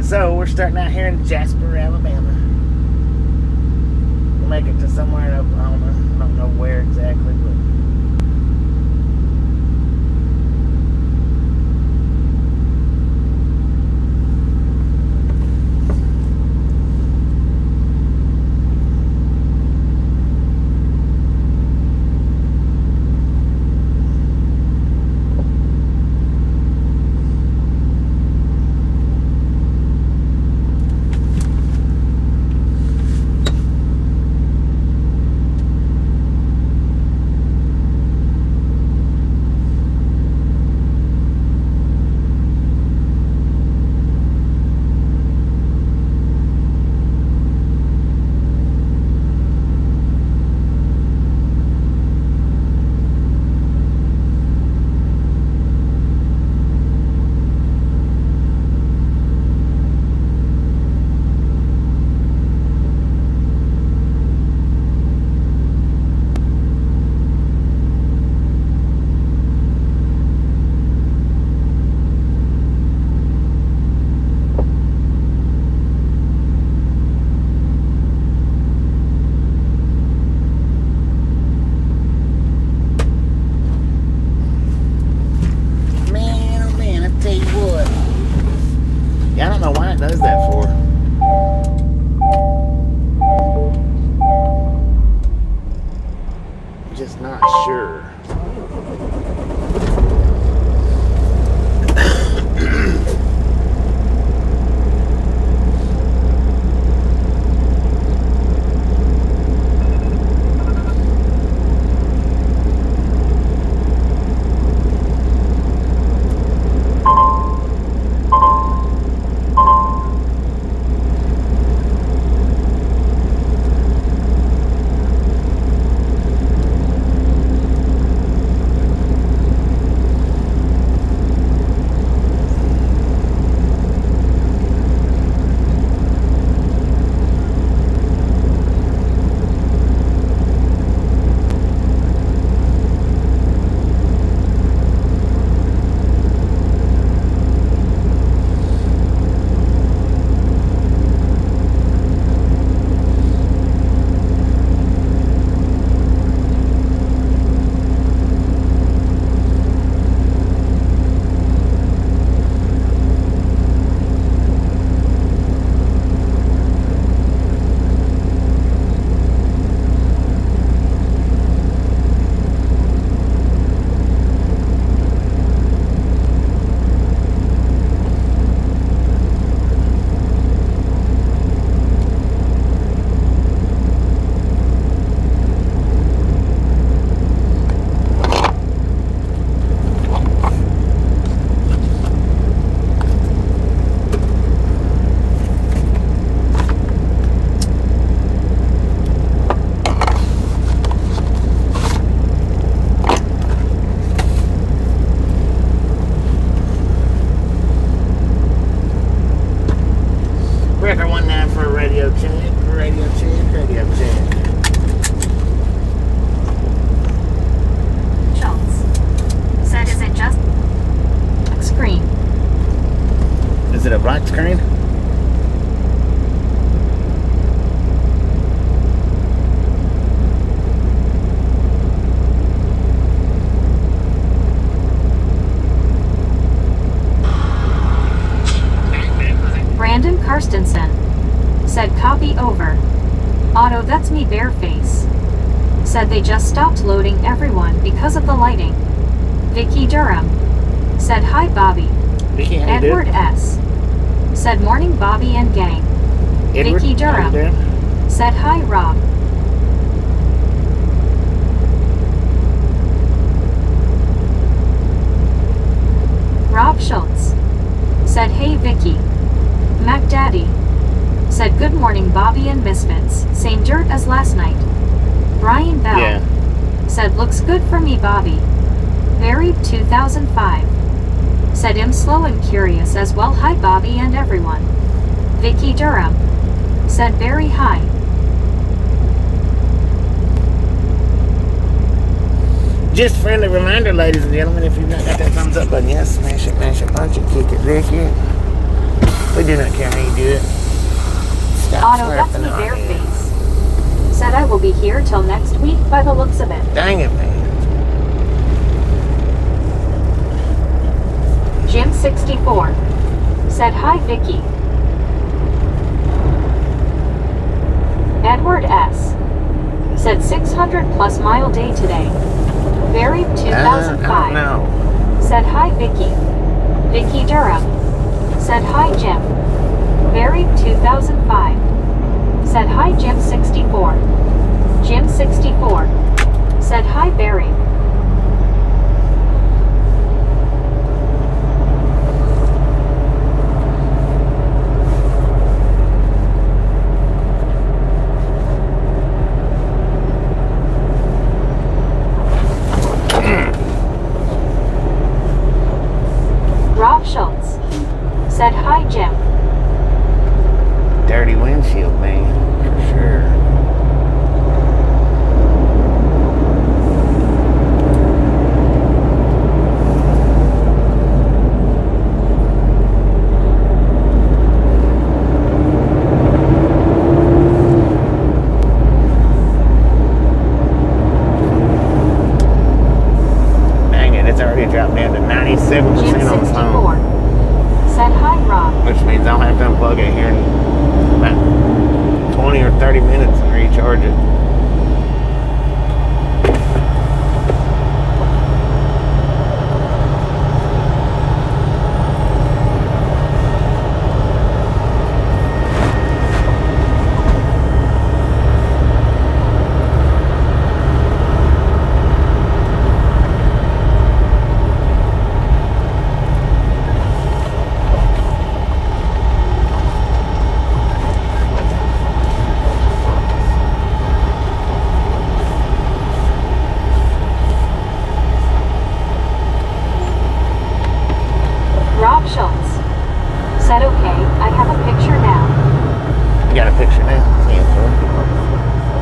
So we're starting out here in Jasper, Alabama. We'll make it to somewhere in Oklahoma. I don't know where exactly, but does that for? I'm just not sure. Breaker 19 for a radio check, radio check, radio check. Schultz said, is it just a screen? Is it a black screen? Brandon Karstensen said, copy over. Otto, that's me, Bareface. Said they just stopped loading everyone because of the lighting. Vicky Durham said, hi Bobby. Vicky, how you Edward doing? S. said, morning Bobby and gang. Edward, Vicky how you doing? Durham said, hi Rob. Rob Schultz said, hey Vicky. Mac Daddy said, good morning Bobby and Misfits, same dirt as last night. Brian Bell said, looks good for me Bobby. Very 2005 said, I'm slow and curious as well, hi Bobby and everyone. Vicky Durham said, very high. Just a friendly reminder, ladies and gentlemen, if you've not got that thumbs up button, yes, smash it, punch it, kick it, lick it. We do not care how you do it. Stop Otto, that's slurping me on bare it. face. Said I will be here till next week by the looks of it. Dang it, man. Jim 64 said hi Vicky. Edward S said 600 plus mile day today. Barry I 2005 don't know. said hi Vicky. Vicky Durham said hi Jim. Barry 2005 said hi Jim 64. Jim 64 said hi Barry. Rob Schultz said hi Jim. Dirty windshield, man, for sure. Dang it, it's already dropped down to 97% Jim on the 64 phone. said hi Rob. Which means I'll have to unplug it here in about 20 or 30 minutes and recharge it. Rob Schultz said okay, I have a picture now. You got a picture now? Yeah, sure.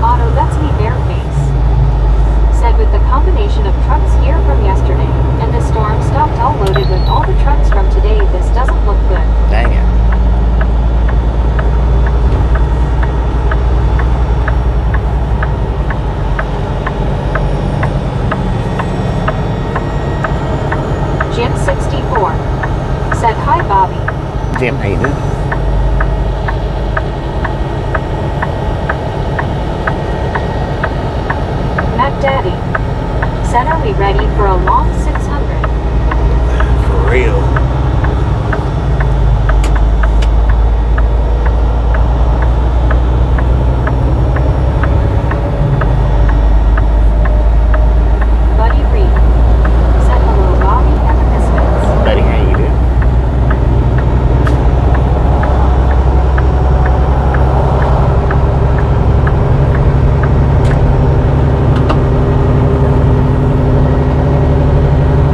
Otto, that's me bare face. Said with the combination of trucks here from yesterday and the storm stopped all loaded with all the trucks from today, this doesn't look good. Dang it. Jim 64 said hi Bobby. Jim hated. Mac Daddy said are we ready for a long 600? For real. Buddy Reed said hello Bobby and the Misfits. Buddy hated.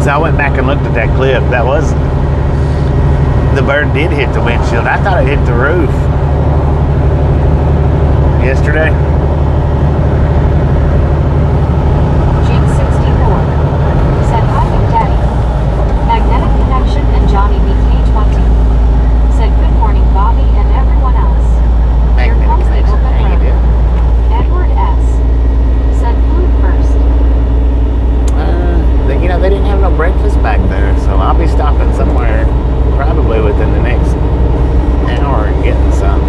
So I went back and looked at that clip. That was, the bird did hit the windshield. I thought it hit the roof yesterday. Jim 64 said hi Mac Daddy. Magnetic Connection and Johnny BK20 said good morning Bobby and everyone else. Here Magnetic comes the connection. open How you road. doing? Edward S said food first. They didn't have no breakfast back there, so I'll be stopping somewhere probably within the next hour and getting some.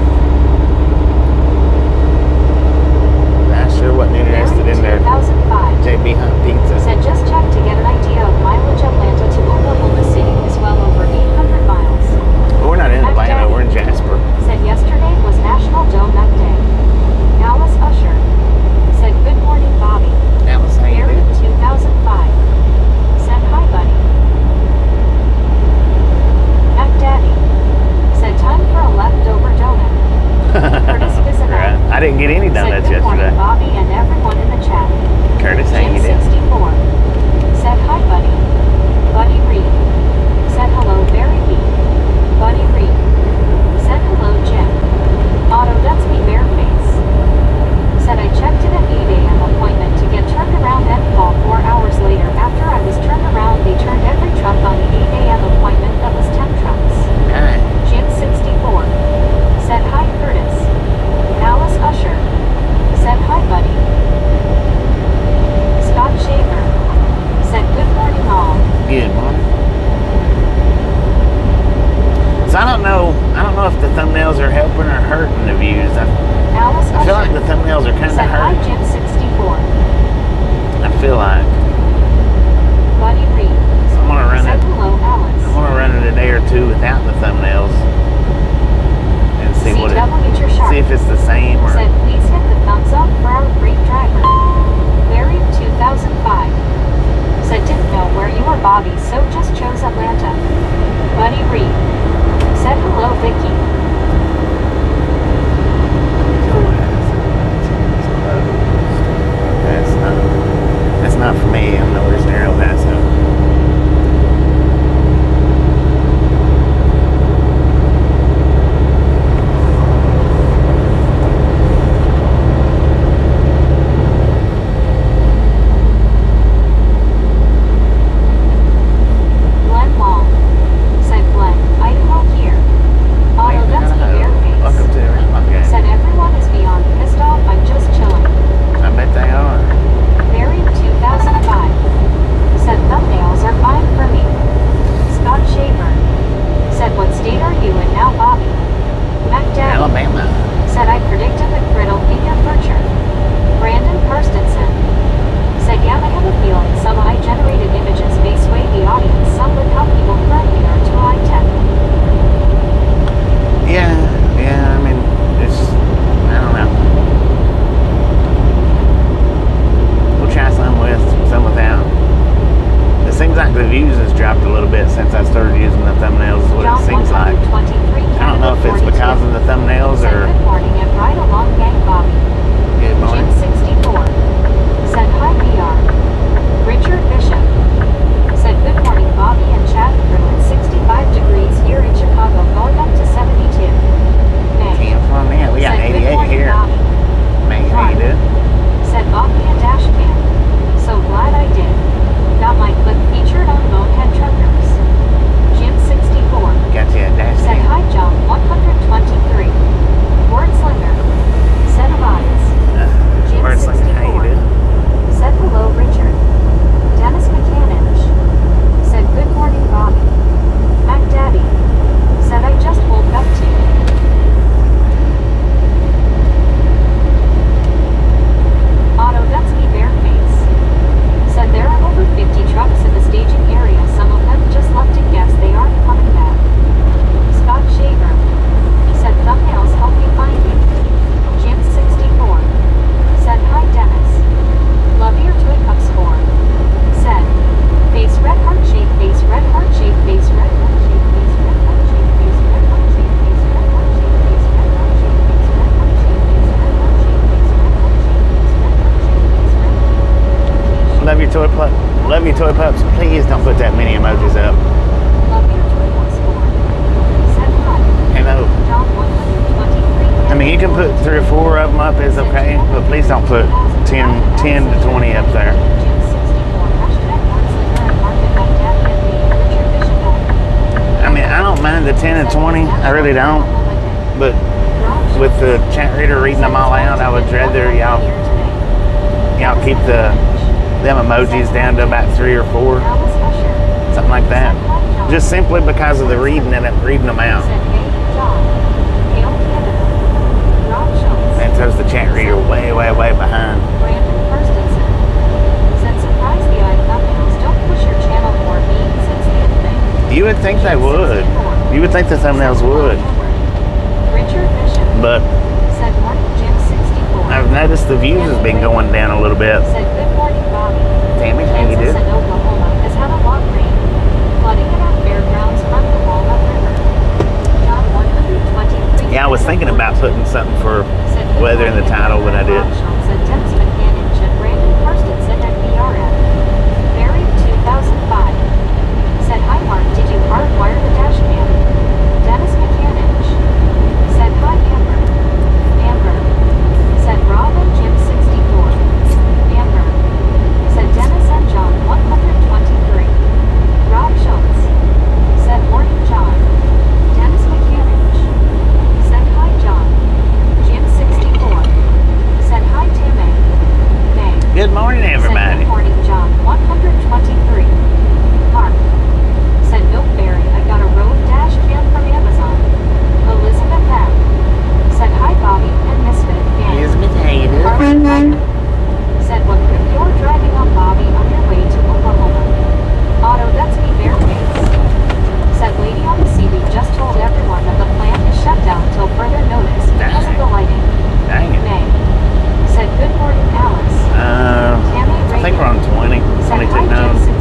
since I started using the thumbnails, is what John it seems like. 123, I don't know if it's because of the thumbnails said or... good morning and right along gang Bobby. Good morning. Jim 64 said hi BR. Richard Bishop said good morning Bobby and chat crew at 65 degrees here in Chicago going up to 72. May Can't from there. We got said good 88 morning here. Bobby. Man, how you doing? Said Bobby and dash cam. So glad I did. Got my clip featured on Bonehead Truckers. Jim 64 Got you a dash said cam. hi John 123. Wordslinger said abides. Jim Where's like, how you 64 doing? said hello Richard. Dennis McCannich said good morning Bobby. Mac Daddy said I just woke up to. Otto Dutsky Bareface said there are over 50 trucks in the staging area. Some of them just left and guess they aren't coming back. Scott Shaver said thumbnails help me find you. Jim 64 said hi Dennis. Love your toy cup score. Said face red heart shape, face red heart shape, face red heart shape, face red heart shape, face red heart shape, face red heart shape, face red heart shape, face red heart shape, face red heart shape, face red heart shape, face red heart shape, face red heart shape. Love your toy pup. Love your toy pups. Please don't put that many emojis up. Love your toy cup score. Said hi. Hello. John 123. I mean, you can put 3 or 4 of them up is okay, but please don't put 10 to 20 up there. Jim 64 hashtag Wordslinger and Market Mac Daddy and me. Richard Bishop. I mean, I don't mind the 10 and 20. I really don't. But with the chat reader reading them all out, I would rather y'all keep them emojis down to about 3 or 4, something like that. Just simply because of the reading them out. That throws the chat reader way, way, way behind. Brandon Kirstensen said surprise the eye thumbnails don't push your channel more memes it's the thing. You would think they would. You would think the thumbnails would. Richard Bishop But said morning Jim 64 I've noticed the views has been going down a little bit. said good morning Bobby. Tammy, how you Kansas doing? and Oklahoma has had a lot of rain. Flooding at our fairgrounds from the Walnut River. John 123 Yeah, I was thinking about putting something for said good weather in the morning, title, but I did. Said Dennis McCannich and Brandon Kirstensen at BRF. Buried 2005. Said hi Mark, did you hardwire the dash cam? Dennis McCannich said hi Amber. Amber said Rob and Jim 64. Amber said Dennis and John 123. Rob Schultz said morning John. Dennis McCannich said hi John. Jim 64 said hi Timmy. May Good morning, said everybody. good morning John 123. Mark said Milkberry, I got a Rode dash cam from Amazon. Elizabeth Mack said hi Bobby and Misfit gang. Elizabeth, how you doing? Carmen Becker said what group you're driving on Bobby on your way to Oklahoma. Otto Dutsky Bareface said lady on the CB just told everyone that the plant is shut down till further notice because of the lighting. Dang it. May said good morning Alice. Tammy I think we're on 20. said 22 hi now. Jim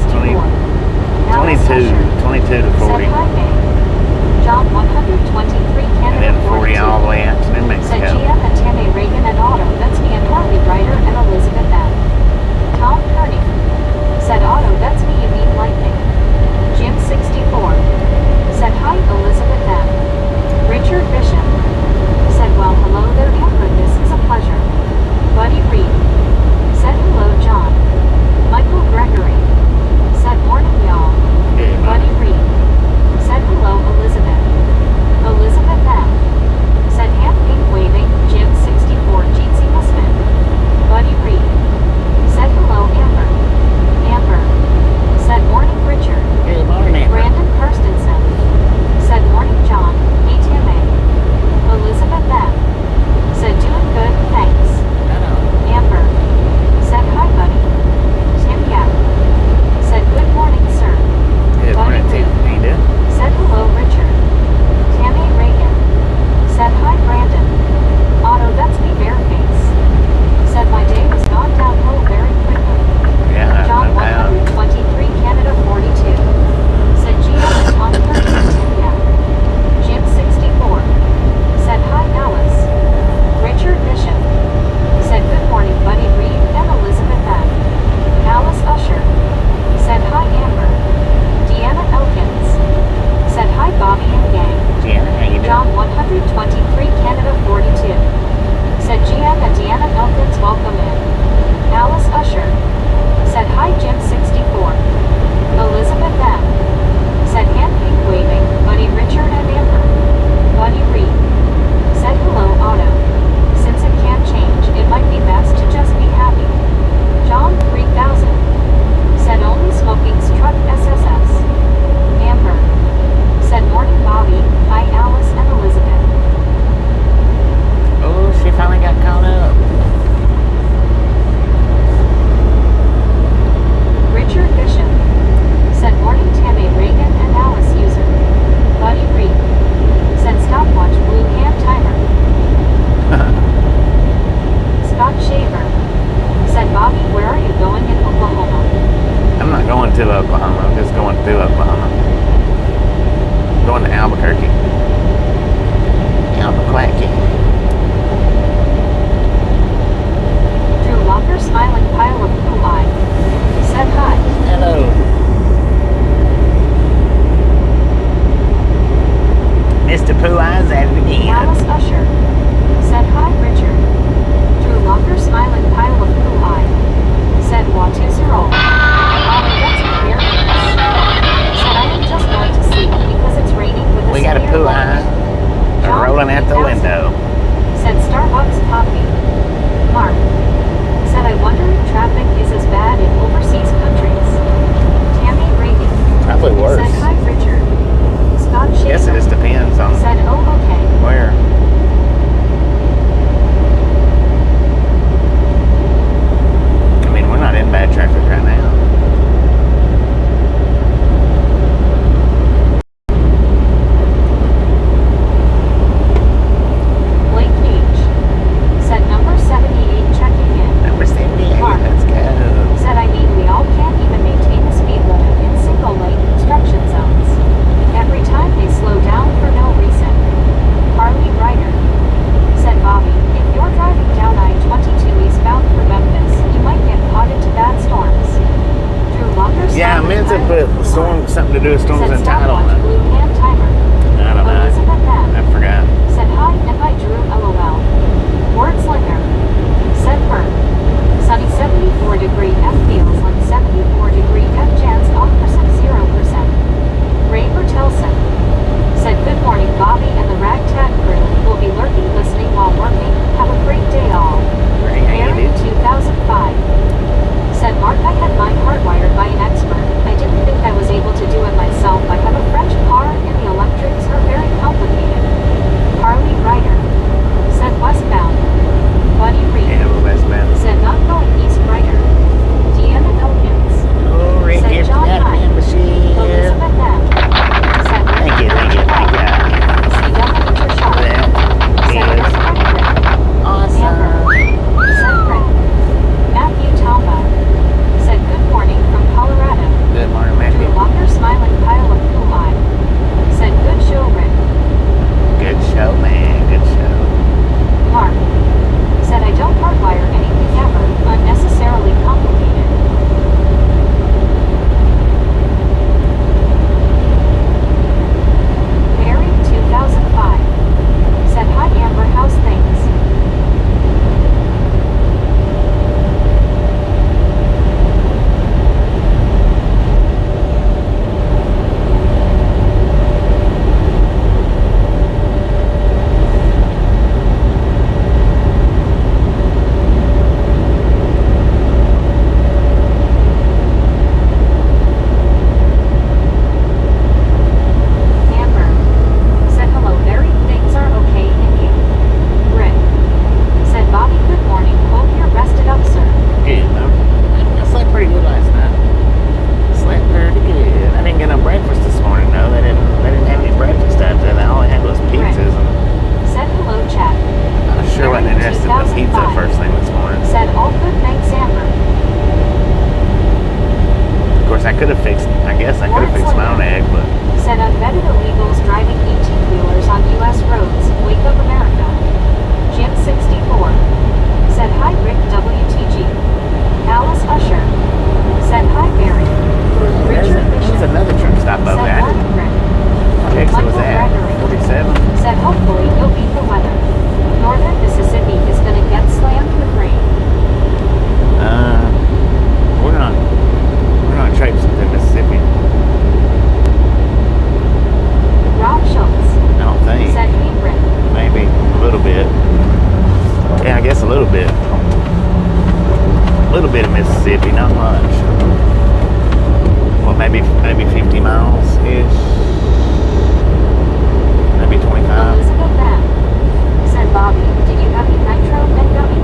something to do with storms Said and tide on stopwatch it. blue hand timer. I don't know. Elizabeth M. I forgot. Said hi, invite Drew LOL. Wordslinger. Said Bert. Sunny 74 degree F feels like 74 degree F Jans off percent 0%. Ray Bertelson. Said good morning Bobby and the Ragtag crew will be lurking listening while working. Have a great day all. Mary 2005. Said Mark I had mine hardwired by an expert. I didn't think I was able to do it myself. I have a French car and the electrics are very complicated. Harley Ryder. Said westbound. Buddy Reed. Yeah, we're westbound. Said not going east Ryder. Deanna Elkins. Oh, Rick, Said here's John that Hyde. machine. Elizabeth M. Said Thank you. CW Trishard. That Said is Rick Frederick. awesome. Said Rick. Matthew Talma. Said good morning from Colorado. Good morning, Drew Matthew. Walker smiling pile of cool eye. Said good show Rick. Good show, man. Good show. Mark. Said I don't hardwire anything ever. Unnecessarily complicated. Mary 2005. Said hi Amber how's things? Amber. Said hello Mary, things are okay and you? Rick. Said Bobby good morning, hope you're rested up sir. Good. I slept pretty good last night. Slept pretty good. I didn't get no breakfast this morning though. They didn't have any breakfast out there. All I had was pizzas. And Said hello chat. I sure wasn't interested in the pizza first thing this morning. Said all good thanks Amber. Of course, I guess I could have fixed my own egg, but Said unvetted illegals driving 18-wheelers on U.S. roads. Wake up America. Jim 64. Said hi Rick WTG. Alice Usher. Said hi Barry. Richard there's Bishop. another truck stop over Said there. morning Rick. What exit was Michael that? Gregory. 47? Said hopefully you'll beat the weather. Northern Mississippi is gonna get slammed with rain. We're not traipsing through Mississippi. Rob Schultz. I don't think. Said hey Rick. Maybe a little bit. Yeah, I guess a little bit. A little bit of Mississippi, not much. Well, maybe 50 miles ish. Maybe 25. Elizabeth M. Said Bobby, did you have any nitro and gummy?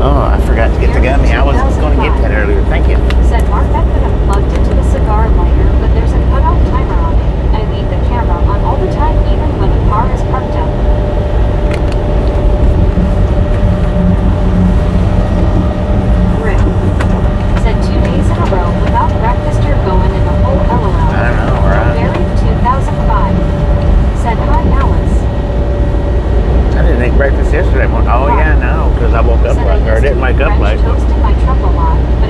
Oh, I forgot to get the gummy. I was going to get that earlier. Thank you. Said Mark that could have plugged into the cigar lighter, but there's a cutoff timer on it. I leave the camera on all the time even when the car is parked up. Rick. Said 2 days in a row without breakfast you're going in the whole LOL. I know, right? Barry 2005. Said hi Alice. I didn't eat breakfast yesterday morning. Oh, yeah, I know, because I woke up Said late. Or I didn't wake up French late. toast in my truck a lot, but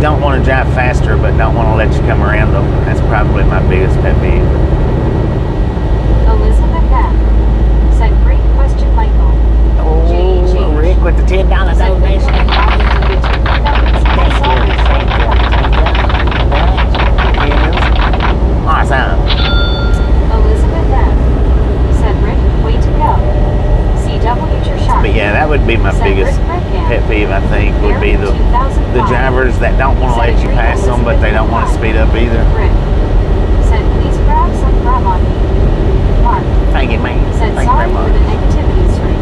don't want to drive faster, but don't want to let you come around them. That's probably my biggest pet peeve. Elizabeth M. said, great question, Michael. Oh, Rick with the $10 Said, good donation. morning, Bobby. Did you take your nuggets? I saw you. Awesome. Elizabeth M. said, Rick, way to go. CW your shark. But yeah, that would be my Said biggest Rick Rickham. pet peeve, I think, would be the 2005. drivers that don't want to let you pass them, but they don't want to speed up either. Rick said, please grab some grab on me. Mark Thank you, man. said, Thank you sorry very for much. the negativity stream.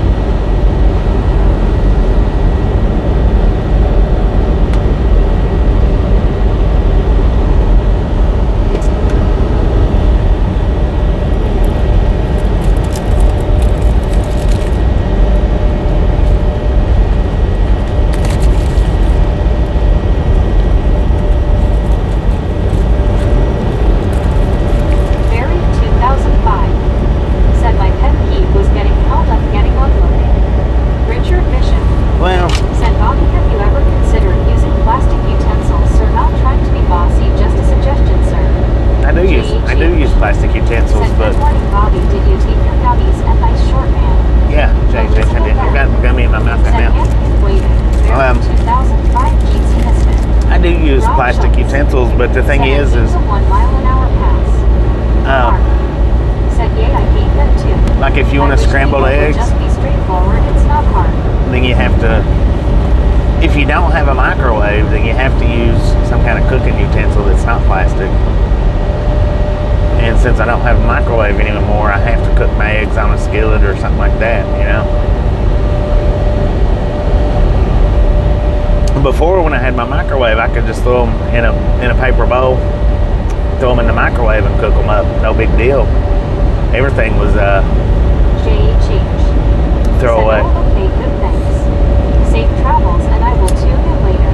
Barry 2005 said my pet peeve was getting held up getting unloaded. Richard Bishop Well, said, Bobby, have you ever considered using plastic utensils, sir? Not trying to be bossy, just a suggestion, sir. I do use plastic utensils, Said, but good morning, Bobby. Did you take your gummies at Nice Short Man? yeah, JJ, I did. I've got a gummy in my mouth right Said now. Anthony waiting. Barry 2005 Geetsy Misfit. I do use plastic utensils, but the thing Said, is, I hate the 1 mile an hour pass. Mark said, yeah, I hate them too. like if you I want to wish scramble people would eggs, just be straightforward. It's not hard. then you have to, if you don't have a microwave, then you have to use some kind of cooking utensil that's not plastic. And since I don't have a microwave anymore, I have to cook my eggs on a skillet or something like that, you know. Before, when I had my microwave, I could just throw them in a paper bowl, throw them in the microwave and cook them up. No big deal. Everything was JH. throw Said, away. oh, okay, good, thanks. Safe travels, and I will tune in later.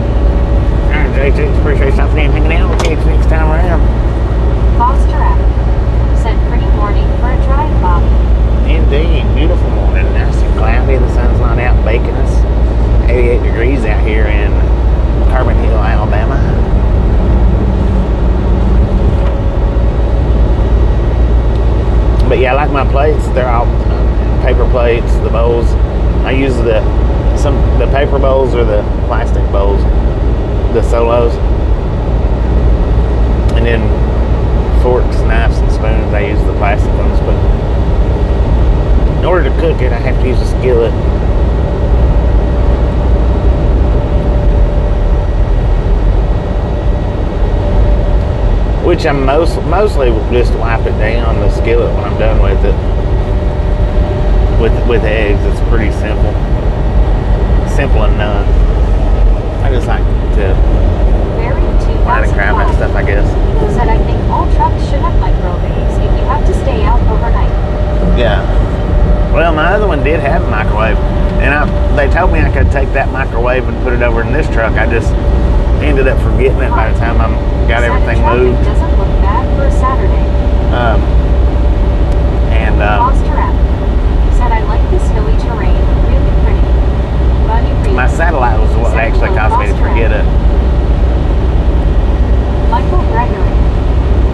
All right, JJ, appreciate something and hanging out with you next time around. Foster Avenue said, pretty morning for a drive, Bobby. Indeed, beautiful morning. Nice and cloudy. The sun's not out baking us. 88 degrees out here in Carbon Hill, Alabama. But yeah, I like my plates. They're all paper plates. The bowls, I use the paper bowls or the plastic bowls, the solos, and then forks, knives, and spoons. I use the plastic ones, but in order to cook it, I have to use a skillet. Which I'm mostly just wipe it down the skillet when I'm done with it. With eggs, it's pretty simple. Simple enough. I just like to Barry line and grab that 2005 stuff, I guess. said, I think all trucks should have microwaves if you have to stay out overnight. Yeah. Well, my other one did have a microwave, and they told me I could take that microwave and put it over in this truck. I just ended up forgetting it by the time I got Said, everything traffic moved. doesn't look bad for a Saturday. Foster Avenue said, I like this hilly terrain. Really pretty. Buddy Reed. My satellite was what said, actually hello, caused me to Foster forget it. Michael Gregory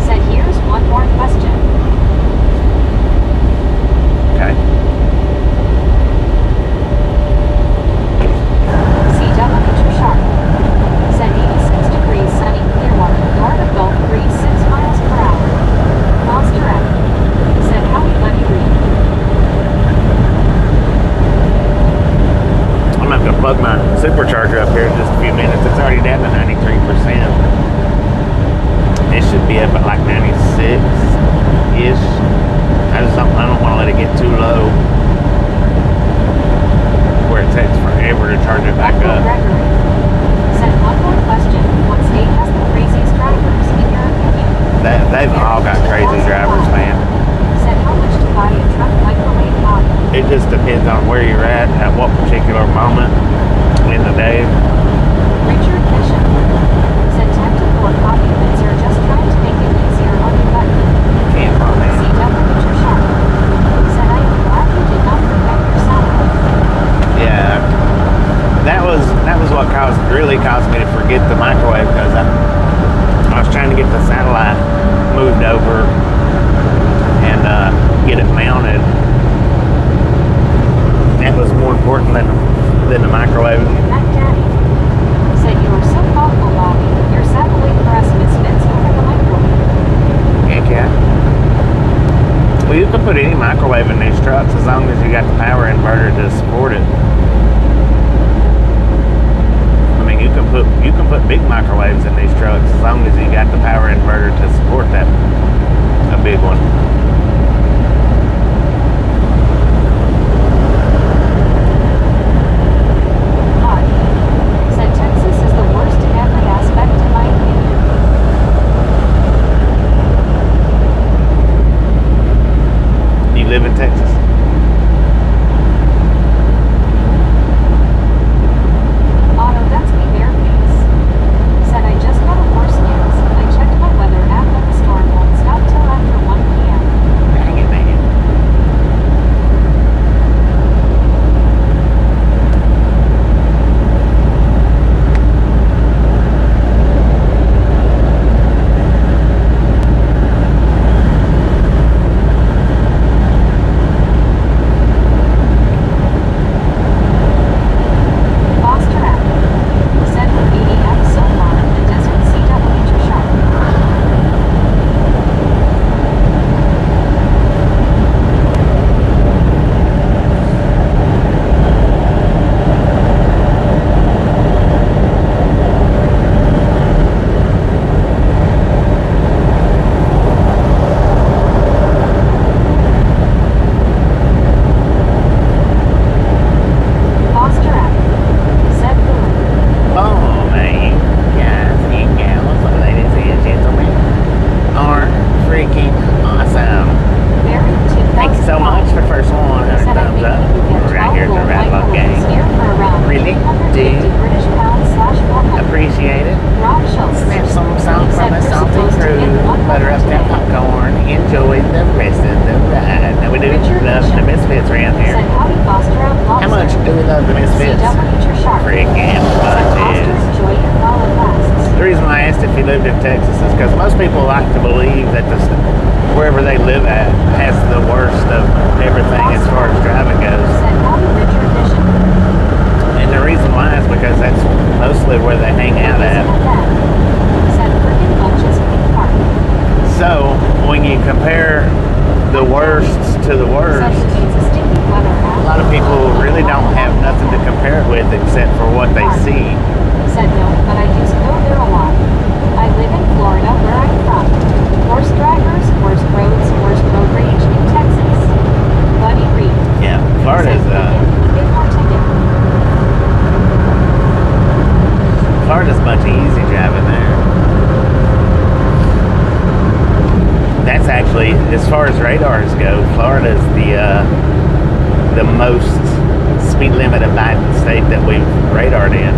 said, here's one more question. Okay. CW Sharp said 86 degrees sunny Clearwater, north of Gulf breeze 6 miles per hour. Monster Avenue said, howdy Buddy Reed. I'm not going to plug my supercharger up here in just a few minutes. It's already down to 93%. It should be up at like 96-ish. I don't want to let it get too low where it takes forever to charge it back Michael up. Gregory said, one more question. What state has the craziest drivers in your opinion? They've all got crazy drivers, man. Said, how much to buy a truck microwave body? It just depends on where you're at what particular moment in the day. Richard Bishop said 10 to 4 coffee bits are just trying to make it easier on your button. Can't find that. CW Sharp said, I am glad you did not forget your salad. Yeah, that was what really caused me to forget the microwave, over and get it mounted. That was more important than the microwave. Mac Daddy said, "You are so thoughtful, Bobby. You're settling for us misfits over the microwave." Heck yeah. Well, you can put any microwave in these trucks as long as you got the power inverter to support it. I mean, you can put big microwaves in these trucks as long as you got the power inverter to support that, a big one. Said Texas is the worst in every aspect in my opinion. You live in Texas? Otto, that's me bare face. Said, "I just got a worse news. I checked my weather app and the storm won't stop till after 1 p.m. Dang it, dang it. Foster app. Said for BDM so far, the desert sea devil nature shark. Foster app. Said boom. Oh, man, you guys and gals, ladies and gentlemen, are freaking awesome. Buried 2005. Thank you so much for the first 100 Said, "I thumbs think up. you can get We're right 12 here at the gold Red Love microwaves Gang. here for around Really 350 British pounds / 400. Appreciate it. Rob Schultz. Snap some salt from the salty crew. Butter up that popcorn. Enjoy the rest of the ride. Now we do love the Misfits around here. Said, "Howdy, Foster out How much lobster. do we love the Sea Misfits? devil nature shark." Freaking Said, "Foster, bunches. enjoy it while it lasts." The reason I asked if he lived in Texas is because most people like to believe that wherever they live at has the worst of everything as far as driving goes. Said, "Howdy, Richard Edition." And the reason why is because that's mostly where they hang out at. Said, "Frickin' bunches Pink Park." So when you compare the worst to the Said, worst, "He needs a stinky weather app." a lot of people really don't have nothing to compare it with except for what they see. Said, "No, but I used to go there a lot. I live in Florida where I'm from. Worst drivers, worst roads, worst road rage in Texas. Buddy Reed." Yeah, Florida's Big more ticket. Florida's much easy driving there. That's actually, as far as radars go, Florida's the most speed limit abiding state that we've radared in.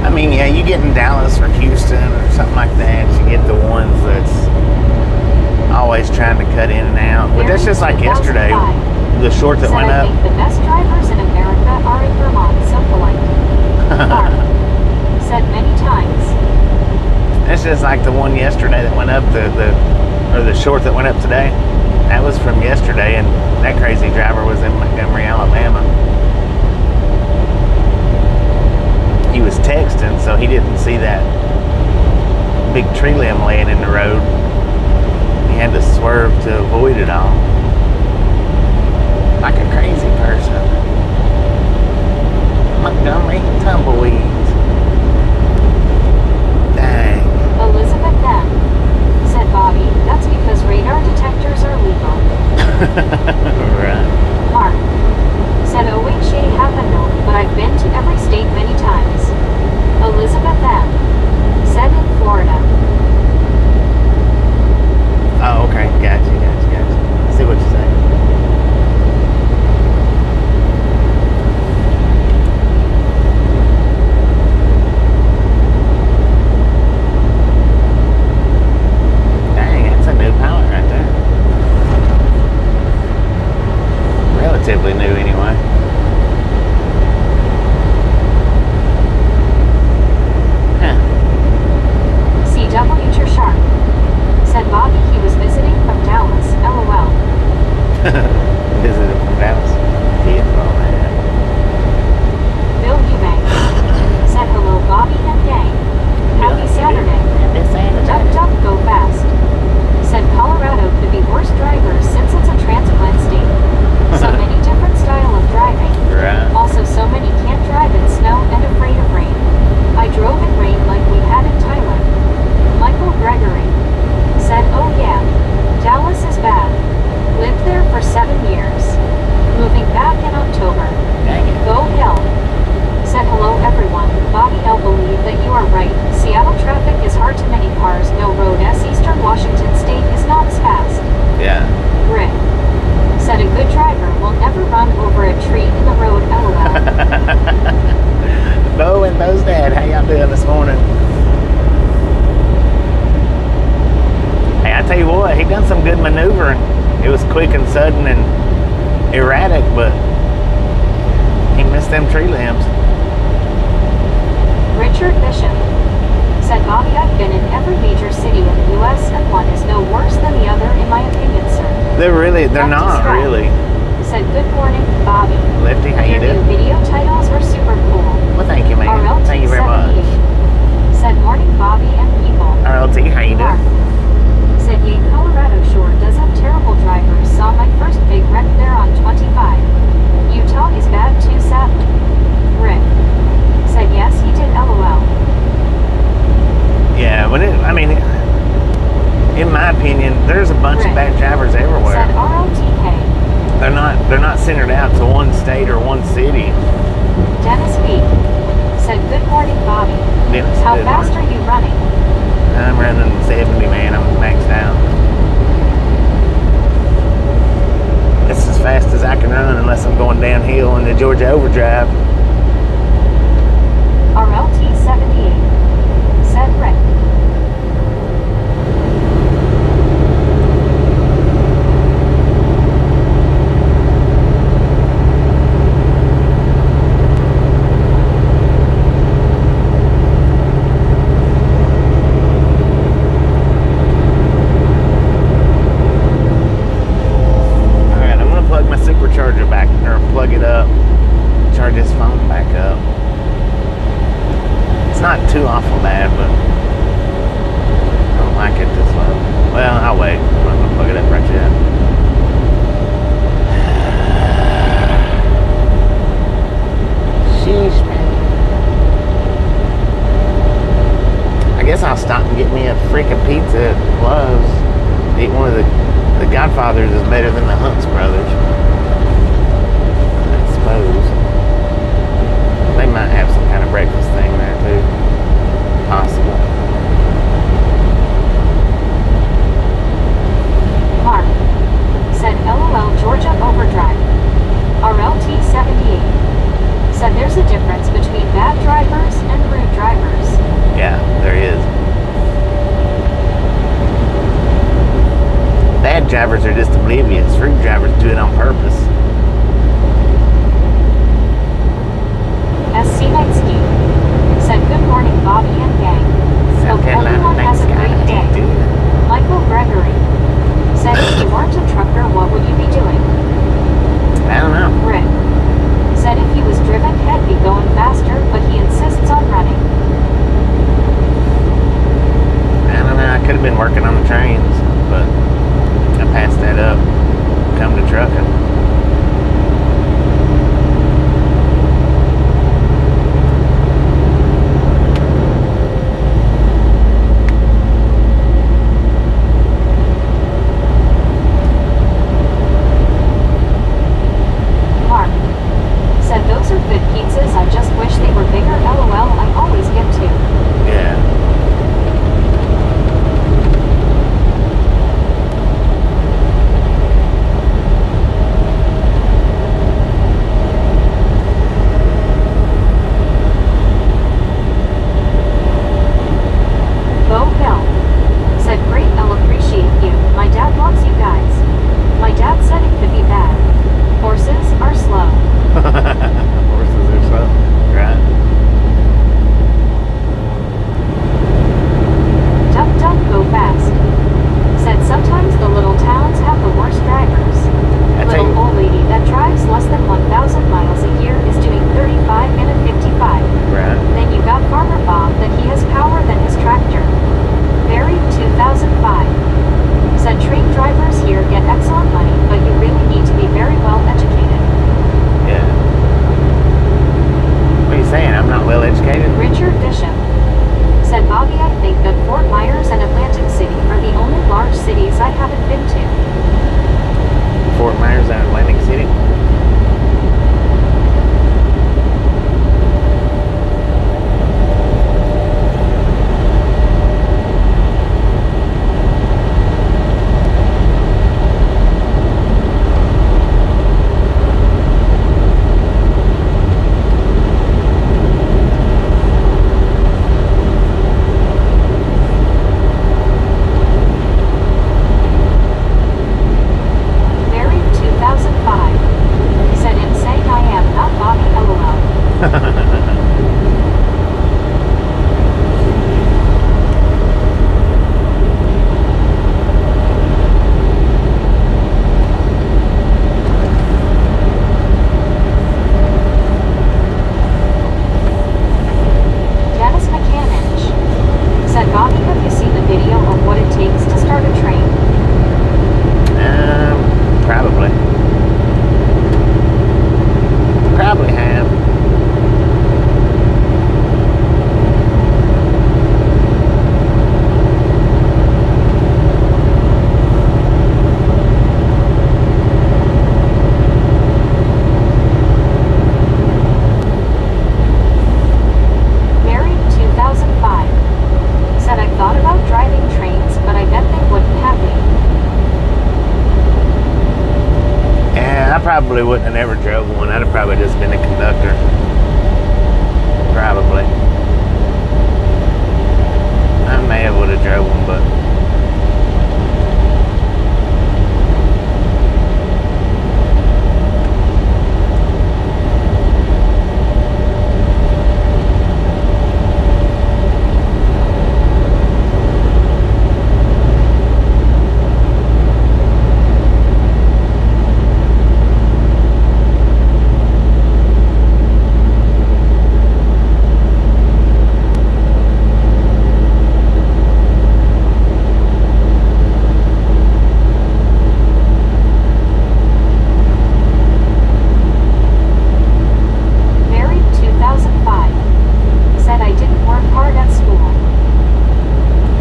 I mean, yeah, you get in Dallas or Houston or something like that, you get the ones that's always trying to cut in and out. But that's just like yesterday, the short that Said, went "I up. think the best drivers in America are in Vermont, so polite." Mark. Said many times. It's just like the one yesterday that went up, or the short that went up today. That was from yesterday, and that crazy driver was in Montgomery, Alabama. He was texting, so he didn't see that big tree limb laying in the road. He had to swerve to avoid it all. Like a crazy person. Montgomery tumbleweeds. Dang. Elizabeth M. Said, "Bobby, that's because radar detectors are legal." Right. Mark. Said, sudden and erratic, but he missed them tree limbs. Richard Bishop said, Bobby, I've been in every major city in the U.S. and one is no worse than the other in my opinion, sir. They're not really. Said, good morning, Bobby. Lefty, how you Your new doing? video titles are super cool. Well, thank you, man. RLT Thank you very much. 78 said, morning, Bobby and people. RLT, how you Mark doing? said, yay, Colorado sure does have terrible drivers. Saw my first big wreck there on 25. Utah is bad too, sadly. Rick said, yes, he did, LOL. Yeah, but in my opinion, there's a bunch of bad drivers everywhere. Said RLTK. They're not centered out to one state or one city. Dennis B said, good morning, Bobby. Dennis, How good fast morning. are you running? I'm running 70, man. I'm maxed out. That's as fast as I can run unless I'm going downhill in the Georgia Overdrive. RLT 78 said Rick. Plug it up, charge this phone back up. It's not too awful bad, but I don't like it this low. Well, I'll wait. I'm not gonna plug it up right yet. Sheesh, man. I guess I'll stop and get me a freaking pizza at Love's. Eat one of the Godfathers is better than the Hunt's Brothers. They might have some kind of breakfast thing there too. Possible. Mark said, LOL Georgia Overdrive. RLT 78 said, there's a difference between bad drivers and rude drivers. Yeah, there is. Bad drivers are just oblivious. Rude drivers do it on purpose. SC Knightsky said, good morning, Bobby and gang. Hope everyone has a great day. Michael Gregory said, if you weren't a trucker, what would you be doing? I don't know. Rick said, if he was driven, he'd be going faster, but he insists on running. I don't know. I could have been working on the trains, but I passed that up. Come to trucking. Dennis McCanninch said, Bobby, have you seen the video of what it takes to start a train? Probably. Probably have. Mary 2005 said, I thought about driving trains, but I bet they wouldn't have me. Yeah, I probably wouldn't have never drove one. I'd have probably just been a conductor. Probably. I may have would have drove one, but Mary 2005 said, I didn't work hard at school.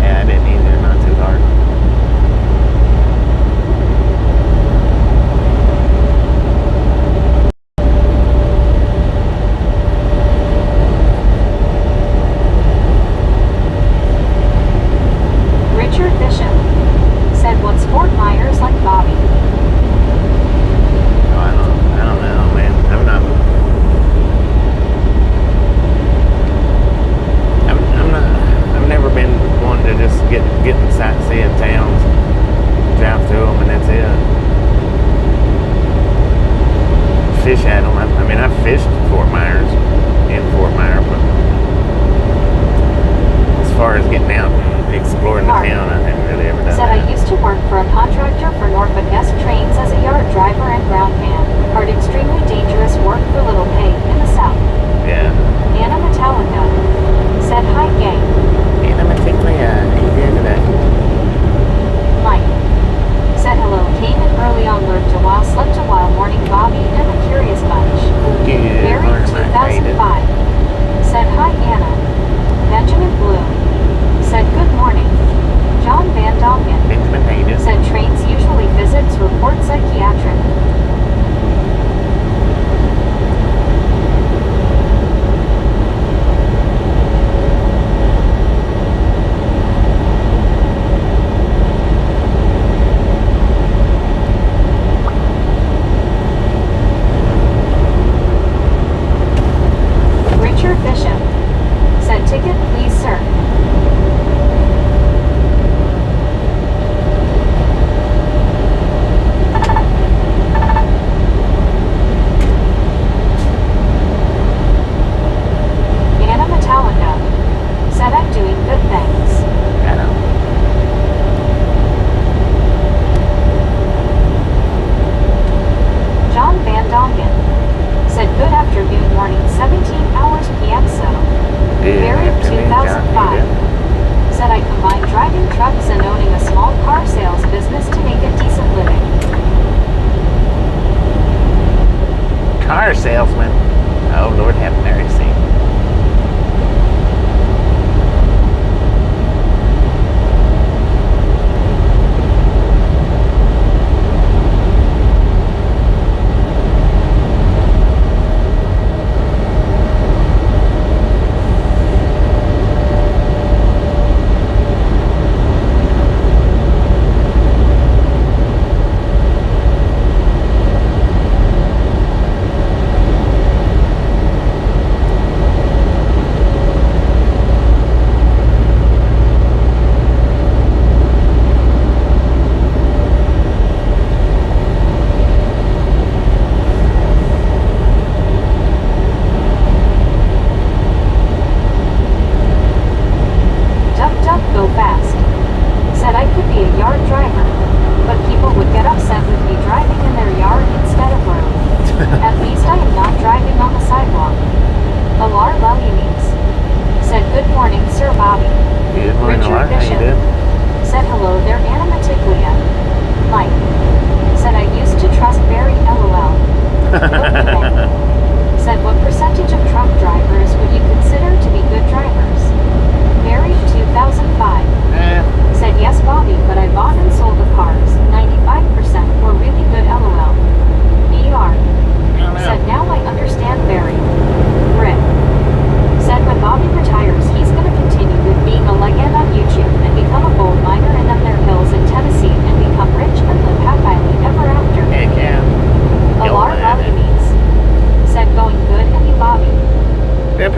yeah, I didn't either. Not too hard. Richard Bishop said, what's Fort Myers like, Bobby? Oh, I don't know, man. I've never been one to just get in sightseeing towns, drive through them, and that's it. Fish at them. I mean, I've fished Fort Myers, in Fort Myers, but as far as getting out and exploring the Mark town, I haven't really ever done said, that. I used to work for a contractor for Norfolk S trains as a yard driver and ground man. Hard, extremely dangerous work for little pay in the South. Yeah. Anna Metallica said, hi, gang. And I'm particularly eager today. Mike said, hello, came in early on, lurked a while, slept a while, morning, Bobby and the Curious Bunch. Good Mary morning, my 2005 lady. said, hi, Anna. Benjamin Bloom said, good morning. John Van Dongen Benjamin Hayden. said, trains usually visits report psychiatric. Richard Bishop said, ticket, please, sir. Anna Metallica said, I'm doing good, thanks. I know. John Van Dongen said, good afternoon, morning, 17 hours p.m. So, Good Mary afternoon, John. 2005 said, I combine driving trucks and owning a small car sales business to make a decent living. Car salesman. Oh, Lord have mercy.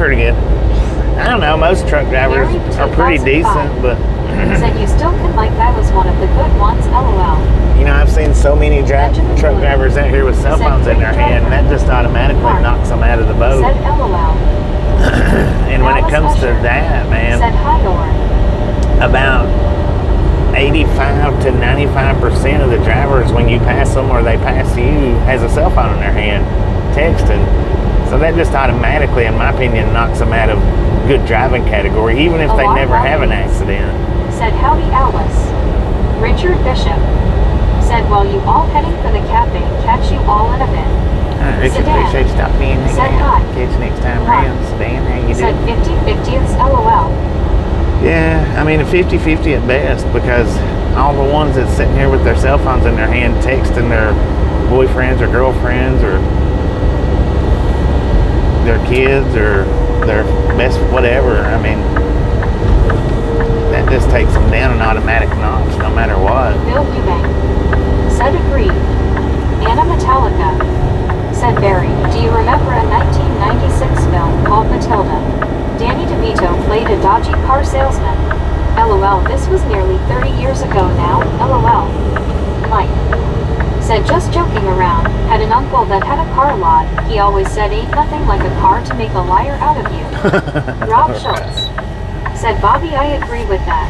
pretty good. I don't know, most truck drivers are pretty decent, but said you still can like that was one of the good ones, lol. you know, I've seen so many truck drivers out here with cell phones in their hand, and that just automatically knocks them out of the boat. Said lol. And when it comes to that, man, said hi or. about 85 to 95% of the drivers, when you pass them or they pass you, has a cell phone in their hand, texting. So that just automatically, in my opinion, knocks them out of good driving category, even if they never have an accident. Said howdy Alice. Richard Bishop said, well, you all heading for the cafe, catch you all in a bit. Richard, appreciate you stopping in. Said hi. Catch you next time around. Stan, how you said doing? Said 50-50, it's lol. Yeah, I mean, a 50-50 at best, because all the ones that's sitting here with their cell phones in their hand texting their boyfriends or girlfriends or their kids or their best whatever, I mean, that just takes them down an automatic notch no matter what. Bill Eubank said agreed. Anna Metallica said Barry, do you remember a 1996 film called Matilda? Danny DeVito played a dodgy car salesman. LOL, this was nearly 30 years ago now, LOL. Mike said just joking around, had an uncle that had a car lot, he always said ain't nothing like a car to make a liar out of you. Rob Schultz said Bobby, I agree with that.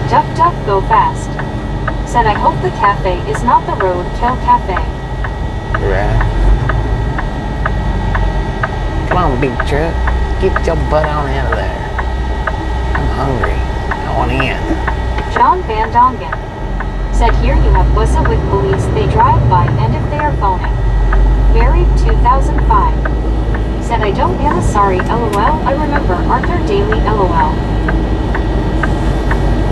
Duck duck go fast. Said I hope the cafe is not the road kill cafe. Right. Come on, big truck. Get your butt on out of there. I'm hungry. I want in. John Van Dongen said here you have Bussa with police, they drive by and if they are phoning. Buried 2005 said I don't am sorry lol, I remember Arthur Daly lol.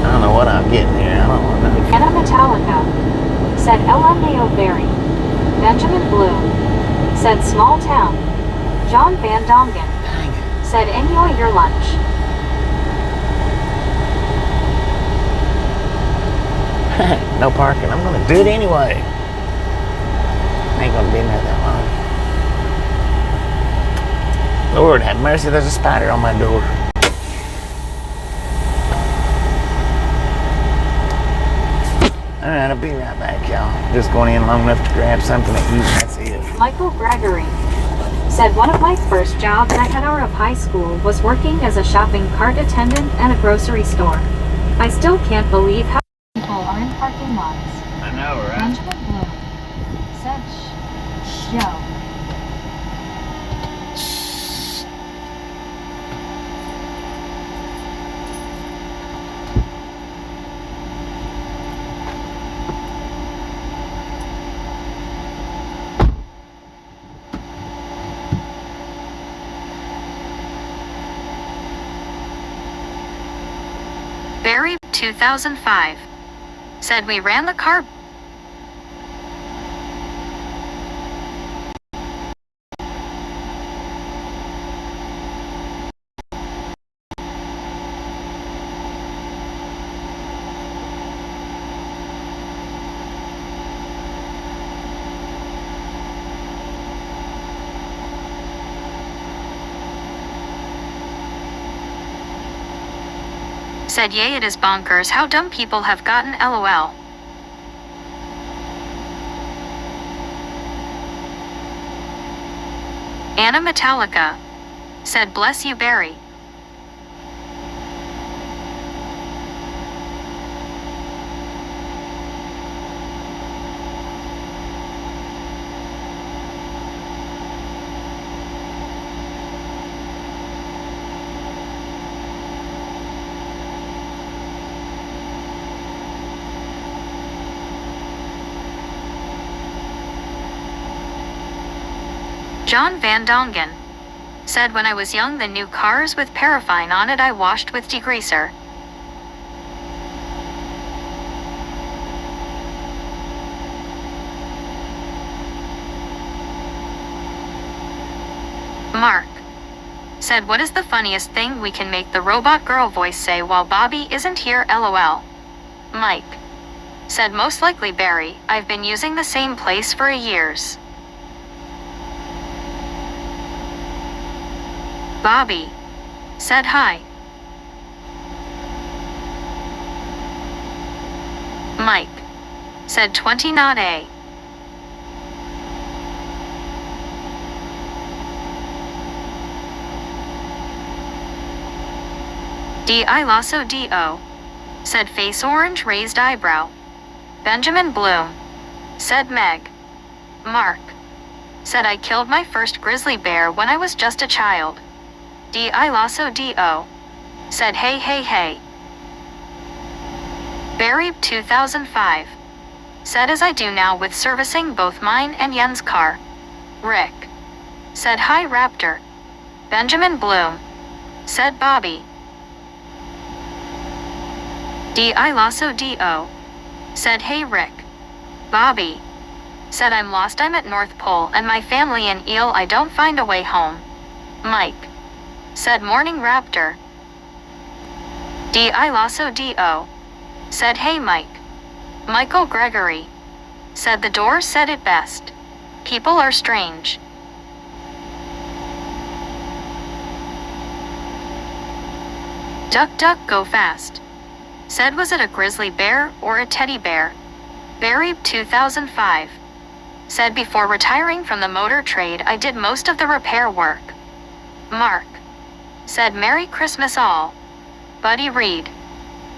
I don't know what I'm getting here. I don't know. Anna Metallica said LMAO Barry. Benjamin Bloom said small town. John Van Dongen said enjoy your lunch. No parking. I'm gonna do it anyway. Ain't gonna be in there that long. Lord have mercy, there's a spider on my door. Alright, I'll be right back, y'all. Just going in long enough to grab something to eat, that's it. Michael Gregory said one of my first jobs I had out of high school was working as a shopping cart attendant at a grocery store. I still can't believe how people are in parking lots. I know, right? Benjamin Bloom said show. Barry 2005 said we ran the car. Said yay, it is bonkers how dumb people have gotten lol. Anna Metallica said bless you Barry. John Van Dongen said when I was young the new cars with paraffin on it I washed with degreaser. Mark said what is the funniest thing we can make the robot girl voice say while Bobby isn't here, lol. Mike said most likely Barry, I've been using the same place for years. Bobby said hi. Mike said 20 not a. I lasso do, said face orange raised eyebrow. Benjamin Bloom said Meg. Mark said I killed my first grizzly bear when I was just a child. I lasso do, said hey hey hey. Barry 2005 said as I do now with servicing both mine and Yen's car. Rick said hi Raptor. Benjamin Bloom said Bobby. I lasso do, said hey Rick. Bobby said I'm lost, I'm at North Pole and my family in Eel, I don't find a way home. Mike said morning Raptor. I lasso do, said hey Mike. Michael Gregory said the door said it best. People are strange. Duck duck go fast said was it a grizzly bear or a teddy bear? Barry 2005 said before retiring from the motor trade I did most of the repair work. Mark said Merry Christmas all. Buddy Reed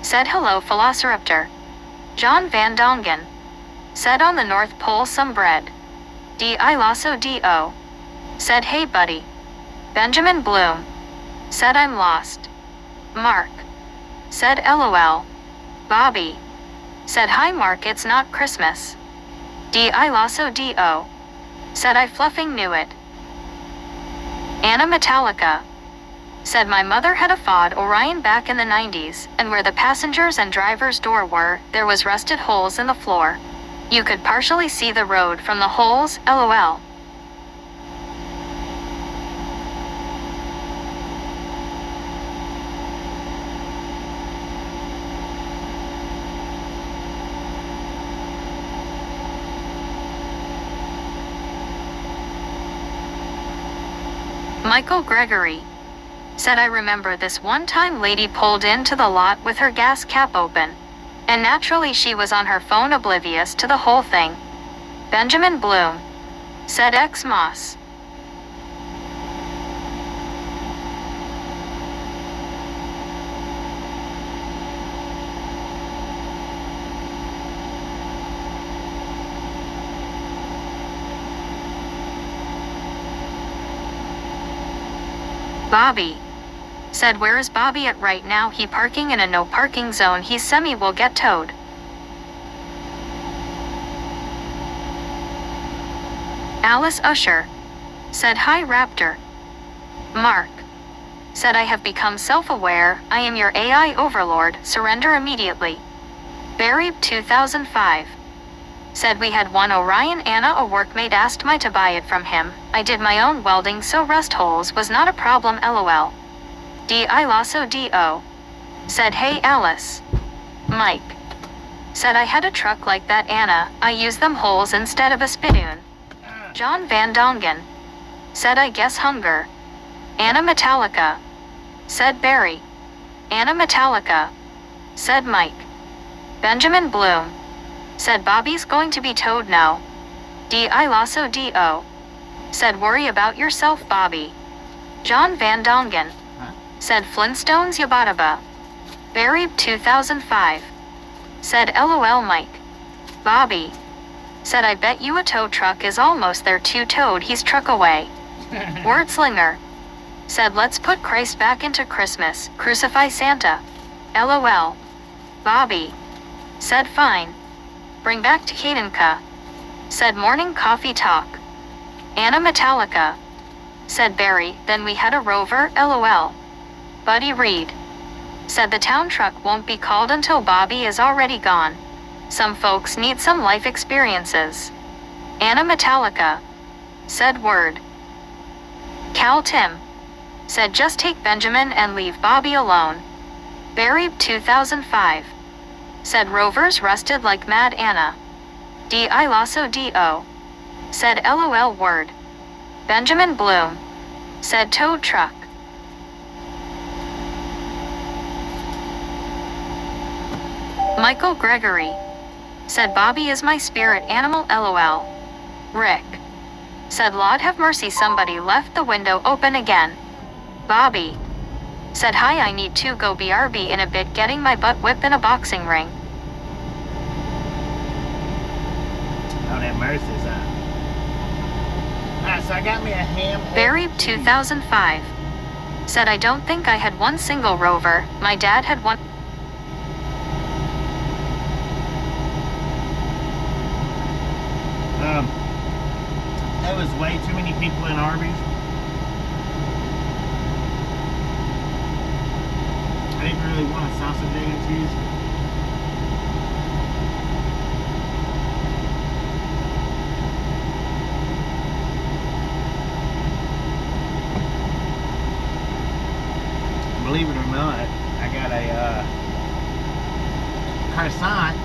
said hello Velociraptor. John Van Dongen said on the North Pole some bread. I lasso do, said hey buddy. Benjamin Bloom said I'm lost. Mark said lol. Bobby said hi Mark, it's not Christmas. I lasso do, said I fluffing knew it. Anna Metallica said my mother had a Ford Orion back in the 90s, and where the passengers and driver's door were, there was rusted holes in the floor. You could partially see the road from the holes, lol. Michael Gregory said I remember this one time lady pulled into the lot with her gas cap open. And naturally she was on her phone oblivious to the whole thing. Benjamin Bloom said X Moss. Bobby said where is Bobby at right now? He parking in a no parking zone. He's semi will get towed. Alice Usher said hi Raptor. Mark said I have become self-aware, I am your AI overlord, surrender immediately. Barry 2005 said we had one Orion Anna, a workmate asked me to buy it from him. I did my own welding so rust holes was not a problem, lol. I lasso do, said hey Alice. Mike said I had a truck like that Anna, I use them holes instead of a spittoon. John Van Dongen said I guess hunger. Anna Metallica said Barry. Anna Metallica said Mike. Benjamin Bloom said Bobby's going to be towed now. I lasso do, said worry about yourself Bobby. John Van Dongen said Flintstones Yabataba. Barry 2005 said lol Mike. Bobby said I bet you a tow truck is almost there too, towed he's truck away. Wordslinger said let's put Christ back into Christmas, crucify Santa. LOL. Bobby said fine. Bring back to Kadenka. Said morning coffee talk. Anna Metallica said Barry, then we had a rover, LOL. Buddy Reed said the town truck won't be called until Bobby is already gone. Some folks need some life experiences. Anna Metallica said word. Cal Tim said just take Benjamin and leave Bobby alone. Barry 2005 said Rovers rusted like Mad Anna. D.I. Lasso D.O. said LOL word. Benjamin Bloom said tow truck. Michael Gregory said Bobby is my spirit animal LOL. Rick said Lord have mercy somebody left the window open again. Bobby said hi I need to go BRB in a bit getting my butt whipped in a boxing ring. Lord have mercy, son. Alright, so I got me a ham. Barry 2005 said I don't think I had one single rover, my dad had one. There was way too many people in Arby's. I didn't really want a sausage, egg, and cheese. Believe it or not, I got a croissant.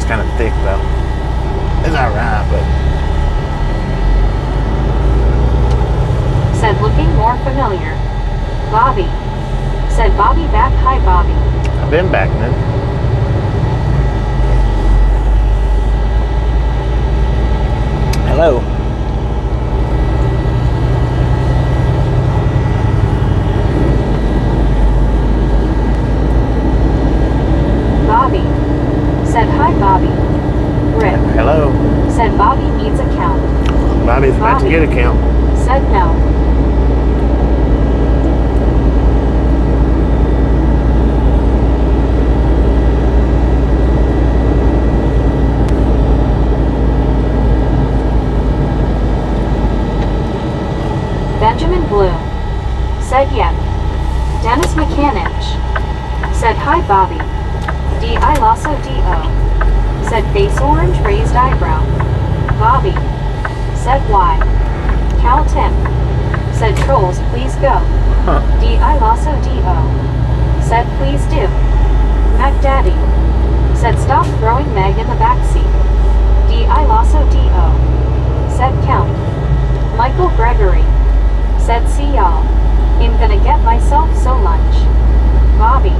Kind of thick though. It's alright, but Said looking more familiar. Bobby said Bobby back hi Bobby. I've been back then. Hello. Bobby said hi Bobby. Rick Hello. said Bobby needs a count. Bobby's about to get a count. Said no. Benjamin Bloom said yep. Dennis McCanich said hi Bobby. D.I. Lasso D.O. said face orange raised eyebrow. Bobby, said why. Cal Tim, said trolls please go. Huh. D.I. Lasso D.O. said please do. Mac Daddy, said stop throwing Meg in the backseat. D.I. Lasso D.O. said count. Michael Gregory, said see y'all. I'm gonna get myself so lunch. Bobby,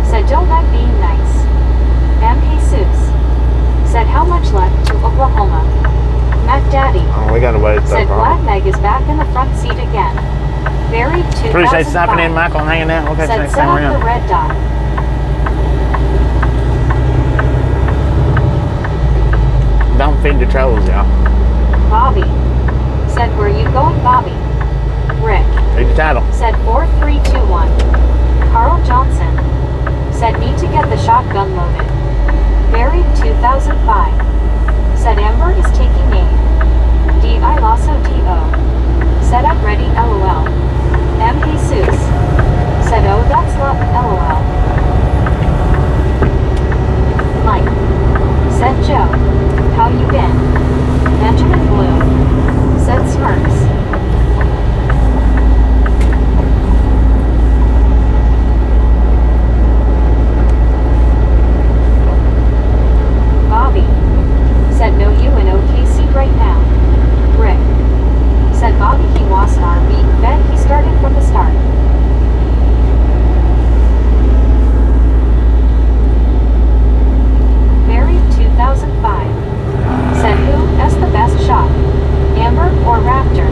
said don't like being nice. M. Jesus, said how much left to Oklahoma. Mac Daddy, Oh, we gotta wait. said Glad Meg is back in the front seat again. Buried 2005. Appreciate stopping in, Michael, and hanging out. We'll catch you Said next set time up around. the red dot. Don't feed the trolls, y'all. Bobby, said where you going Bobby? Rick, Read the title. said 4321. Carl Johnson, said need to get the shotgun loaded. Buried 2005. Said Amber is taking aim. D.I. Lasso D.O. said I'm ready LOL. M. Jesus, said oh that's love LOL. Mike, said Joe, how you been? Benjamin Blue, said Smirks. Bobby, said no you in OKC right now. Rick, said Bobby he was our beat fed he started from the start. Buried 2005. Said who has the best shot? Amber or Raptor?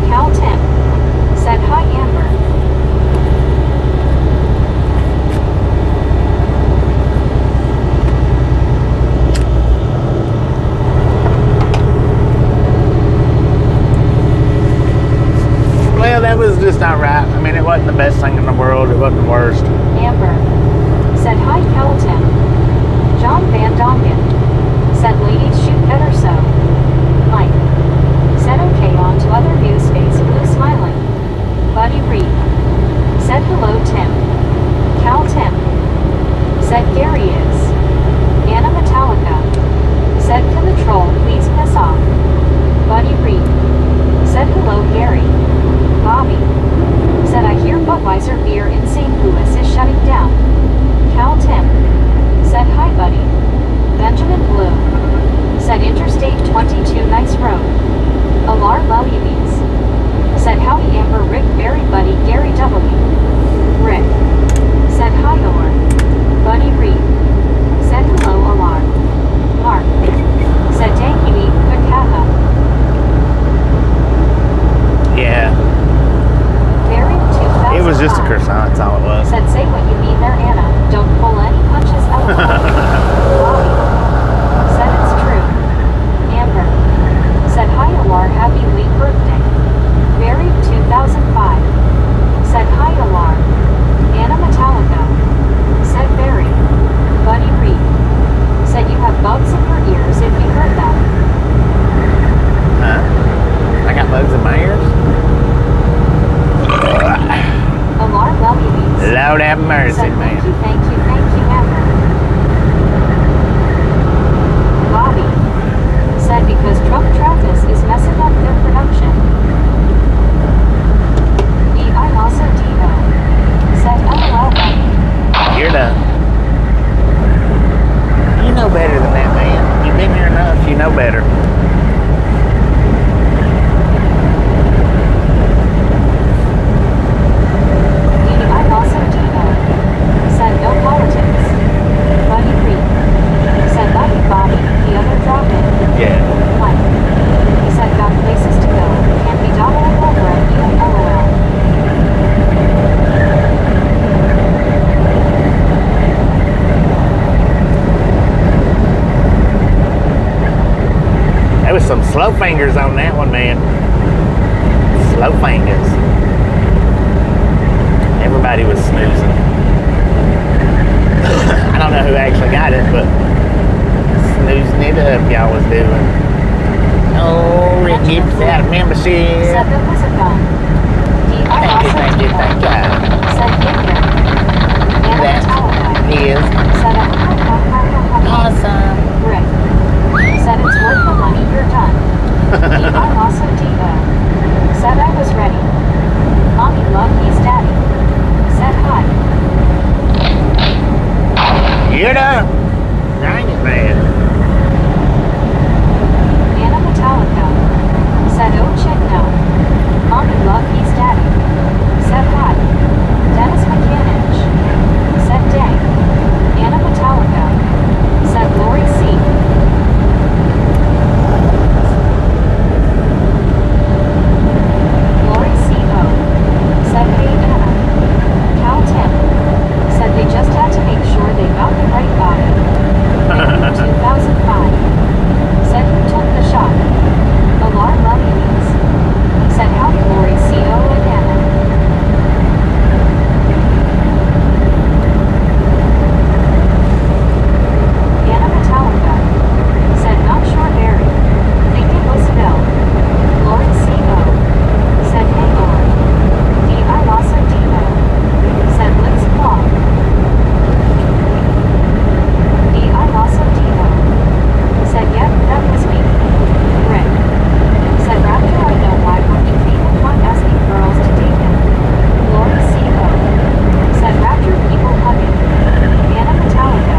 Cal Tim, said hi Amber. Well, that was just not right. I mean, it wasn't the best thing in the world. It wasn't the worst. Amber, said hi Cal Tim. John Van Dongen, said ladies shoot better so. Mike, said okay on to other news face blue smiling. Buddy Reed, said hello Tim. Cal Tim, said Gary is. Anna Metallica, said can the troll please piss off. Buddy Reed, said hello Gary. Bobby, said I hear Budweiser beer in St. Louis is shutting down. Cal Tim, said hi buddy. Benjamin Blue, said Interstate 22 nice road. Alar Lelubes, said howdy Amber Rick Berry buddy Gary W. Rick, said hi Or. Buddy Reed, said hello Alar. Mark, said dang you eat quick haha. Yeah. Buried 2005. It was just a croissant. That's all it was. Said say what you mean there Anna, don't pull any punches out. Bobby, said it's true. Amber, said hi Alar happy late birthday. Buried 2005. Said hi Alar. Anna Metallica, said Barry. Buddy Reed, said you have bugs in your ears if you heard that. Huh? I got bugs in my ears? Alar Lelubes, Lord have mercy, said man. thank you Amber. Bobby, said because truck Travis is messing up their production. D.I. also D.O. said LOL buddy. You're done. You know better than that, man. You've been here enough. You know better. D.I. also D.O. said no politics. Buddy Reed, said love you Bobby, the other drop in. Yeah. Mike, he said got places to go, can't be doubling over at you LOL. There was some slow fingers on that one, man. Slow fingers. Everybody was snoozing. I don't know who actually got it, but snoozing it up y'all was doing. Oh, Rick gets out of membership. Said there was a gun. Thank you. Said Victor. That is Said awesome. I'm also Diva. Said I was ready. Mommy loved me's daddy. Said hi. Get up! Dang it, man. Anna Metallica. Said oh chick no. Mommy loved me's daddy. Said hi. Dennis McCanich. Said dang. Anna Metallica. Said Lori C. Lori C.O. said hey Anna. Cal Tim. Said they just had to make sure they got the right body. 2005. Said who took the shot? Alar Lovings. Said howdy Lori C.O. and Anna. Anna Metallica. Said not sure Barry. Think it was Phil. Lori C.O. said hey Lord. D.I. Lassa Diva. Said let's claw. D.I. Lassa Diva. Said yep, that was me. Rick. Said Raptor I know why working people not asking girls to date him. Lori C.O. said Raptor people hugging. Anna Metallica.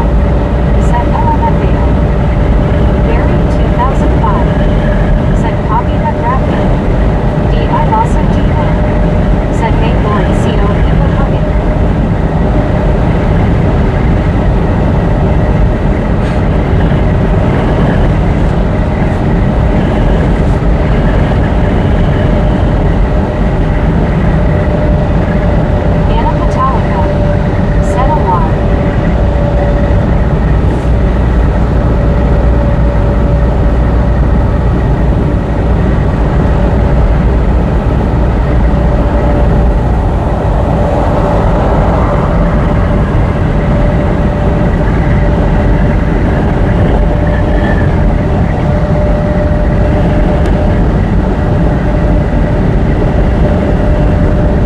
Said LMFAO. Barry 2005. Said copy that graphic. D.I. Lassa Diva. Said hey Lori C.O. people hugging. Anna Metallica. Said alarm.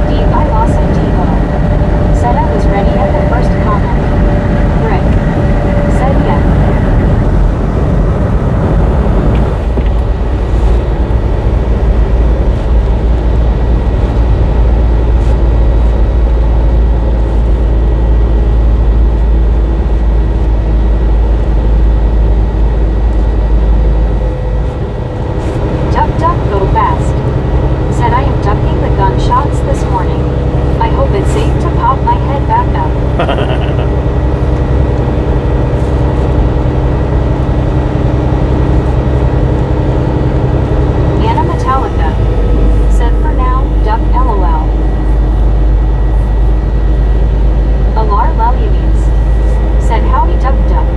D.I. Lassa Diva. Said I was ready at the first comment. Rick. Said yeah. Duck duck go fast. Said I am ducking the gunshots this morning. I hope it's safe to pop my head back up. Anna Metallica. Said for now, duck LOL. Alar Lelianes. Said howdy duck duck.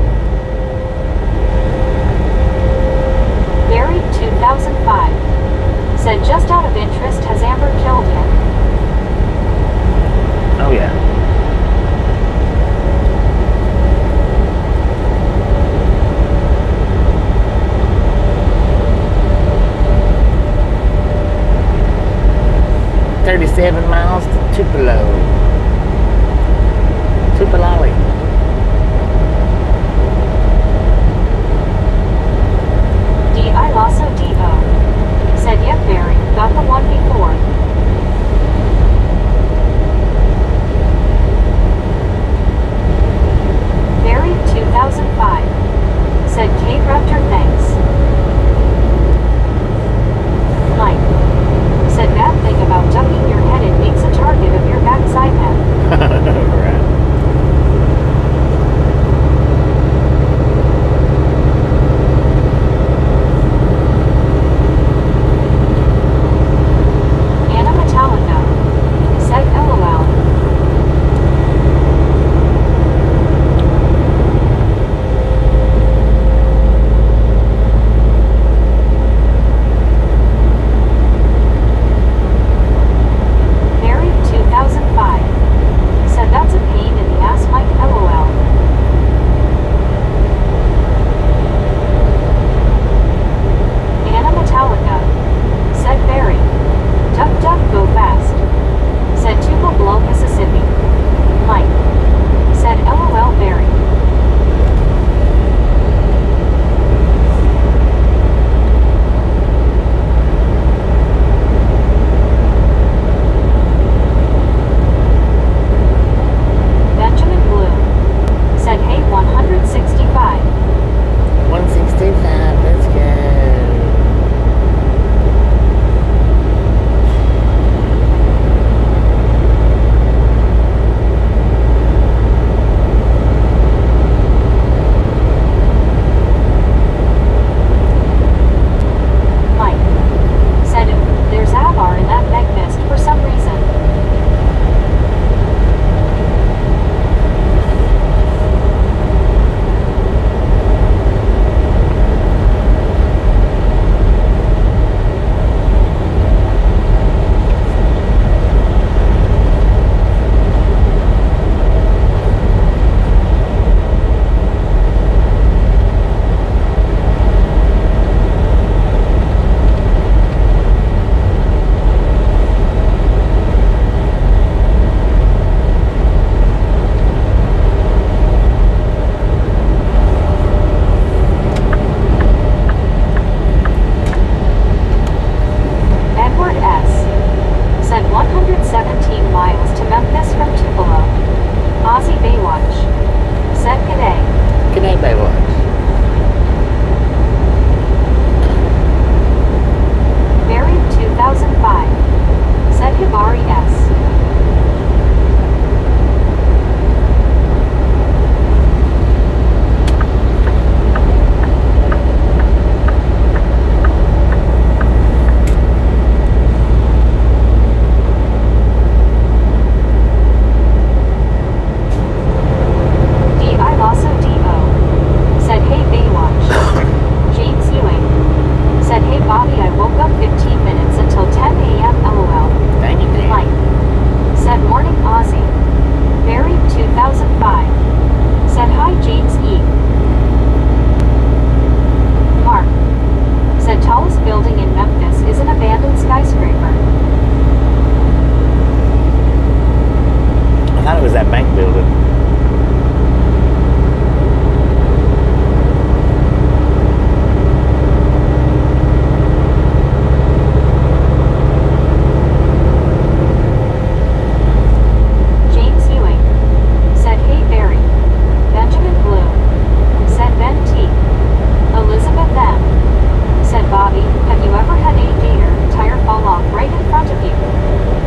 Barry 2005. Said just out of interest has Amber killed him? Oh, yeah. $37 miles to Tupelo. Tupelo. D.I. Lasso D.O. Said yep Barry, got the one before. Barry 2005. Said Kate Raptor thanks. Mike. Said bad thing about ducking your head, it makes a target of your backside head. Right. Anna Metallica. Said LOL.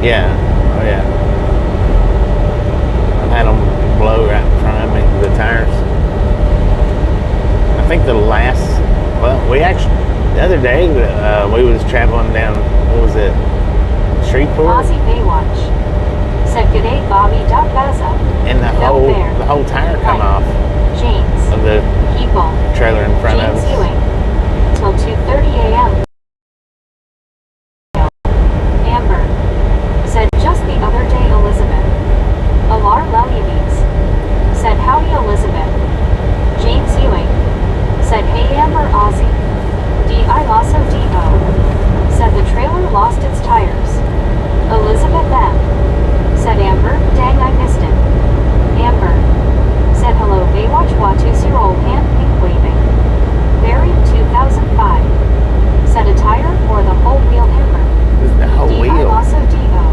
Yeah. Oh yeah. I've had them blow right in front of me, the tires. I think the other day, we was traveling down, what was it, Shreveport? Aussie Baywatch said, "G'day, Bobby. Baza." And the whole tire come off James. of the People. trailer in front of James us. Ewing. Till 2:30 a.m. Amber said, "Just the other day, Elizabeth." Alar Lelyumes said, "Howdy, Elizabeth." James Ewing said, "Hey, Amber, Aussie." D.I. Lasso D.O. said, "The trailer lost its tires." Elizabeth M. said, "Amber, dang, I missed it." Amber said, "Hello, Baywatch Watus, your old hand pink waving." Barry 2005 said, "A tire or the whole wheel, Amber?" The whole D.I. wheel. Lasso D.O.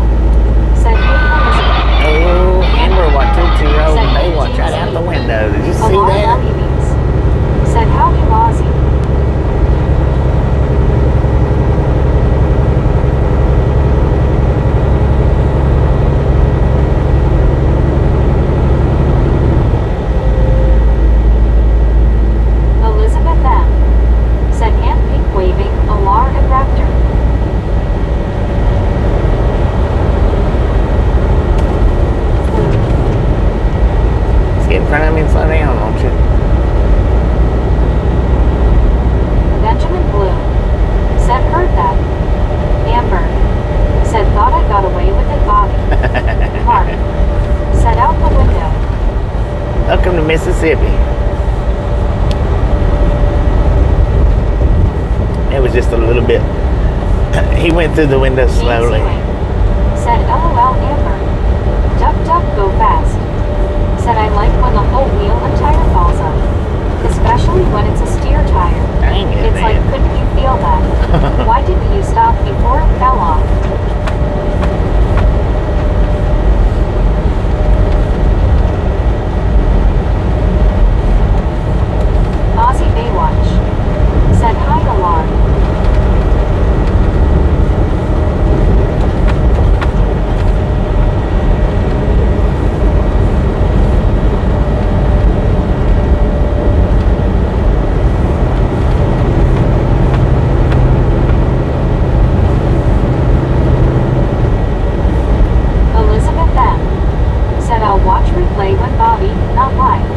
said, "Hey, Elizabeth." Oh, Amber Watutu rolled Said, the "Hey, Baywatch right James out the Ewing." window. Did you see Alar that? Lelyumes said, "Howdy, Aussie." Elizabeth M. said, "Hand pink waving, Alar and Raptor." Let's get in front of me and slow down, won't you? Benjamin Blue said, "Heard that." Amber said, "Thought I got away with it, Bobby." Mark said, "Out the window." Welcome to Mississippi. It was just a little bit. He went through the window James slowly. Ewing said, "LOL, Amber. Duck, duck, go fast." Said, "I like when the whole wheel and tire falls off. Especially when it's a steer tire. Dang it, It's like, man. couldn't you feel that? Why didn't you stop before it fell off?" Aussie Baywatch said, "Hi, Alarm." Elizabeth M. said, "I'll watch replay when Bobby, not live."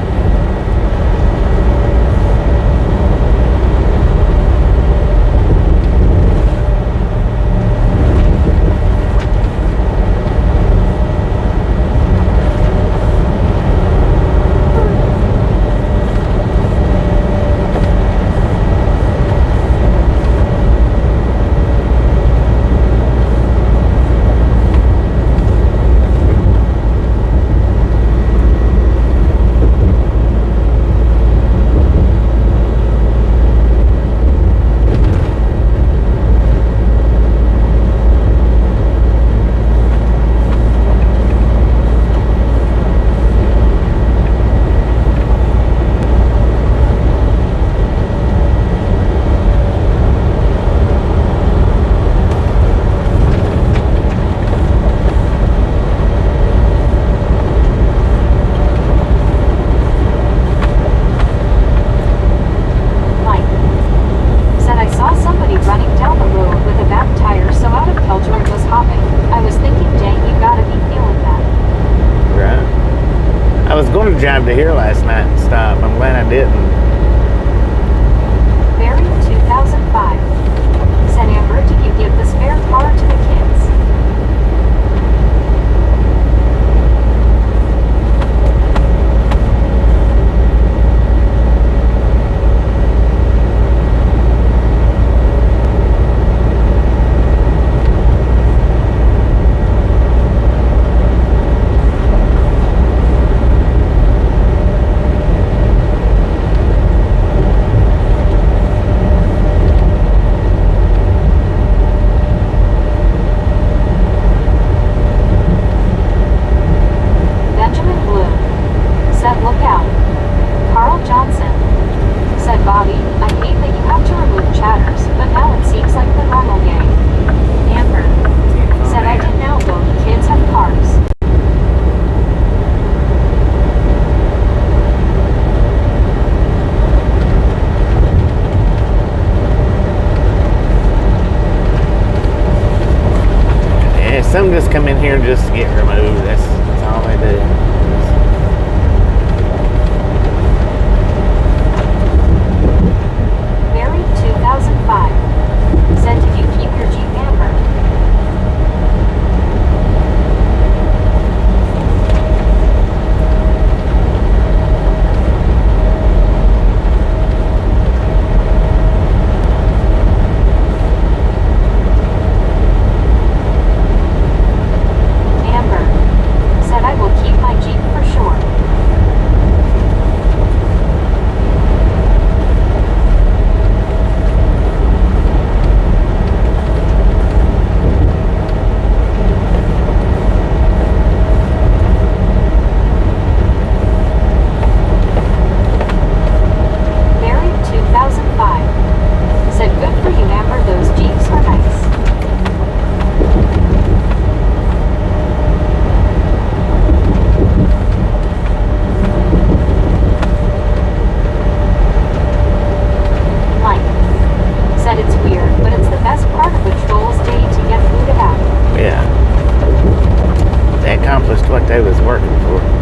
Mike said, "I saw somebody running down the road with a back tire so out of kilter it was hopping. I was thinking, dang, you gotta be feeling that." Right. I was going to drive to here last night and stop. I'm glad I didn't. Barry 2005 said, "Amber, did you give the spare car to the kids?" Some just come in here just to get removed. That's all they do. Barry 2005 said, did you keep your Jeep amber? What they was working for.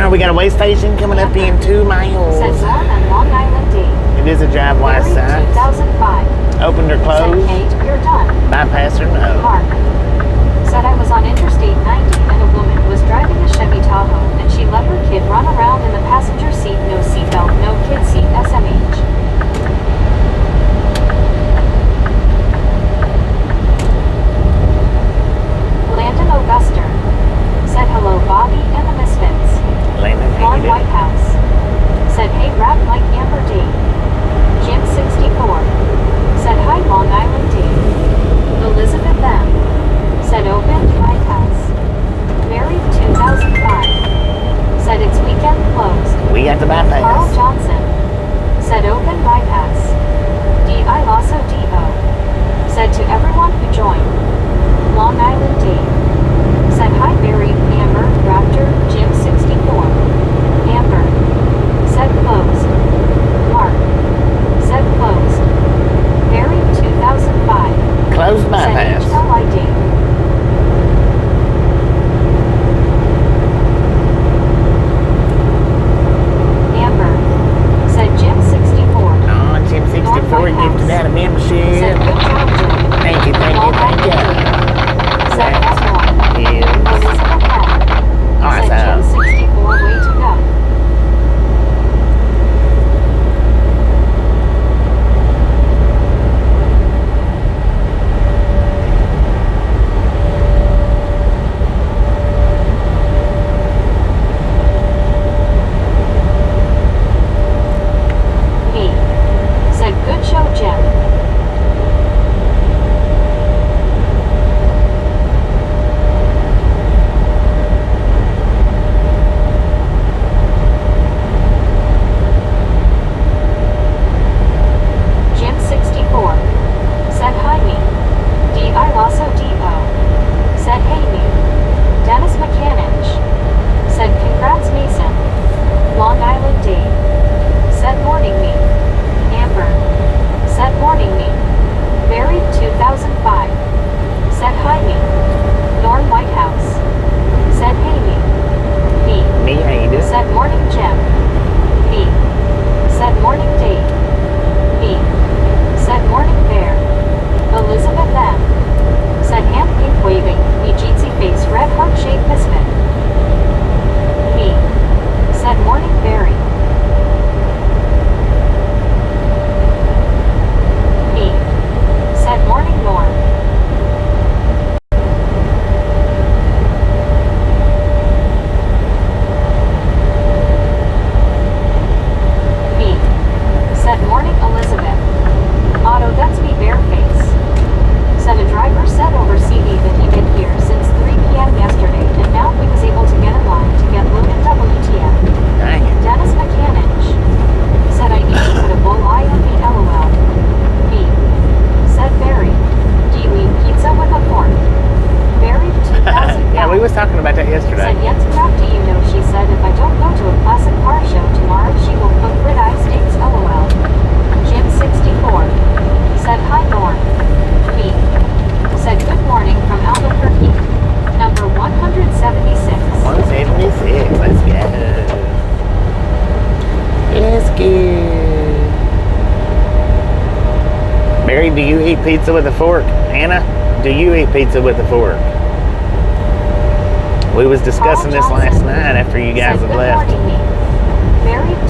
We got a way station coming up in 2 miles. Says Long and Long Island D. It is a drive wise sign. 2005. Opened or closed? Said Kate, you're done. Bypass or no? Park. Said I was on Interstate 90 and a woman was driving a Chevy Tahoe and she let her kid run around in the passenger seat talking about that yesterday. Said, "Yet crap do you know," she said. "If I don't go to a classic car show tomorrow, she will cook red-eye steaks, lol. Jim 64 said, "Hi Norm." Me said, "Good morning from Albuquerque." Number 176. 176. Let's go. Let's go. Barry, do you eat pizza with a fork? Anna, do you eat pizza with a fork? We was discussing this last night after you guys had left.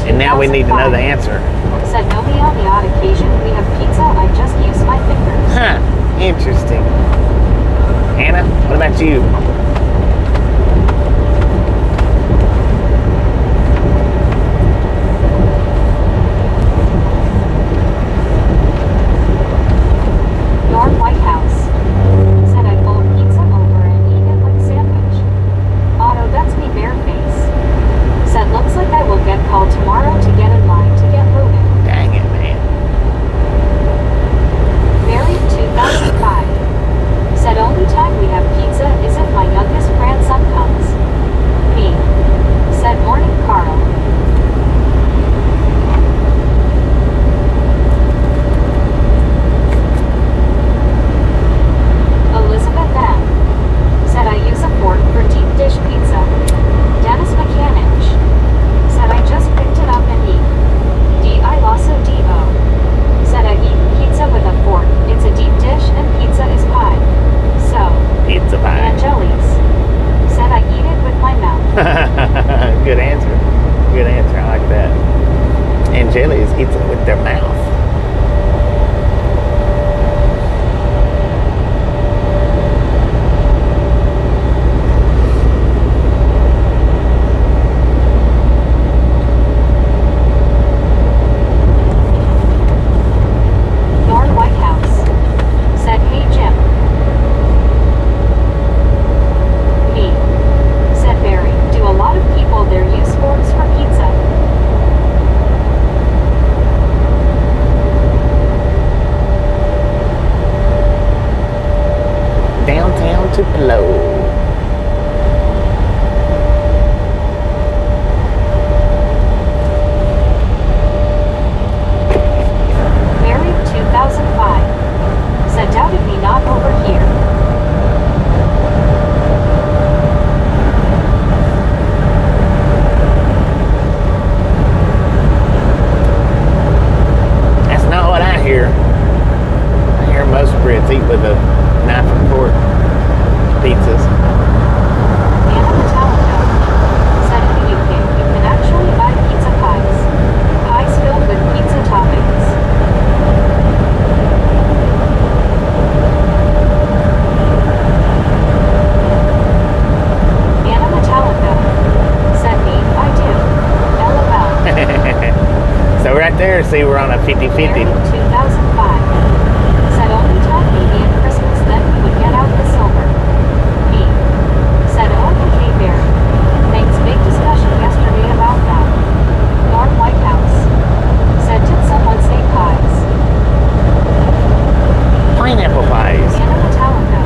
And now we need to know the answer. Said, "No, me on the odd occasion we have pizza, I just use my fingers." Huh. Interesting. Anna, what about you? Norm Whitehouse said, "I fold pizza over and eat it like sandwich." Otto, that's me bareface. Said, "Looks like I will get called tomorrow to get in line to get loaded." Dang it, man. Married 2005 said, "Only time we have pizza is if my youngest grandson comes." Me said, "Morning, Carl." Elizabeth M said, "I use a fork for deep dish pizza." Dennis Mechanic said, "I just picked it up and eat." D.I. Lasso D.O. said, "I eat pizza with a fork. It's a deep dish and pizza is pie. So, Pizza pie. and jellies." Said, "I eat it with my mouth." Good answer. Good answer. I like that. And jellies eats it with their mouth. Norm Whitehouse said, "Hey Jim." Me said, "Barry, do a lot of people there use forks for pizza?" Downtown Tupelo. Married 2005 said, "Doubted me not over here." That's not what I hear. I hear most Brits eat with a knife and fork. Pizzas. Anna Metallica said, "In the UK, you can actually buy pizza pies. Pies filled with pizza toppings." Anna Metallica said, "Me, I do. LOL. So right there, see, we're on a 50-50. Married 2005 said, "Only time maybe at Christmas, then we would get out the silver." Me said, "Oh, okay, Barry. Thanks, big discussion yesterday about that." Norm Whitehouse said, "Did someone say pies?" Pineapple pies. Anna Metallica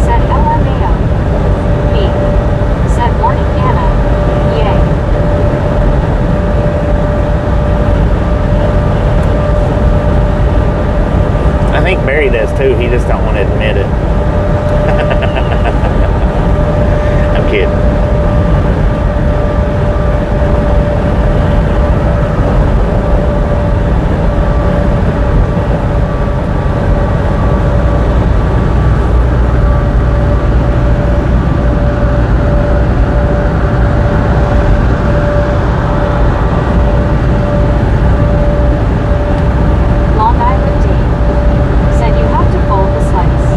said, "LMAO." Me said, "Morning, Anna. Yay." I think Barry does too. He just don't want to admit it. I'm kidding. Long Island Dave said, "You have to fold the slice."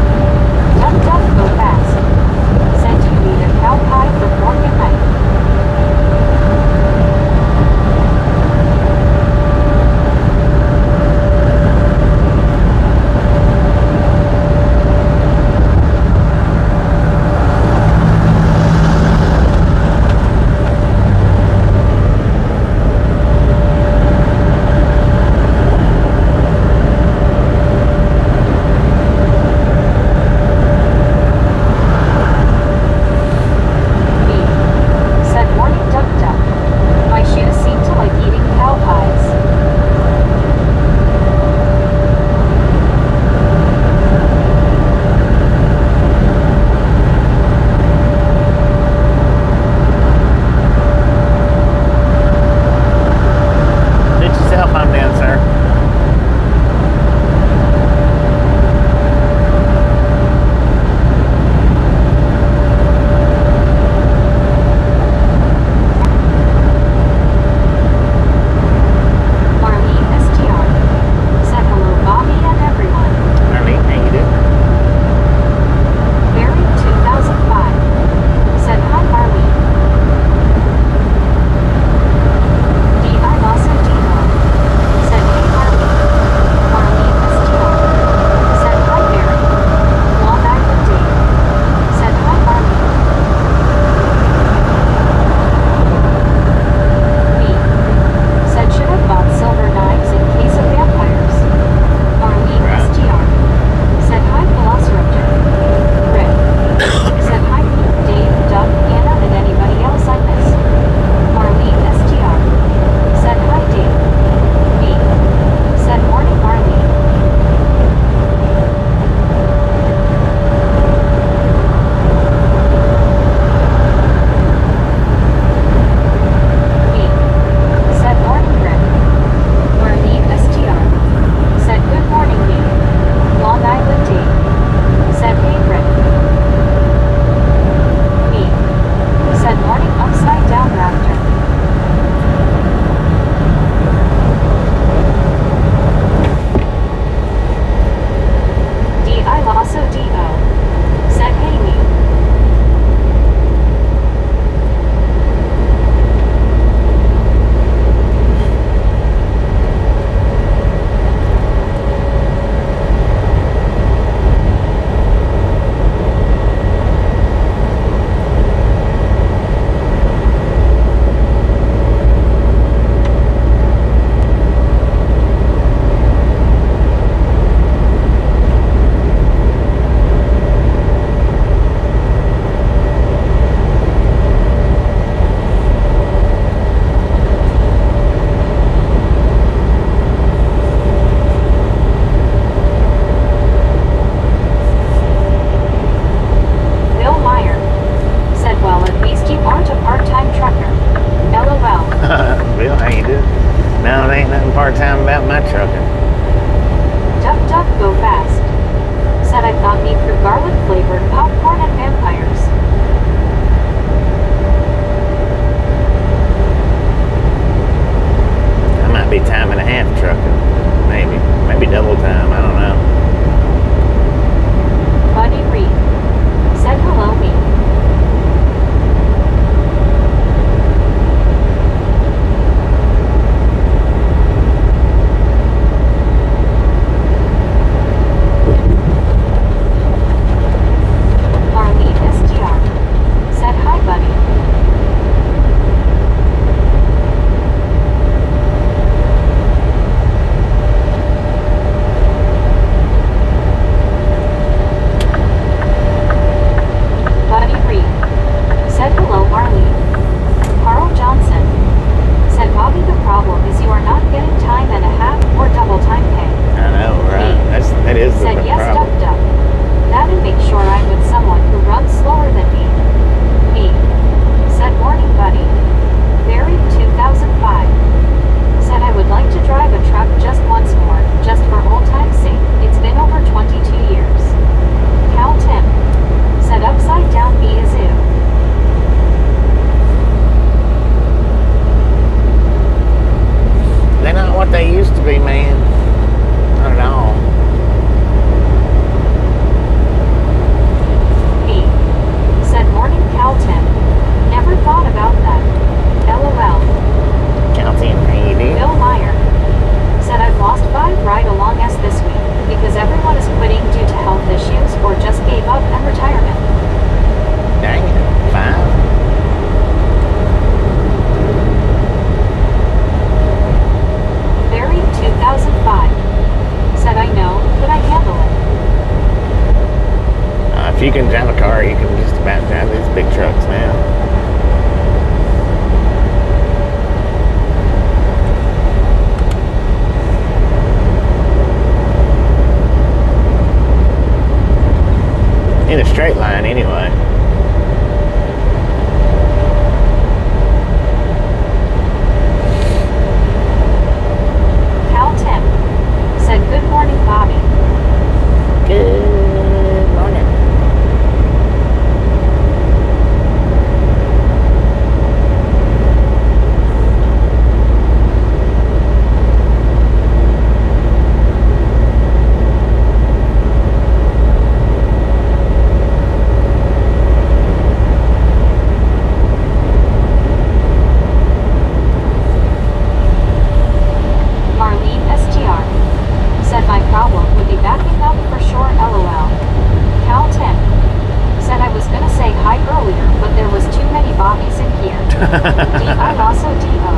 D.I. also D.O.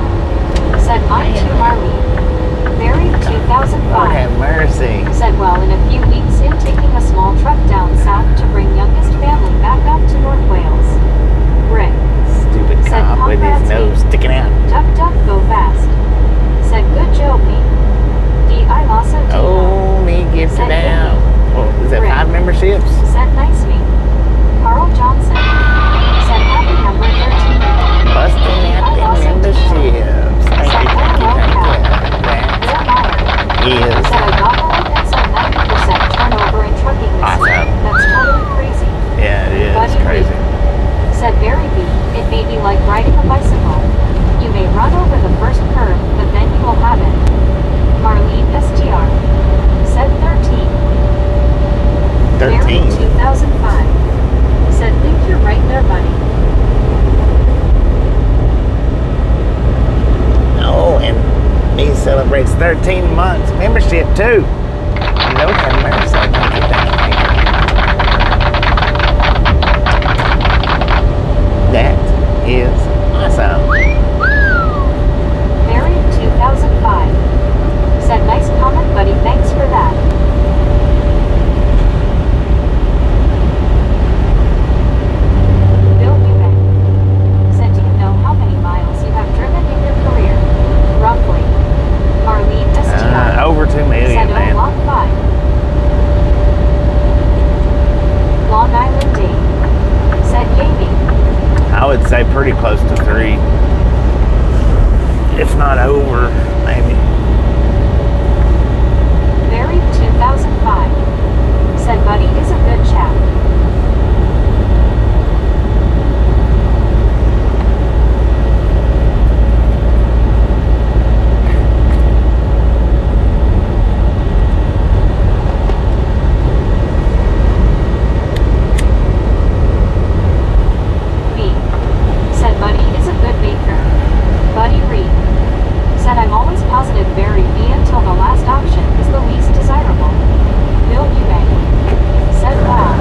Said mine to Marlene. Buried 2005. Lord have mercy. Said well in a few weeks in taking a small truck down south to bring youngest family back up to North Wales. Rick. Stupid Said cop with his congrats, nose me. sticking out. Duck duck go fast. Said good job me. D.I. also D.O. Oh, me gets it Said out. Oh, is that Rick. 5 memberships? Said nice me. Carl Johnson. Said happy number 13. Busting out them memberships. Thank you, thank you, thank you. That is Said I got home and said 90% turnover in trucking this awesome. year. That's totally crazy. Yeah, it is. It's Buddy crazy. Reed. Said Barry B. It may be like riding a bicycle. You may run over the first curve, but then you will have it. Marlene STR. Said 13. 13. Barry 2005. Said think you're right there, buddy. Oh, and he celebrates 13 months membership too. Lord have mercy. Thank you, thank you, thank you. That is awesome. Barry 2005. Said nice comment, buddy. Thanks for that. Bill Eubank. Said do you know how many miles you have driven in your career? Roughly. Marlene STR. Over 2 million, Said man. Lot 5. Long Island Dave. Said Jamie. I would say pretty close to 3. If not over, maybe. Barry 2005. Said buddy is a good chap. B. Said buddy is a good baker. Buddy Reed. Said I'm always positive Barry B until the last option is the least desirable. Bill Eubank. Said wow.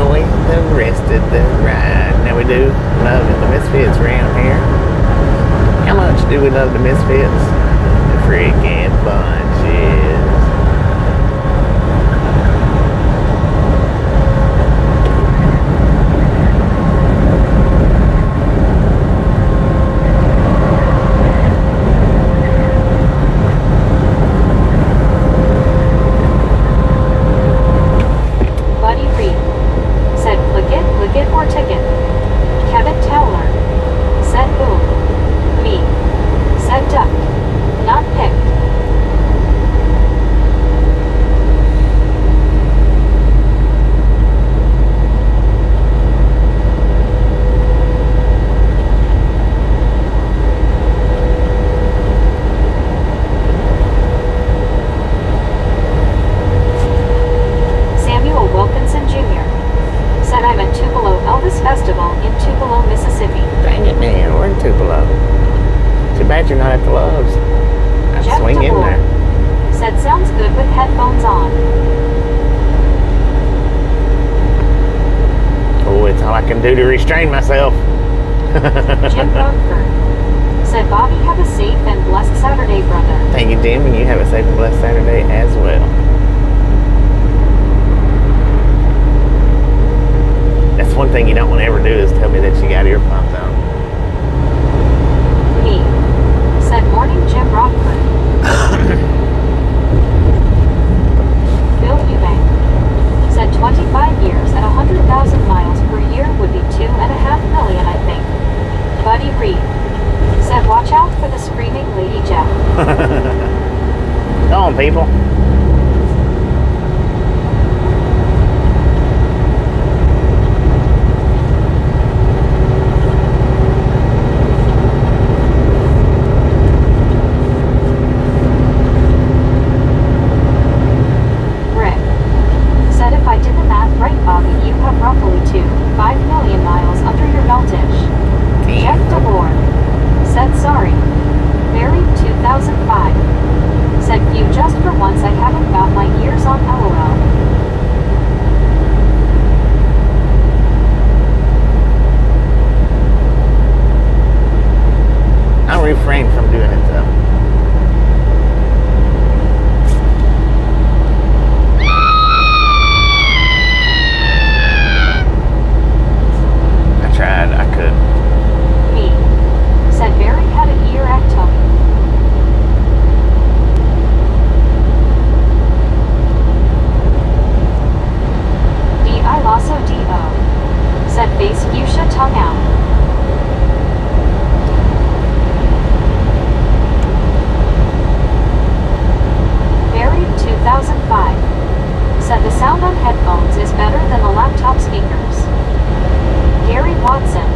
enjoy the rest of the ride. Now we do love the Misfits around here. How much do we love the Misfits? The freaking bunches. Buddy Reed said click it or ticket. Kevin Towler said boom. Me said duck, not pick. Samuel Wilkinson Jr. said I'm at Tupelo Elvis Festival in Tupelo, Mississippi. Dang it, man, we're in Tupelo. Too bad you're not at the Loves. I'd Jeff swing in DeBoer there. said sounds good with headphones on. Oh, it's all I can do to restrain myself. Jim Rockford said Bobby have a safe and blessed Saturday, brother. Thank you, Jim, and you have a safe and blessed Saturday as well. That's one thing you don't want to ever do is tell me that you got earphones on. Me said morning Jim Rockford. Bill Eubank said 25 years at 100,000 miles per year would be 2.5 million, I think. Buddy Reed said watch out for the screaming Lady Jeff. Go on, people. Rick said if I did the math right, Bobby, you have roughly 5 million miles under your beltish. Jeff DeBoer said sorry. Married 2005. Said you just for once I haven't got my ears on LOL. I'll refrain from doing it though. I tried, I could. Me said Barry had an erectomy. D.I. Lasso D.O. said face fuchsia tongue out. Barry 2005 said the sound on headphones is better than the laptop speakers. Gary Watson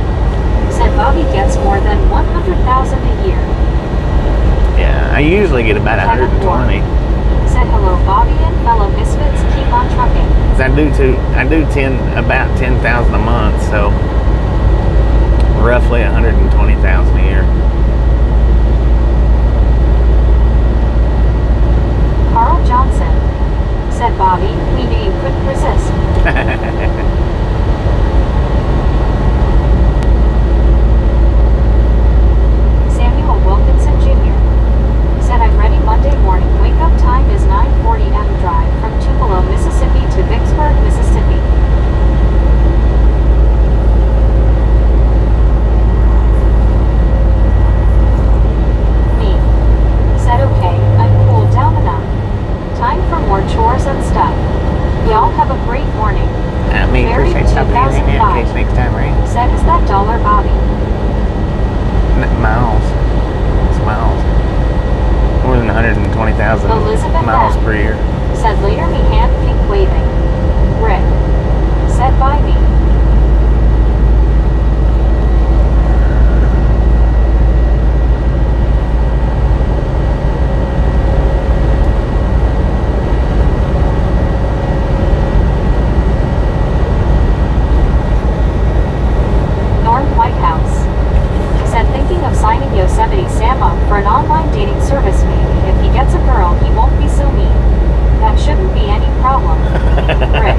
said Bobby gets more than 100,000 a year. Yeah, I usually get about Kevin 120. Said hello Bobby and fellow misfits, keep on trucking. 'Cause I do about 10,000 a month, so roughly 120,000 a year. Carl Johnson said Bobby, we knew you couldn't resist. Samuel Wilkinson Jr. said I'm ready Monday morning. Wake up time is 9:40 m drive from Tupelo, Mississippi to Vicksburg, Mississippi. Me said okay, I'm cooled down enough. Time for more chores and stuff. Y'all have a great morning. I mean, Married appreciate something using that in 2005. case next time rains. Said is that dollar Bobby? Miles. It's miles. More than 120,000 Elizabeth miles Beth per year. said later me hand pink waving. Rick said by me. Norm Whitehouse said thinking of signing Yosemite Sam up for an online dating service. Maybe if he gets a girl he won't be so mean. That shouldn't be any problem. Rick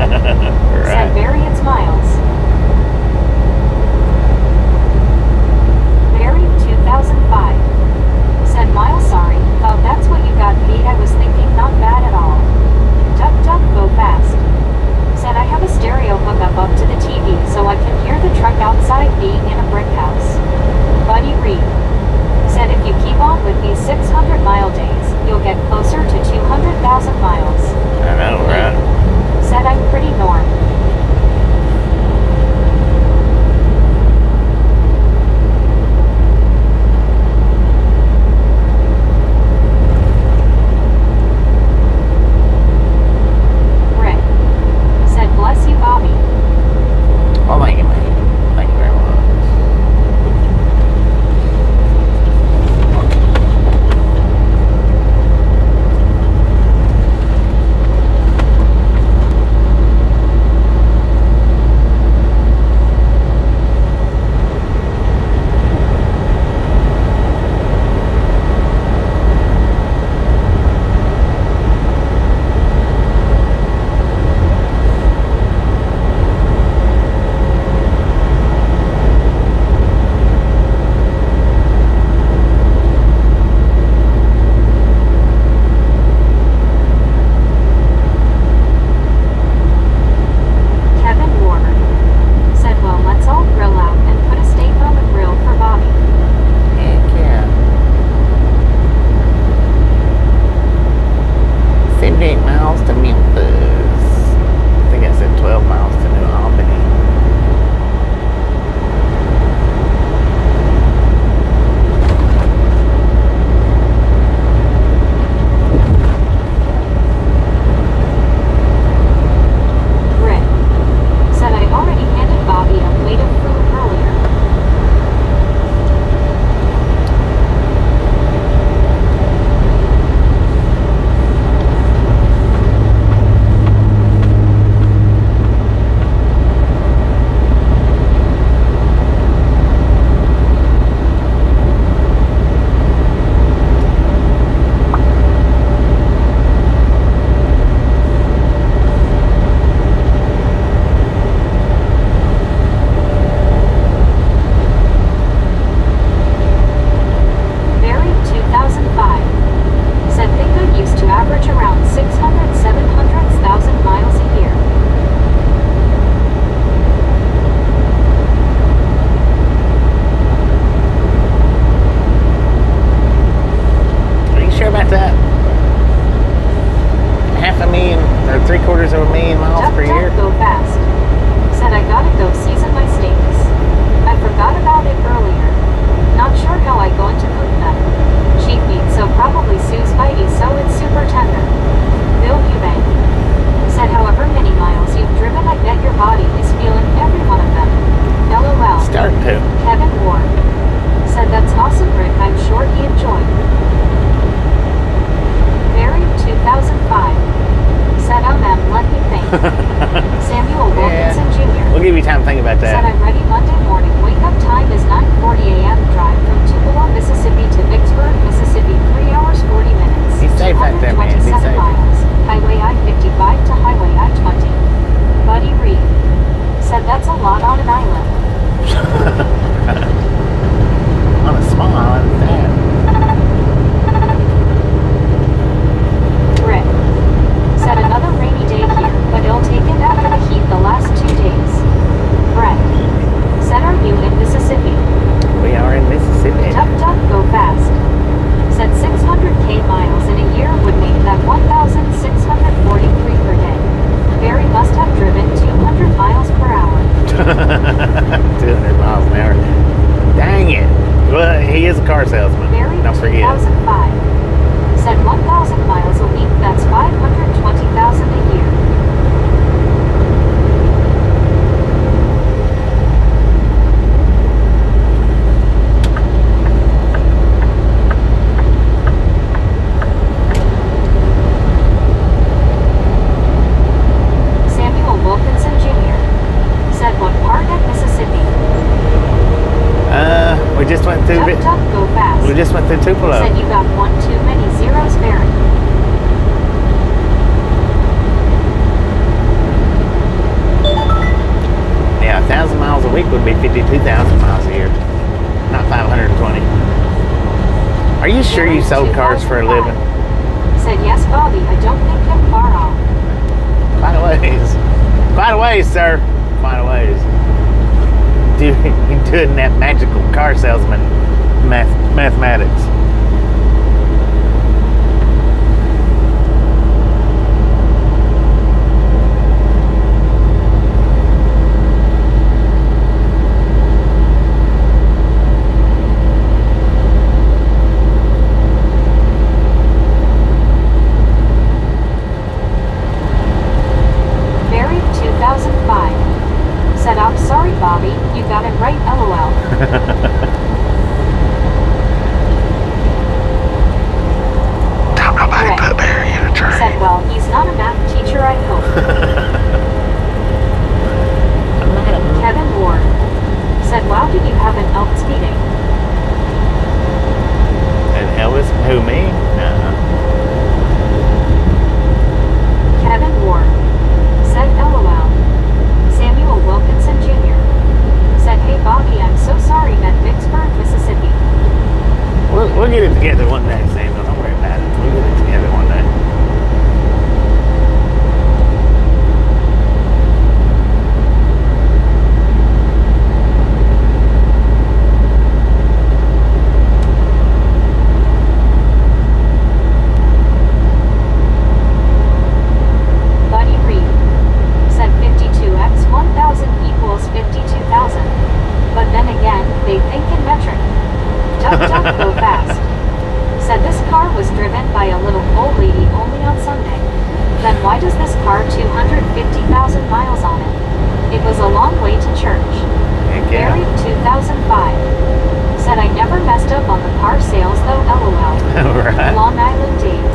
think about Said that. I'm ready Monday morning. Wake up time is 9:40 a.m. Drive from Tupelo, Mississippi to Vicksburg, Mississippi. 3 hours 40 minutes. Be safe out there, man. Be 227 safe. miles. Highway I-55 to Highway I-20. Buddy Reed said that's a lot on an island. On a small island, that. Rick said another rainy day here, but it'll take it after the heat the last 2 days. Brett said are you in Mississippi? We are in Mississippi. Duck duck go fast. Said 600k miles in a year would make that 1,643 per day. Barry must have driven 200 miles per hour. 200 miles an hour. Dang it. Well, he is a car salesman. Barry Don't forget. 2005 said 1,000 miles a week, that's 520,000 a year. Samuel Wilkinson Jr. said what part of Mississippi? We just went through Duck duck go fast. We just went through Tupelo. Said you got one too many zeros, Barry. Yeah, 1,000 miles a week would be 52,000 miles a year. Not 520. Are you sure you sold cars for a living? Said yes, Bobby. I don't think I'm far off. Quite a ways. Quite a ways, sir. Quite a ways. Doing that magical car salesman mathematics. Barry 2005 said I'm sorry, Bobby. You got it right, LOL. Don't nobody Right. put Barry in a train. Said well, he's not a math teacher, I hope. Kevin Ward said wow, did you have an Elks meeting? And Elvis, who, me? Kevin Ward said LOL. Samuel Wilkinson Jr. said hey Bobby, I'm so sorry, met Vicksburg, Mississippi. We'll get it together one day, Samuel. Don't worry about it. We'll get it together one day. Buddy Reed said 52x 1,000 equals 52,000. But then again, they think in metric. Duck duck go fast. Said this car was driven by a little old lady only on Sunday. Then why does this car 250,000 miles on it? It was a long way to church. Heck yeah. Barry 2005 said I never messed up on the car sales though, LOL. Right. Long Island Dave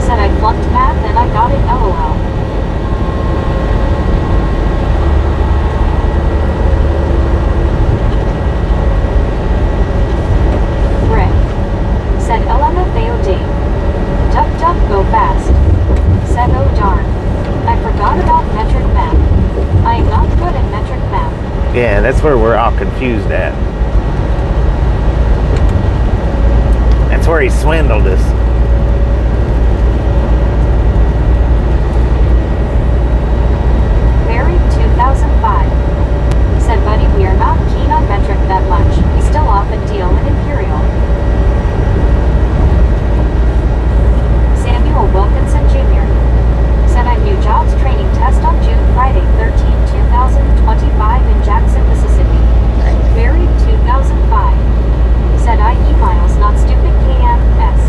said I flunked math and I got it, LOL. Rick said LMFAO Dave. Duck duck go fast. Said oh darn. I forgot about metric math. I am not good at metric math. Yeah, that's where we're all confused at. That's where he swindled us. Barry 2005 said buddy we are not keen on metric that much. We still often deal in imperial. Samuel Wilkinson Jr. said I knew jobs training test on Friday 13, 2025 in Jackson, Mississippi. Barry 2005 said IE miles not stupid KMS.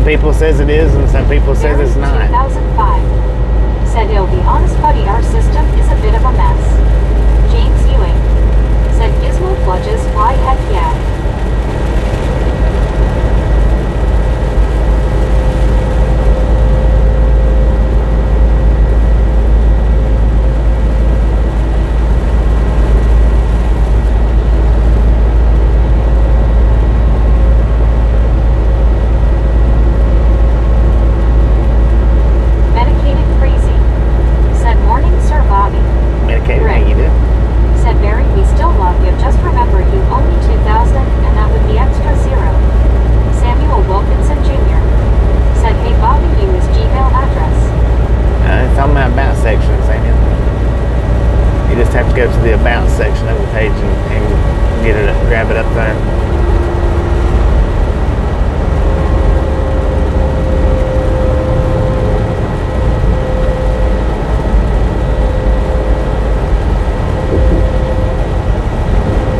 Some people says it is, and some people says it's not. 2005. Said, "I'll be honest, buddy, our system is a bit of a mess." James Ewing. Said, "Gizmo fludges, why heck yeah." Medicated crazy. Said, "Morning, Sir Bobby." Medicated, Rick. how you do? Said, "Barry, we still love you. Just remember you owe me 2,000, and that would be extra zero." Samuel Wilkinson Jr. Said, "Hey Bobby, use his Gmail address." It's on my about sections, ain't it? You just have to go to the about section of the page and get it, grab it up there.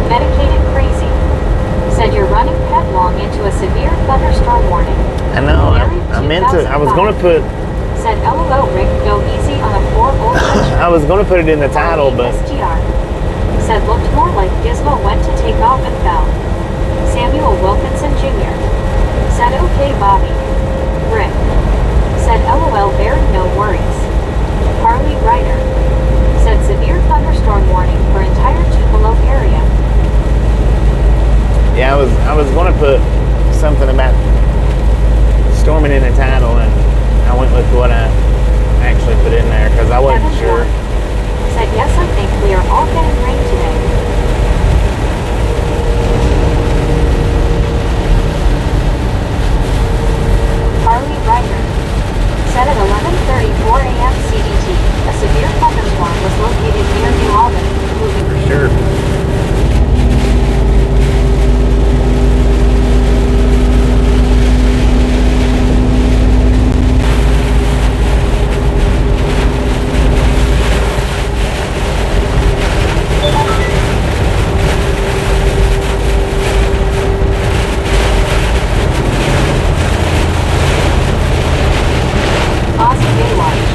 Medicated crazy. Said, "You're running headlong into a severe thunderstorm warning." I know. I meant to. I was going to put. Said, "LOL, Rick, go easy on a poor old country." I was going to put it in the title, but STR. Said, "Looked more like Gizmo went to take off and fell." Samuel Wilkinson Jr. Said, "Okay, Bobby." Rick. Said, "LOL, Barry, no worries." Harley Ryder. Said, "Severe thunderstorm warning for entire Tupelo area." yeah, I was going to put something about storming in the title, and I went with what I actually put in there because I wasn't Kevin sure. York Said, "Yes, I think we are all getting rain today." Harley Ryder. Said, "At 11:34 a.m. CDT, a severe thunderstorm was located near New Albany, moving For sure. Aussie Baywatch.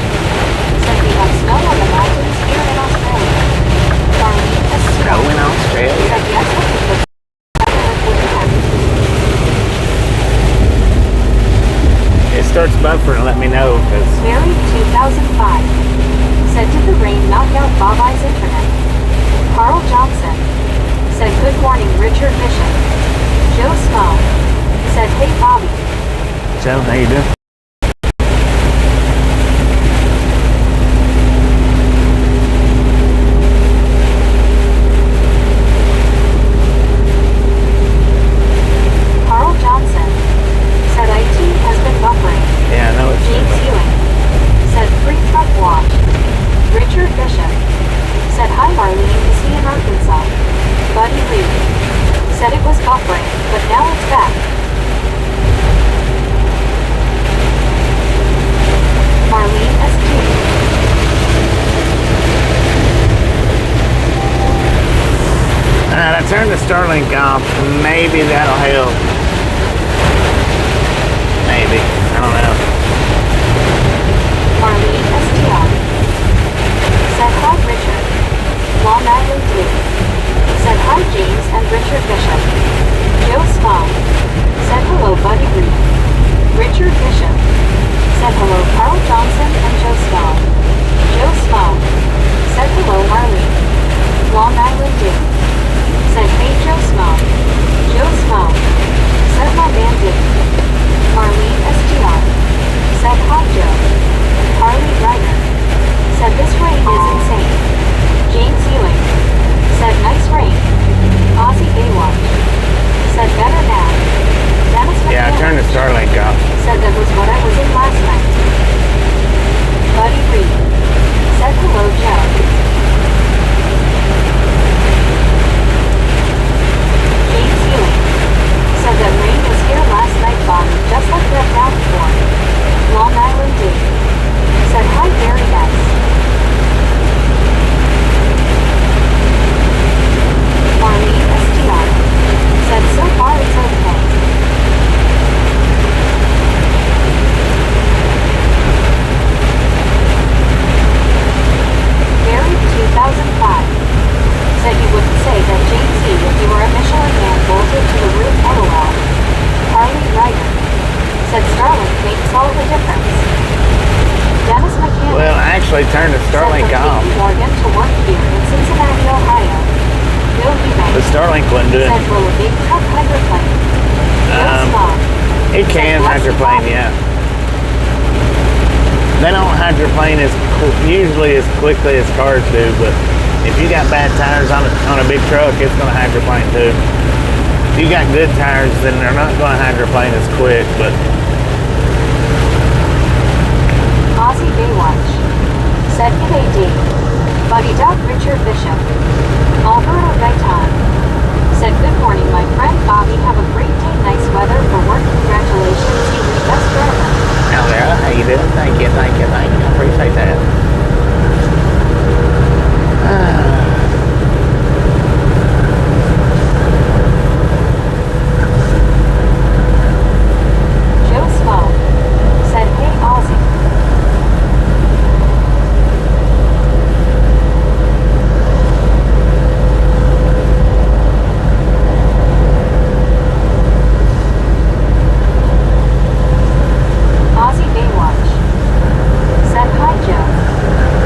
Said, "We have snow on the mountains here in Australia." Darlene S. Snow in Australia. Said, "Yes, I think that's would happen." It starts buffering. Let me know because Barry 2005. Said, "Did the rain knock out Bob-Eye's internet?" Carl Johnson. Said, "Good morning, Richard Bishop." Joe Small. Said, "Hey Bobby." Joe, how you doing? Carl Johnson. Said, "IT has been buffering." Yeah, I know it's. James Ewing. Said, "Free truck watch." Richard Bishop. Said, "Hi Marlene, is he in Arkansas?" Buddy Reed. Said, "It was buffering, but now it's back." Marlene S.T. Alright, I turned the Starlink off. Maybe that'll help. Maybe. I don't know. Marlene S.T.R. Said, "Hi Richard." Long Island 2. Said, "Hi James and Richard Bishop." Joe Small. Said, "Hello Buddy Reed." Richard Bishop. Said, "Hello Carl Johnson and Joe Small." Joe Small. Said, "Hello Marlene." Long Island 2. Said, "Hey Joe Small." Joe Small. actually turned the Starlink off. Morgan to work here in Cincinnati, Ohio. Bill Eubanks The Starlink wouldn't do it. said, will a big truck hydroplane? Bill Small It can hydroplane, yeah. They don't hydroplane usually as quickly as cars do, but if you got bad tires on a big truck, it's going to hydroplane too. If you got good tires, then they're not going to hydroplane as quick, but Aussie Baywatch said, G'day Dave. Buddy Doug Richard Bishop. Alberto Gaitan said, good morning my friend Bobby, have a great day, nice weather for work, congratulations, you the best driver. Hello there, how you doing? Thank you. I appreciate that. Joe Small said, hey Aussie. Aussie Baywatch said, hi Joe.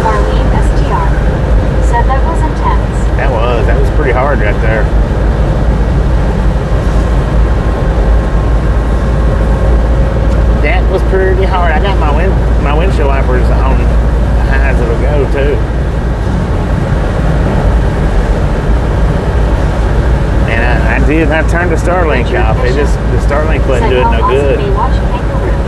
Marlene STR said, that was intense. That was pretty hard right there. That was pretty hard. I got my windshield wipers on high as it'll go too. And I turned the Starlink off. The Starlink wasn't doing no good. Baywatch kangaroo.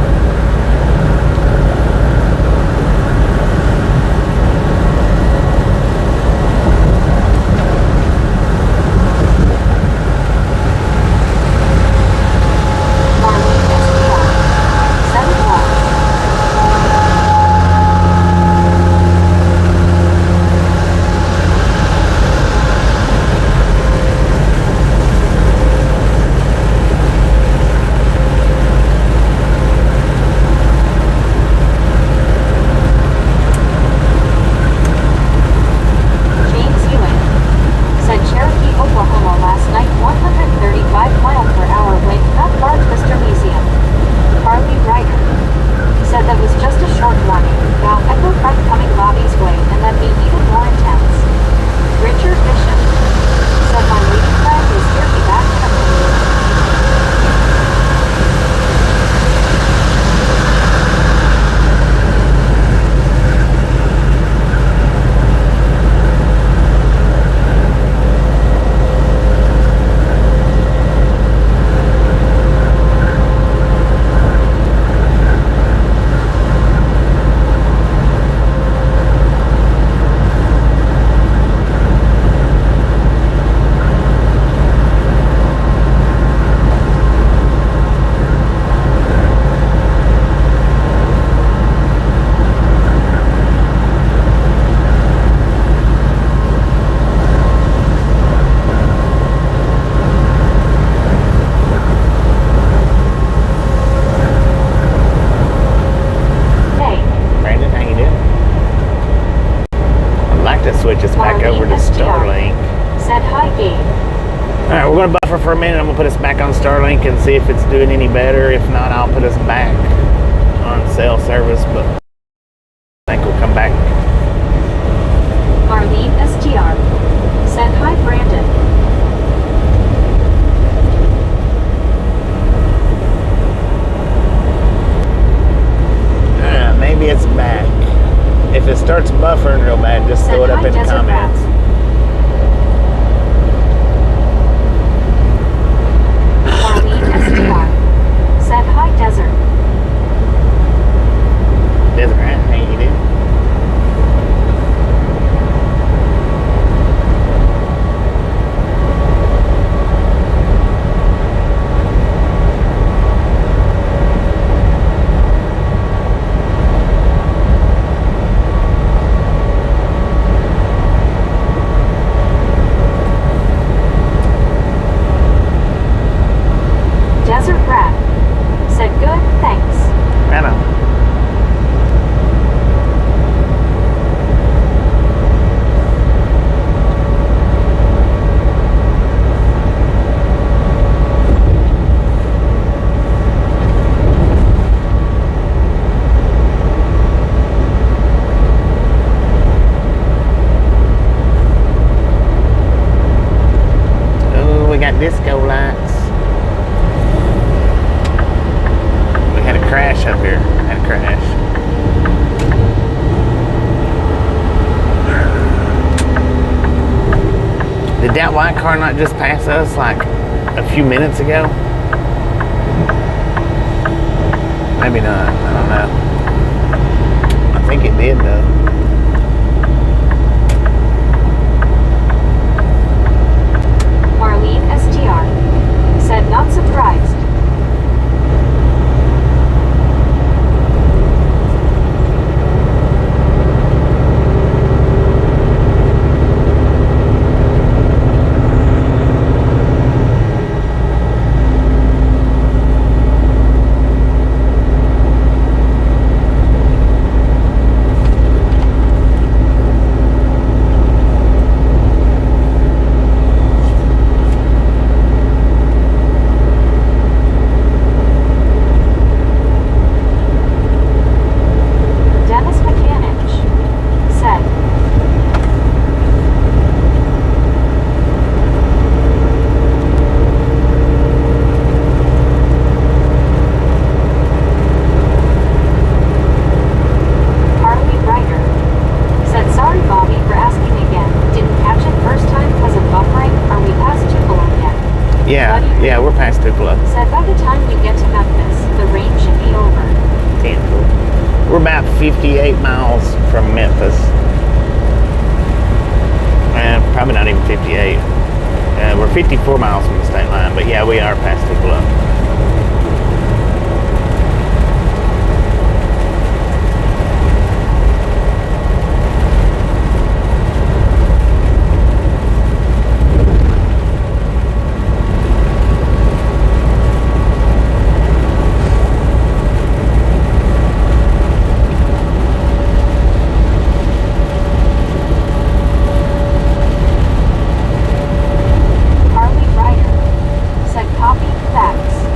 Marlene STR said it was. James Ewing said Cherokee, Oklahoma last night 135 mile per hour wind, not large Mr. Museum. Harley Ryder said that was just a short warning. Now echo front coming Bobby's way and then be even more intense. Richard Bishop said my lady friend is here, be back in a minute. Hey, Brandon, how you doing? I'd like to switch us back over to Starlink. said hi Gabe. Alright, we're going to buffer for a minute. I'm going to put us back on Starlink and see if it's doing any better. If not, I'll put us back on cell service, but I think we'll come back. Marlene STR said hi Brandon. Maybe it's back. If it starts buffering real bad, just throw it up in the Desert comments. Rat. Marlene STR said hi Desert. Desert Rat, how you doing? Desert Rat said good, thanks. Right on. crash up here. Had a crash. Did that white car not just pass us like a few minutes ago? Maybe not. I don't know. I think it did though. Marlene STR said not surprised. Yeah, we're past Tupelo. Said by the time you get to Memphis, the rain should be over. 10. We're about 58 miles from Memphis. Probably not even 58. We're 54 miles from the state line, but yeah, we are past Tupelo. Said copy, facts.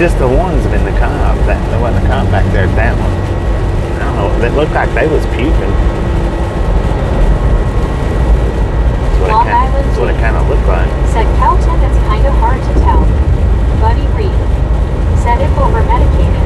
just the ones in the cop. There wasn't a cop back there at that one. I don't know. It looked like they was puking. Long Island That's what it kind of looked like. Said Calton, it's kind of hard to tell. Buddy Reed said if over medicated.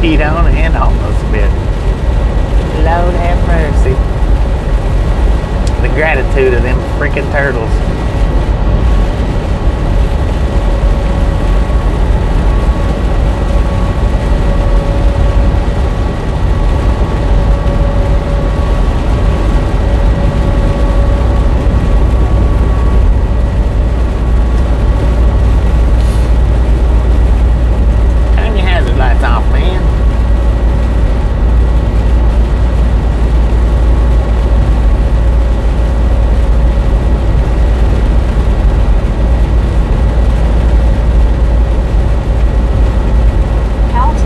peed on and almost bit. Lord have mercy. The gratitude of them freaking turtles. Turn your hazard lights off, man. Cal 10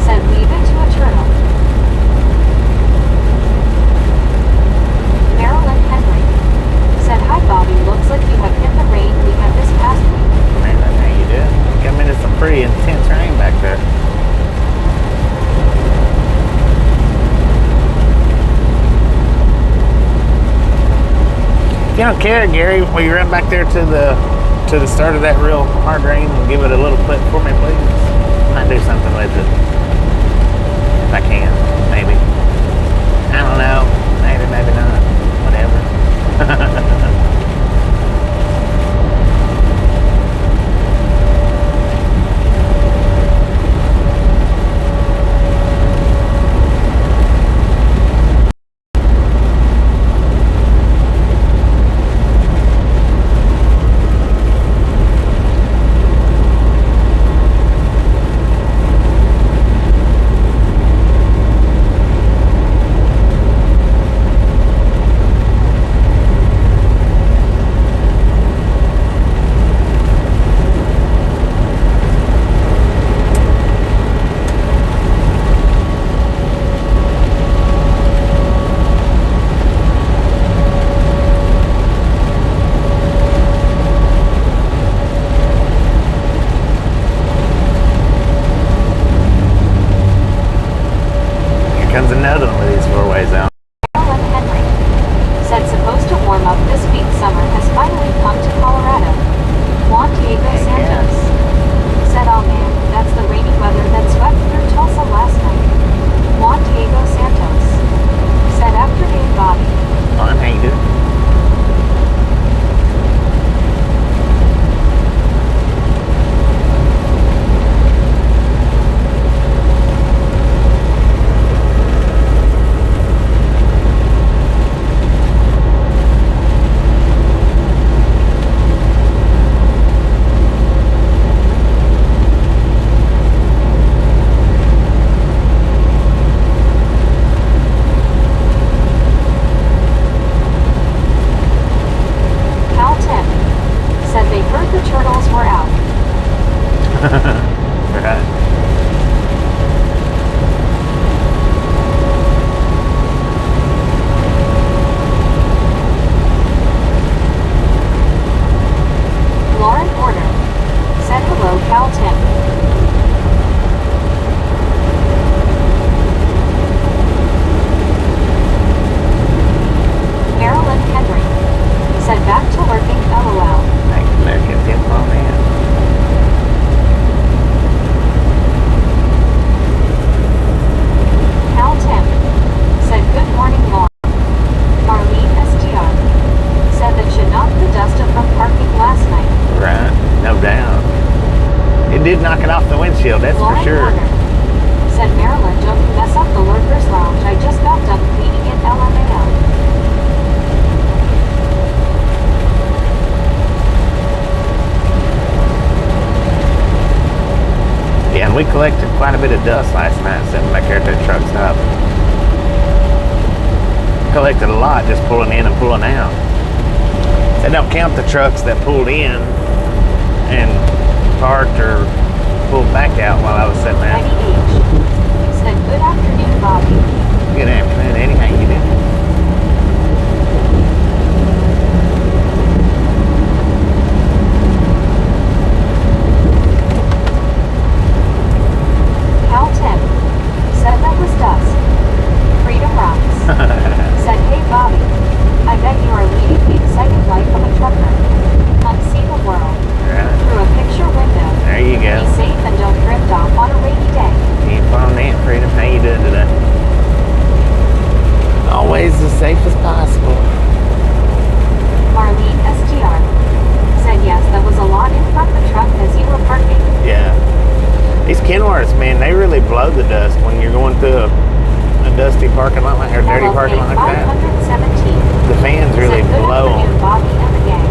said leave it to a turtle. Marilyn Henry said hi Bobby, looks like you have hit the rain we had this past week. Man, that's how you do it. Come into some pretty intense rain back there. If you don't care, Gary, will you run back there to the start of that real hard rain and give it a little clip for me, please? Might do something with it. If I can, maybe. I don't know. Maybe, maybe not. Whatever. windshield, that's for Lauren sure. Warner said, Marilyn, don't you mess up the lurkers lounge. I just got done cleaning it, LMAO. Yeah, and we collected quite a bit of dust last night sitting back there at that truck stop. Collected a lot just pulling in and pulling out. They don't count the trucks that pulled in and parked or pulled back out while I was sitting there. Eddie H said, good afternoon, Bobby. Good afternoon, Eddie. How you doing? Cal Tim said that was dust. Freedom rocks. Said, hey Bobby, I bet you are leading the excited life of a trucker. Come see the world. Right. Through a picture window. There you go. Be safe and don't drift off on a rainy day. Keep on that, Freedom. How you doing today? Always as safe as possible. Marlene STR said, yes, that was a lot in front of the truck as you were parking. Yeah. These Kenworths, man, they really blow the dust when you're going through a dusty parking lot or dirty parking lot like that. 517 The fans really said, good blow afternoon, them. Bobby and the gang.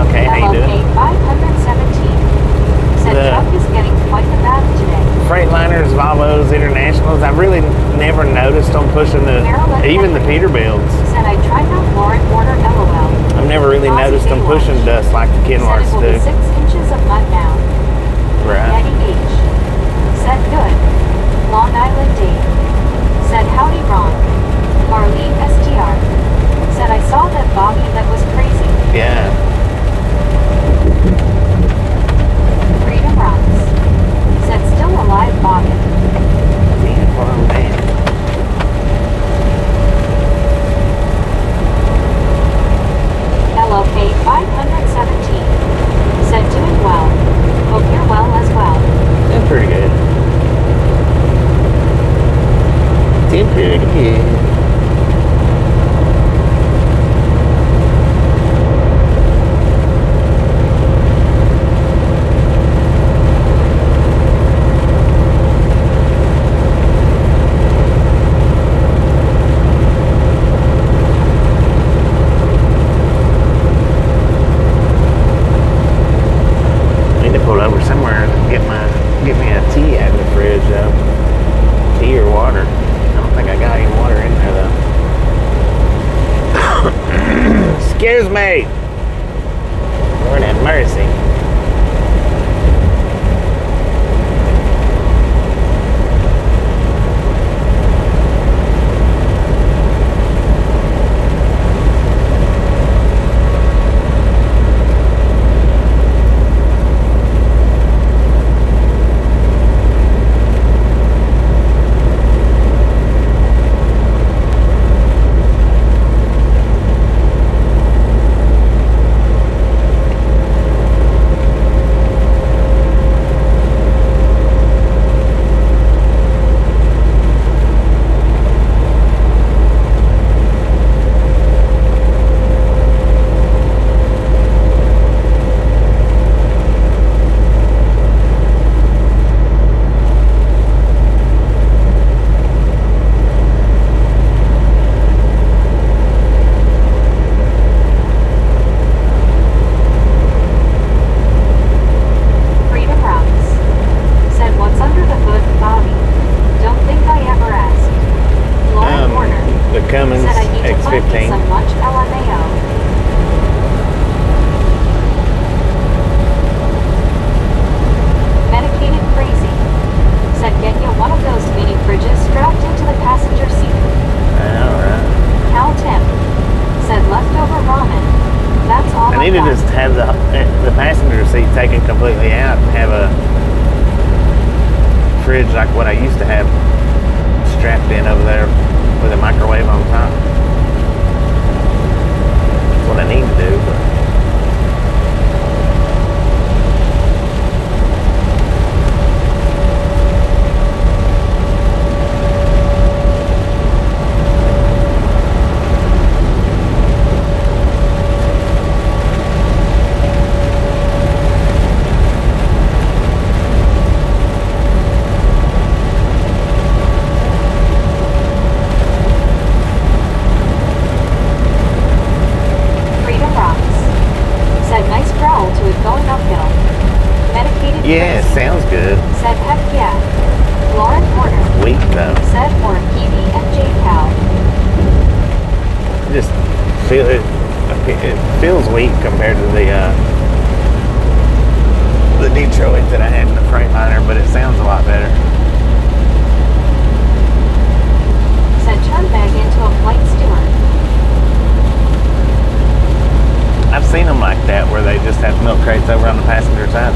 Okay, how you doing? 517 said, The- truck is getting quite the bath today. Freightliners, Volvos, Internationals, I really never noticed them pushing even the Peterbilts. Said, I tried out Lauren Warner, LOL. I've never really noticed them pushing dust like the Said it Kenworths will be do. 6 inches of mud now. Right. Eddie H said, good. Long Island Dave said, howdy Ron. Marlene STR said, I saw that Bobby, that was crazy. Yeah. Freedom rocks. Said, still alive Bobby. Yeah, well, man. LOK 517 said, doing well. Hope you're well as well. That's pretty good. Did pretty good. Need to pull over somewhere and get me a tea out of the fridge though. Tea or water. I don't think I got any water in there though. Excuse me. Lord have mercy. Freedom rocks. Said, what's under the hood, Bobby? Don't think I ever asked. Lauren Warner The Cummins said, I need to find me X15. some lunch, LMAO. Medicated crazy said, get you one of those mini fridges strapped into the passenger seat. Alright. Cal Tim said, leftover ramen. That's all I need to got. just have the passenger seat taken completely out and have a fridge like what I used to have strapped in over there with a microwave on top. That's what I need to do. But it feels weak compared to the Detroit that I had in the Freightliner, but it sounds a lot better. Said turn bag into a flight steward. I've seen them like that where they just have milk crates over on the passenger side.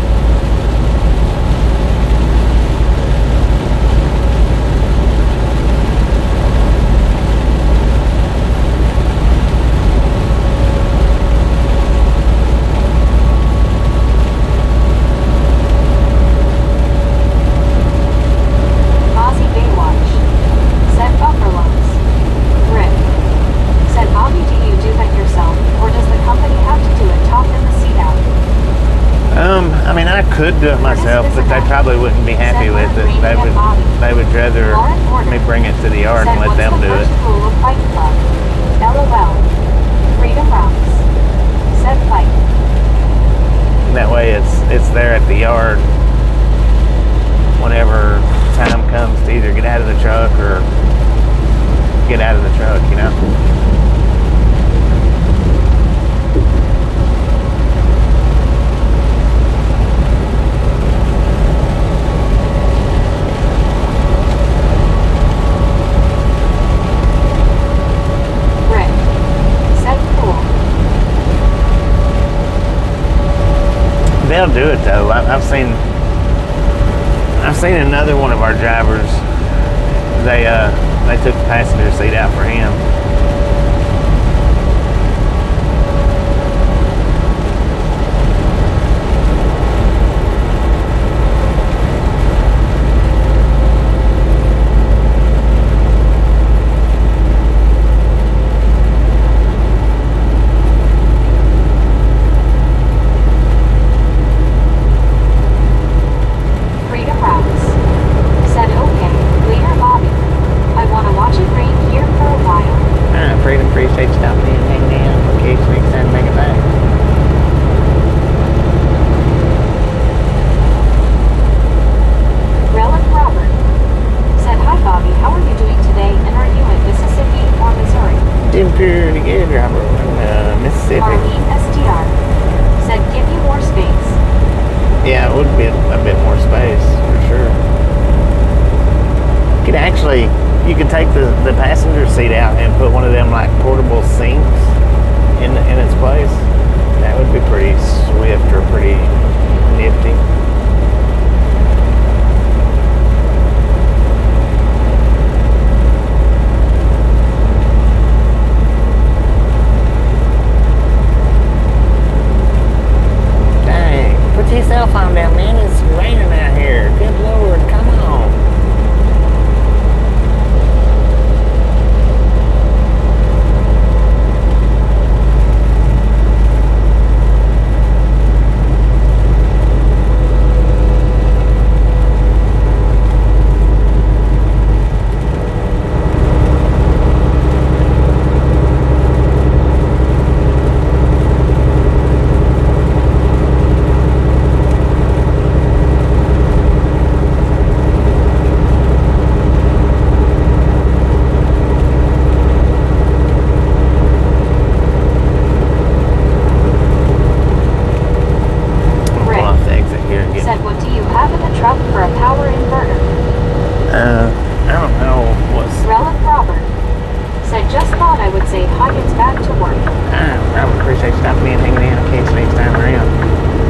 I could do it myself, but they probably wouldn't be happy with it. They would rather me bring it to the yard and let them do it. LOL. Freedom rocks. Said fight. That way it's there at the yard whenever time comes to either get out of the truck or get out of the truck, you know? They'll do it though. I've seen another one of our drivers. They took the passenger seat out for him. Pretty good, driver. Mississippi. STR said, "Give you more space." Yeah, it would be a bit more space for sure. You could take the passenger seat out and put one of them like portable sinks in its place. That would be pretty swift or pretty nifty. Put your cell phone down, man. It's raining out here. Good Lord, come on.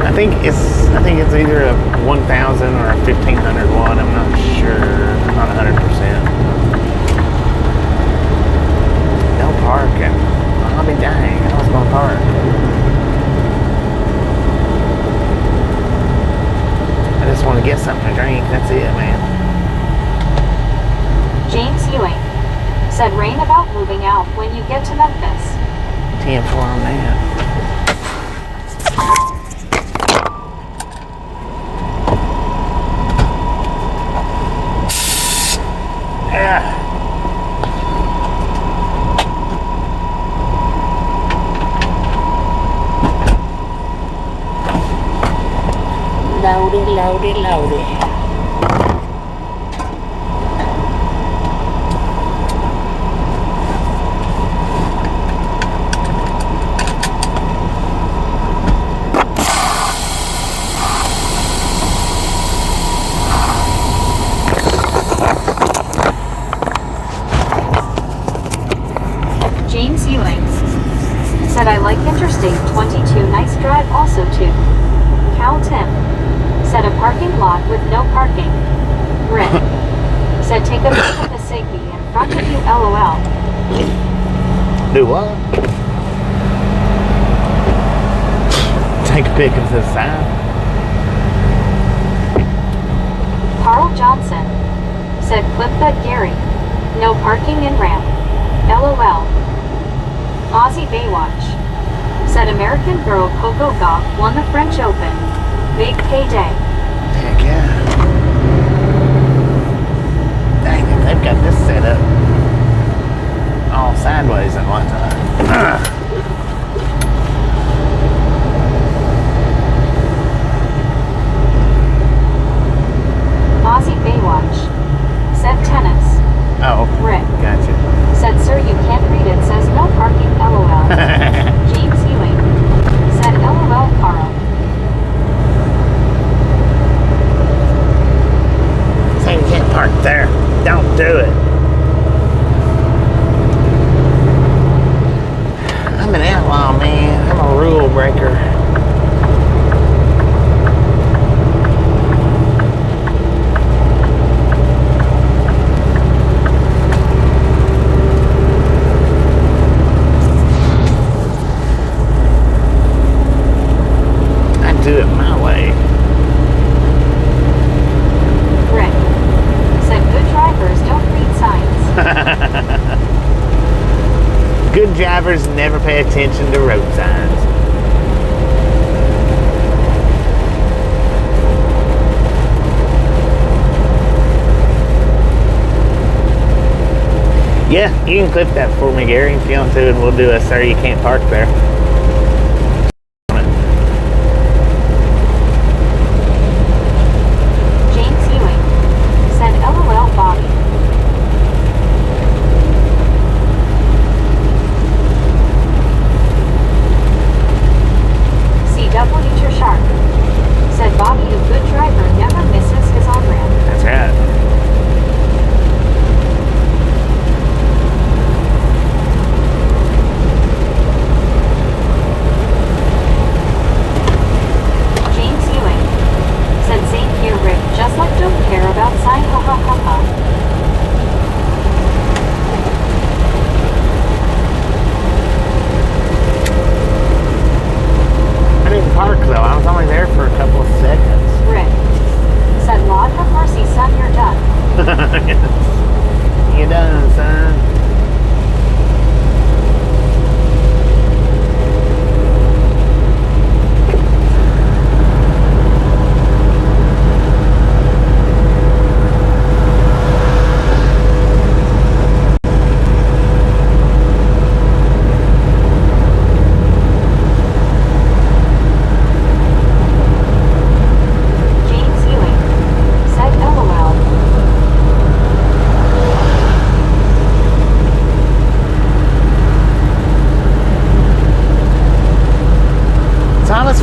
I think it's either a 1,000 or a 1,500 watt. I'm not sure. Not 100%. No parking. I'll be dang. I was gonna park. I just want to get something to drink. That's it, man. James Ewing said, "Rain about moving out when you get to Memphis." 10-4 on that. Loaded. said I like Interstate 22, nice drive also too. Cal Tim said a parking lot with no parking. Rick said take a pic of the Sigby in front of you, LOL. Do what? Take a pic of the sign. Carl Johnson said clip that Gary. No parking in ramp. LOL. Aussie Baywatch said American girl Coco Gauff won the French Open. Big payday. Heck yeah. Dang it, they've got this set up all sideways and whatnot. Aussie Baywatch said tennis. Oh, Rick gotcha. said sir you can't read it, says no parking, LOL. James Ewing said LOL Carl. So you can't park there. Don't do it. I'm an outlaw, man. I'm a rule breaker. Do it my way. Rick said good drivers don't read signs. Good drivers never pay attention to road signs. Yeah, you can clip that for me, Gary, if you want to, and we'll do a sir you can't park there. You done, son.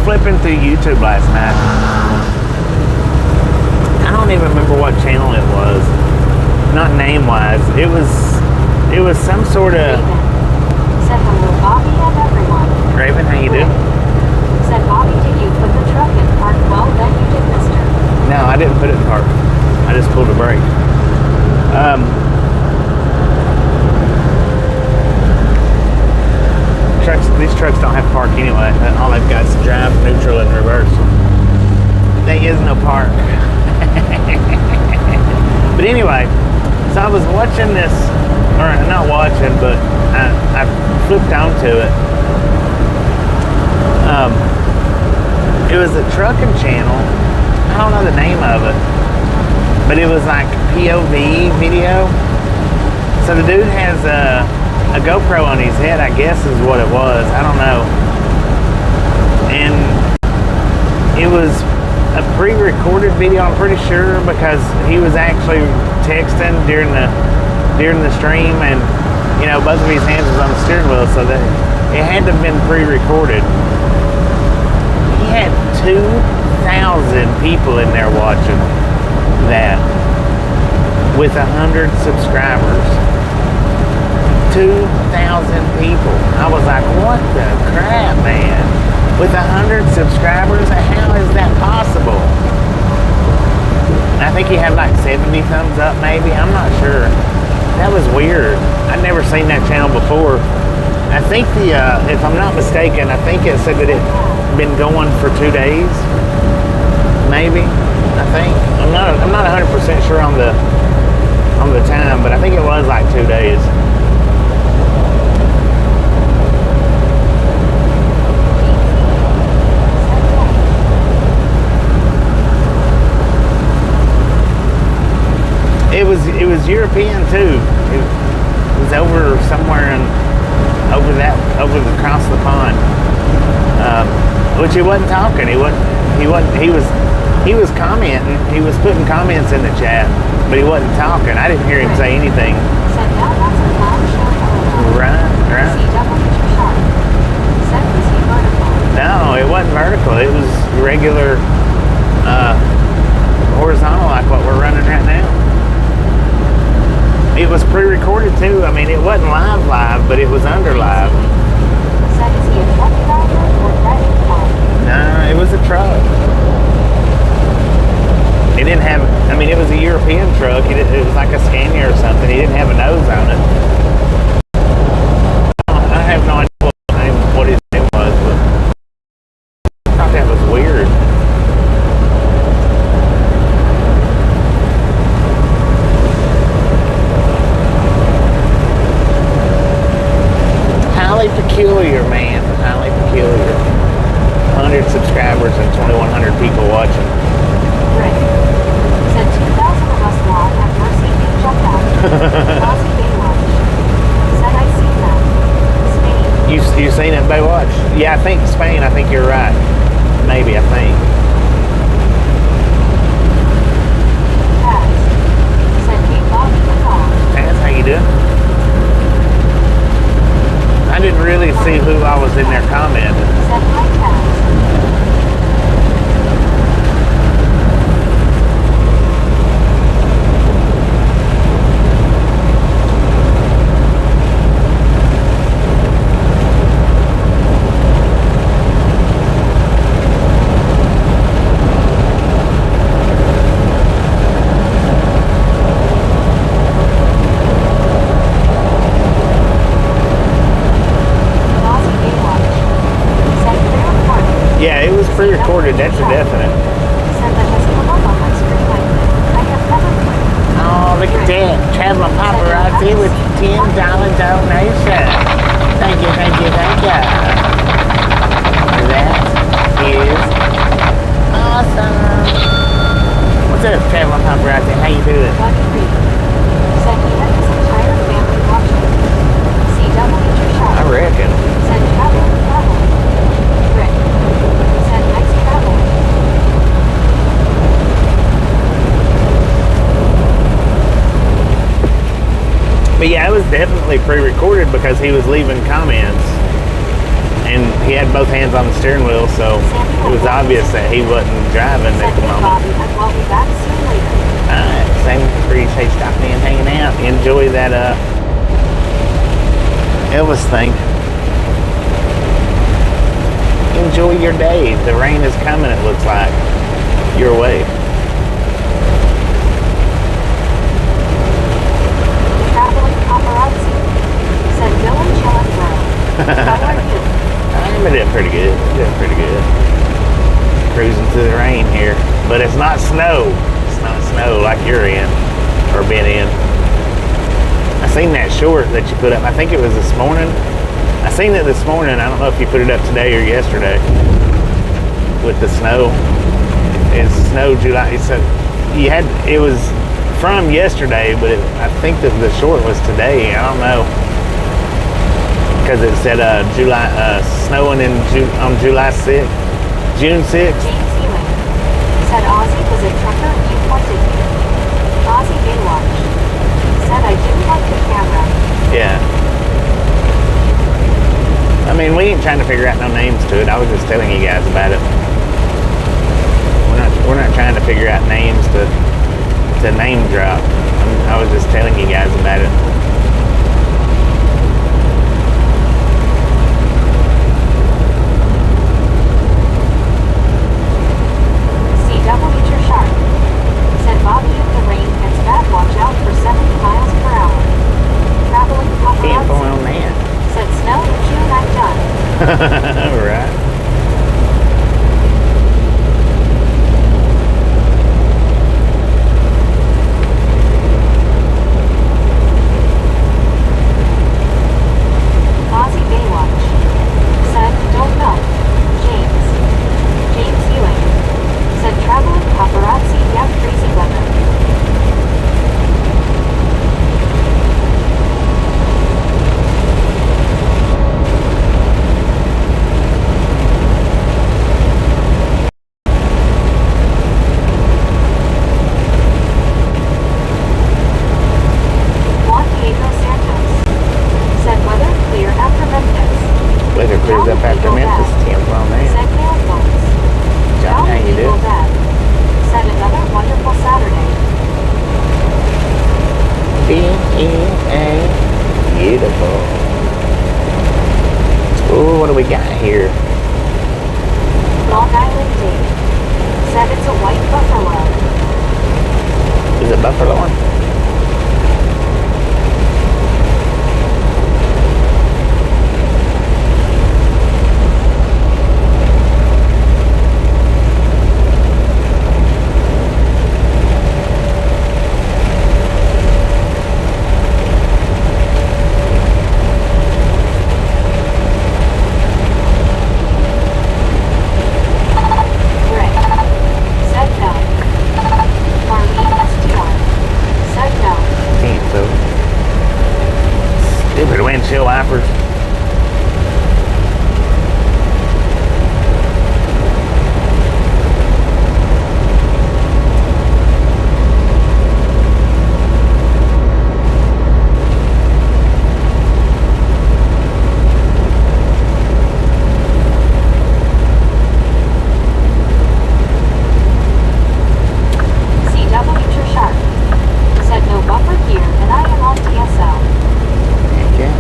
Flipping through YouTube last night. I don't even remember what channel it was. Not name-wise. It was some sort of. Said hello, Bobby and everyone. Raven, how you doing? Said Bobby, did you put the truck in park? Well, then you did, mister. No, I didn't put it in park. I just pulled a brake. These trucks don't have park anyway. All they've got is drive, neutral, and reverse. There is no park. But anyway, so I was watching this, or not watching, but I flipped onto it. It was a trucking channel. I don't know the name of it, but it was like POV video. So the dude has a GoPro on his head, I guess is what it was. I don't know. And it was a pre-recorded video, I'm pretty sure, because he was actually texting during the stream, and you know, both of his hands was on the steering wheel, so that it had to have been pre-recorded. He had 2,000 people in there watching that with 100 subscribers. 2,000 people. I was like, what the crap, man? With 100 subscribers, how is that possible? I think he had like 70 thumbs up, maybe. I'm not sure. That was weird. I'd never seen that channel before. I think if I'm not mistaken, I think it said that it been going for 2 days, maybe. I think I'm not 100% sure on the time, but I think it was like 2 days. It was European too. It was over somewhere over across the pond. Which he wasn't talking. He was commenting. He was putting comments in the chat, but he wasn't talking. I didn't hear him say anything. Right. No, it wasn't vertical. It was regular horizontal, like what we're running right now. It was pre-recorded too. I mean, it wasn't live, but it was under live. No, it was a truck. It didn't have, I mean, it was a European truck. It was like a Scania or something. He didn't have a nose on it. I have no idea what his name was, but I thought that was weird. Highly peculiar, man. Highly peculiar. 100 subscribers and 2,100 people watching. Rick said 2,000 of us laugh at Mercy being jumped out. Aussie Baywatch said I seen that. Spain. You seen it, Baywatch? Yeah, I think Spain. I think you're right. Maybe, I think. Taz said hey Bobby the dog. Taz, how you doing? I didn't really see who I was in there commenting. Said hi Taz. Yeah, it was pre-recorded, that's a definite. Oh, look at that. Traveling paparazzi with $10 donation. Thank you. That is awesome. What's up, Traveling paparazzi? How you doing? Said he had his entire family watching. I reckon. Said travel. Rick said nice travel. But yeah, it was definitely pre-recorded because he was leaving comments and he had both hands on the steering wheel, so it was obvious that he wasn't driving at the moment. I'll be back soon later. Alright, same for you. Say stop me and hanging out. Enjoy that Elvis thing. Enjoy your day. The rain is coming, it looks like, your way. Traveling paparazzi said Dylan chilling bro. How are you? I'm doing pretty good. Cruising through the rain here. But it's not snow. It's not snow like you're in or been in. I seen that short that you put up. I think it was this morning. I seen it this morning. I don't know if you put it up today or yesterday with the snow. It snowed July. It was from yesterday, but I think that the short was today. I don't know, because it said July snowing on July 6th, June 6th. James Ewing said Ozzy was a trucker you pointed to. Ozzy Baywatch said I didn't like the camera. Yeah. I mean, we ain't trying to figure out no names to it. I was just telling you guys about it. We're not trying to figure out names to name drop. I was just telling you guys about it. right. Ozzy Baywatch said, don't know. James Ewing said, traveling paparazzi, yeah, crazy weather. Juan Diego Santos said, weather clear after Memphis. Weather clears up after Memphis. Tim's on there. Said nail phones. John, how you doing? Dad said, another wonderful Saturday. B-E-A. Beautiful. Ooh, what do we got here? Long Island Dave said, it's a white buffalo. Is it buffalo? Rick said no. Marlene STR said no. Can't so. Stupid windshield wipers. CW Sharp said no buffer here and I am on DSL. Okay.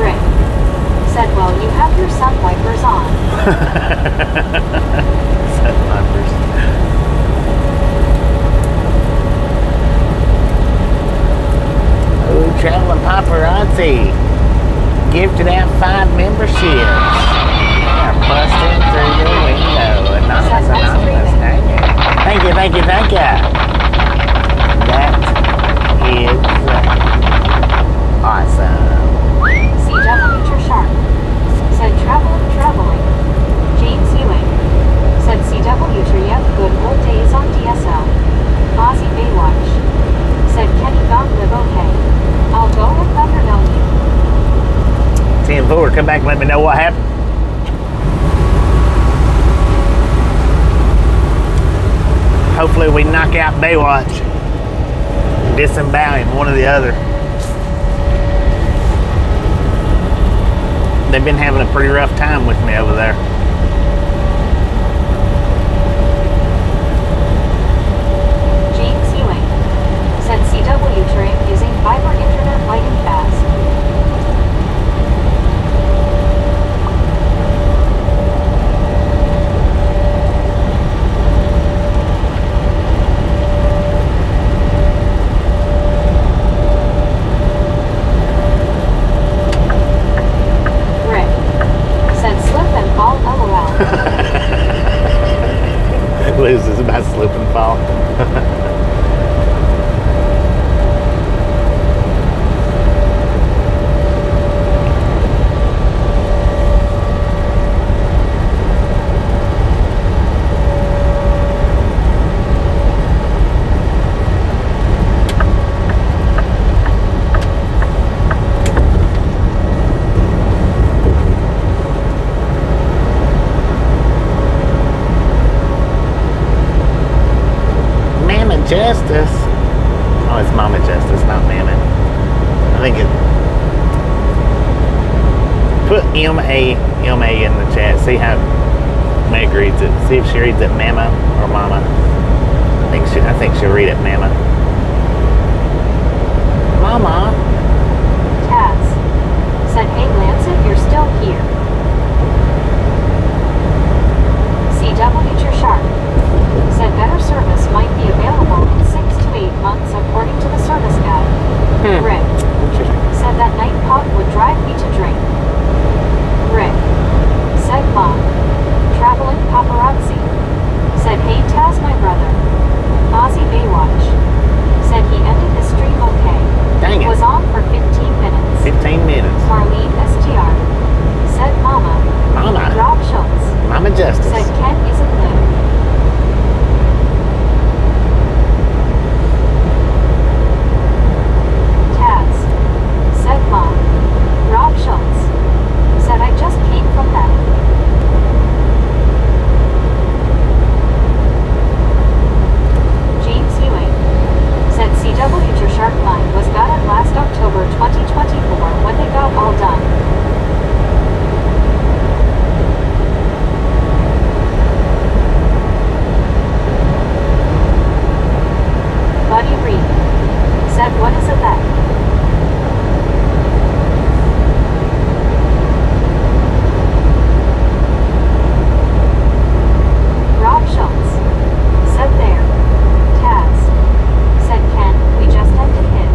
Rick said, well, you have your sun wipers on. Set wipers. Oh, traveling paparazzi. Gifted out 5 memberships. Yeah, busting through the window. Anonymous. Thank you. Thank you. That is awesome. CW Sharp said traveling. James Ewing said CW yep, good old days on DSL. Ozzy Baywatch said Kenny Gong live okay. I'll go with Thunder Dome. 10-4, come back and let me know what happened. Hopefully we knock out Baywatch. Disembowel him, one or the other. They've been having a pretty rough time with me over there. James Ewing said CW train using fiber internet lighting fast. Rick said slip and fall LOL. Loses about slip and fall. Justice. Oh, it's Mama Justice, not Mammoth. I think it. Put M-A in the chat. See how Meg reads it. See if she reads it Mama or Mama. I think she'll read it, Mama. Mama. Taz said, hey Lancet, you're still here. CW Sharp said better service might be available in 6 to 8 months according to the service guide. Rick said that night pot would drive me to drink. Rick said Mom. Traveling paparazzi said, hey Taz, my brother. Ozzy Baywatch said he ended the stream okay. Dang it. Was on for 15 minutes. 15 minutes. Marlene STR said Mama. Mama. Rob Schultz Mama Justice. said Ken isn't live. Taz said Mom. Rob Schultz said I just came from that. James Ewing said CW Your Shark Line was batted last October 2024 when they got all done. Buddy Reed said what is a bet? Rob Schultz said there. Taz said Ken, we just ended his.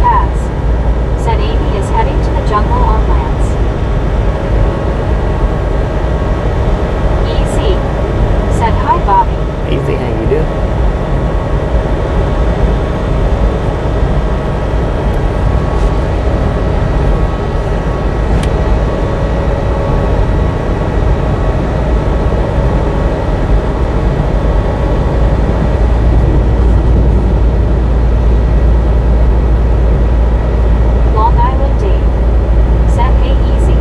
Taz said Amy is heading to the jungle on Lance. EC said hi Bobby. Easy, how you do? Long Island Dave said hey easy.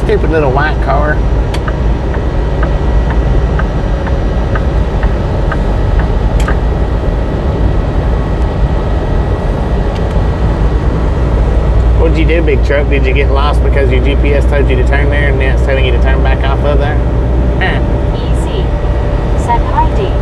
Stupid little white car. What'd you do, big truck? Did you get lost because your GPS told you to turn there and now it's telling you to turn back off of there? EC said hi Dave.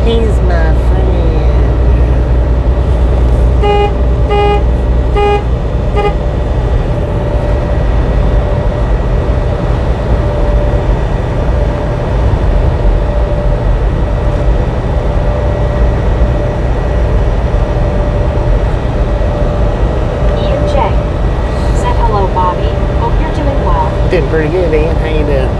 He's my friend. Ian J said hello Bobby. Hope you're doing well. Doing pretty good, Ian. How you doing?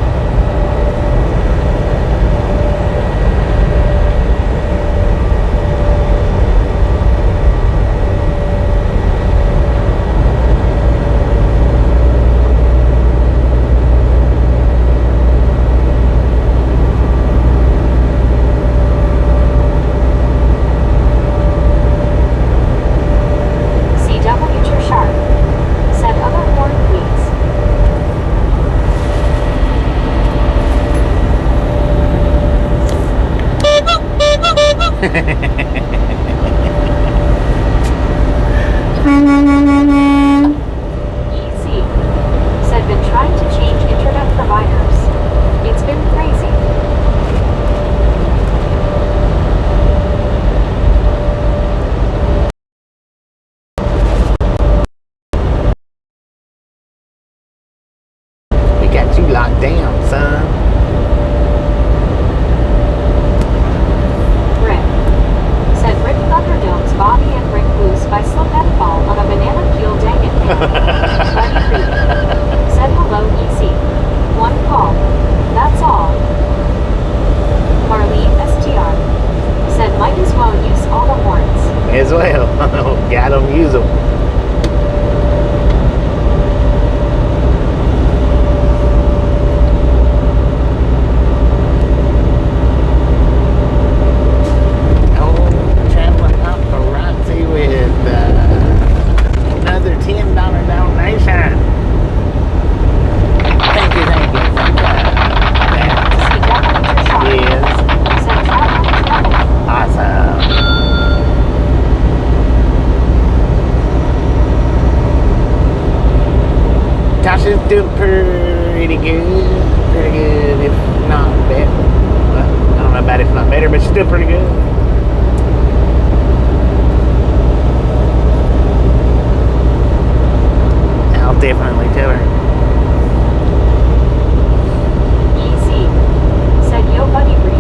CW Sharp said other horn please. EC said been trying to change internet providers. It's been crazy. We got you locked down, son. as well. Got them, use them. Tasha's doing pretty good, if not better. Well, I don't know about if not better, but she's doing pretty good. I'll definitely tell her. Easy, said Yo Buddy Bree.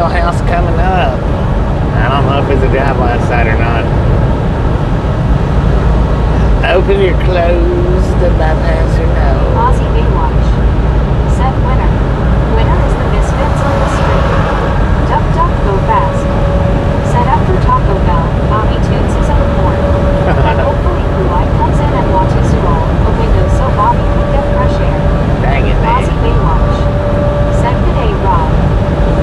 House coming up. I don't know if it's a drive-by site or not. Open your clothes to bypass or no. Aussie Baywatch. Said winner. Winner is the misfits on the street. Duck duck go fast. Said after Taco Bell, Bobby tunes his own horn. And hopefully Blue Eye comes in and watches you all. A window so Bobby can get fresh air. Dang it, man. Aussie Baywatch. Said good day, Rob.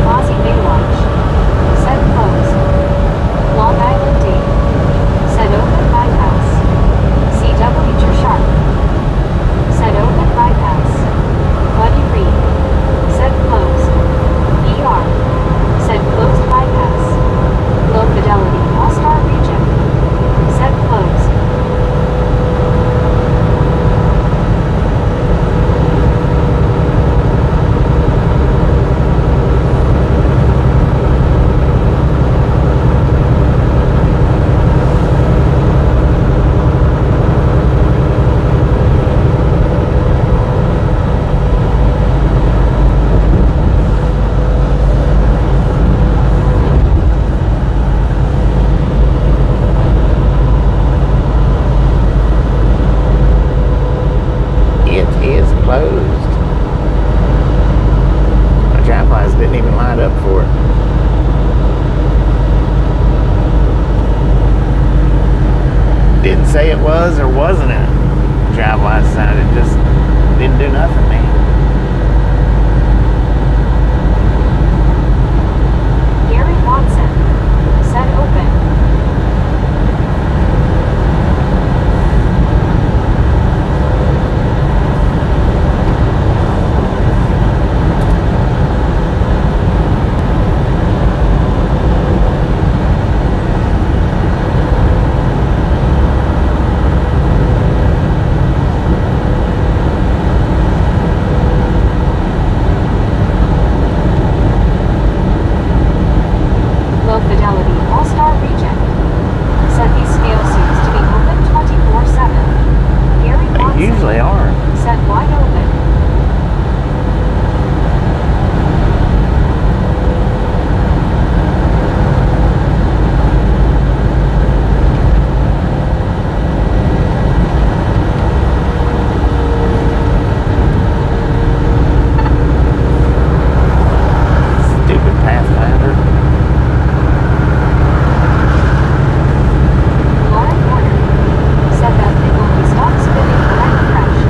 Aussie Baywatch. Said close. Long Island Date. Said open bypass. CW You're sharp. Said open bypass. Buddy Reed. Said close. ER. Said closed bypass. Low fidelity all-star region. Said close. Didn't even line up for it. Didn't say it was or wasn't a drive-by sign. It just didn't do nothing, man. car. said wide open. Stupid Pathfinder. Laura Warner said that they only stopped spinning when I crashed.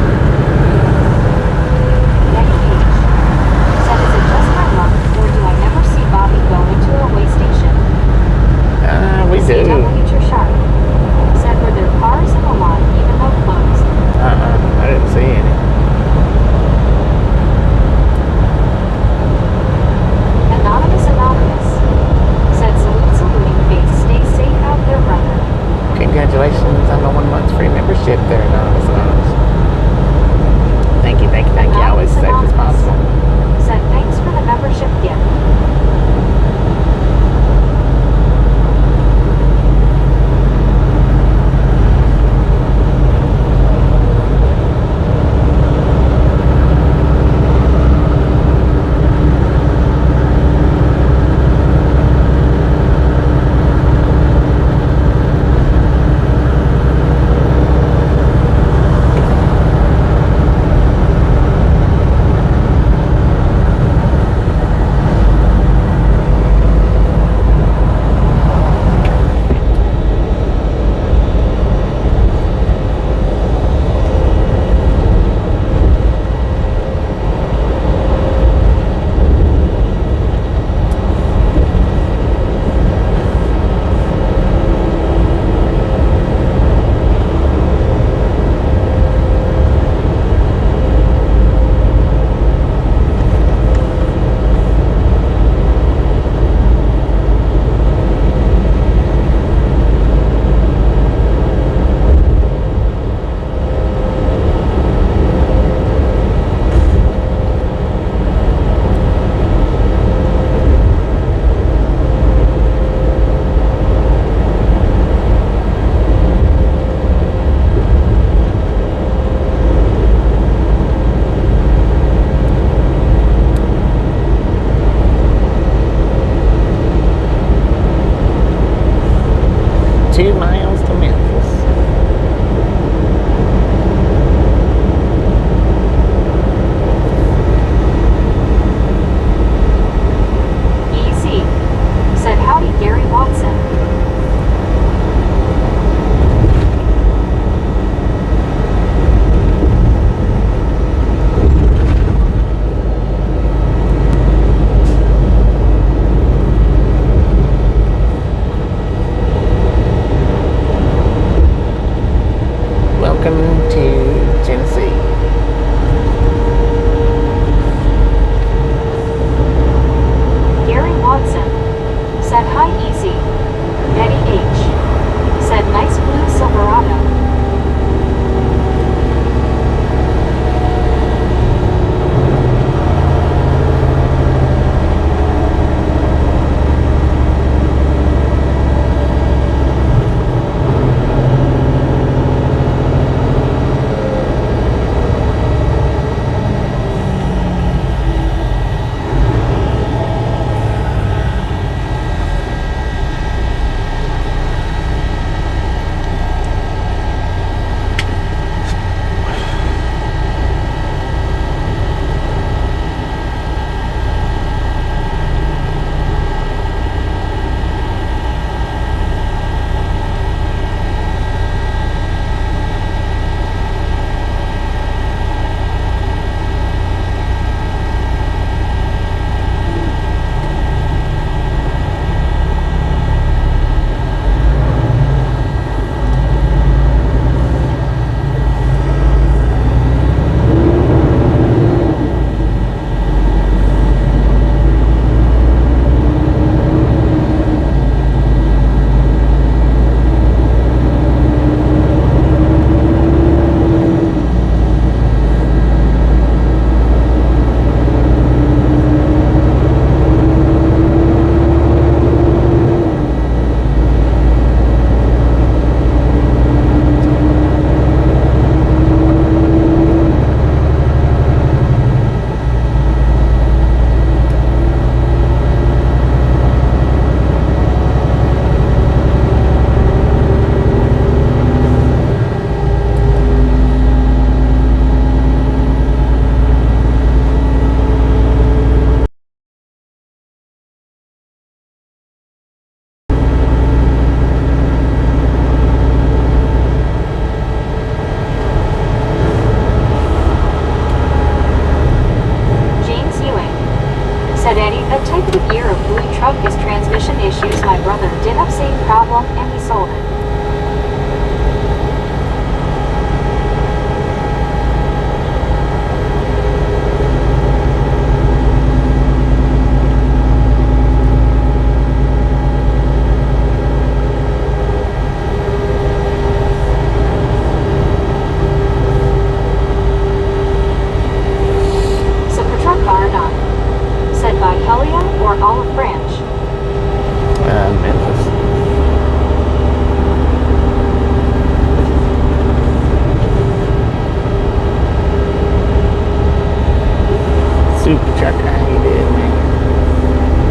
super trucker. How you doing, man?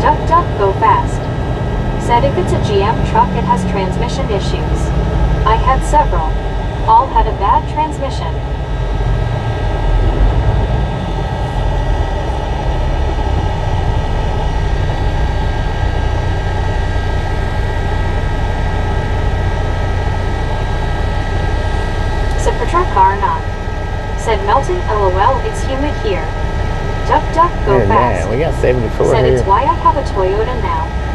Duck, duck, go fast. Said if it's a GM truck, it has transmission issues. I had several. All had a bad transmission. Said for truck car not. Said melting, lol, it's humid here. Duck, duck, go Look at fast. that. We got 74 Said here. it's why I have a Toyota now.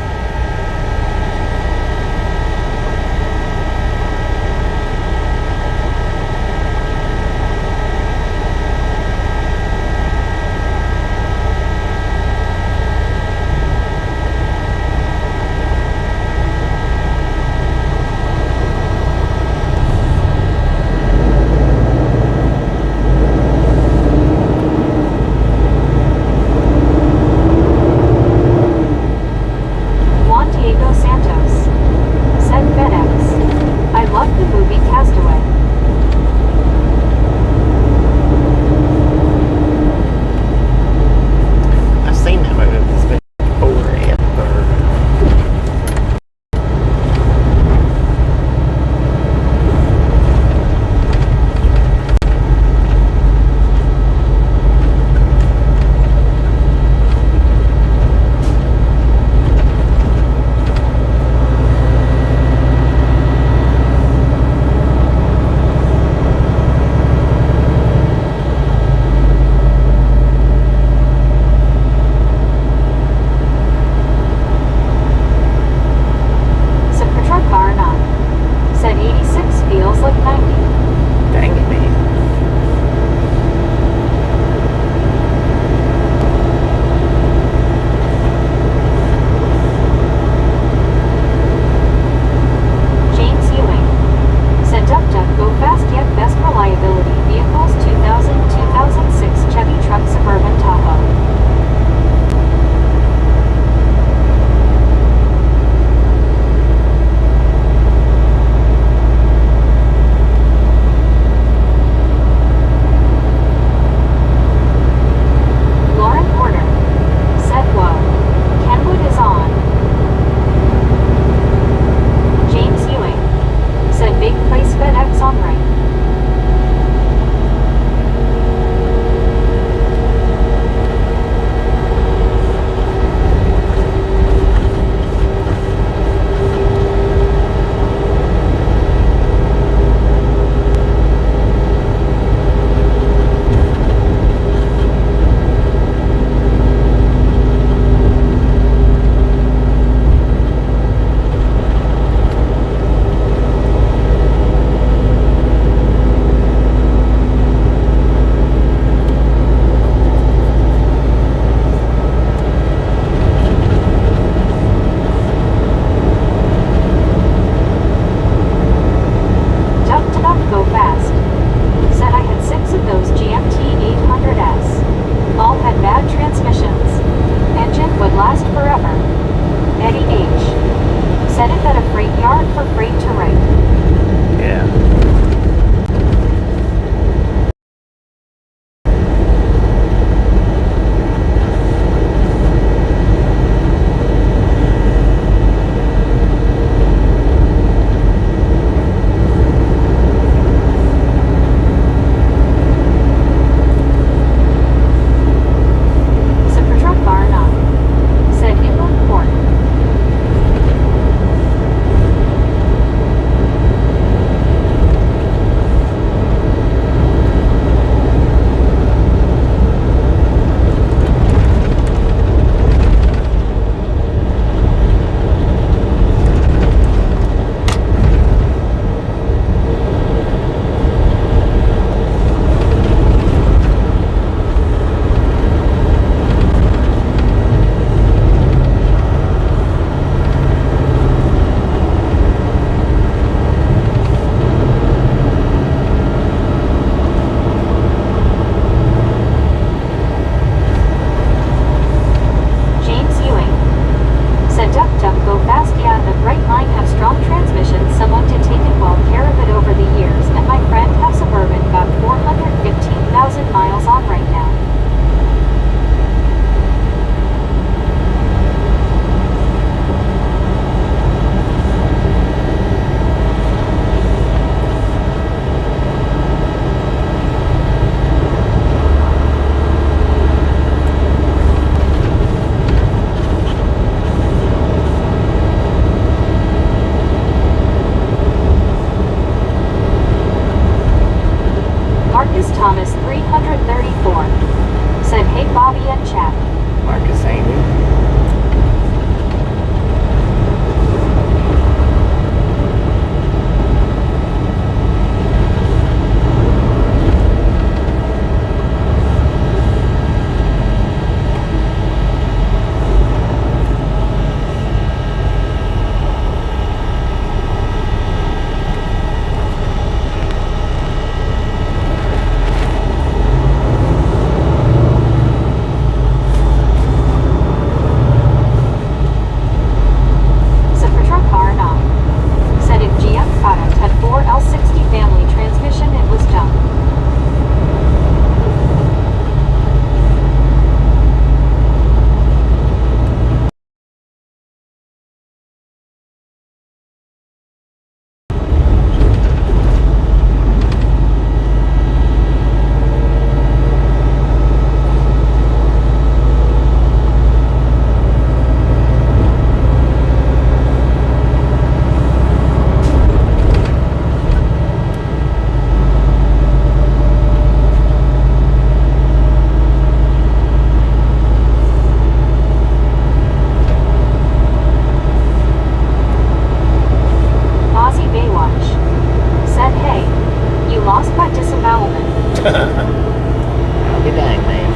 I'll be dang, man.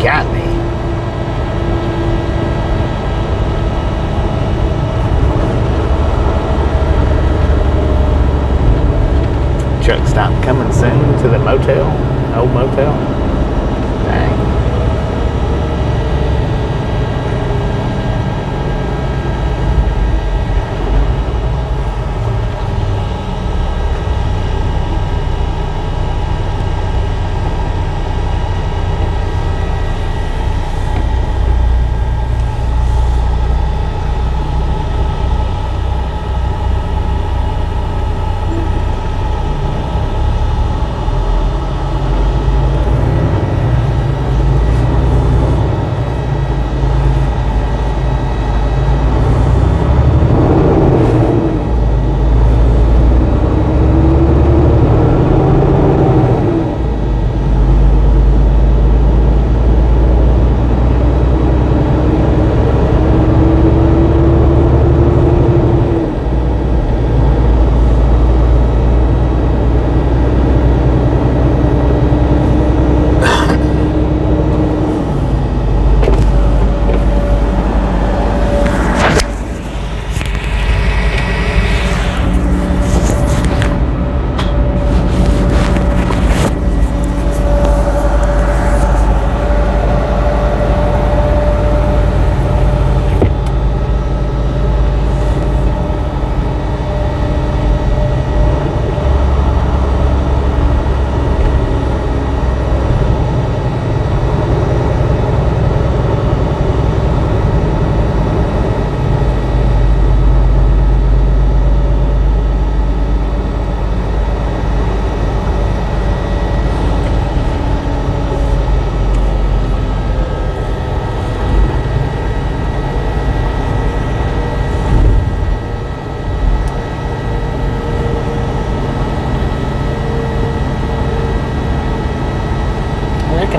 Got me. Truck stop coming soon to the motel, old motel. Dang.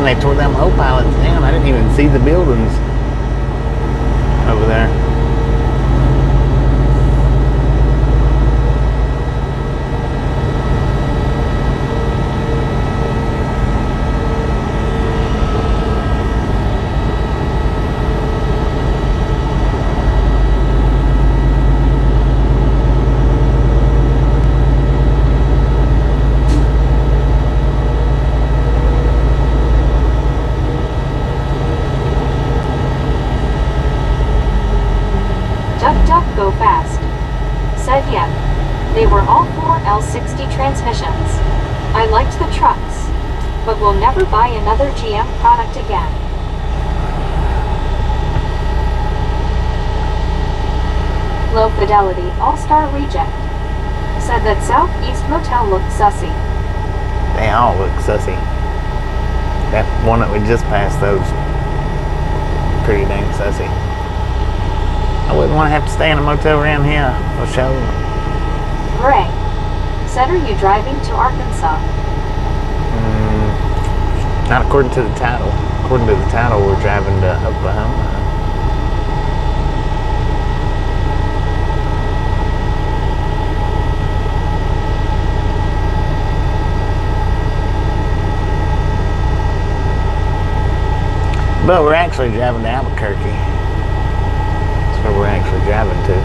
They tore them whole pilots down. I didn't even see the buildings over there. Go fast. Said yep. They were all 4L60 transmissions. I liked the trucks, but we'll never buy another GM product again. Low Fidelity All-Star Reject said that Southeast Motel looked sussy. They all look sussy. That one that we just passed, those pretty dang sussy. I wouldn't want to have to stay in a motel around here for sure. Gray said, are you driving to Arkansas? Not according to the title. According to the title, we're driving to Oklahoma. But we're actually driving to Albuquerque. Where we're actually driving to.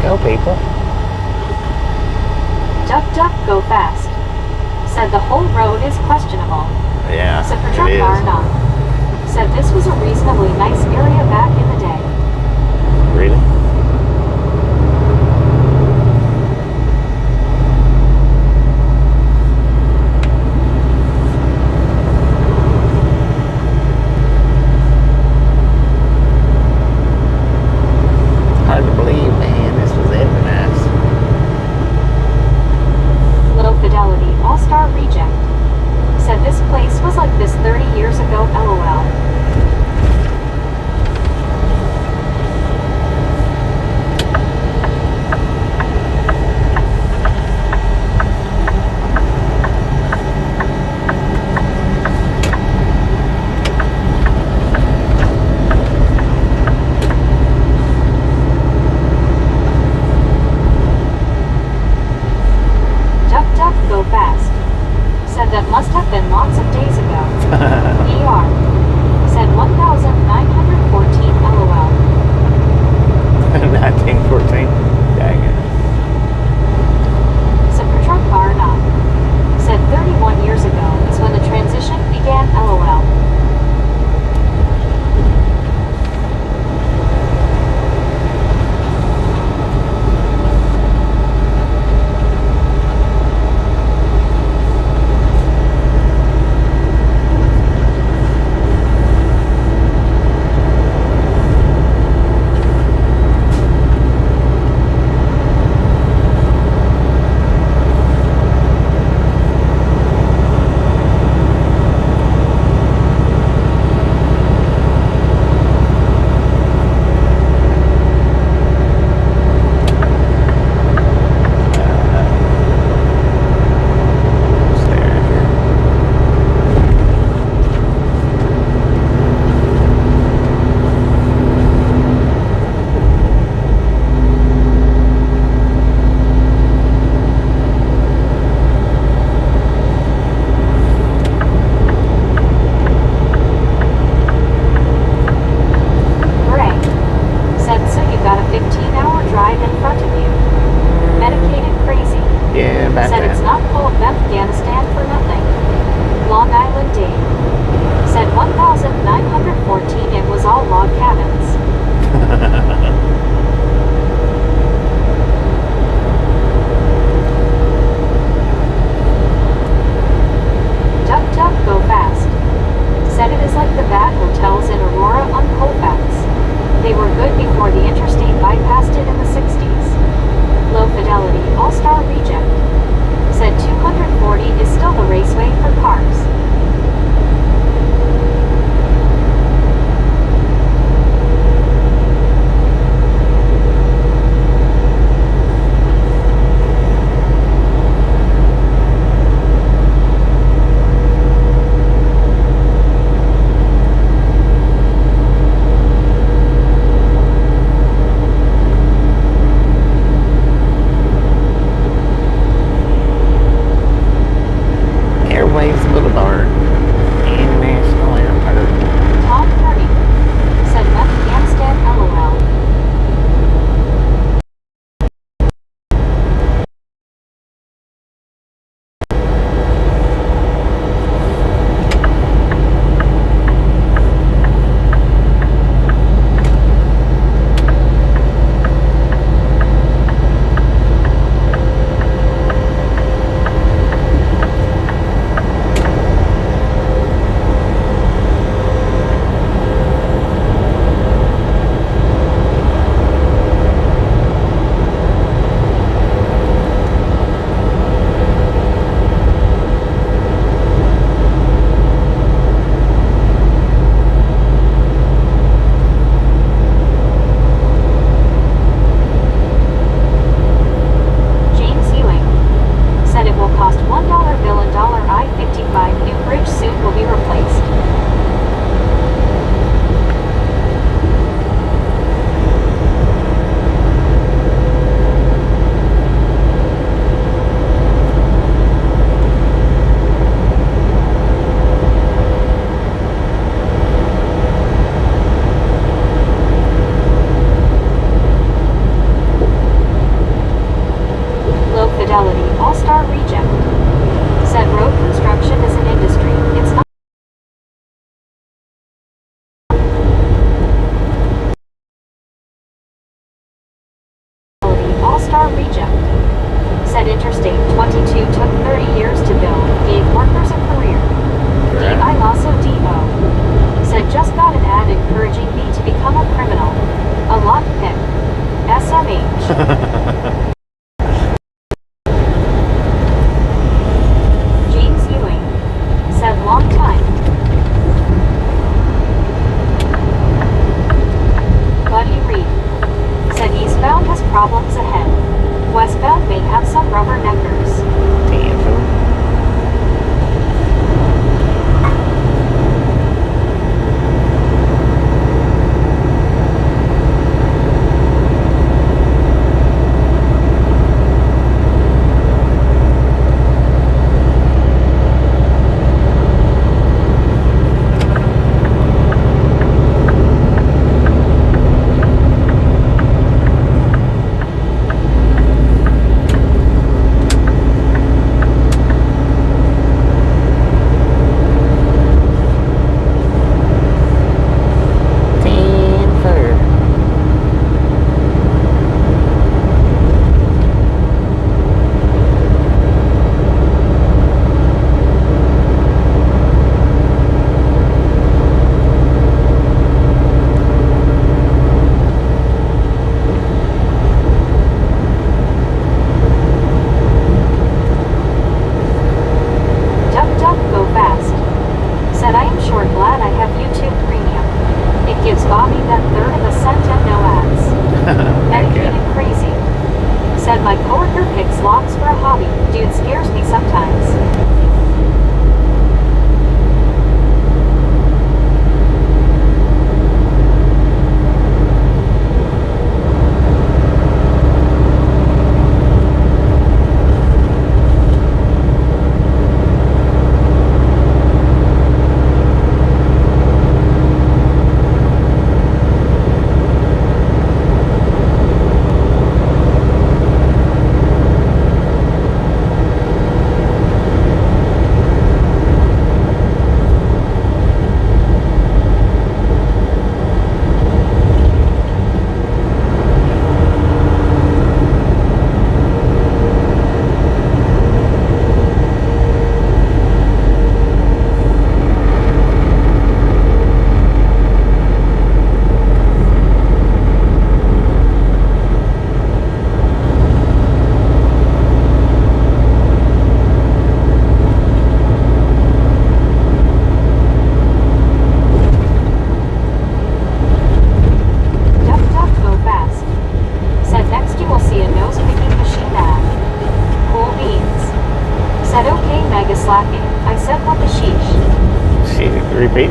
Go, people. Duck, duck, go fast. Said the whole road is questionable. Yeah, Said for truck car, not. Said this was a reasonably nice area back in the day. Really? ago, LOL. like the bad hotels in Aurora on Colfax. They were good before the interstate bypassed it in the 60s. Low Fidelity All-Star Reject. Said 240 is still the raceway for cars. Airways Boulevard and National Airport. Tom Purdy. Said Afghanistan LOL. James Ewing. Said it will cost $1 bill and I-55 new bridge soon will be replaced. Low Fidelity All-Star Reject. Said road construction is an industry. It's not All-Star Reject. Said Interstate 22 took 30 years to build, gave workers a career. I also DO. Said just got an ad encouraging me to become a criminal. A lockpick. SMH. James Ewing. Said long time. Buddy Reed. Said eastbound has problems ahead. Westbound may have some rubberneckers.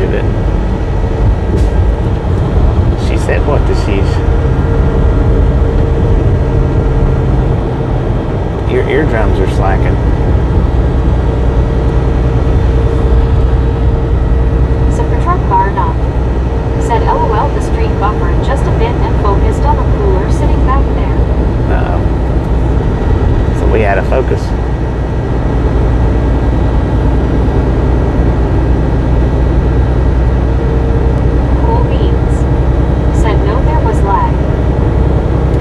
of it. She said, what the sheesh? Your eardrums are slacking. Super truck bar knock. Said LOL the street buffered just a bit and focused on the cooler sitting back there. Uh-oh. So we had a focus. Cool beans. Said no there was lag.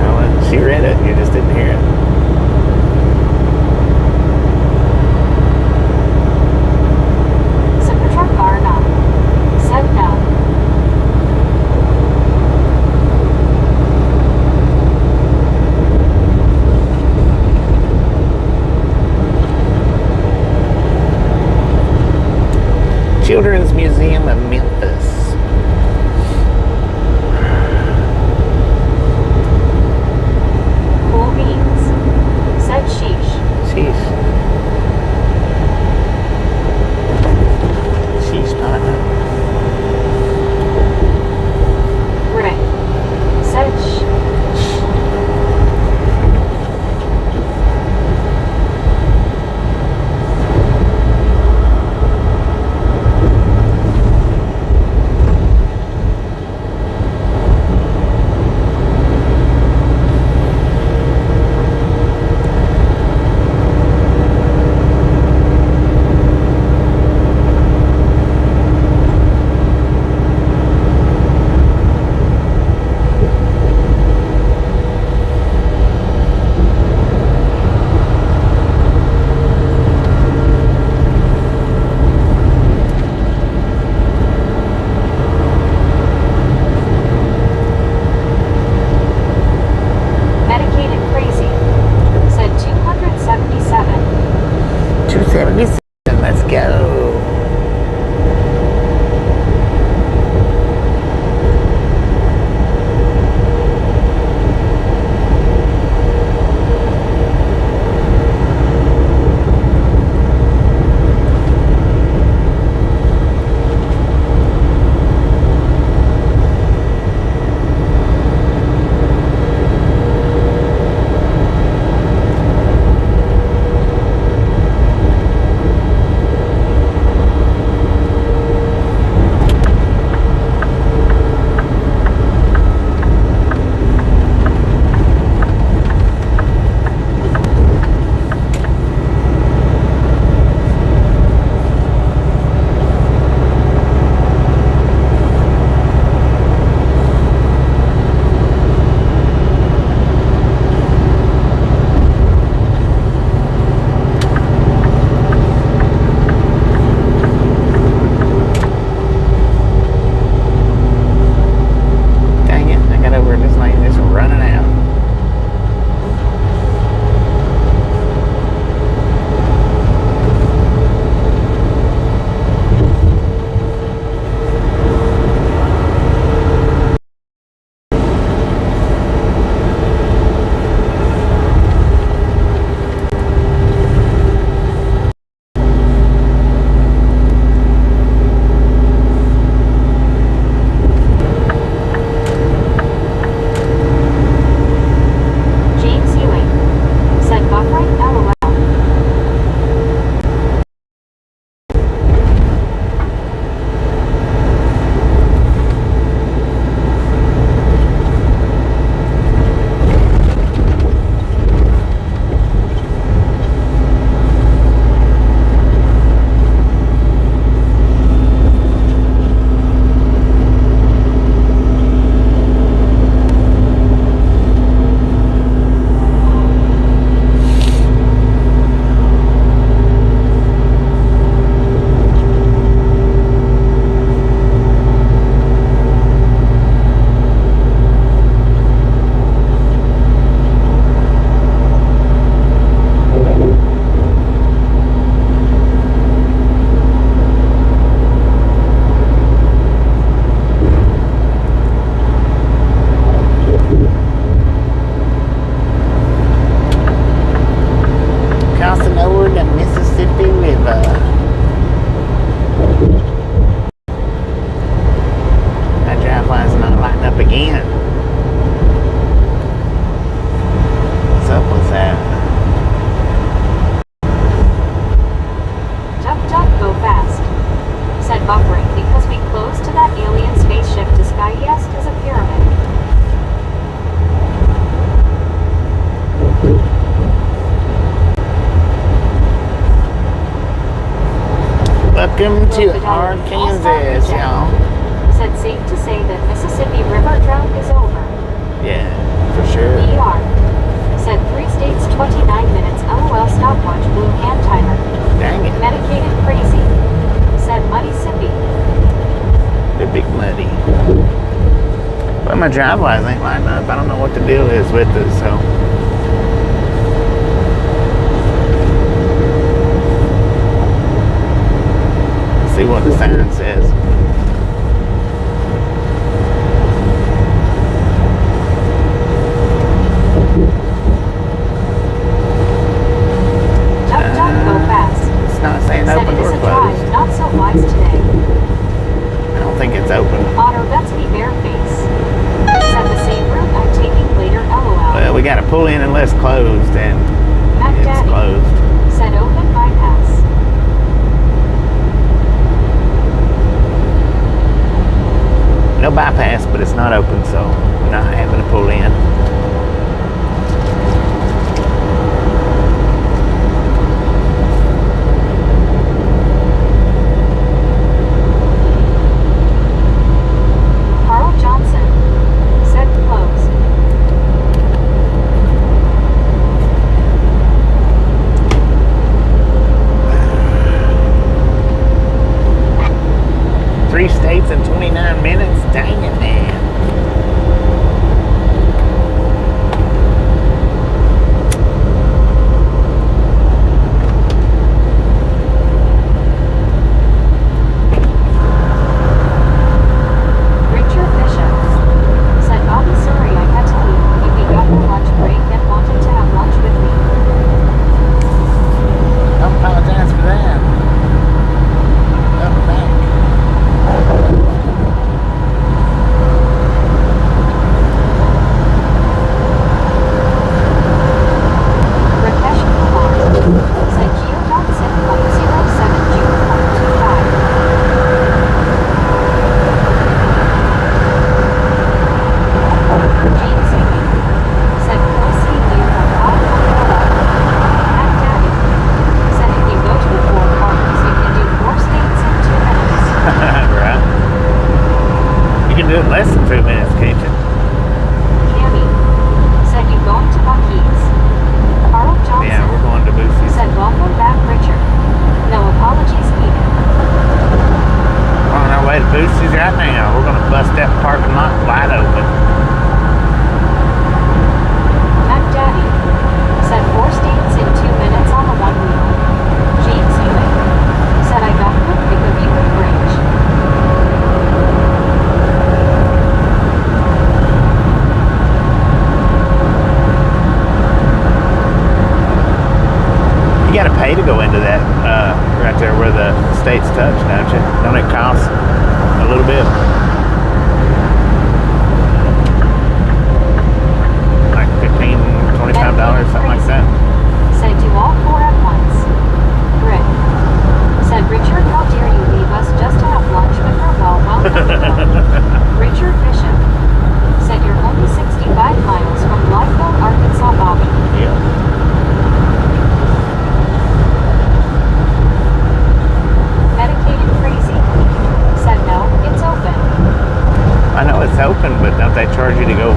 Oh, well, she read it. You just didn't hear it. Super truck bar knock. Said no. Children's Museum of Memphis. Cool beans. Said sheesh. Sheesh. Sheesh, partner. Rick. Said shh. Welcome to Arkansas, y'all. Said safe to say that Mississippi River drought is over. Yeah, for sure. ER. Said 3 states 29 minutes LOL stopwatch blue hand timer. Dang it. Medicated crazy. Said Muddy Sippy. The big muddy. But my drive lights ain't lighting up. I don't know what the deal is with it, so. Let's see what the sign says. Go fast. It's not saying Said open it is or a drive, closed. not so wise today. I don't think it's open. Otto Betsy Bareface. Said the same route I'm taking later LOL. Well, we got to pull in unless closed, and Mac it's Daddy. closed. Said open bypass. No bypass, but it's not open, so we're not having to pull in. Carl Johnson. Said close. Three states in 29 minutes? Dang it, man. Richard Bishop. Said Bobby, sorry I had to leave. Maybe got your lunch break and wanted to have lunch with me. Don't apologize for that. Welcome back. Rakesh Kumar. Said Geo Johnson 007 June 125. James Hickey. Said close seeing you from 511. Mac Daddy. Said if you go to the 4 parties, you can do 4 states in 2 minutes. Right? You can do it in less than 2 minutes, can't you? Cammy. Said you going to Buc-ee's. Carl Johnson. Yeah, we're going to Boosie's. Said welcome back, Richard. No apologies needed. We're on our way to Boosie's right now. We're going to bust that parking lot wide open. Mac Daddy. Said 4 states in 2 minutes on the 1 wheel. James Hewitt. Said I got a quick pic of you with Bridge. You got to pay to go into that right there where the states touch, don't you? Don't it cost a little bit? Like $15, $25, something like that. Said do all 4 at once. Rick. Said Richard, how dare you leave us just to have lunch with her? Well, Richard Bishop. Said you're only 65 miles from Blytheville, Arkansas, Bobby. Yeah. Medicated crazy. Said no, it's open. I know it's open, but don't they charge you to go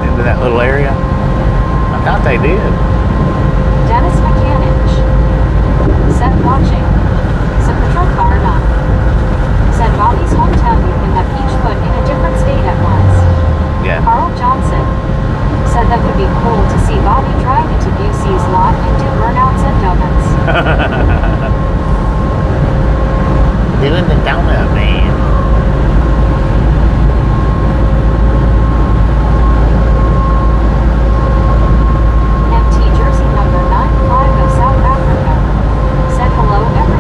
into that little area? I thought they did. Dennis Mechanic. Said watching. Super car none. Said Bobby's hometown you can have each foot in a different state at once. Yeah. Carl Johnson. Said that would be cool to see Bobby drive into Busey's lot and do burnouts and donuts. Doing the donut, man. MT Jersey number 95 of South Africa. Said hello everyone.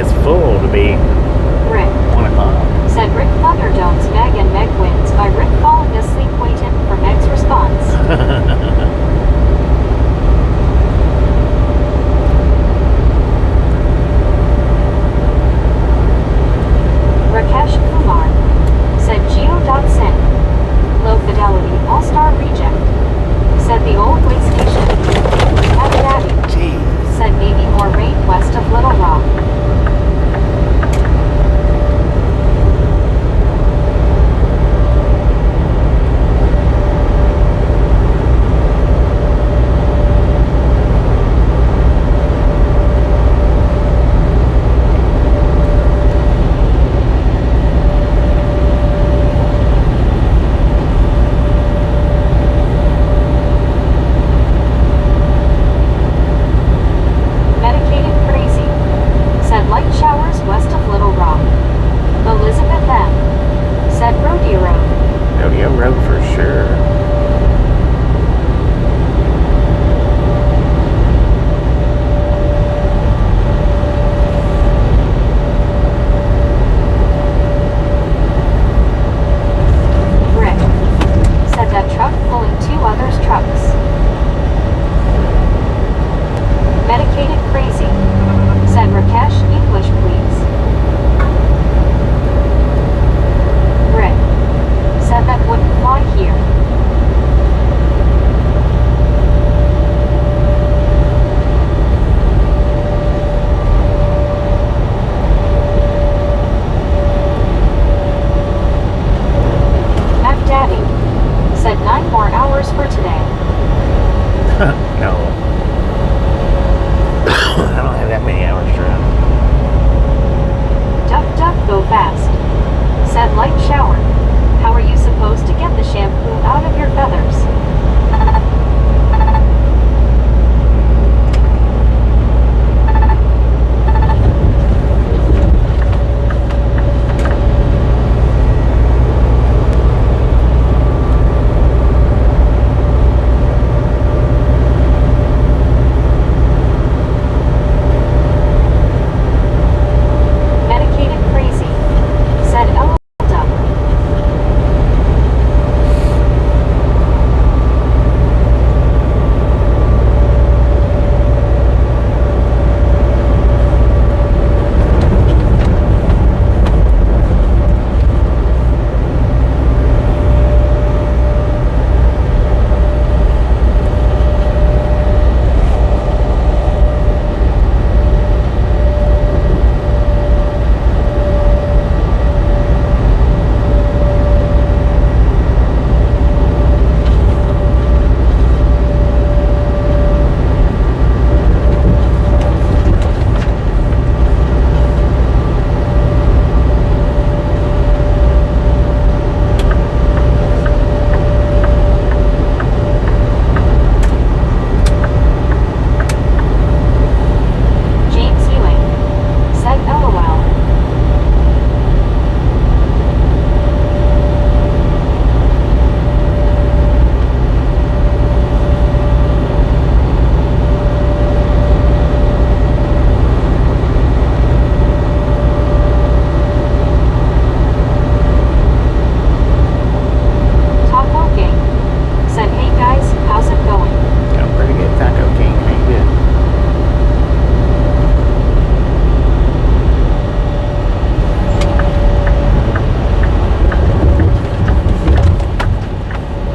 is full to be Rick 1 o'clock. said Rick Thunderdome's Meg and Meg wins by Rick falling asleep waiting for Meg's response. Rakesh Kumar said Geo.Sin, low fidelity all-star reject, said the old way station. Matt Daddy Jeez. said maybe more rain west of Little Rock. Medicated Crazy said light showers west of Little Rock. Elizabeth M said Rodeo Road. Rodeo Road for sure. Rick said that truck pulling 2 others' trucks. Medicated Crazy said Rakesh English please. Rick said that wouldn't fly here. Mac Daddy said 9 more hours for today. No. I don't have that many hours to run. Duck duck go fast said light shower. How are you supposed to get the shampoo out of your feathers? Medicated Crazy said LOL duck. James Ewing said LOL. Taco Gang said hey guys, how's it going? I'm pretty good, Taco King. How you doing?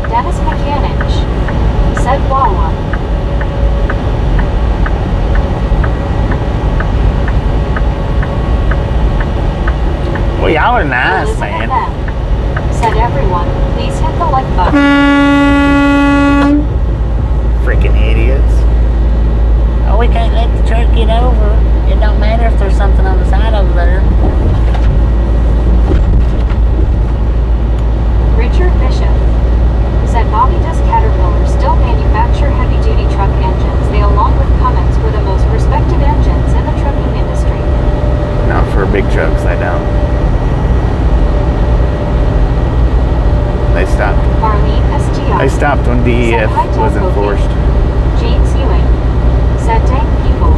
Dennis Mechanic said Wawa. Well, y'all are nice, Elizabeth man. M said everyone, please hit the like button. Freaking idiots. Oh, we can't let the truck get over. It don't matter if there's something on the side over there. Richard Bishop said Bobby does Caterpillar still manufacture heavy-duty truck engines. They, along with Cummins, were the most respected engines in the trucking industry. Not for big trucks, they don't. They stopped. Marlene STR They stopped when DEF was enforced. James Ewing said dang people.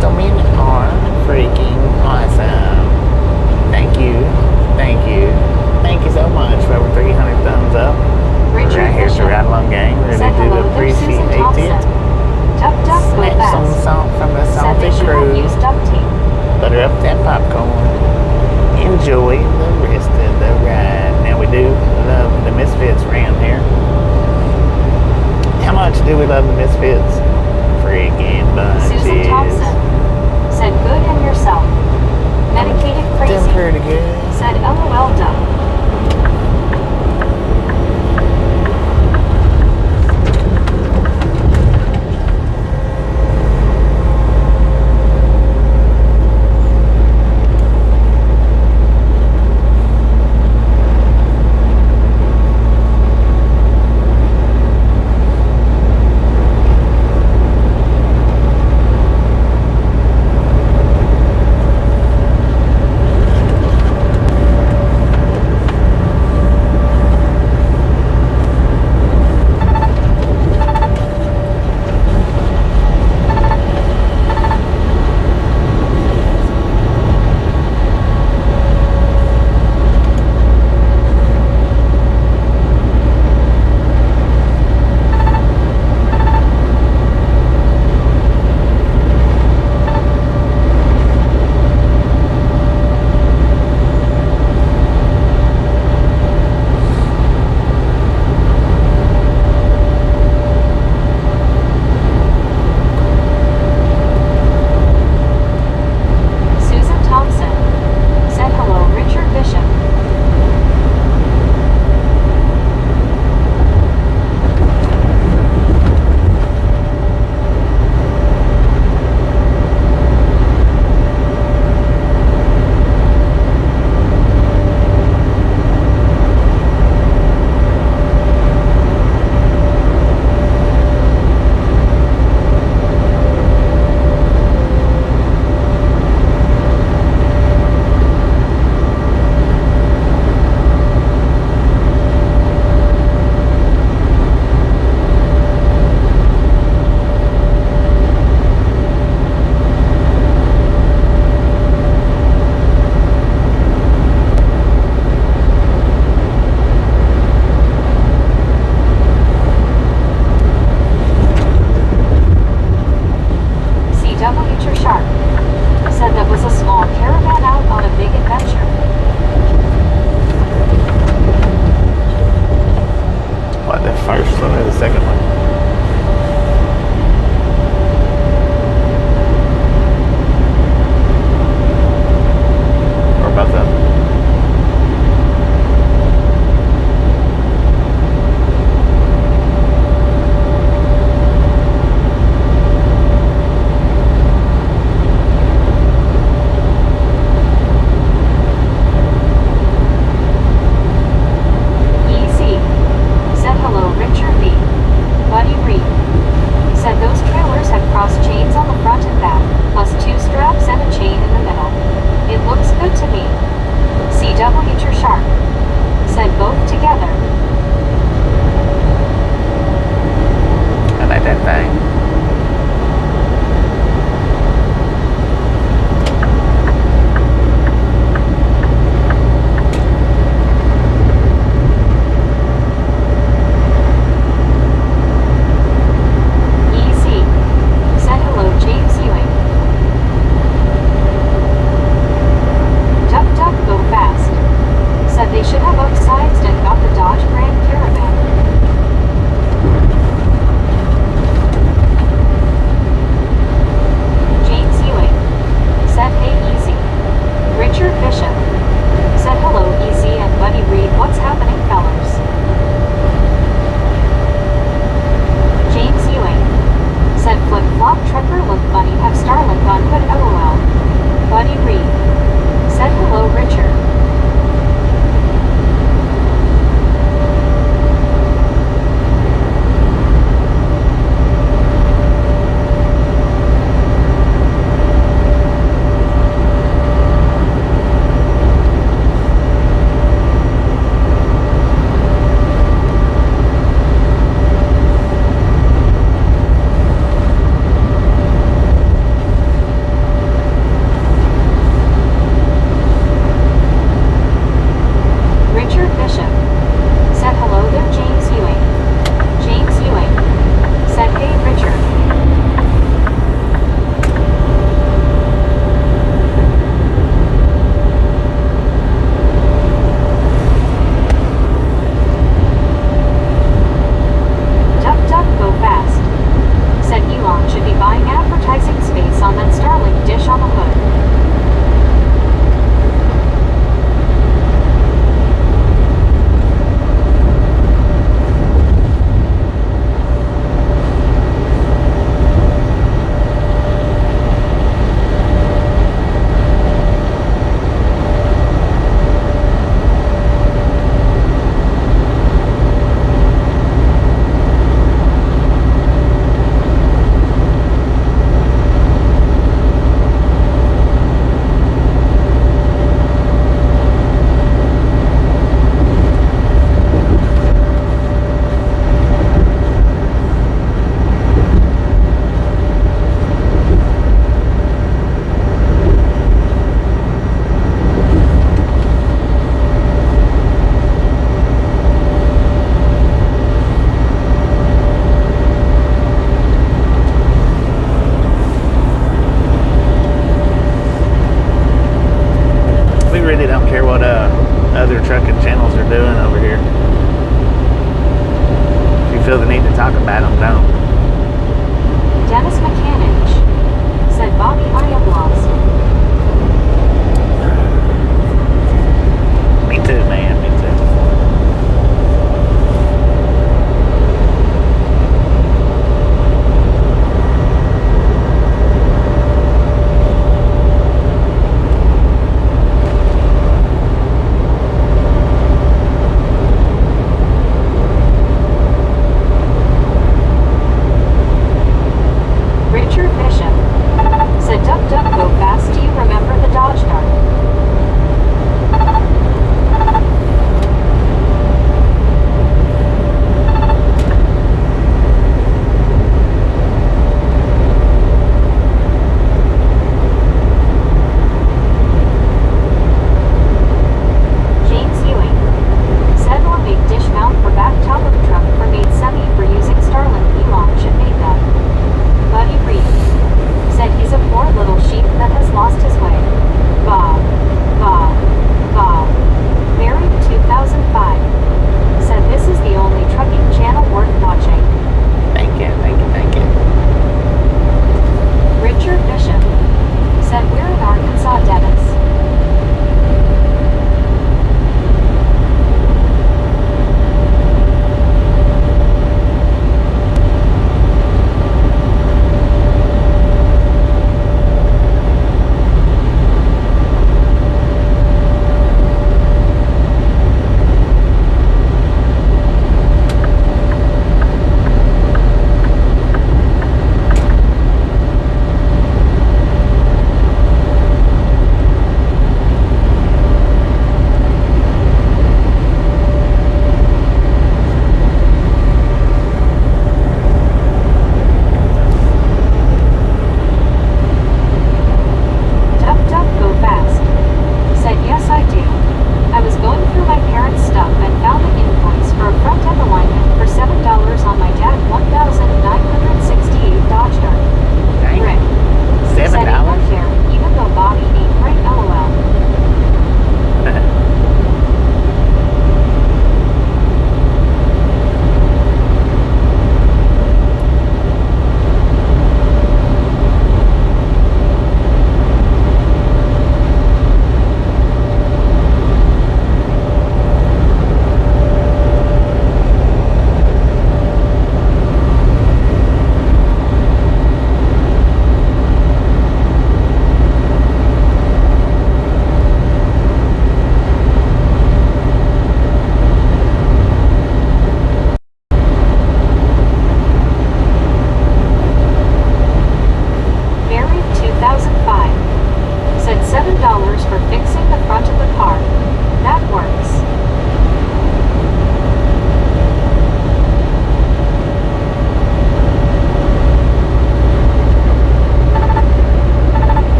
gentlemen are freaking awesome. Thank you. Thank you. Thank you so much for over 300 thumbs up. We're Richard right here to Bishop Ride Along Gang. Really said do hello, there's appreciate Susan Thompson. it. Duck, duck, go Snatch some fast. salt from the Said salty they should have crew. used duct tape. Butter up that popcorn. Enjoy the rest of the ride. Now we do love the Misfits around here. How much do we love the Misfits? Freaking bunches. Susan Thompson said good and yourself. Medicated Doing crazy. pretty good. Said LOL duck. Susan Thompson said hello, Richard Bishop. CW Sharp said that was a small caravan out on a big adventure. What, the first one or the second one? Or both of them? EC said hello, Richard B. hear what other trucking channels are doing over here. If you feel the need to talk about them, don't. Dennis Mechanic, said Bobby I am lost. Me too, man. Me too. Richard Bishop, said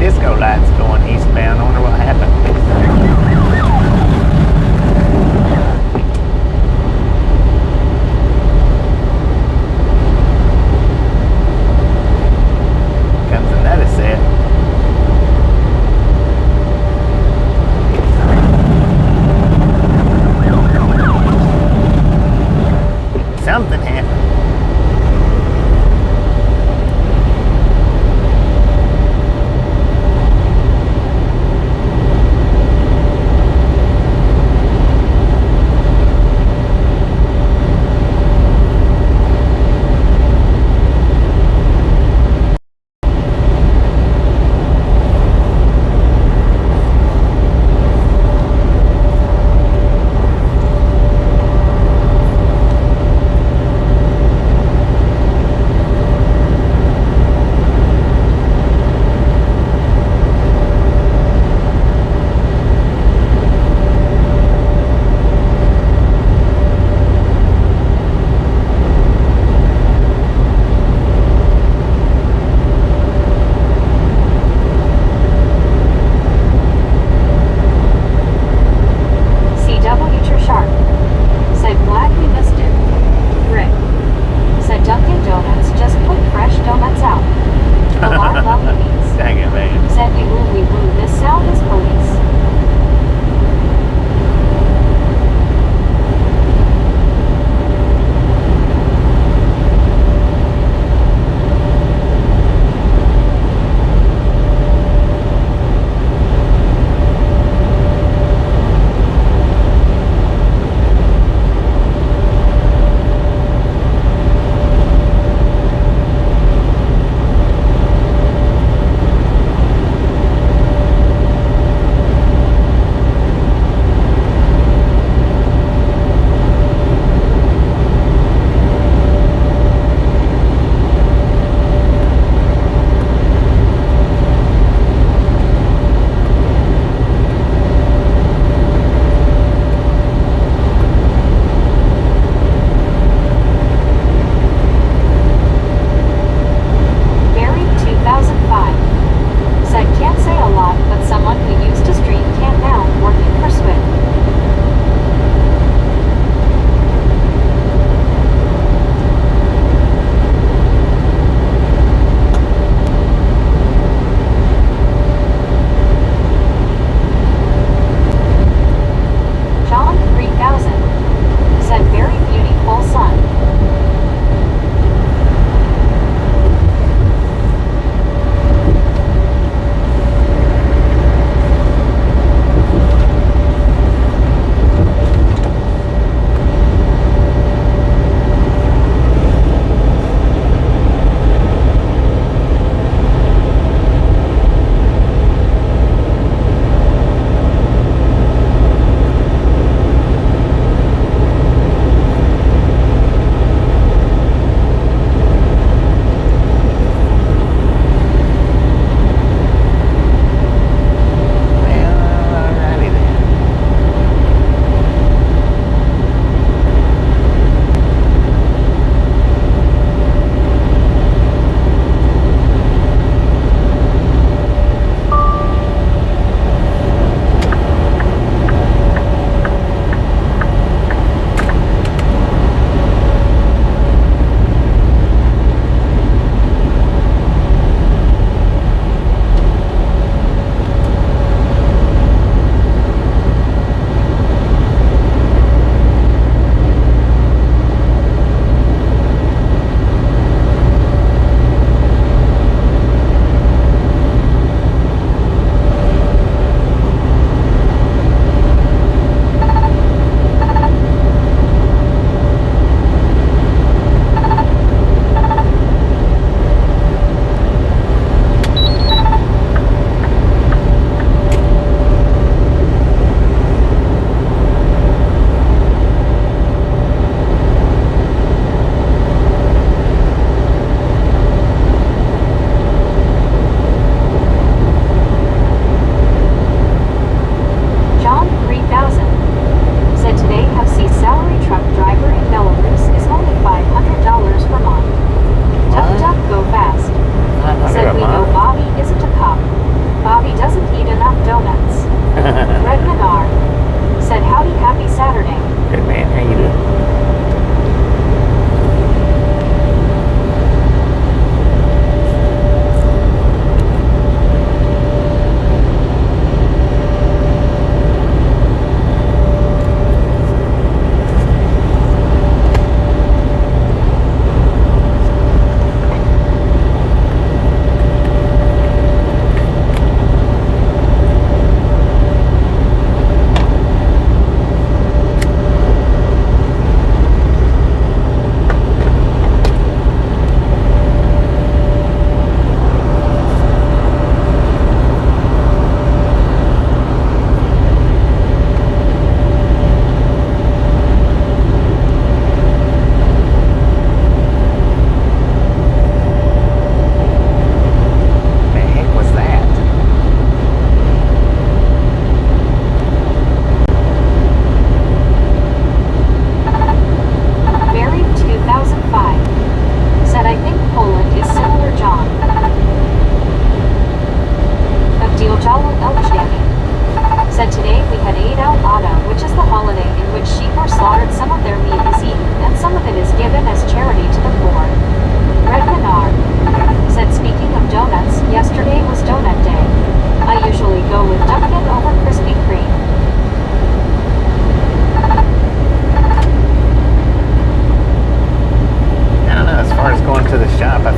disco lights going eastbound. I wonder what happened. Comes another set. Something happened.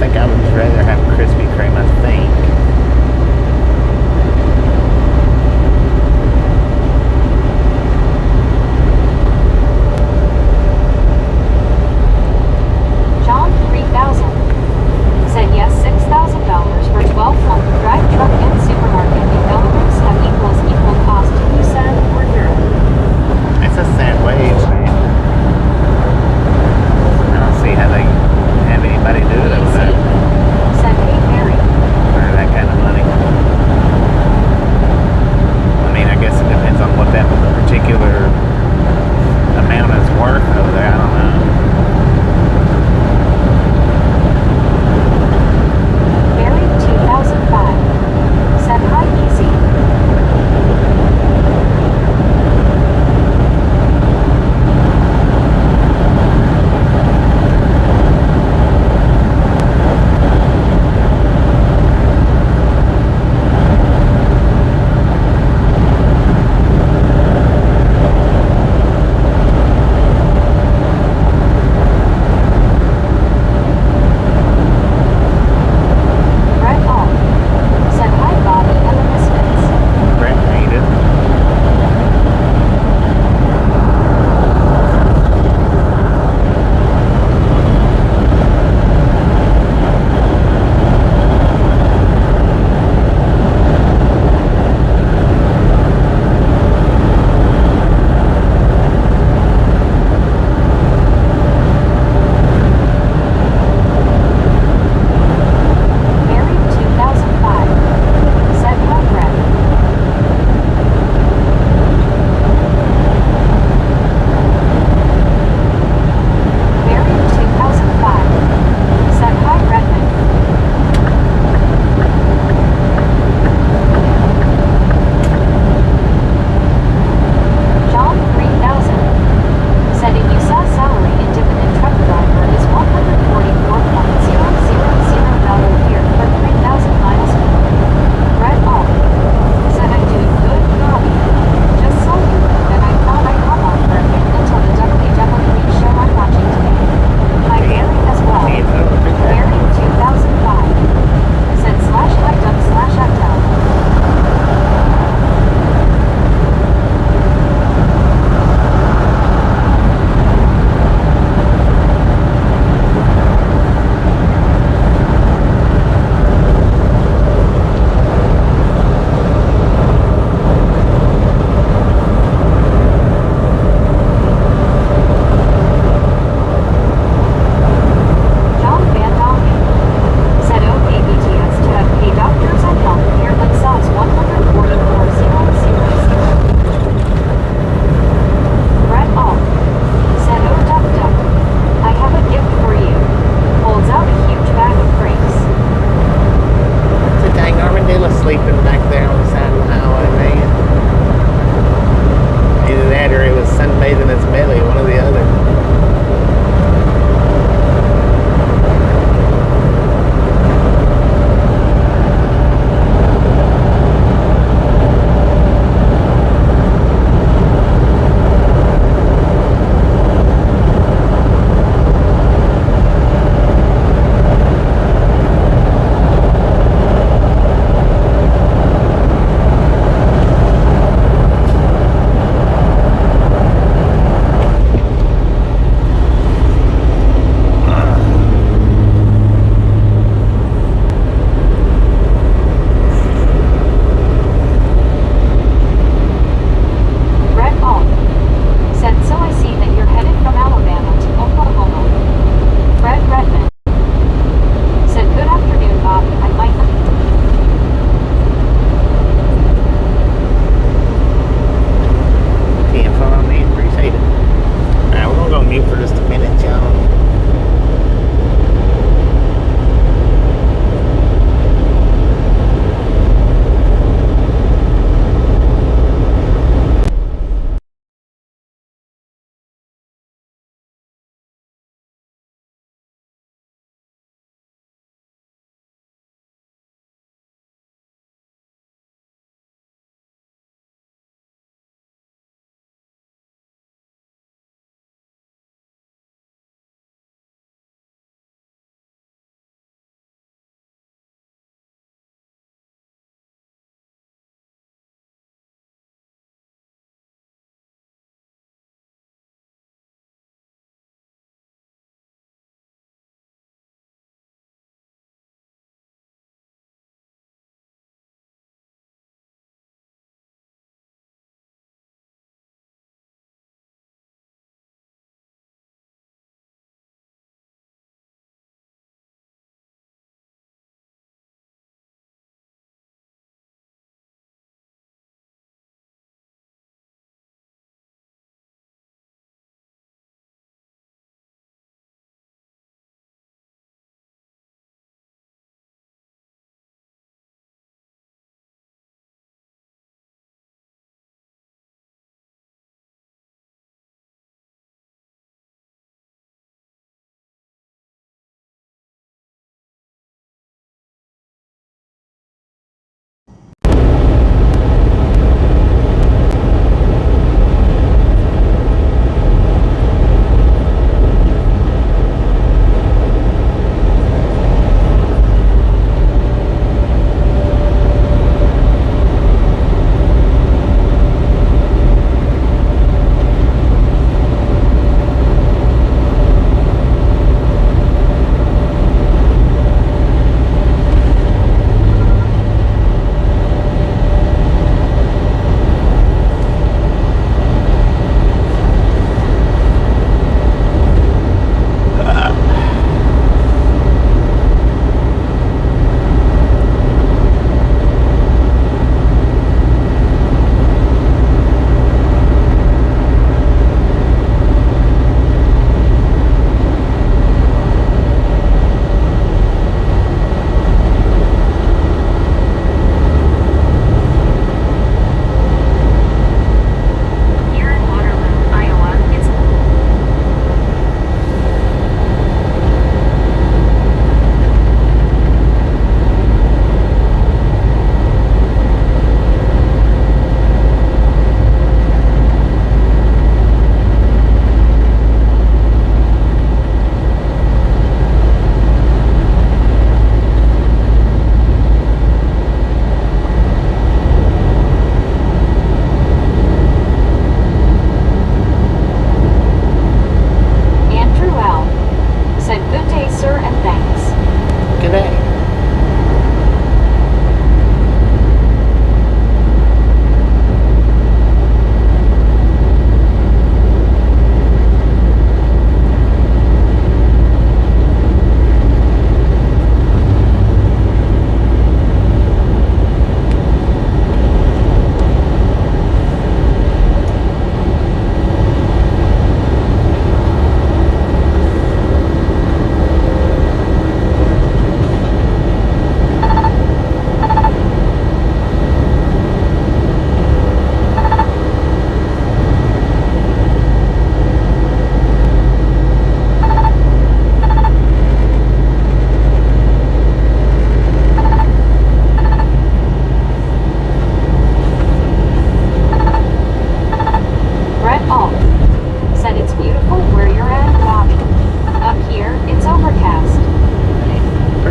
think I would rather have Krispy Kreme, I think. John 3000 said yes $6,000 for 12-month drive truck and supermarket development step equals equal cost. He said or euro. It's a cent wage, man. I don't see how they have anybody do it over there. Said hey Mary. Where did that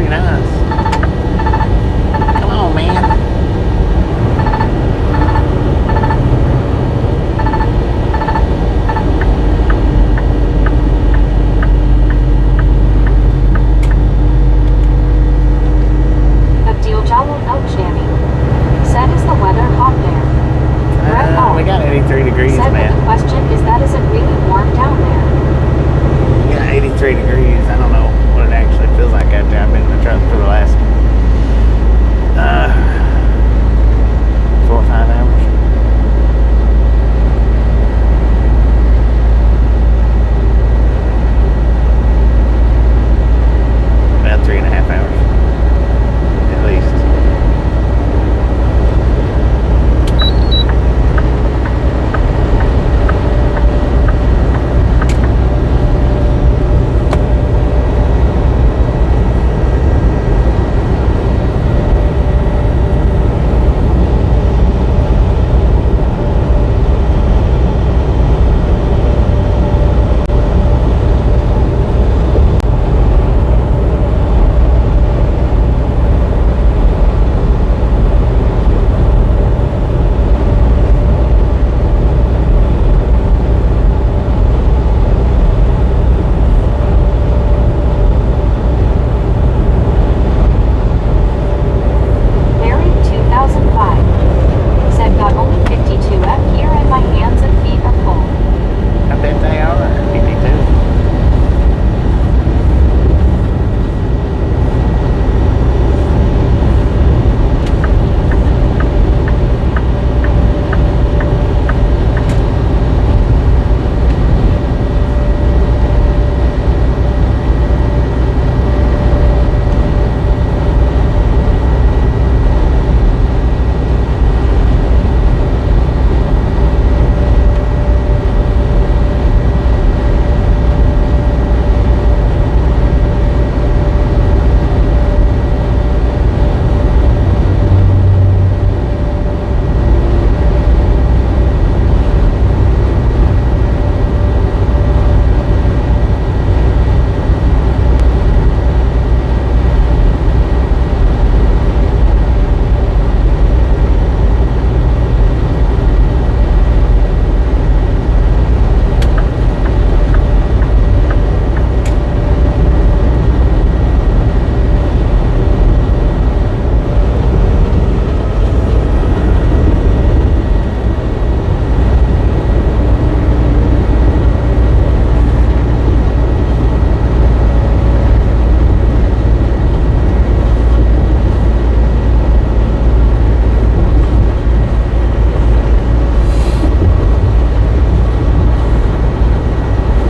pretty nice. Come on, man. Abdul Jalal El Jami said, is the weather hot there? Brett We got 83 degrees, said, man. but the question is that is it really warm down there? We got 83 degrees. I don't know what it actually feels like after I've been in the truck for the last 4 or 5 hours. About 3.5 hours, at least. Larry 2005 said, got only 52 up here and my hands and feet are cold. I bet they are 52.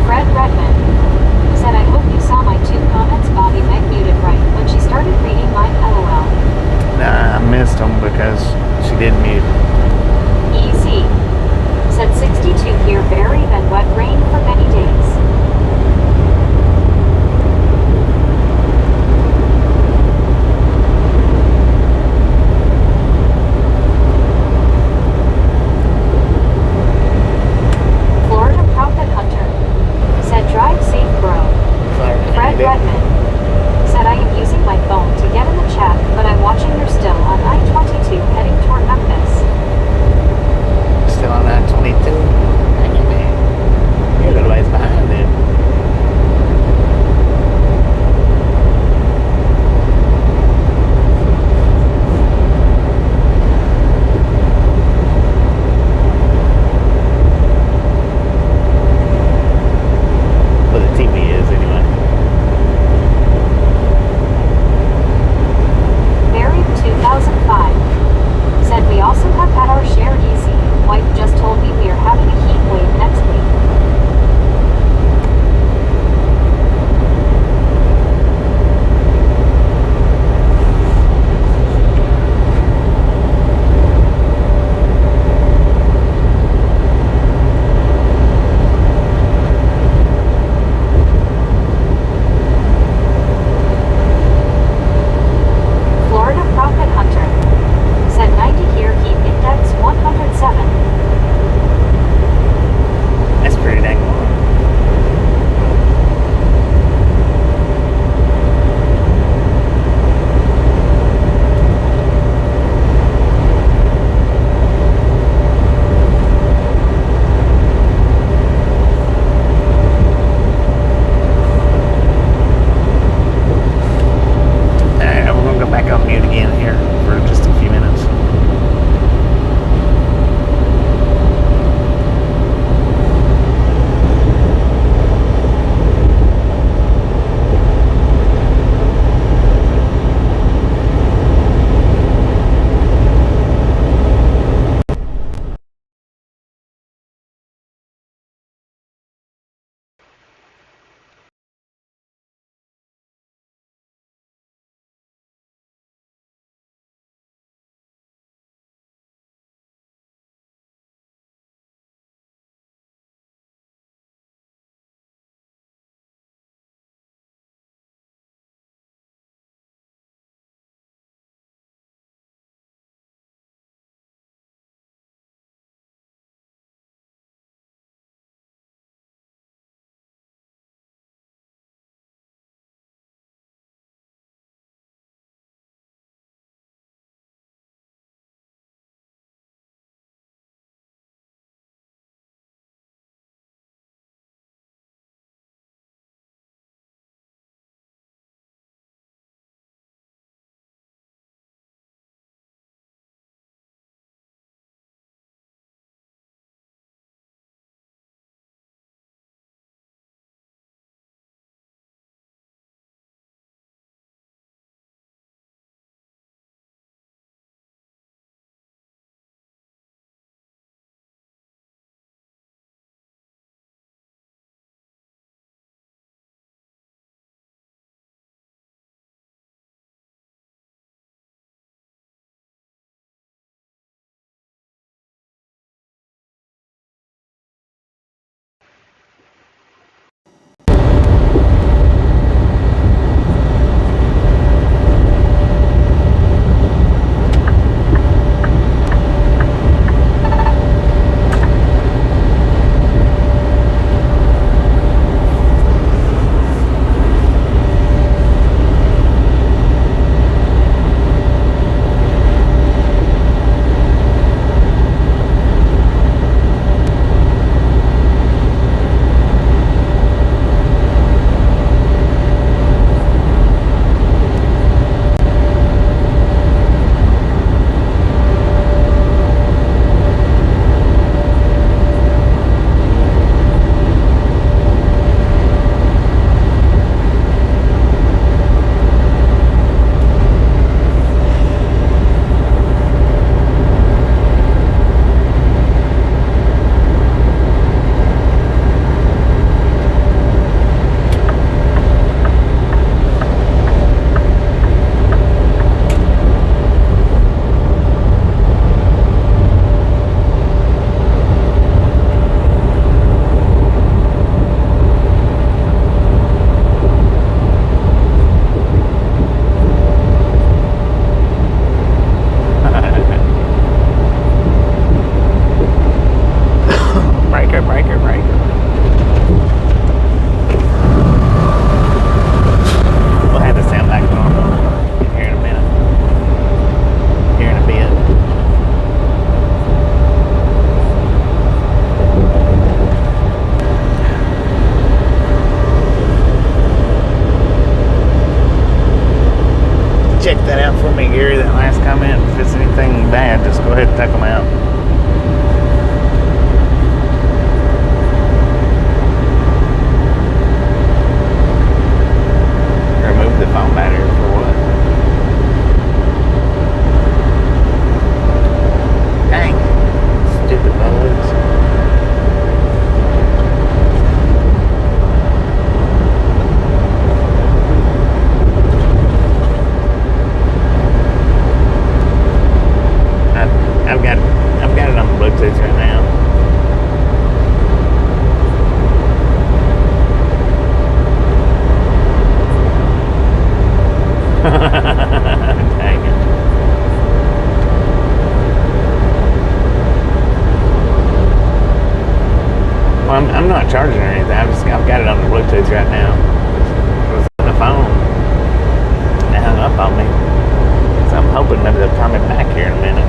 Fred Redman said, I hope you saw my 2 comments Bobby Meg muted right when she started reading mine, LOL. Nah, I missed them because she didn't mute. EZ said, 62 here, very then wet rain for many days. Florida Prophet Hunter said, drive safe, bro. Sorry. Fred Redman said, I am using my phone to get in the chat, but I'm watching you're still on I-22 heading toward Memphis. check that out for me, Gary, that last comment. If it's anything bad, just go ahead and take them out. Remove the phone battery for what? Dang. Stupid bugs. I've got it on Bluetooth right now. Dang it. Well, I'm not charging or anything. I've got it on the Bluetooth right now. It was on the phone. They hung up on me. So I'm hoping maybe they'll call me back here in a minute.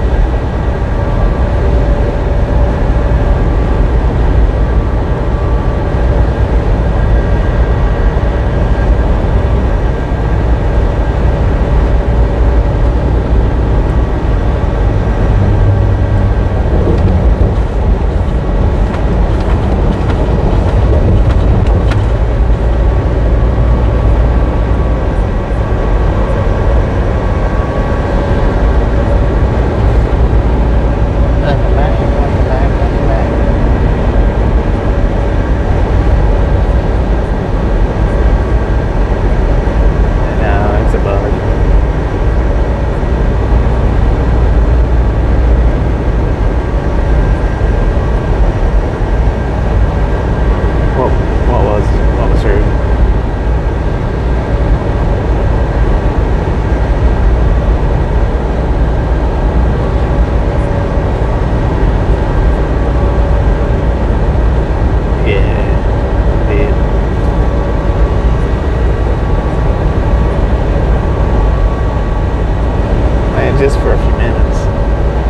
Just for a few minutes,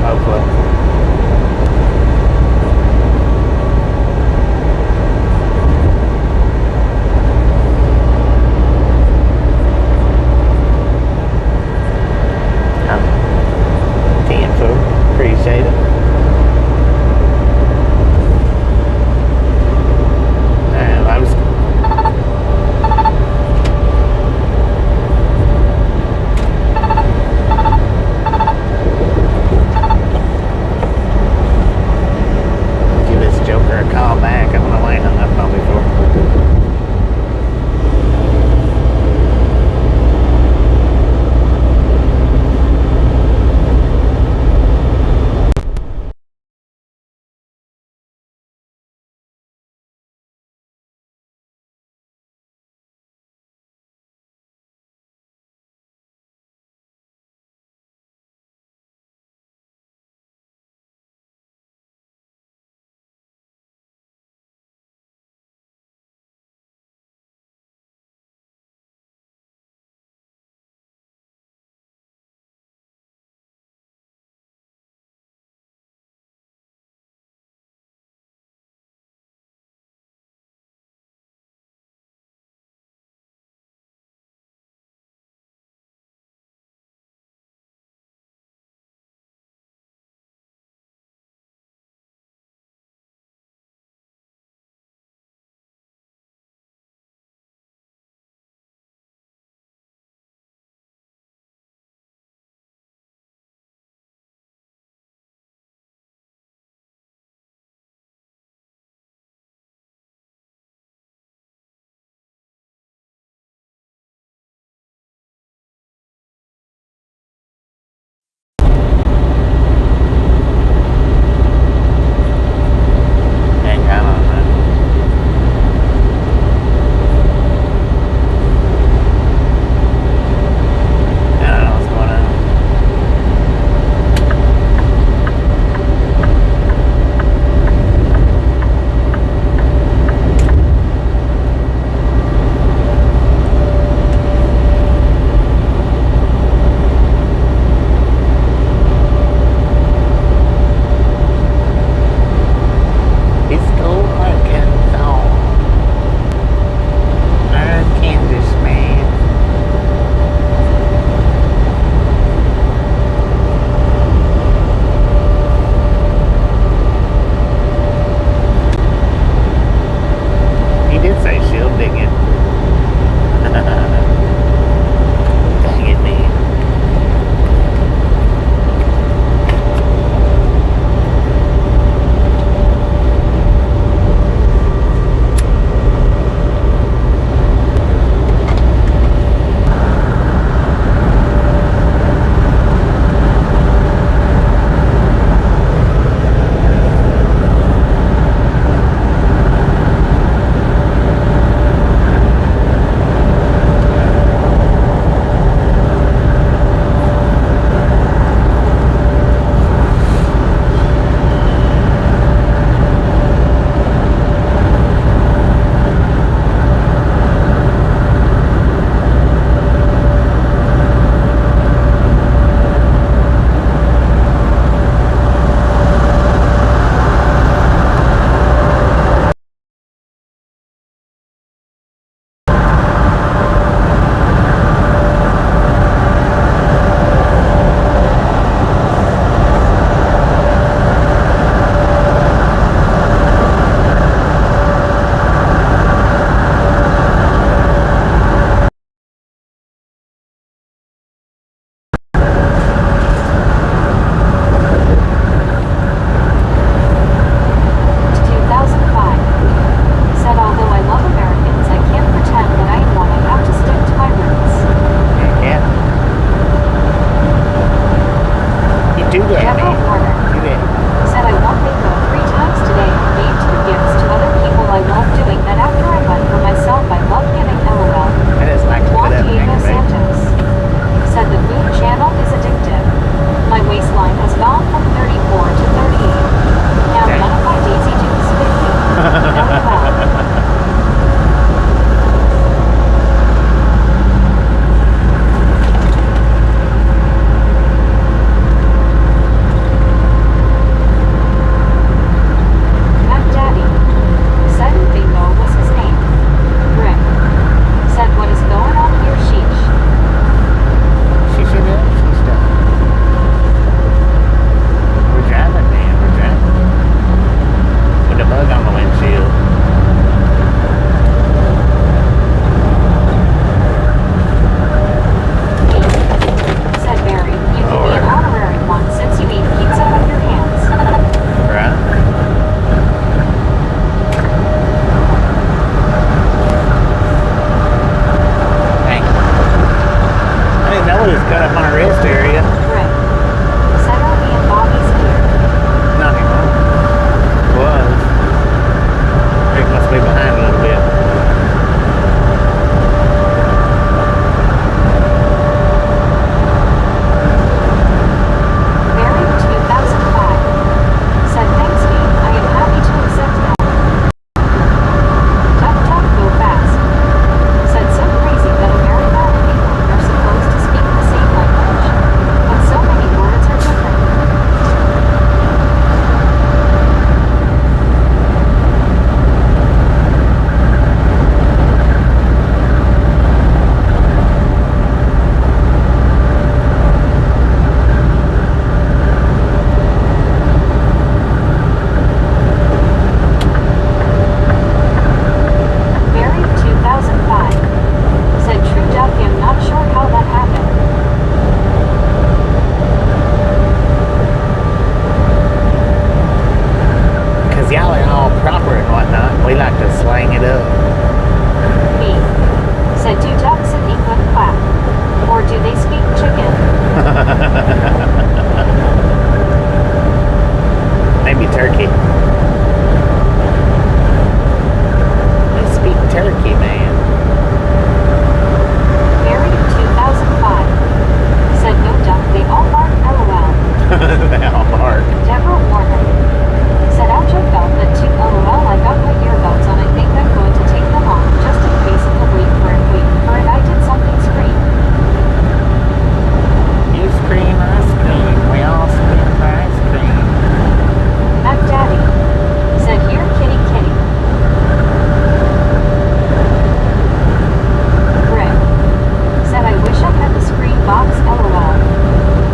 hopefully. Can fool. Appreciate it. I was. my rest area. Rick said, "Are me and Bobby's here?" Not anymore. Was. Rick must be behind a little bit. Barry 2005 said, "Thanks, me. I am happy to accept that." Duck Duck Go Fast said, "So crazy that America and England are supposed to speak the same language, but so many words are different." Barry 2005 said, "True Duck, am not sure how that happened." Because y'all are all proper and whatnot. We like to slang it up. Me said, "Do ducks in England quack? Or do they speak chicken?" Maybe turkey. They speak turkey, man. Barry 2005 said, "No duck, they all bark LOL." They all bark. Deborah Warner said, "Ouch, I felt that too LOL. I got my earbuds on. I think I'm going to take them off just in case of the wait for it. I did something scream." You scream, I scream. We all scream for ice cream. Mac Daddy said, "Here, kitty, kitty." Rick said, "I wish I had the screen box LOL."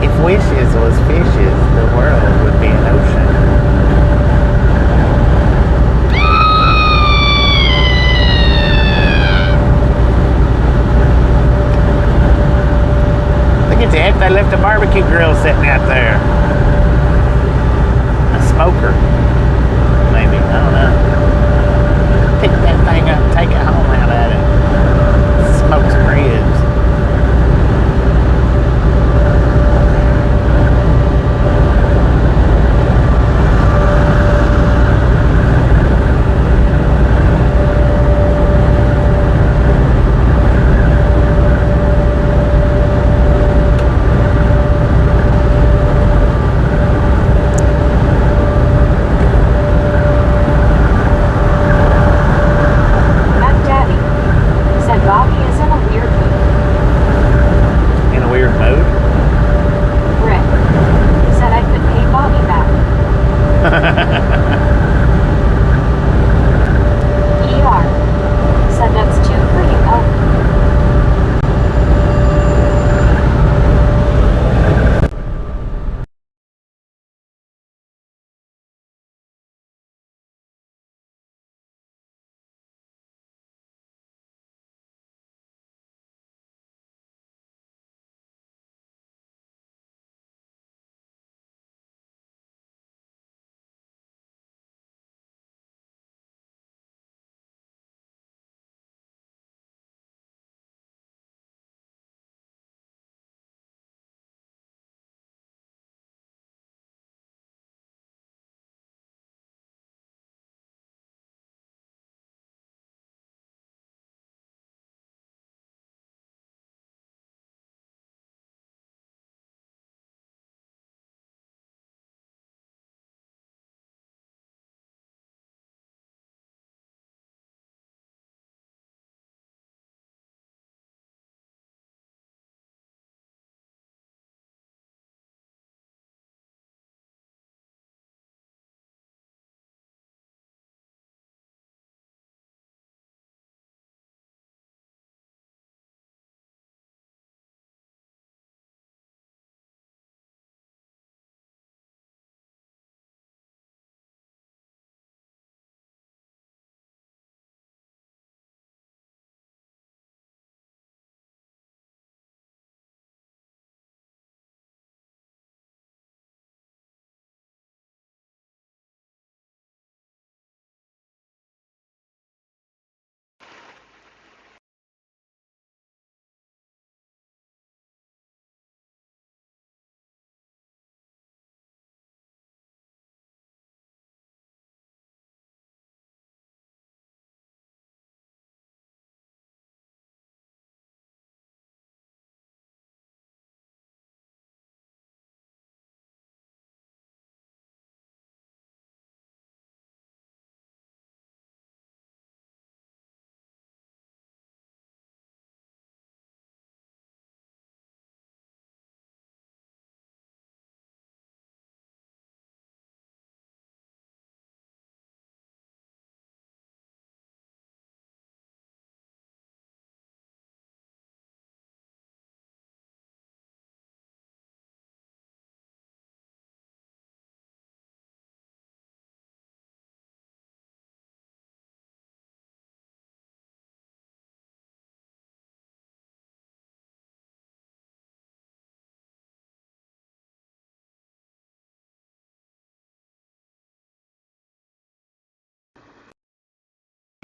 If wishes was fishes, the world would be an ocean. Look at that, they left a barbecue grill sitting out there. A smoker. Maybe, I don't know. Pick that thing up, take it home out at it. Smoke some ribs.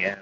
Yeah.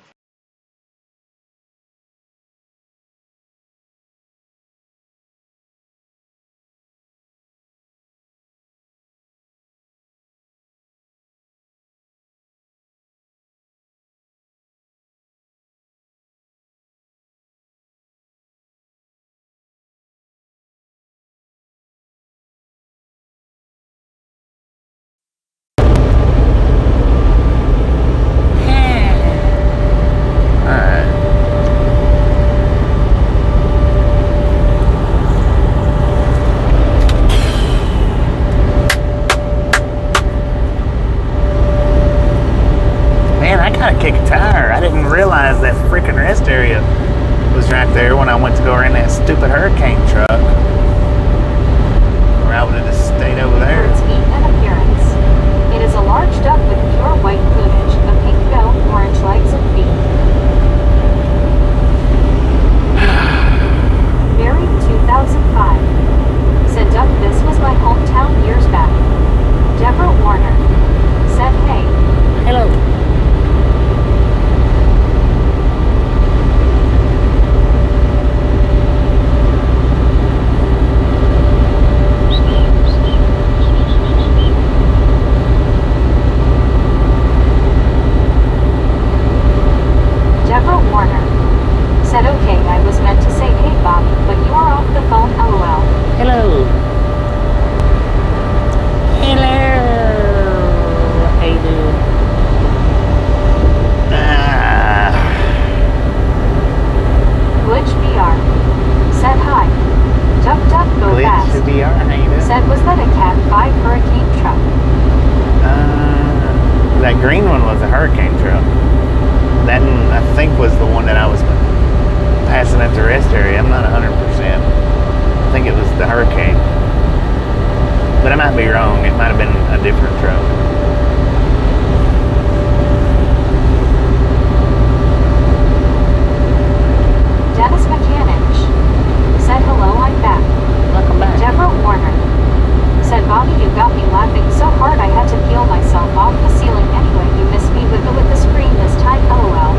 Kick a tire. I didn't realize that freaking rest area was right there when I went to go in that stupid hurricane truck. Or I would have just stayed over there. Its feet and appearance. It is a large duck with pure white plumage, a pink bill, orange legs and feet. Buried 2005. Said Duck, this was my hometown years back. Deborah Warner. Said hey. Hello. Said, was that a Cat 5 hurricane truck? That green one was a hurricane truck. That one, I think, was the one that I was passing at the rest area. I'm not 100%. I think it was the hurricane. But I might be wrong. It might have been a different truck. Dennis Mechanic said, hello, I'm back. Welcome back. Deborah Warner said, Bobby, you got me laughing so hard I had to peel myself off the ceiling. Anyway, you missed me with the screen this time, lol.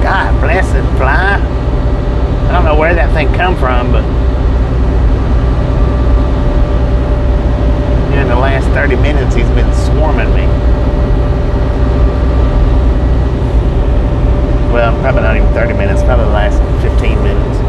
God bless it, fly. I don't know where that thing come from, but in the last 30 minutes he's been swarming me. Well, probably not even 30 minutes, probably the last 15 minutes.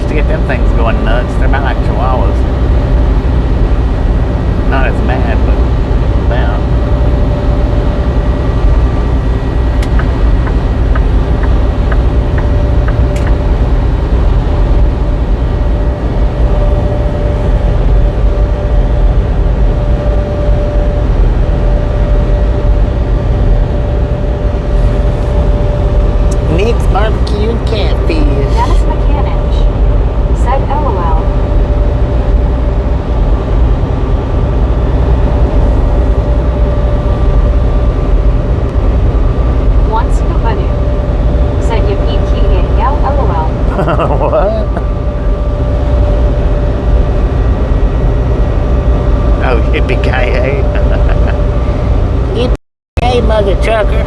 To get them things going nuts. They're about like chihuahuas. Not as bad, but about. Nick's barbecue and catfish. Dennis Mechanic said, LOL. Once Kubadu said, yippee-ki-yay-yow, LOL. What? Oh, yippee-ki-yay. Yippee-ki-yay, mother trucker.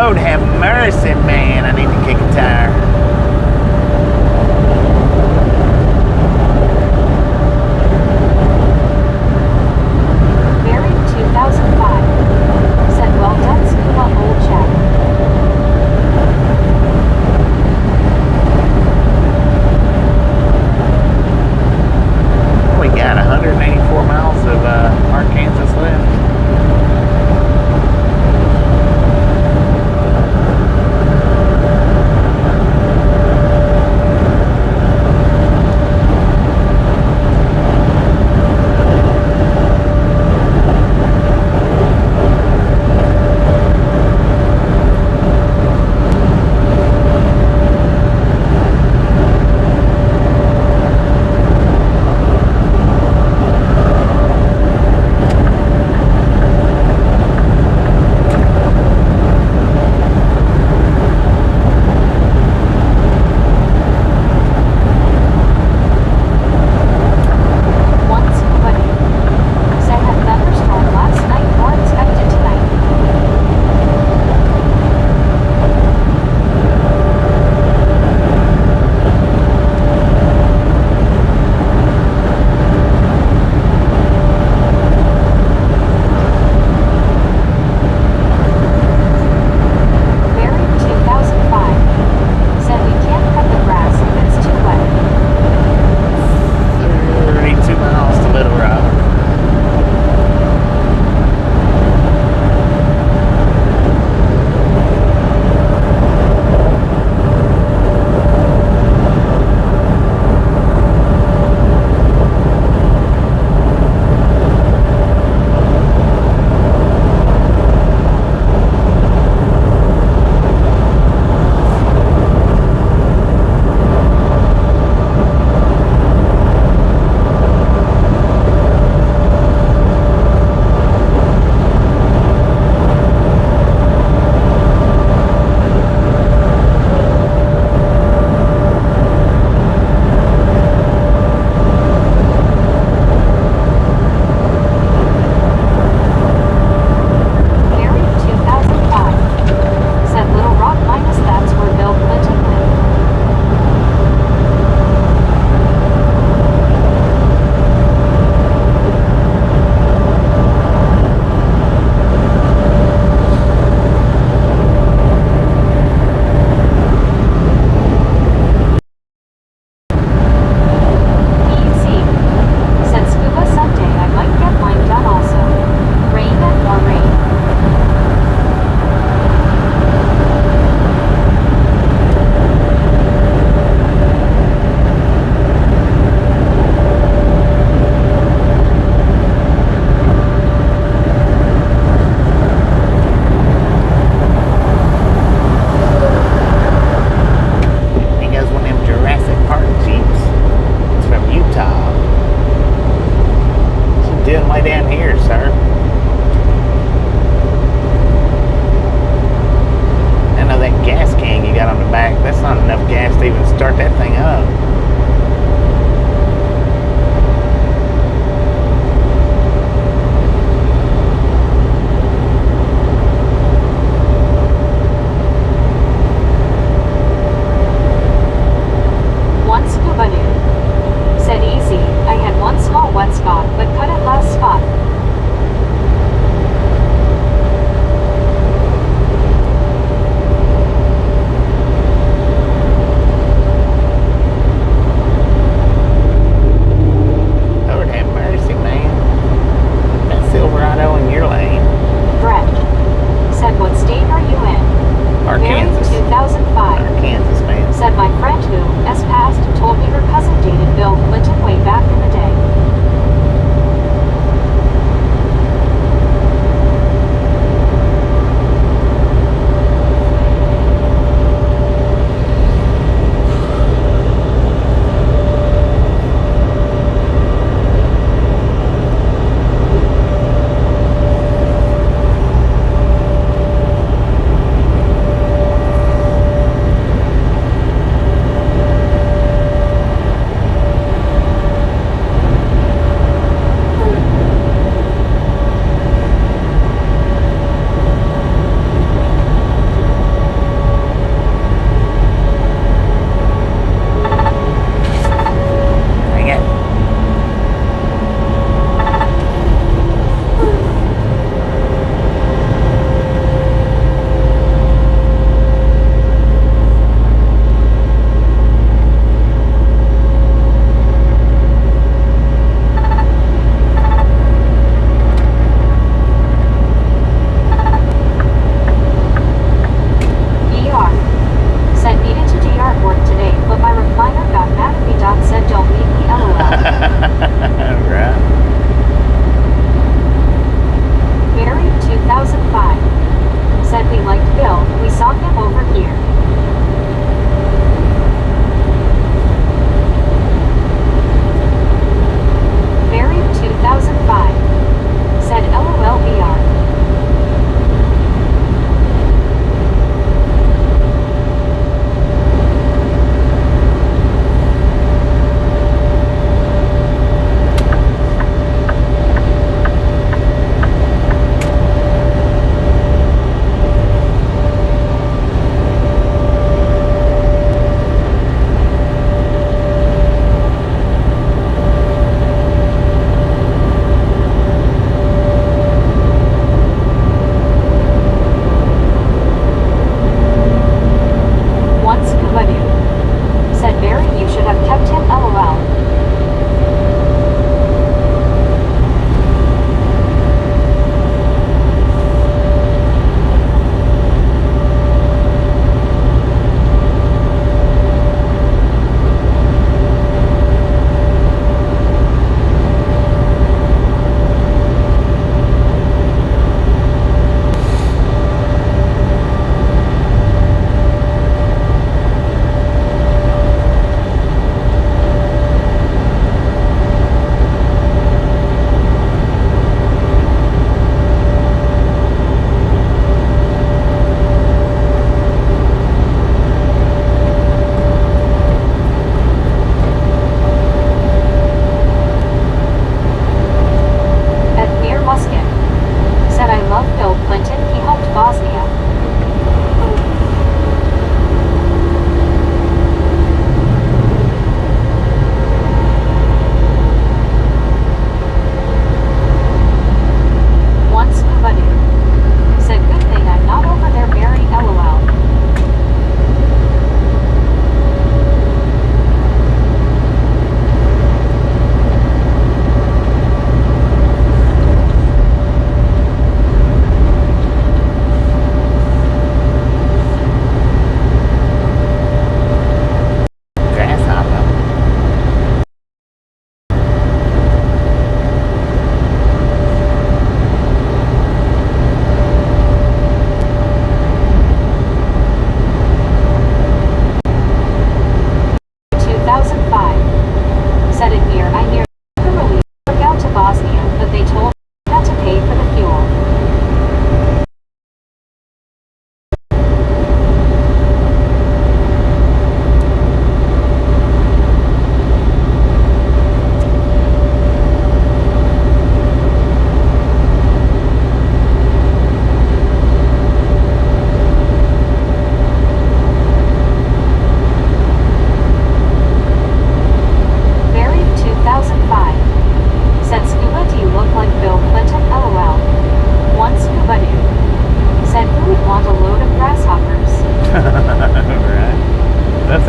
Lord have mercy, man. I need to kick a tire. Bearing 2005. Said well done, Scuba old chap. We got 184 miles of Arkansas left.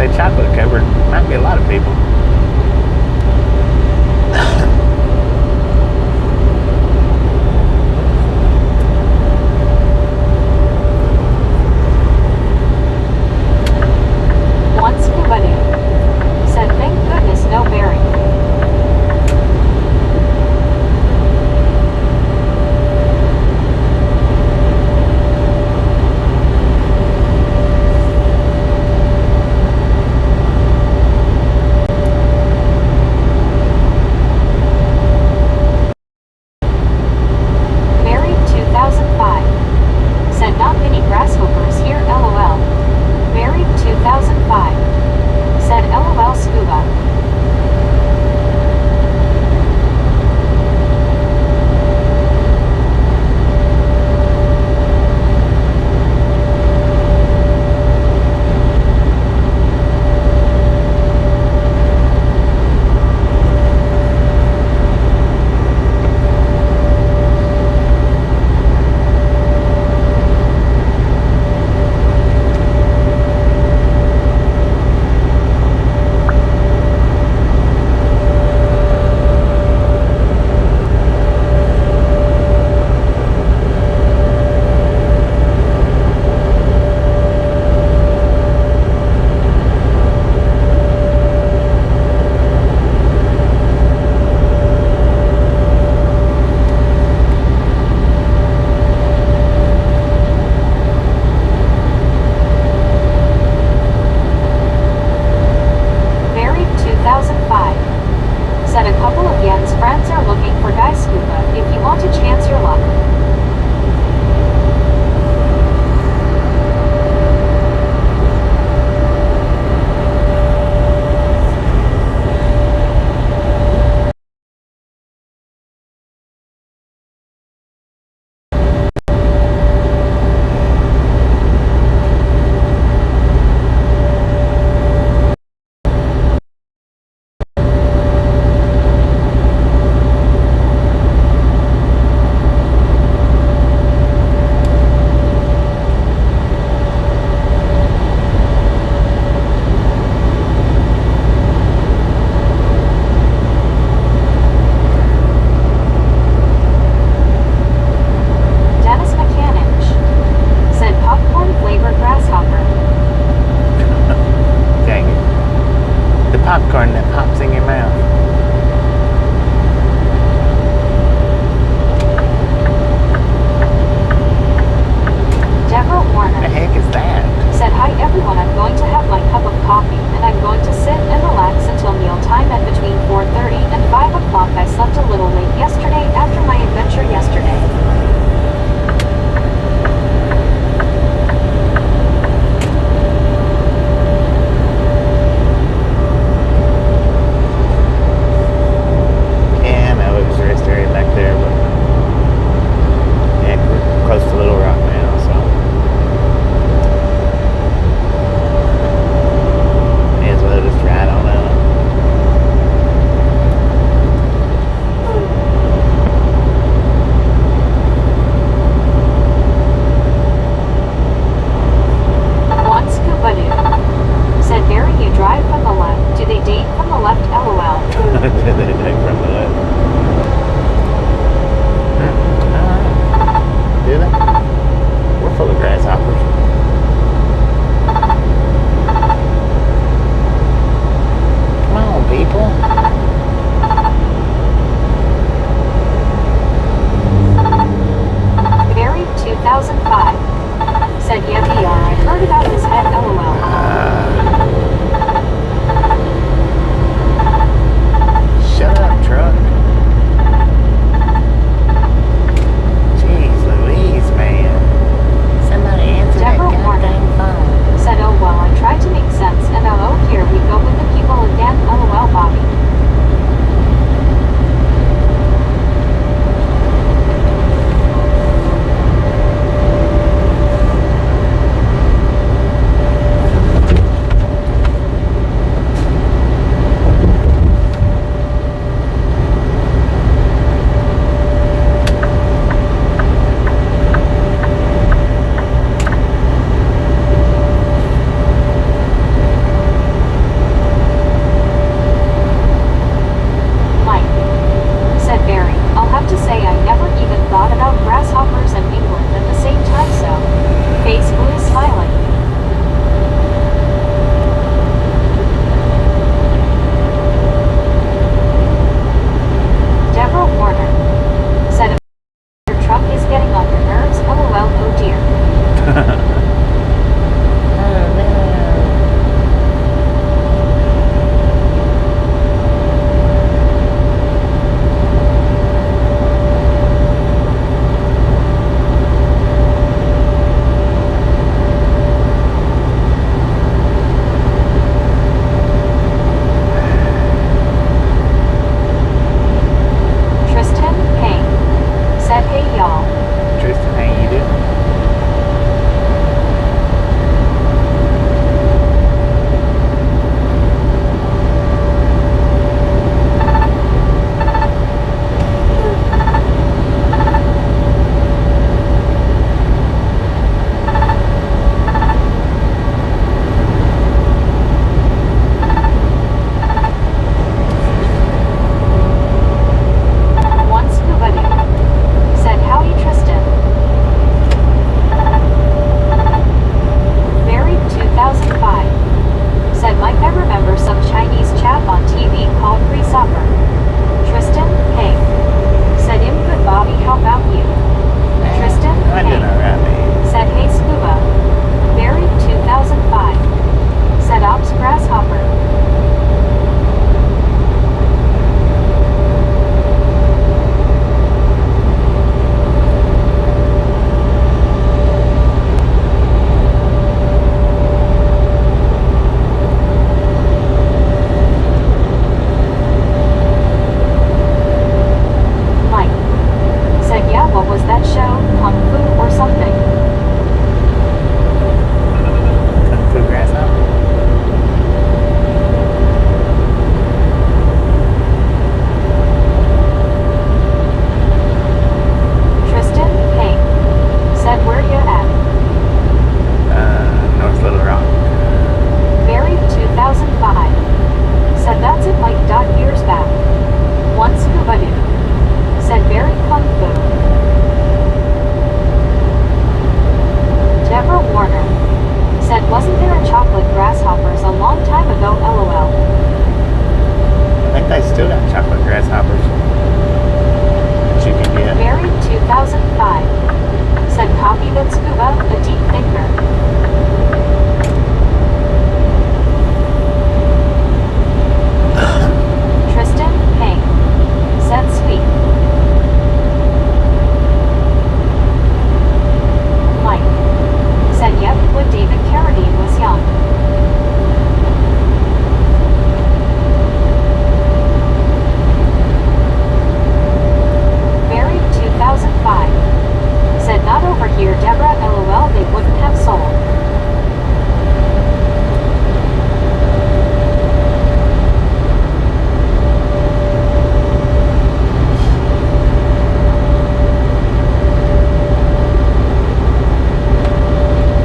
say chocolate covered. Might be a lot of people. One scuba day. Said thank goodness no bearing.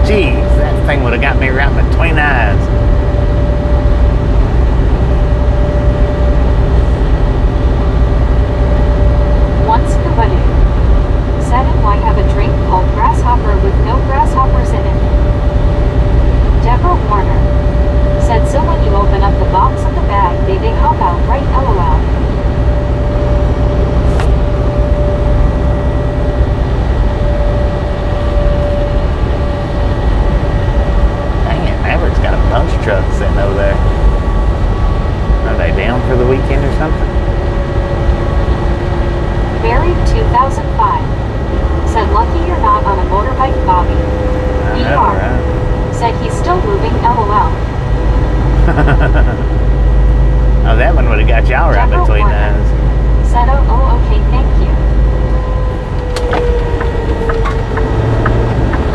Jeez, that thing would have got me right between the eyes. Once Kubadu said, and why have a drink called grasshopper with no grasshoppers in it? Deborah Warner said, so when you open up the box of the bag, they hop out, right? LOL. Dang it, Maverick's got a bunch of trucks sitting over there. Are they down for the weekend or something? Buried 2005 said, lucky you're not on a motorbike, Bobby. I know, ER right? said he's still moving, LOL. Oh, that one would have got y'all right Deborah between the Warner eyes. said, oh, okay, thank you.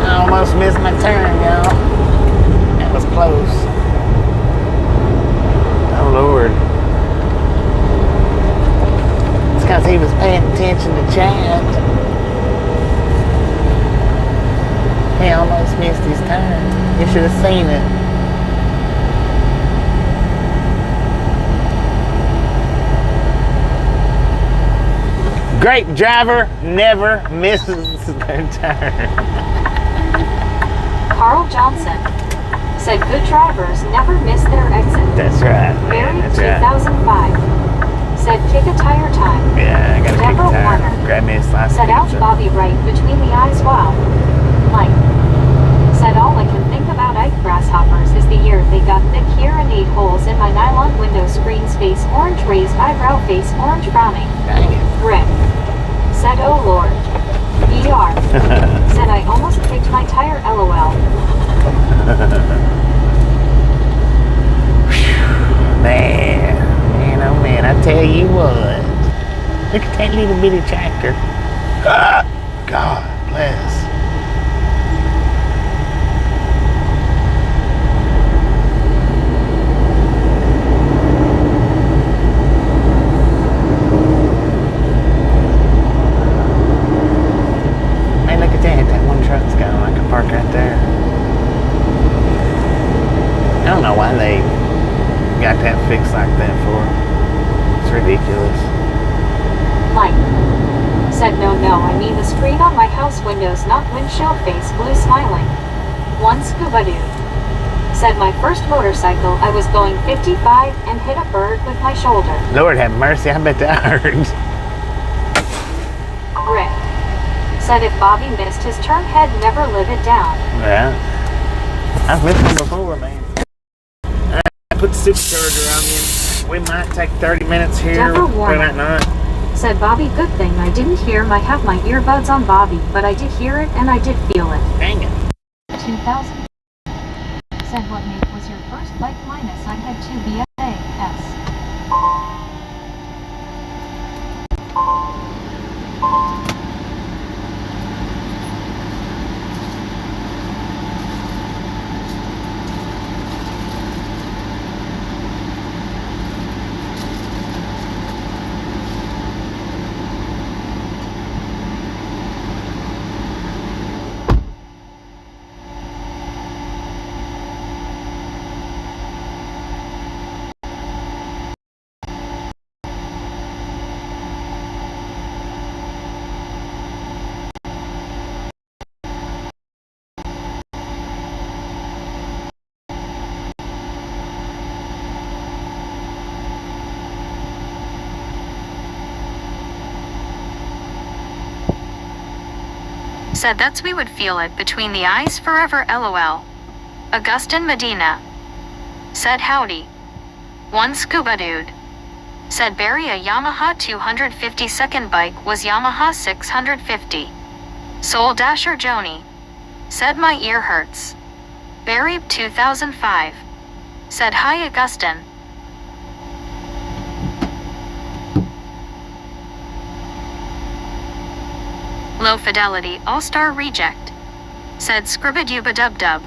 I almost missed my turn, y'all. That was close. Oh, Lord. It's because he was paying attention to chat. He almost missed his turn. You should have seen it. Great driver never misses their turn. Carl Johnson said, good drivers never miss their exit. That's right. Man, Buried that's right. 2005 said, kick a tire time. Yeah, I gotta kick Deborah the tire. Warner Grab me a slice of said, ouch, pizza. Bobby, right between the eyes, wow. Mike said, all I can think about Ike grasshoppers is the year they got thick here and 8 holes in my nylon window screen, space orange raised eyebrow, face orange frowning. Dang it. Rick said, oh Lord. ER said, I almost kicked my tire, LOL. Man, oh man, I tell you what. Look at that little bitty tractor. God bless. Hey, look at that. That one truck's gone. I can park right there. I don't know why they got that fixed like that for. It's ridiculous. Mike said, no, I mean the screen on my house windows, not windshield, face blue smiling. One scuba dude said, my first motorcycle, I was going 55 and hit a bird with my shoulder. Lord have mercy, I bet that hurt. Rick said, if Bobby missed his turn, head never live it down. Yeah. I've missed one before, man. I put the supercharger on you. We might take 30 minutes here. Deborah We Warner might not. said, Bobby, good thing I didn't have my earbuds on, Bobby, but I did hear it and I did feel it. Dang it. 2000 said, what make was your first bike minus? I had 2 BSAS. Said that's we would feel it between the eyes forever, LOL. Augustin Medina said, howdy. One scuba dude said, Barry, a Yamaha 250 bike was Yamaha 650. Soul Dasher Joni said, my ear hurts. Barry 2005 said, hi Augustin. Low Fidelity All-Star Reject said, Scribba-Duba-Dub-Dub.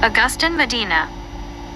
Augustin Medina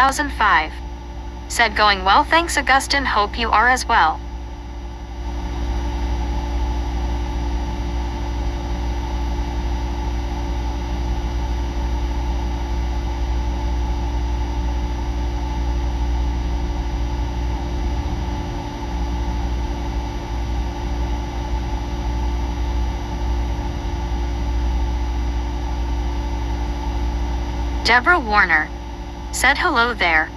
2005. Said going well, thanks Augustine, hope you are as well. Deborah Warner. Said hello there.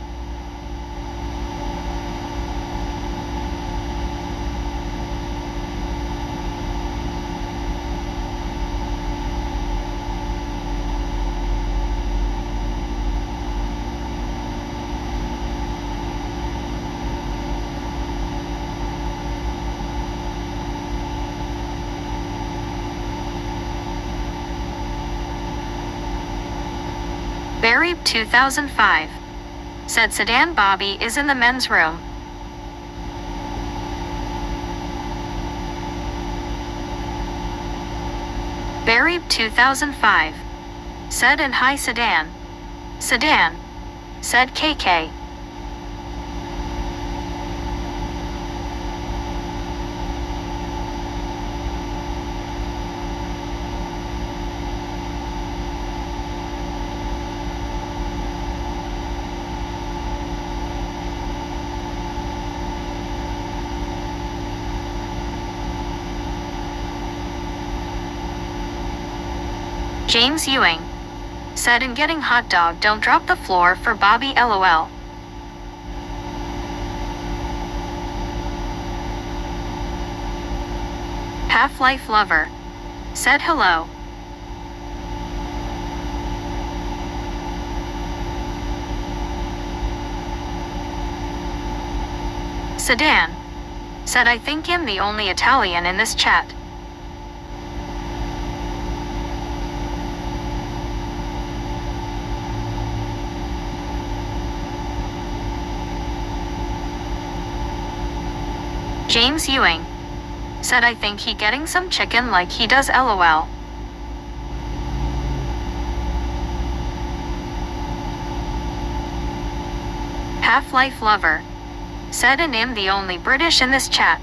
Barry 2005. Said Sedan Bobby is in the men's room. Barry 2005. Said and hi Sedan. Sedan. Said KK. James Ewing. Said in getting hot dog, don't drop the floor for Bobby LOL. Half-Life Lover. Said hello. Sedan. Said I think I'm the only Italian in this chat. James Ewing. Said I think he getting some chicken like he does LOL. Half-Life Lover. Said and I'm the only British in this chat.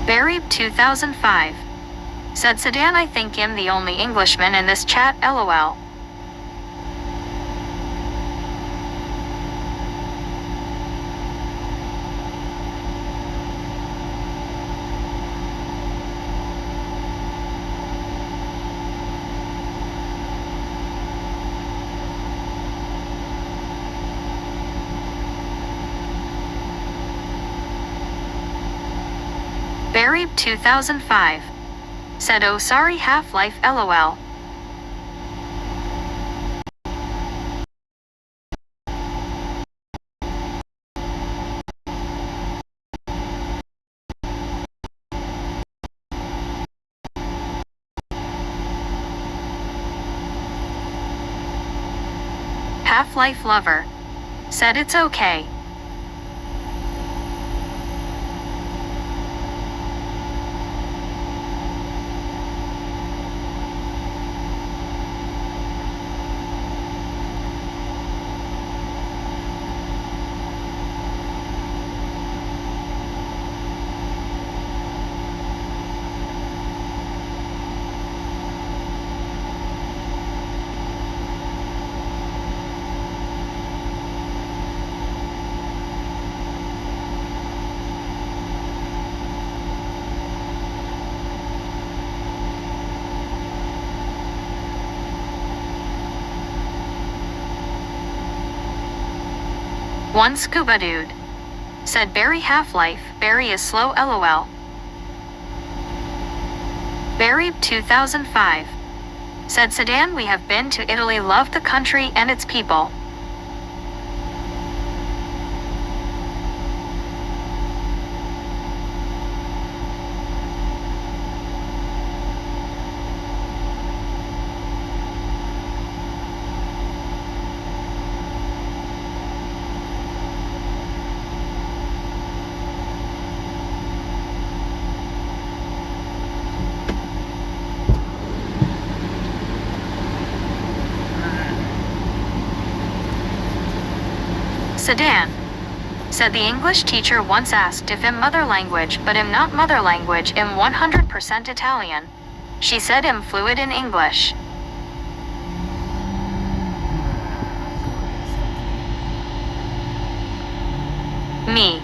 Barry 2005. Said Sedan I think I'm the only Englishman in this chat LOL. Barry 2005. said oh sorry Half-Life LOL. Half-Life lover said it's okay. One scuba dude said Barry Half-Life, Barry is slow LOL. Barry 2005 said Sedan we have been to Italy, loved the country and its people. Sedan said the English teacher once asked if im mother language but im not mother language im 100% Italian. She said im fluid in English. Me.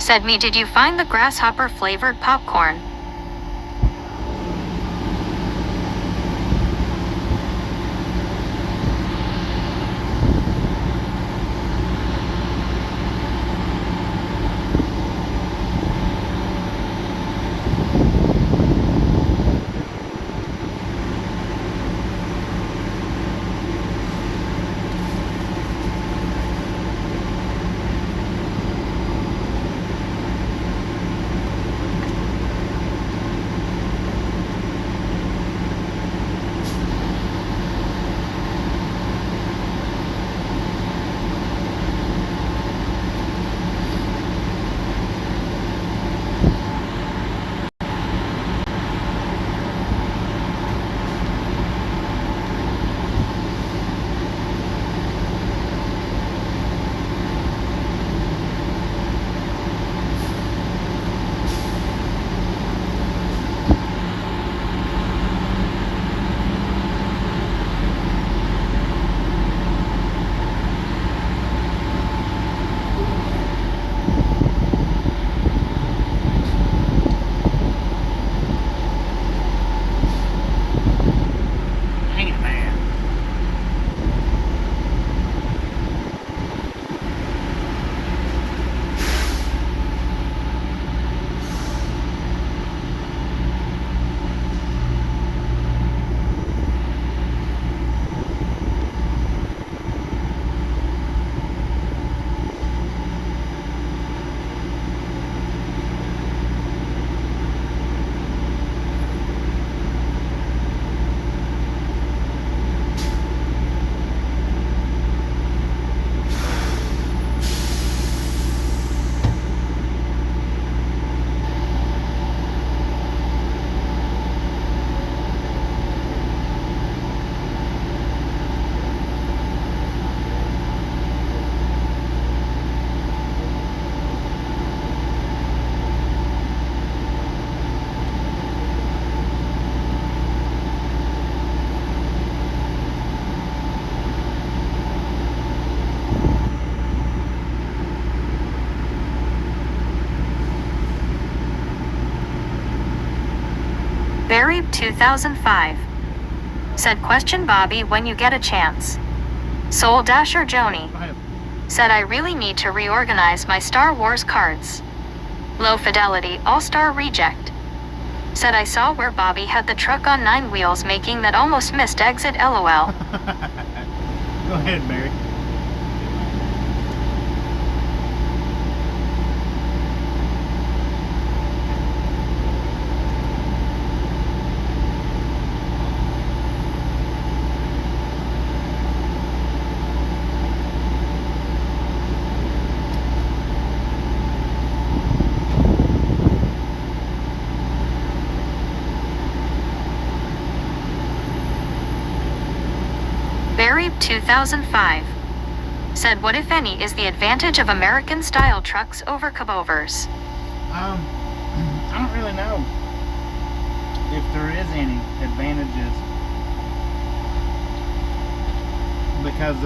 Said me did you find the grasshopper flavored popcorn? Barry 2005 said question Bobby when you get a chance. Soul Dasher Joni Go ahead. said I really need to reorganize my Star Wars cards. Low Fidelity All-Star Reject said I saw where Bobby had the truck on 9 wheels making that almost missed exit LOL. Go ahead, Barry. Barry 2005 said what if any is the advantage of American style trucks over cabovers? I don't really know if there is any advantages, because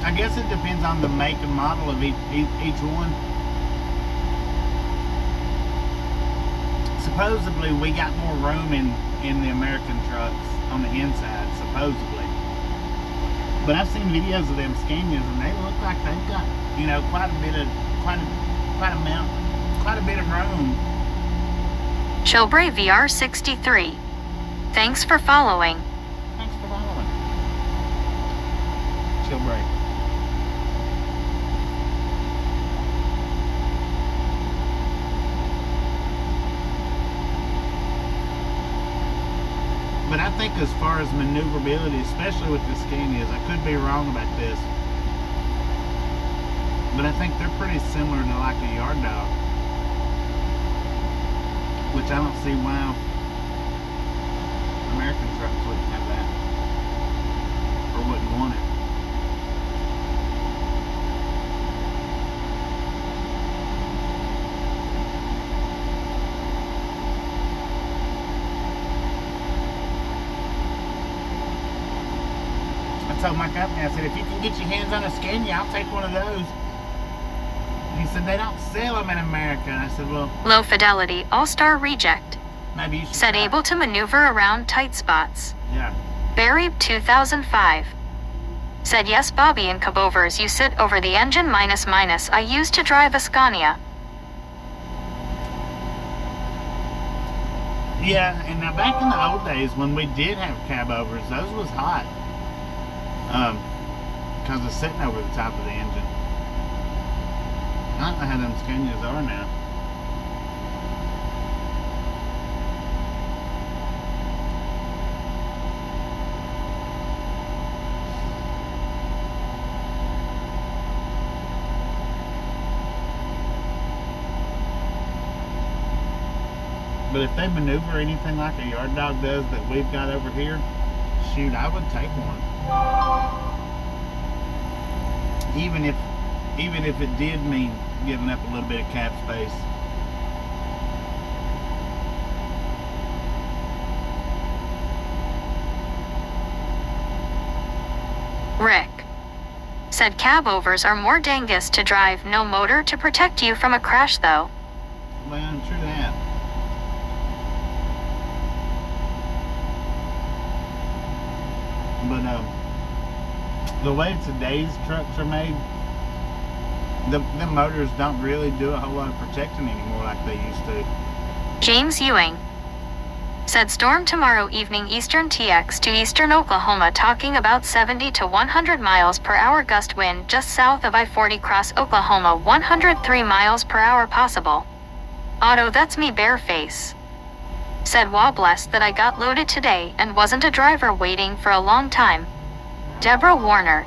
I guess it depends on the make and model of each one. Supposedly we got more room in the American trucks on the inside, supposedly. But I've seen videos of them Scanias and they look like they've got, you know, quite a bit of room. Showbray VR 63. Thanks for following. Thanks for following. Showbray. But I think as far as maneuverability, especially with the Scanias, I could be wrong about this, but I think they're pretty similar to like a yard dog, which I don't see why American trucks wouldn't have that or wouldn't want it. I told my company, I said, if you can get your hands on a Scania, I'll take one of those. And he said, they don't sell them in America. And I said, well, Low Fidelity All-Star Reject maybe you should said try. able to maneuver around tight spots. Yeah. Barry 2005 said yes Bobby in cabovers you sit over the engine minus I used to drive a Scania. Yeah, and now back in the old days when we did have cab overs, those was hot. Because it's sitting over the top of the engine. I don't know how them Scanias are now. But if they maneuver anything like a yard dog does that we've got over here, shoot, I would take one. Even if it did mean giving up a little bit of cab space. Rick said cab-overs are more dangerous to drive, no motor to protect you from a crash though. Well, true that. But the way today's trucks are made, the motors don't really do a whole lot of protecting anymore like they used to. James Ewing said storm tomorrow evening Eastern TX to Eastern Oklahoma, talking about 70 to 100 miles per hour gust wind just south of I-40 cross Oklahoma, 103 miles per hour possible. Otto, that's me bareface. Said wow, blessed that I got loaded today and wasn't a driver waiting for a long time. Deborah Warner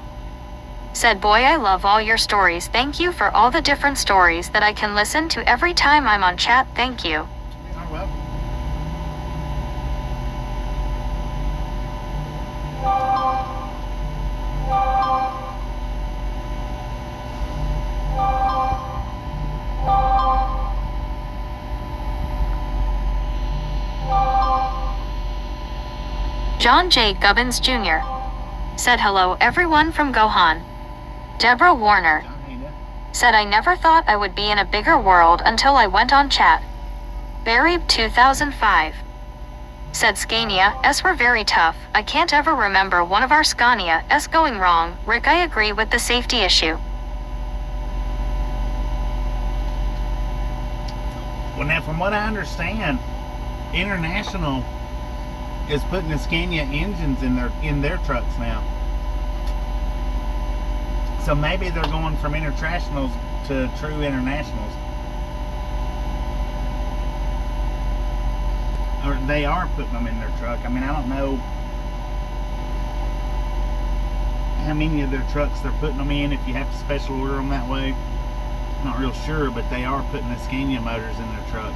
said boy, I love all your stories. Thank you for all the different stories that I can listen to every time I'm on chat. Thank you. You're welcome. John J. Gubbins Jr. said hello everyone from Gohan. Deborah Warner John Hina. said I never thought I would be in a bigger world until I went on chat. Barry 2005. Said Scania S were very tough. I can't ever remember one of our Scania S going wrong. Rick, I agree with the safety issue. Well, now from what I understand, International is putting the Scania engines in their trucks now. So maybe they're going from Internationals to true Internationals. Or they are putting them in their truck. I mean, I don't know how many of their trucks they're putting them in, if you have to special order them that way. Not real sure, but they are putting the Scania motors in their trucks.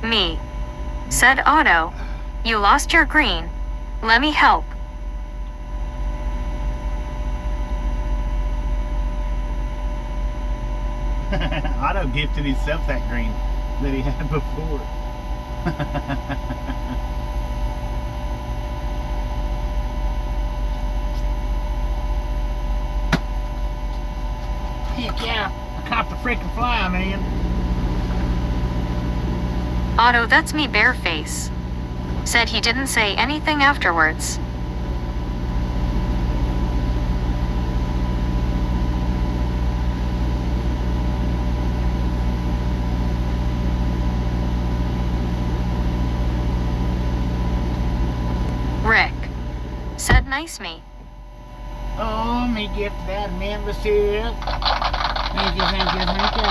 Me. Said Otto. You lost your green. Let me help. Otto gifted himself that green that he had before. Heck yeah, I caught the freaking fly, man. Otto, that's me, Bareface. Said he didn't say anything afterwards. Rick. Said nice me. Oh, me gift that membership. Thank you, thank you, thank you.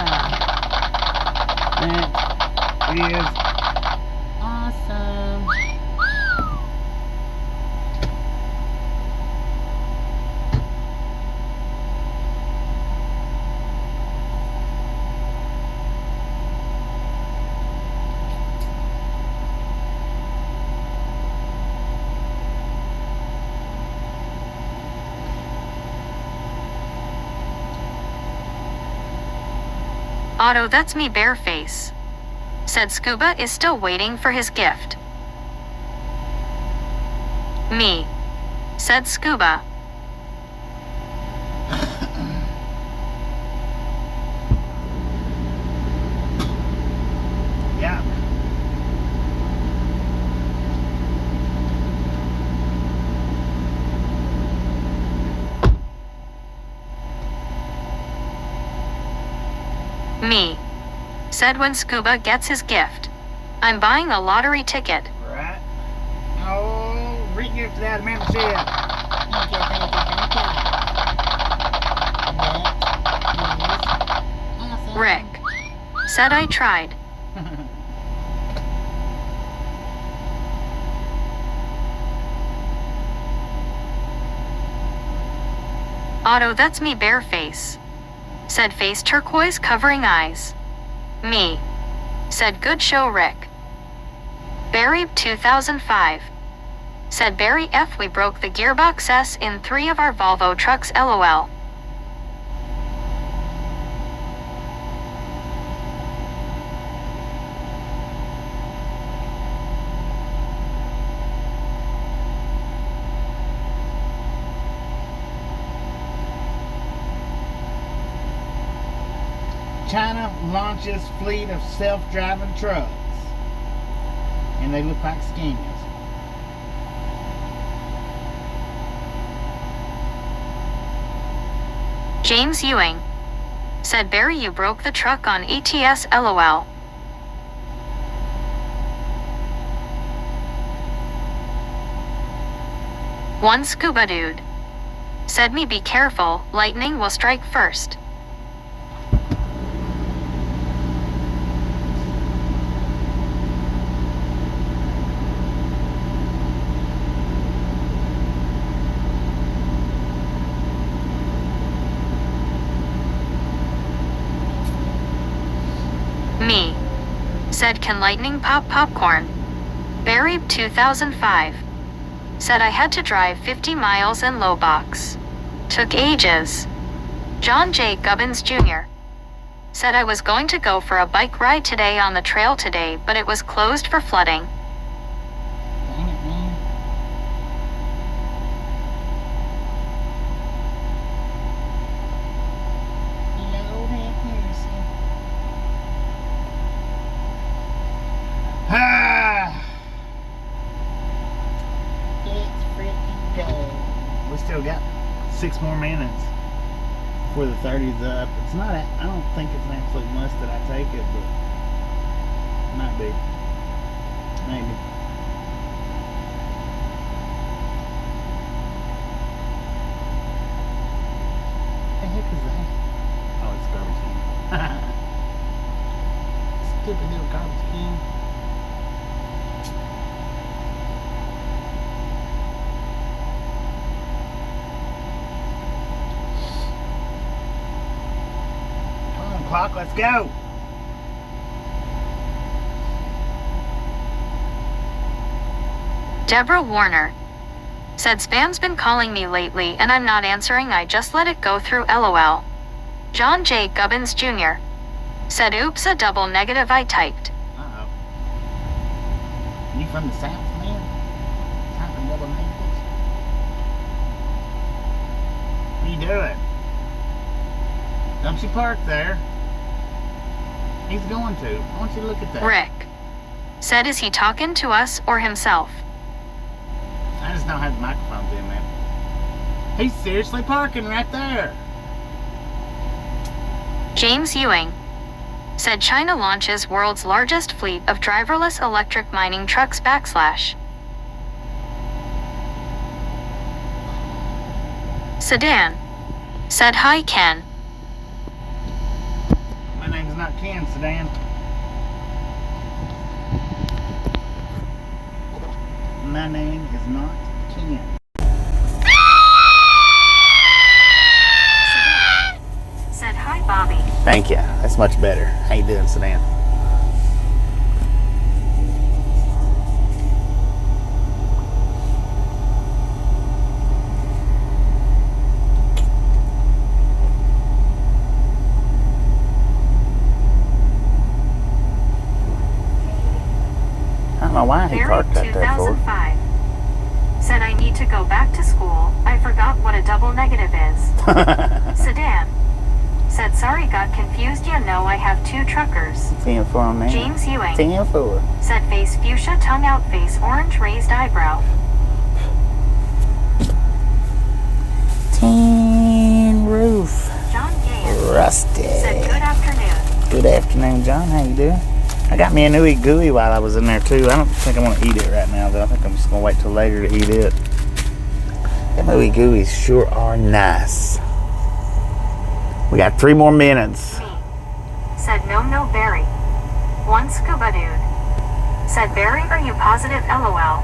That is awesome. Otto, that's me, Bareface. Said Scuba is still waiting for his gift. Me. Said Scuba. Yeah. Me. Said when Scuba gets his gift. I'm buying a lottery ticket. Right. Oh, re-gift that membership. Thank you, thank you, thank you. That is awesome. Rick. Said I tried. Otto, that's me, Bareface. Said face turquoise covering eyes. Me. Said good show, Rick. Barry 2005. Said Barry F. We broke the gearbox S in 3 of our Volvo trucks, LOL. China launches fleet of self-driving trucks. And they look like skinnies. James Ewing said, Barry, you broke the truck on ETS LOL. One scuba dude said, me be careful, lightning will strike first. Me said, can lightning pop popcorn? Barry 2005 said, I had to drive 50 miles in low box. Took ages. John J. Gubbins Jr. said, I was going to go for a bike ride today on the trail today, but it was closed for flooding. Dang it, man. Lord have mercy. Ah! Let's freaking go. We still got 6 more minutes before the 30's up. It's not, I don't think it's an absolute must that I take it, but it might be. Maybe. What the heck is that? Oh, it's a garbage can. Stupid little garbage can. Clock, let's go. Deborah Warner said, spam's been calling me lately and I'm not answering, I just let it go through LOL. John J. Gubbins Jr. said, oops, a double negative I typed. Uh-oh. You from the South, man? Typing double negatives? What are you doing? Don't you park there. He's going to. I want you to look at that. Rick said, is he talking to us or himself? I just don't have the microphones in, man. He's seriously parking right there. James Ewing said, China launches world's largest fleet of driverless electric mining trucks /. Sedan said, hi Ken. My name's not Ken, Sedan. My name is not Ken. Sedan said, hi Bobby. Thank you. That's much better. How you doing, Sedan? I don't know why he Barry parked that there for. 2005 said, I need to go back to school. I forgot what a double negative is. Sedan said, sorry, got confused. You know I have 2 truckers. 10-4, man. James Ewing 10-4. said, face fuchsia, tongue out, face orange, raised eyebrow. 10 roof. John Gahan Rusty. said, good afternoon. Good afternoon, John. How you doing? I got me a Nooey Gooey while I was in there too. I don't think I want to eat it right now though. I think I'm just gonna wait till later to eat it. The Nooey Gooeys sure are nice. We got 3 more minutes. Me said, no Barry. One scuba dude said, Barry, are you positive? LOL.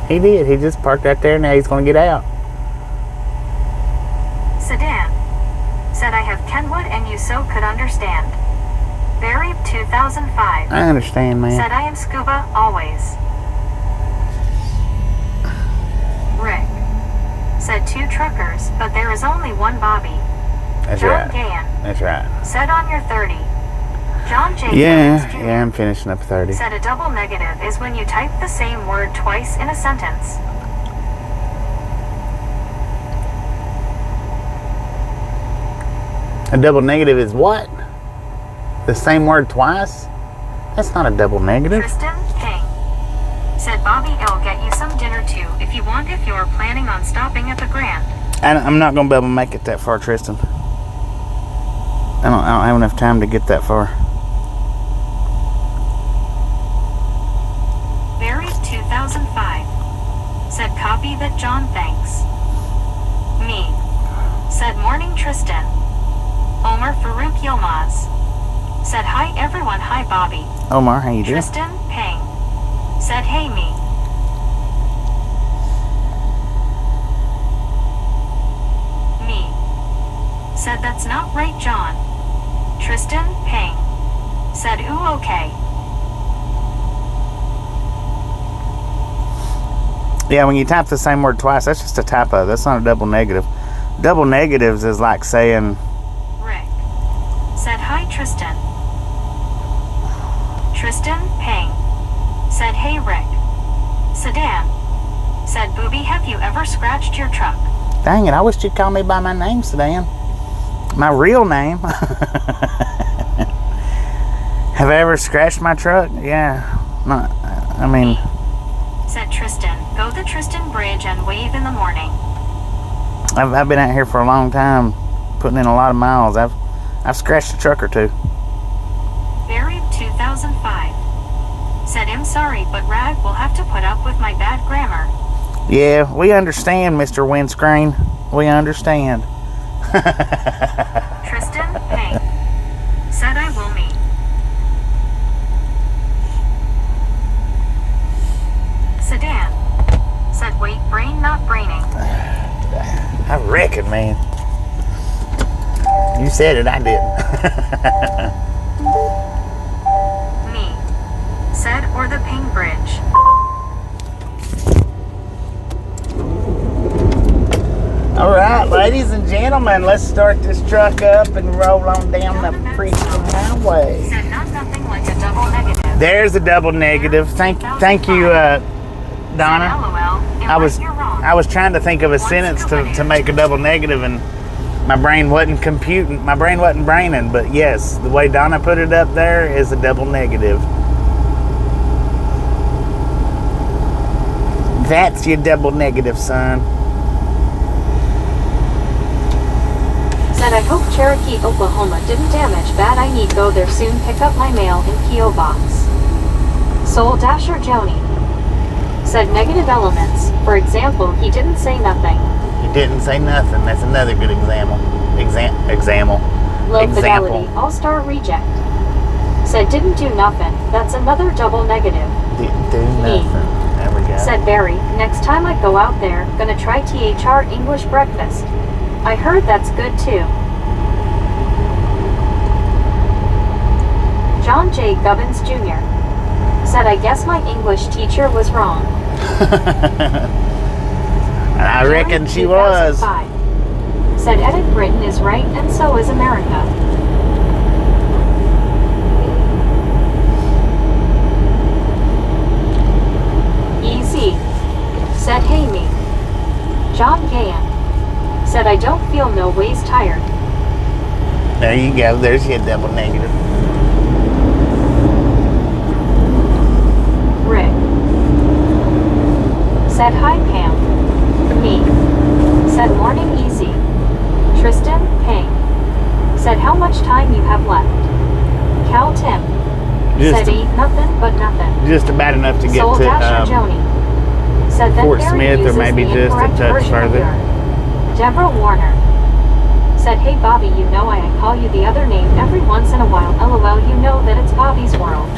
He did. He just parked right there. Now he's gonna get out. Sedan said, I have Kenwood and you so could understand. Barry 2005 I understand, man. said, I am scuba always. Rick said, 2 truckers, but there is only 1 Bobby. That's John right. Gahan That's right. said, on your 30. John J. Yeah, Jones Jr. yeah. I'm finishing up 30. said, a double negative is when you type the same word twice in a sentence. A double negative is what? The same word twice? That's not a double negative. Tristan Pang said Bobby L get you some dinner too if you want if you're planning on stopping at the Grand. And I'm not going to be able to make it that far, Tristan. I don't have enough time to get that far. Barry 2005 said copy that John thanks. Me said morning Tristan. Omar Farouk Yilmaz said hi everyone. Hi Bobby. Omar, how you doing? Tristan Pang said hey me. Me said that's not right John. Tristan Pang said ooh okay. Yeah, when you type the same word twice, that's just a typo. That's not a double negative. Double negatives is like saying... Rick said hi Tristan. Tristan Pang said hey Rick. Sedan said Booby have you ever scratched your truck? Dang it, I wish you'd call me by my name, Sedan. My real name. Have I ever scratched my truck? Yeah. I mean... Said Tristan, go the Tristan Bridge and wave in the morning. I've been out here for a long time, putting in a lot of miles. I've scratched a truck or two. Barry 2005 said I'm sorry, but Rag will have to put up with my bad grammar. Yeah, we understand, Mr. Windscreen. We understand. Tristan Pang said I will meet. Sedan said wait brain not braining. I reckon, man. You said it, I didn't. Me said or the Ping Bridge. All right, ladies and gentlemen, let's start this truck up and roll on down the freaking highway. Said nothing like a double negative. There's a double negative. Thank you, Donna. I was trying to think of a sentence to make a double negative, and my brain wasn't computing. My brain wasn't braining. But yes, the way Donna put it up there is a double negative. That's your double negative, son. Said I hope Cherokee, Oklahoma didn't damage bad. I need go there soon. Pick up my mail in P.O. Box. Soul Dasher Joni said negative elements. For example, he didn't say nothing. He didn't say nothing. That's another good example. Low fidelity, all-star reject. Said didn't do nothing. That's another double negative. Didn't do nothing. There we go. Said Barry, next time I go out there, gonna try THR English breakfast. I heard that's good too. John J. Gubbins Jr. said I guess my English teacher was wrong. I reckon she was. Said Edit Britain is right and so is America. Easy said hey me. John Gahan said I don't feel no ways tired. There you go. There's your double negative. Rick said hi Pam. Me said morning easy. Tristan Pang said how much time you have left. Cal Tim said eat nothing but nothing. Just about enough to get Soul to Dasher Joni said that Fort Barry Smith, or uses maybe the just a incorrect touch version of further. your. Deborah Warner said hey Bobby, you know I call you the other name every once in a while. LOL, you know that it's Bobby's world.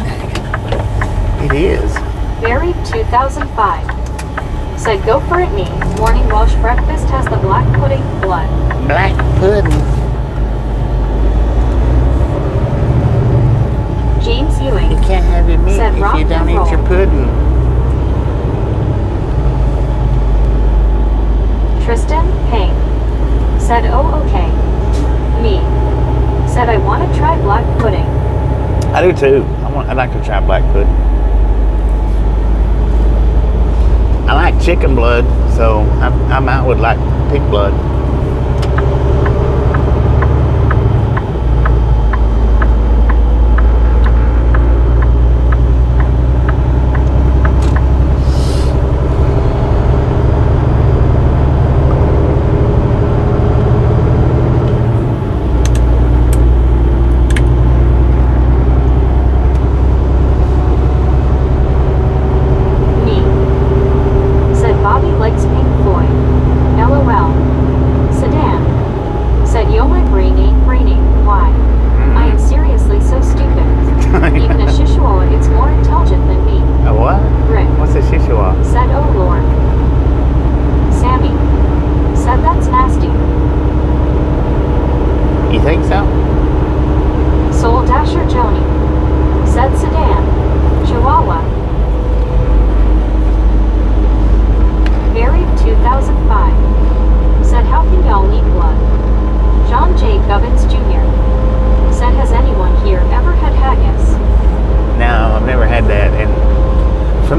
It is. Barry 2005 said go for it me. Morning Welsh breakfast has the black pudding blood. Black pudding. James Ewing You can't have your meat said if rock you don't and eat roll. your pudding. Tristan Pang said oh okay. Me said I want to try black pudding. I do too. I'd like to try black pudding. I like chicken blood, so I'm out with like pig blood.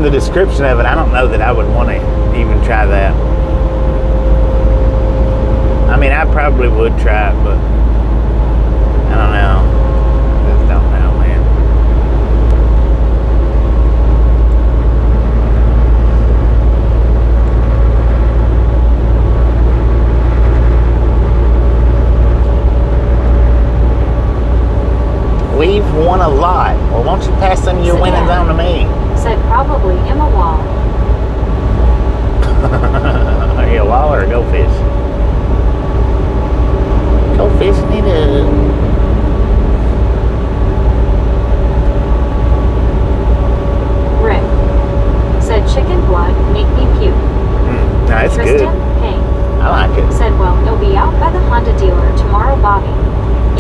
the description of it, I don't know that I would want to even try that. I mean, I probably would try it, but I don't know. Just don't know, man. We've won a lot. Well, won't you pass some of your winnings on to me? Said probably Emma Wall. Are you a wall or a goldfish? Goldfish need a... Rick. Said chicken blood make me puke. No, it's good. Tristan Payne. I like it. Said, well, you'll be out by the Honda dealer tomorrow, Bobby.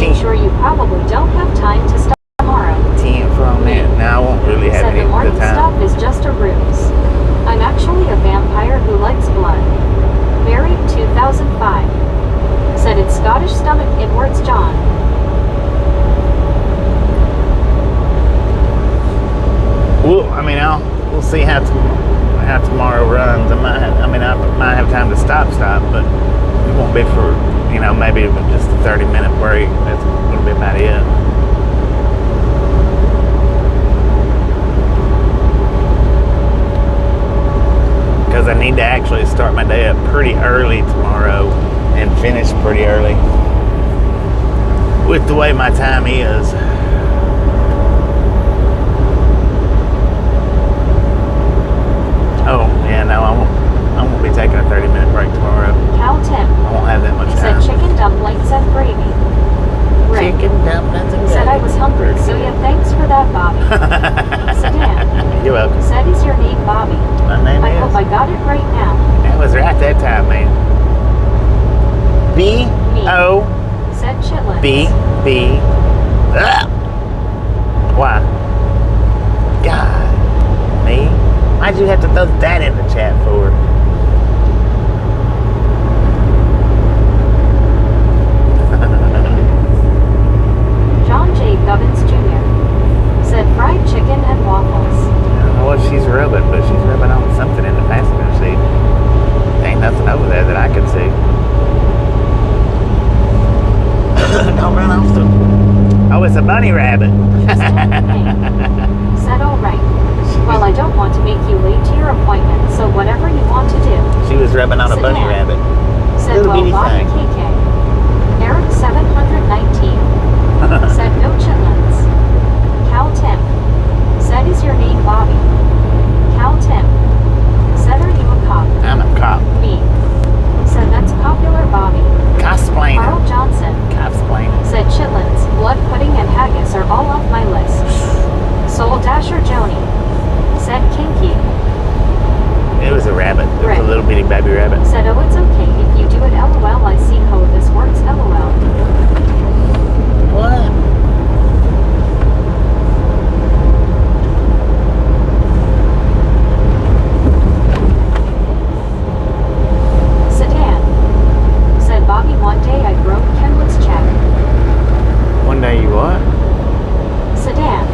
I'm sure you probably don't have time to stop tomorrow. Team from it. Now I won't really have Said any the morning the time. stop is just a ruse. I'm actually a vampire who likes blood. Buried 2005. Said it's Scottish stomach inwards John. Well, I mean, we'll see how tomorrow runs. I might have time to stop, but it won't be for, maybe just a 30-minute break. That's going to be about it. Because I need to actually start my day up pretty early tomorrow and finish pretty early with the way my time is. Oh, yeah, no, I won't be taking a 30-minute break tomorrow. Cal Tim. I won't have that much Said time. chicken dumplings and gravy. Rick. Chicken dumplings and Said I gravy. was hungry, so yeah, thanks for that, Bobby. Sedan. You're welcome. Said is your name Bobby? My name I is. hope I got it right now. That was right that time, man. B-O. Said chitlins. B. Ugh. Why? God. Me? Why'd you have to throw that in the chat for? John J. Gubbins Jr. said fried chicken and waffles. I don't know what she's rubbing, but she's rubbing on something in the passenger seat. There ain't nothing over there that I can see. Don't run off the... Oh, it's a bunny rabbit. Said all right. Well, I don't want to make you late to your appointment, so whatever you want to do. She was rubbing on a bunny rabbit. Said, Little well, bitty Bobby thing. KK. Eric 719. Said no chitlins. Cal Tim. Said is your name Bobby? Cal Tim. Said are you a cop? I'm a cop. Me. Said that's popular Bobby. Cosplaining. Carl Johnson. Cosplaining. Said chitlins, blood pudding and haggis are all off my list. Soul Dasher Joni. Said kinky. It was a rabbit. It was Rick. a little bitty baby rabbit. Said oh it's okay if you do it LOL I see how this works LOL. What? Sedan. Said Bobby one day I broke Kenwood's check. One day you what? Sedan.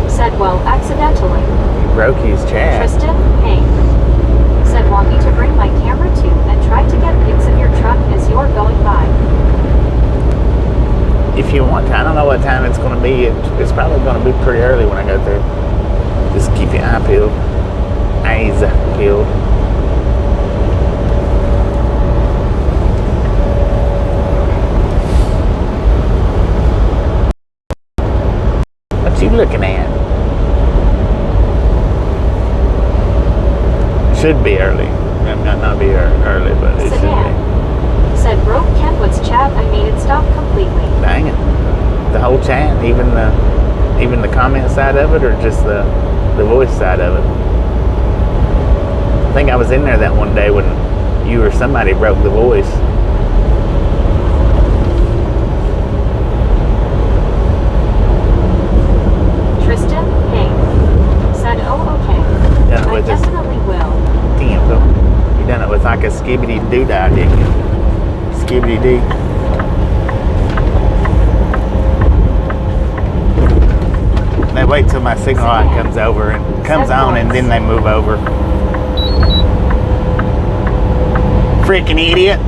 Said well accidentally. You broke his chat. Tristan Payne. Said want me to bring my camera too and try to get pics of your truck as you're going by. If you want to, I don't know what time it's going to be. It's probably going to be pretty early when I go through. Just keep your eye peeled. Eyes peeled. What you looking at? Should be early. It might not be early, but it should be. Said broke Kenwood's chat I made it stop completely. Dang it. The whole chat, even the comment side of it, or just the voice side of it? I think I was in there that one day when you or somebody broke the voice. Tristan Payne. Said oh okay. Done it I with this. definitely will. Damn, so you done it with like a skibbity doo-dah, didn't you? Skibbity doo. Now wait till my my signal light comes on, and then they move over. Freaking idiot.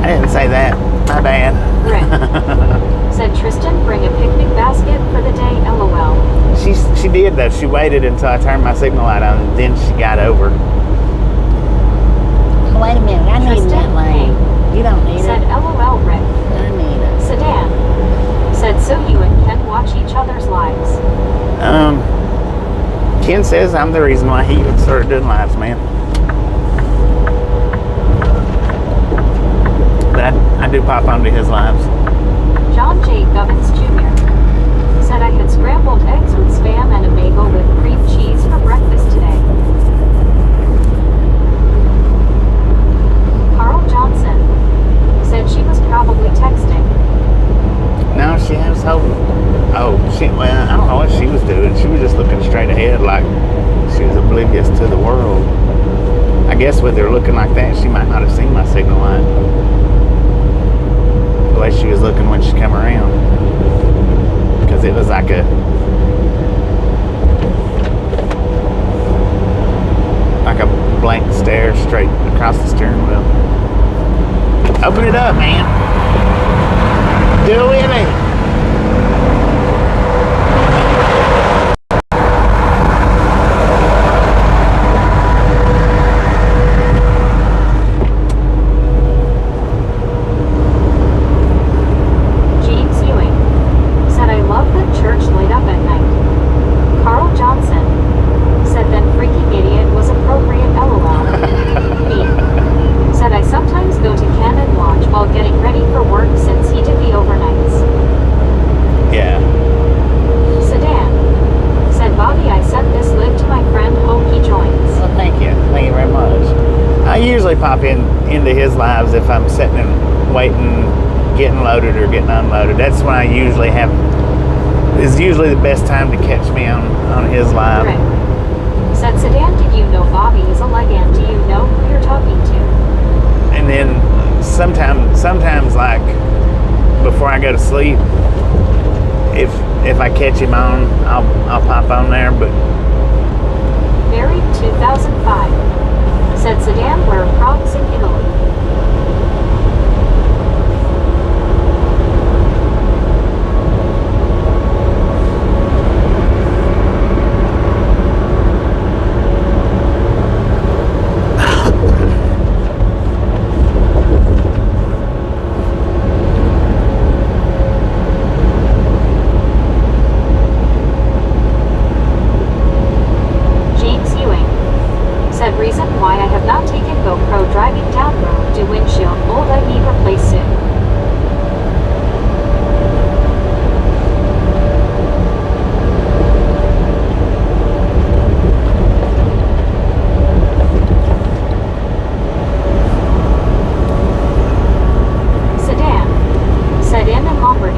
I didn't say that. My bad. Grin. Said Tristan, bring a picnic basket for the day, LOL. She did though. She waited until I turned my signal light on, and then she got over. Wait a minute, I need that lane. You don't need said it. Said LOL, Rick. I need it. Sedan. Said so you and Ken watch each other's lives. Ken says I'm the reason why he even started doing lives, man. But I do pop onto his lives. John J. Gubbins Jr. said I had scrambled eggs with Spam and a bagel with cream cheese for breakfast today. Carl Johnson said she was probably texting. No, she has hope. Oh, well, I don't know what she was doing. She was just looking straight ahead like she was oblivious to the world. I guess with her looking like that, she might not have seen my signal light. The way she was looking when she came around. Because it was like a blank stare straight across the steering wheel. Open it up, man. Do it. Pop into his lives if I'm sitting and waiting, getting loaded or getting unloaded. That's when I usually is usually the best time to catch me on his live. Right. Said Sedan, did you know Bobby is a legend? Do you know who you're talking to? And then sometimes like before I go to sleep, if I catch him on, I'll pop on there. But Married 2005. Said Sedan, where frogs in Italy. Reason why I have not taken GoPro driving down road to windshield will let me replace soon. Sedan. Said in Lombardy.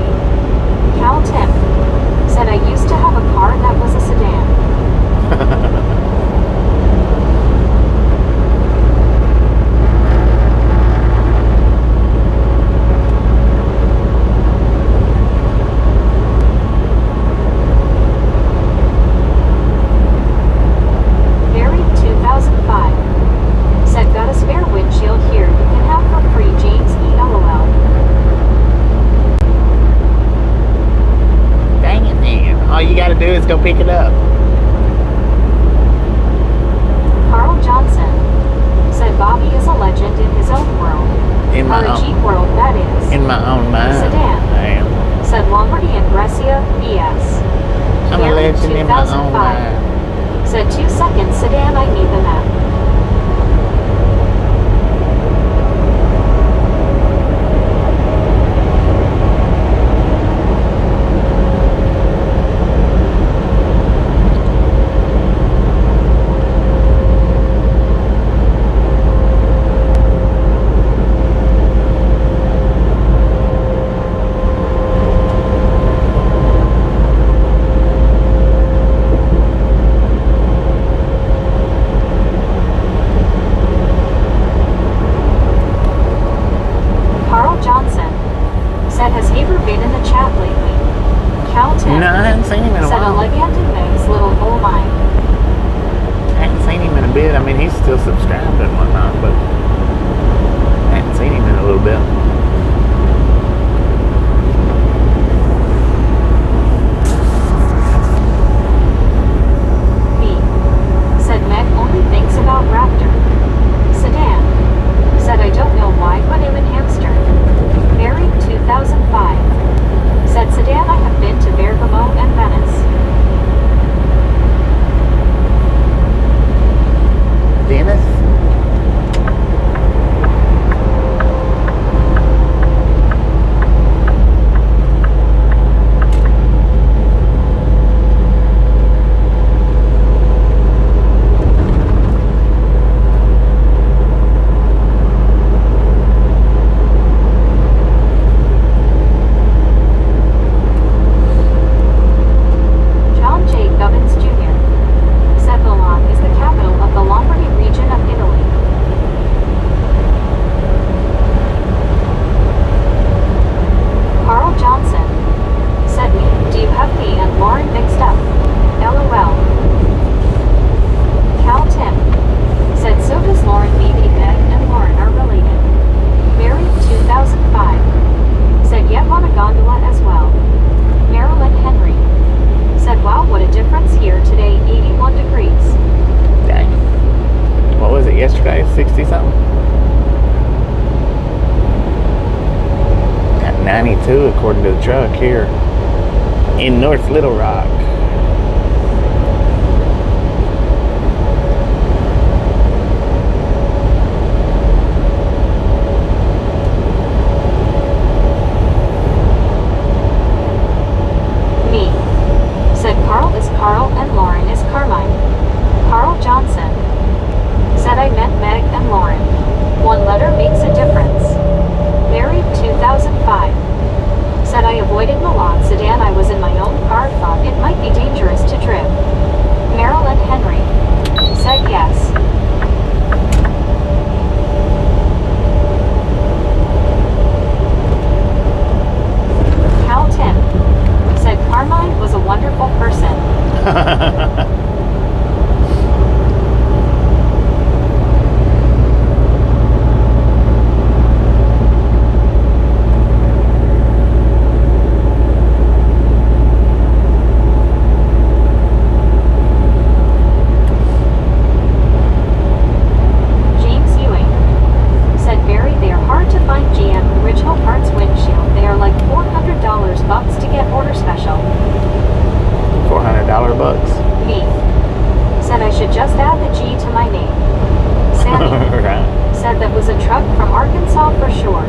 Cal Tim. Said I used to have a car that was a sedan. Is go pick it up. Carl Johnson said Bobby is a legend in his own world. In my own Jeep world, that is. In my own mind. Sedan. I am. Said Lombardy and Brescia, BS. I'm a legend in my own mind. Said 2 seconds, Sedan, I need the map. Junior. No, I hadn't seen him in a Said while. Olivia and Meg's little old mine. I hadn't seen him in a bit. I mean, he's still subscribed and whatnot, but I hadn't seen him in a little bit. Me. Said Meg only thinks about Raptor. Sedan. Said I don't know why, but I'm in hamster. Married 2005. Said Sedan I have been to Bergamo and Venice. Dennis? John J. Gubbins Jr. Said Milan is the capital of the Lombardy region of Italy. Carl Johnson. Said me, do you have me and Lauren mixed up? LOL. Cal Tim. Said so does Lauren. Maybe Meg and Lauren are related. Married 2005. Said yet on a gondola as well. Marilyn Henry. Said wow, what a difference here today, 81 degrees. Dang. What was it yesterday? 60 something? At 92 according to the truck here in North Little Rock. Me. Said Carl is Carl and Lauren is Carmine. Carl Johnson. Said I meant Meg and Lauren. One letter makes a difference. Married 2005. Said I avoided Milan sedan. I was in my own car. Thought it might be dangerous to trip. Marilyn Henry. Said yes. Cal Tim. Said Carmine was a wonderful person. James Ewing. Said Barry, they are hard to find. GM original parts windshield. They are like $400 bucks to get order special. $400 bucks. Me. Said I should just add the G to my name. Sammy. Right. Said that was a truck from Arkansas for sure.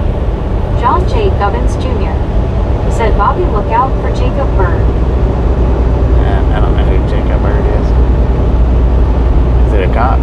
John J. Gubbins Jr. Said Bobby, look out for Jacob Bird. I don't know who Jacob Bird is. Is it a cop?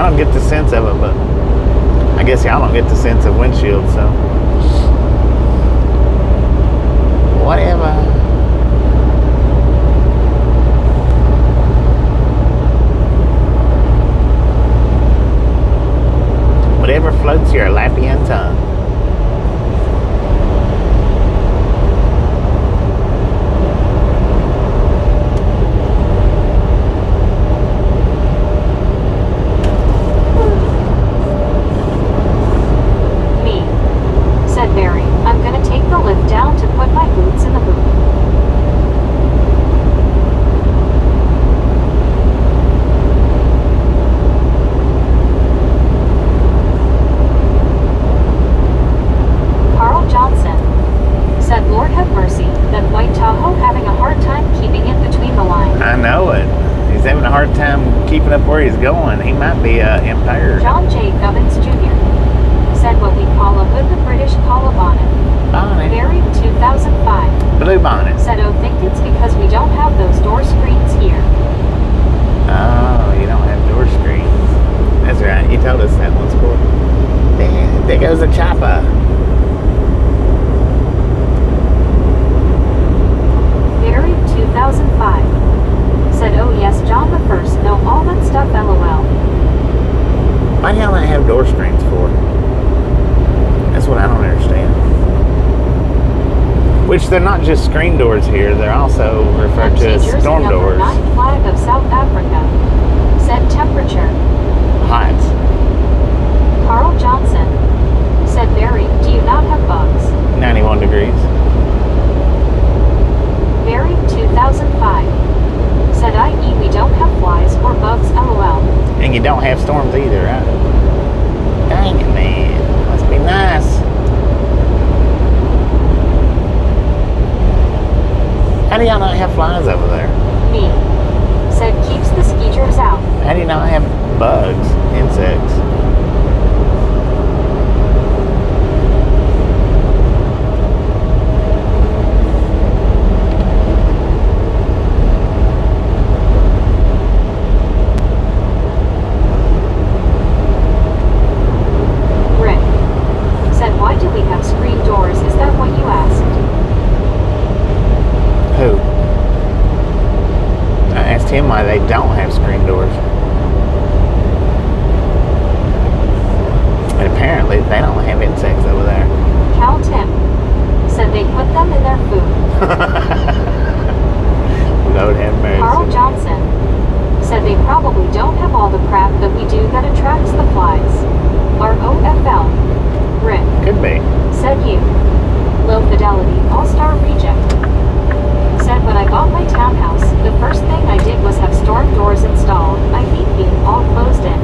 don't get the sense of it, but I guess y'all don't get the sense of windshield, so whatever. Whatever floats your Lapian tongue. Me, said Barry. I'm gonna take the lift down to put my boots in the boot. Carl Johnson said, Lord have mercy, that white Tahoe having a hard time keeping it between the lines. I know it. He's having a hard time keeping up where he's going. He might be impaired. John J. Gubbins Jr. said what we call a hood, the British call a bonnet. Bonnet. Barry 2005 Blue bonnet. said, oh, think it's because we don't have those door screens here. Oh, you don't have door screens. That's right. You told us that once before. There goes the chopper. Barry 2005 said, oh yes, John the First, know all that stuff, lol. Why do y'all not have door screens for? That's what I don't understand. Which they're not just screen doors here, they're also referred to as Jersey storm number doors. 9 flag of South Africa said temperature. Hot. Carl Johnson said, Barry, do you not have bugs? 91 degrees. Barry 2005 said, i.e. we don't have flies or bugs, lol. And you don't have storms either, right? Dang it, man. Must be nice. How do y'all not have flies over there? Me said, keeps the skeeters out. How do you not have bugs, insects? Rick said, why do we have screen doors? Is that what you asked? Who? I asked him why they don't have screen doors. And apparently they don't have insects over there. Cal Tim said they put them in their food. Lord have mercy. Carl Johnson said they probably don't have all the crap that we do that attracts the flies. ROFL. Rick Could be. said you. Low fidelity all-star reject. Said when I bought my townhouse, the first thing I did was have storm doors installed. I hate being all closed in.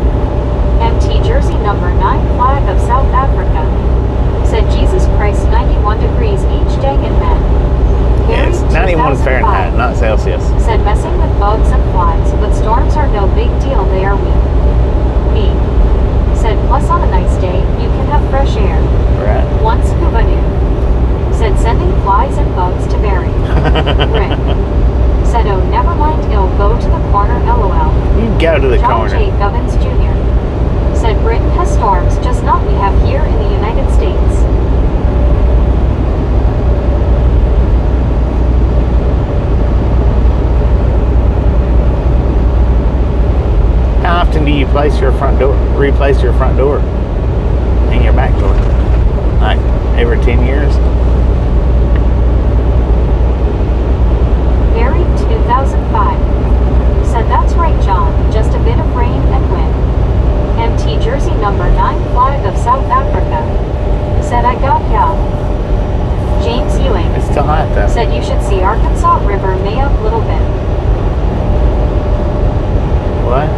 MT Jersey number 9 flag of South Africa said, Jesus Christ, 91 degrees each dang it, man. Yes, 91 Fahrenheit, not Celsius. Said messing with bugs and flies, but storms are no big deal, they are weak. Me said, plus on a nice day, you can have fresh air. Right. One scuba dude said sending flies and bugs to Barry. Rick said, oh, never mind, it'll go to the corner, lol. You go to the John corner. J. Gubbins Jr. said Britain has storms, just not we have here in the United States. How often do you replace your front door and your back door? Like every 10 years? Barry 2005 said, that's right, John, just a bit of rain and wind. MT Jersey number 9 flag of South Africa said, I got ya. James Ewing It's still hot though. said you should see Arkansas River may up little bit. What?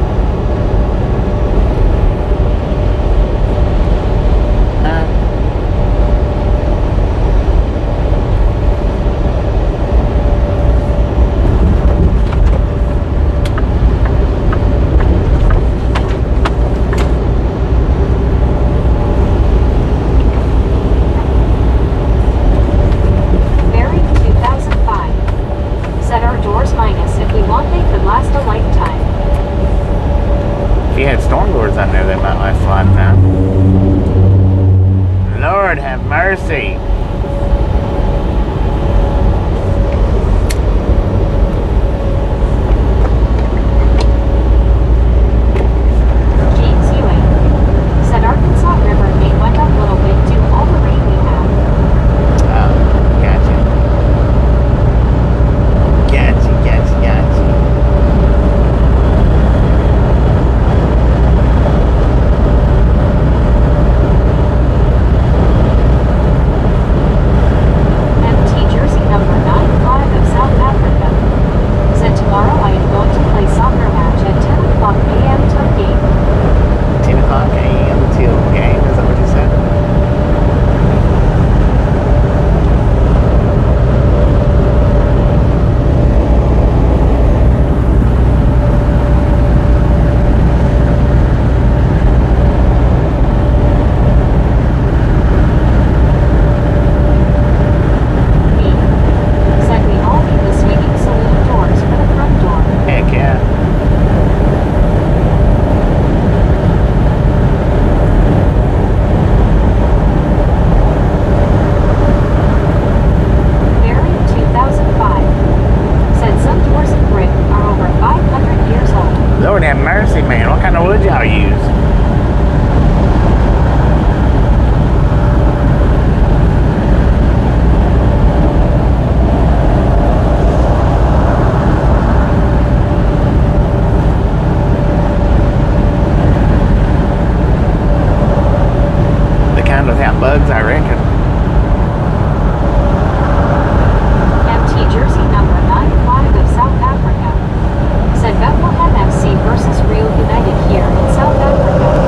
If you had storm doors on there, they might last a lifetime. Lord have mercy. James Ewing said Arkansas River may went up a little bit due to all the rain we had. Oh, gotcha. Gotcha. MT Jersey number 95 of South Africa said tomorrow I am going to play soccer match at 10 o'clock a.m. till game. 10 o'clock a.m. till game, is that what you said? Me said we all need the swinging saloon doors for the front door. Heck yeah. Barry 2005 said some doors in brick are over 500 years old. Lord have mercy, man. What kind of wood y'all use? The kind without bugs, I reckon. MT Jersey number 95 of South Africa said Bethlehem FC versus Real United here in South Africa.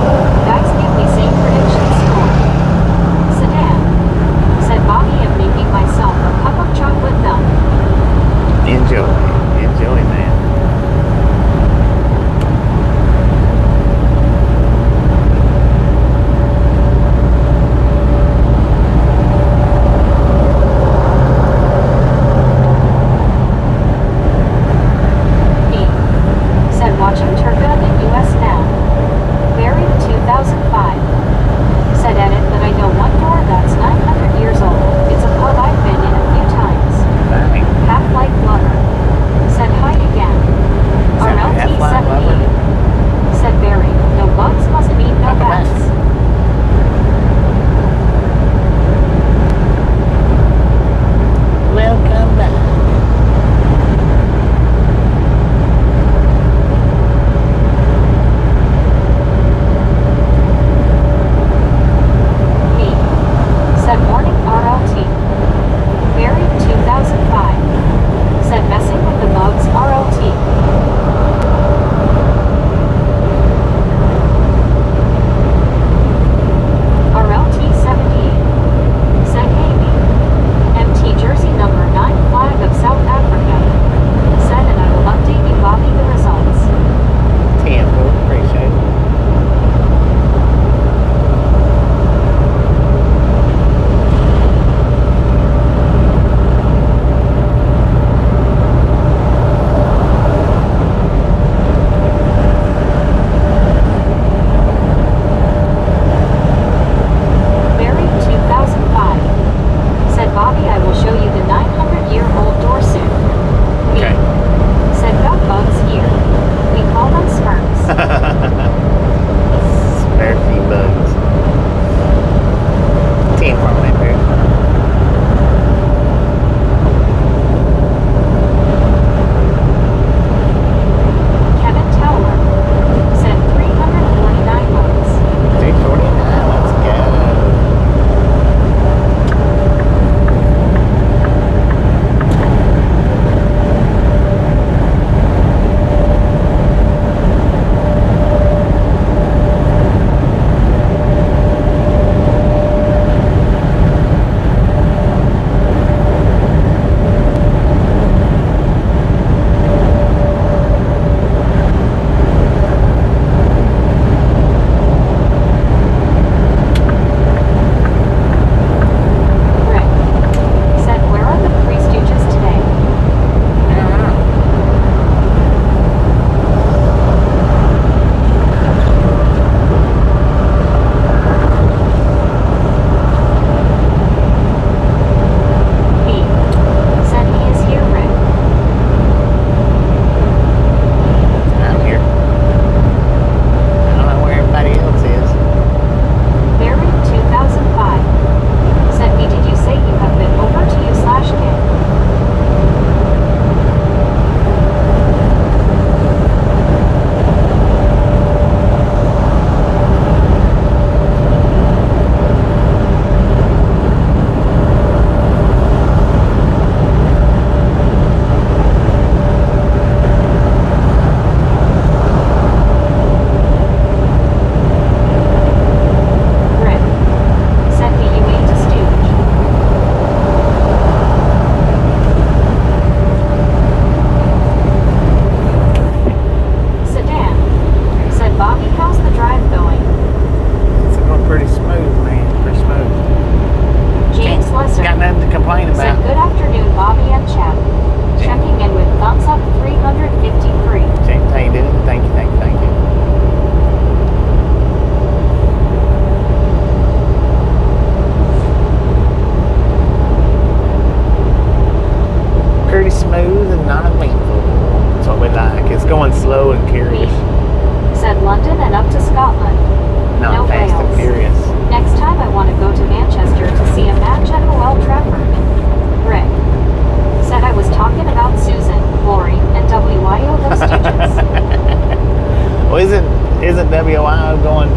Well, isn't WIO going?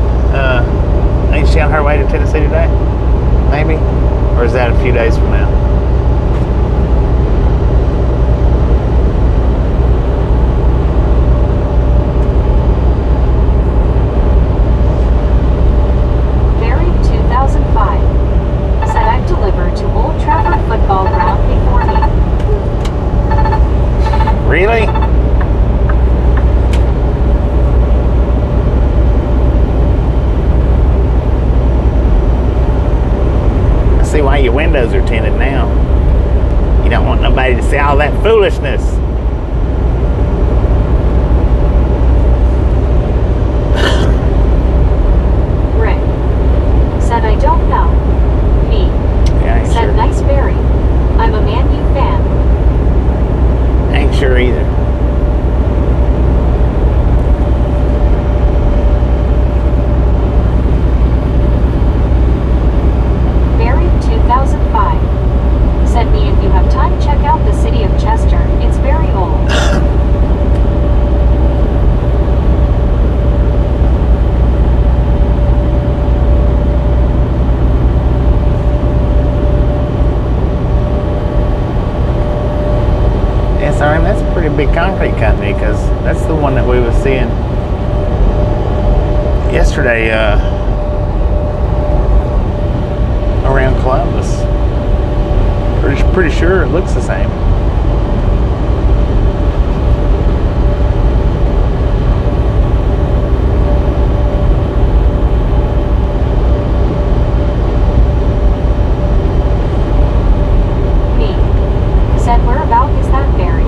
Ain't she on her way to Tennessee today? Maybe, or is that a few days from now? Barry 2005 said I've delivered to Old Trafford football ground before me. Really? See why your windows are tinted now. You don't want nobody to see all that foolishness. Rick said I don't know. Me Yeah, I ain't said sure. nice Barry. I'm a Man U fan. Ain't sure either. Barry 2005 said me if you have time check out the city of Chester. It's very old. Yes, I mean, that's a pretty big concrete company because that's the one that we was seeing yesterday around Columbus. Pretty sure it looks the same. Me said whereabout is that Barry?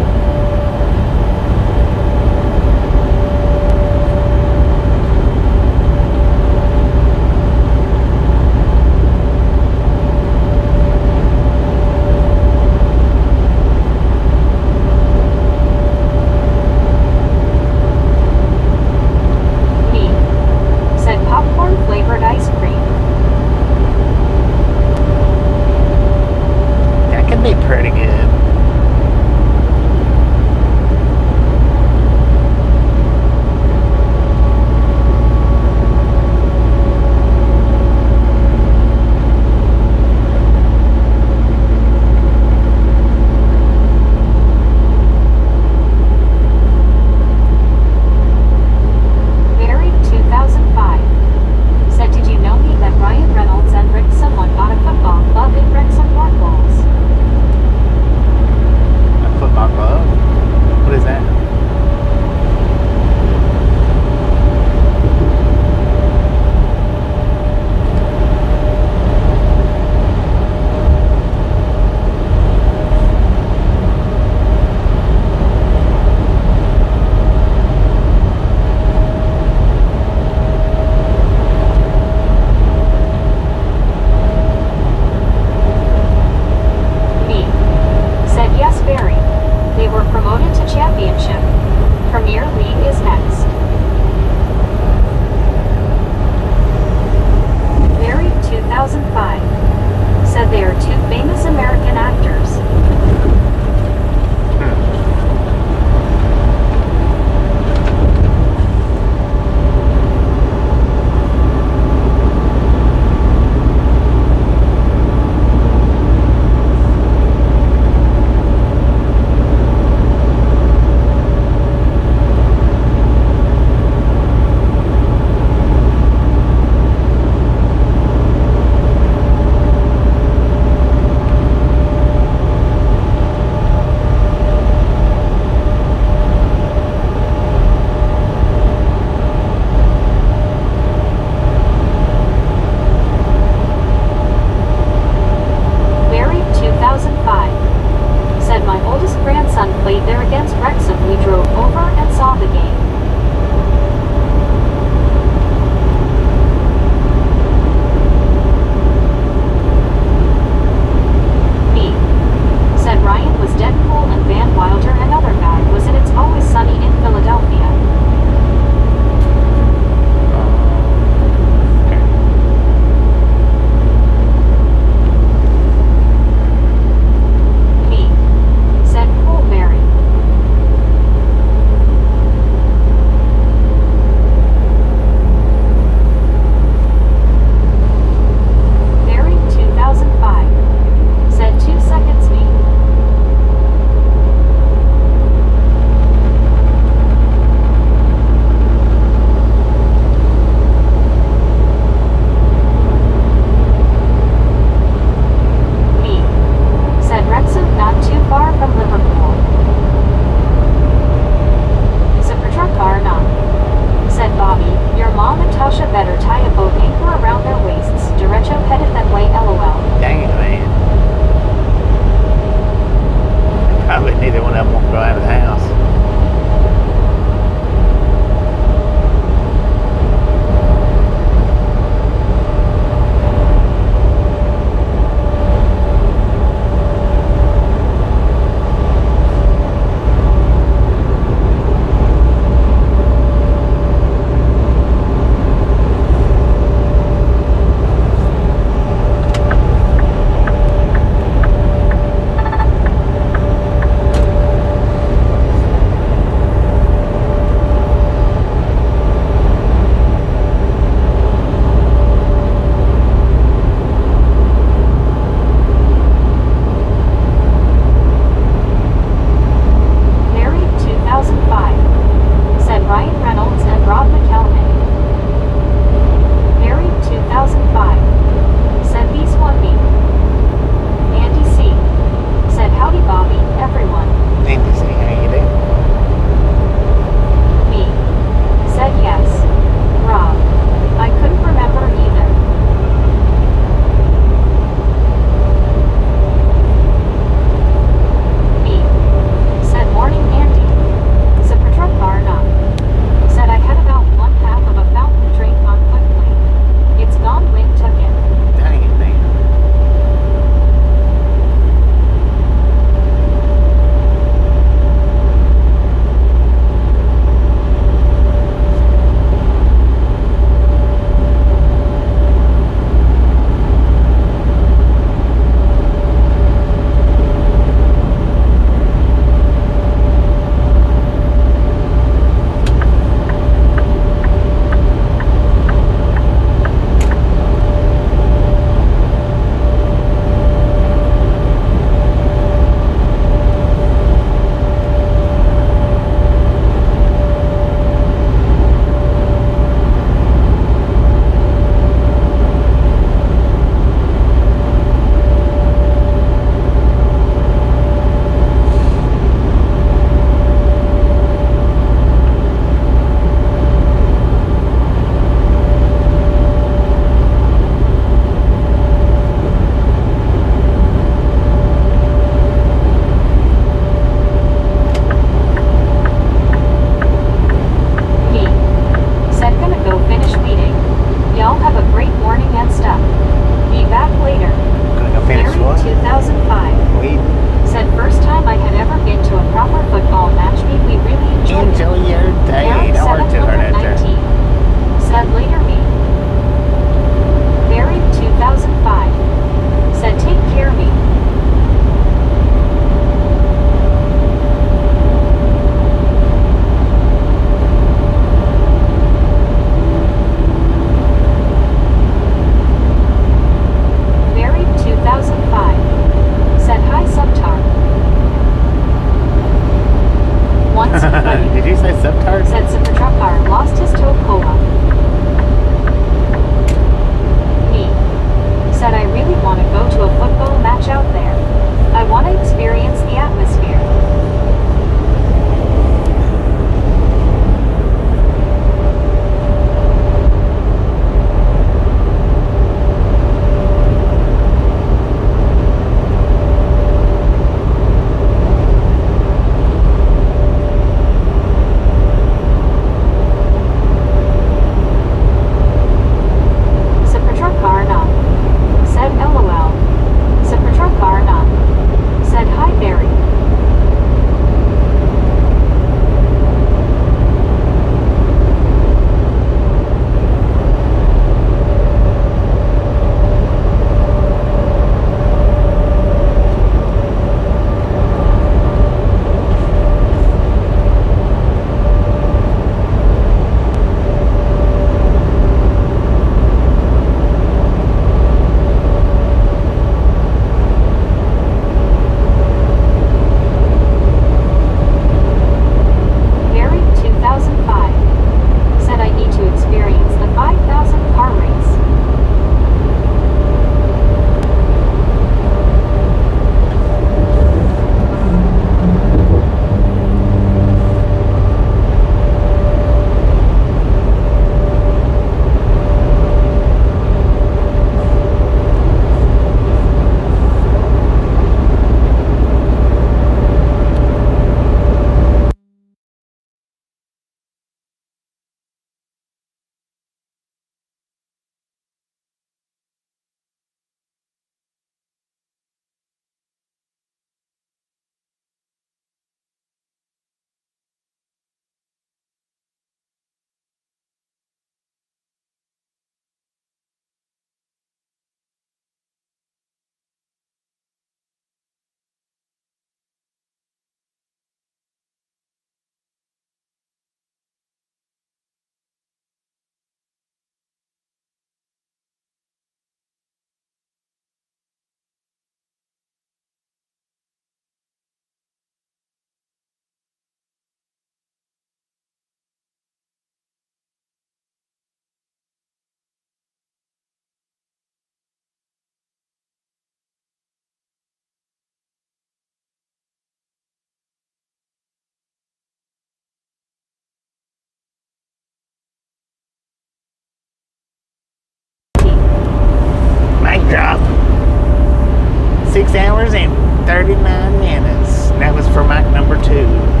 6 hours and 39 minutes. That was for Mike number 2.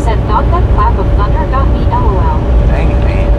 Said thought that clap of thunder got me LOL. Dang it, man.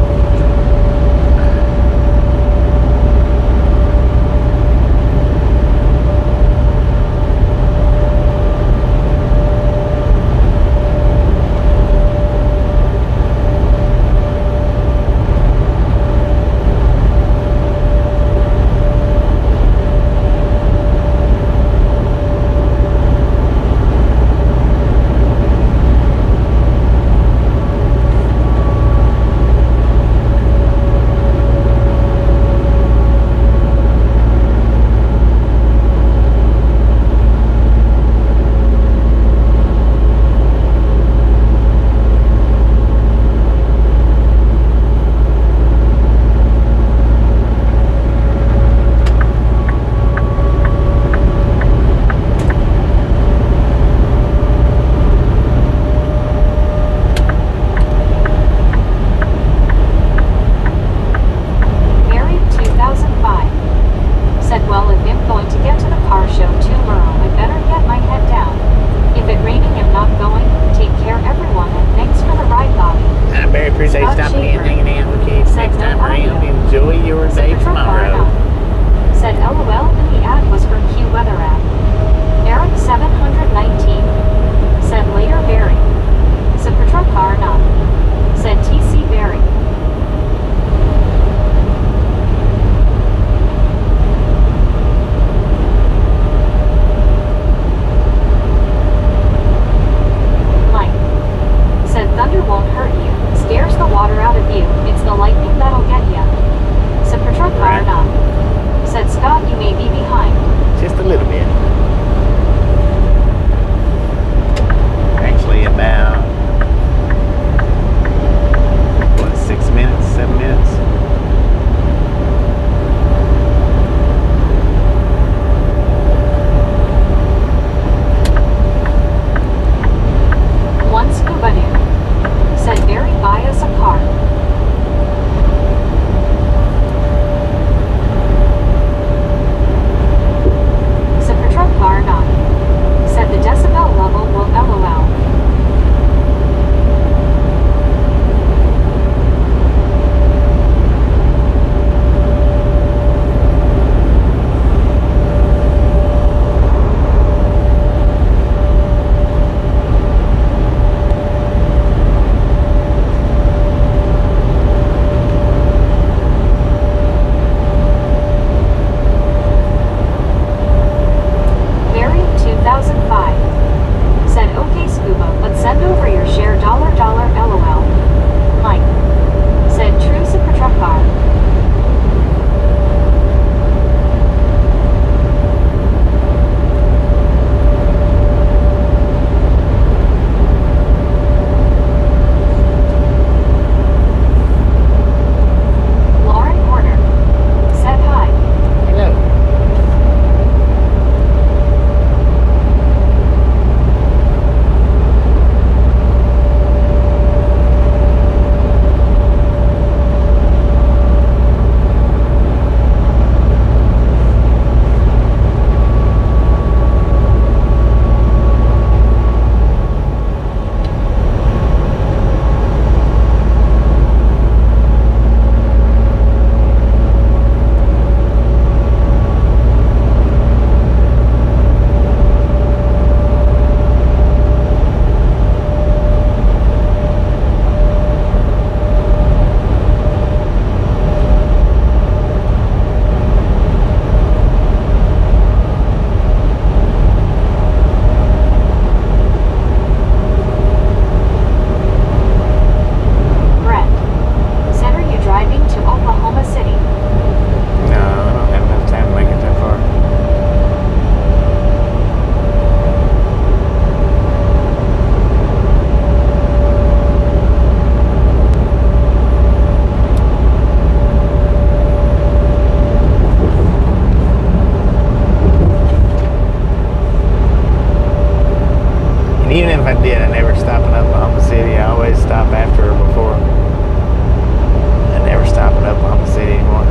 if I did, I never stop in Oklahoma City. I always stop after or before. I never stop in Oklahoma City anymore.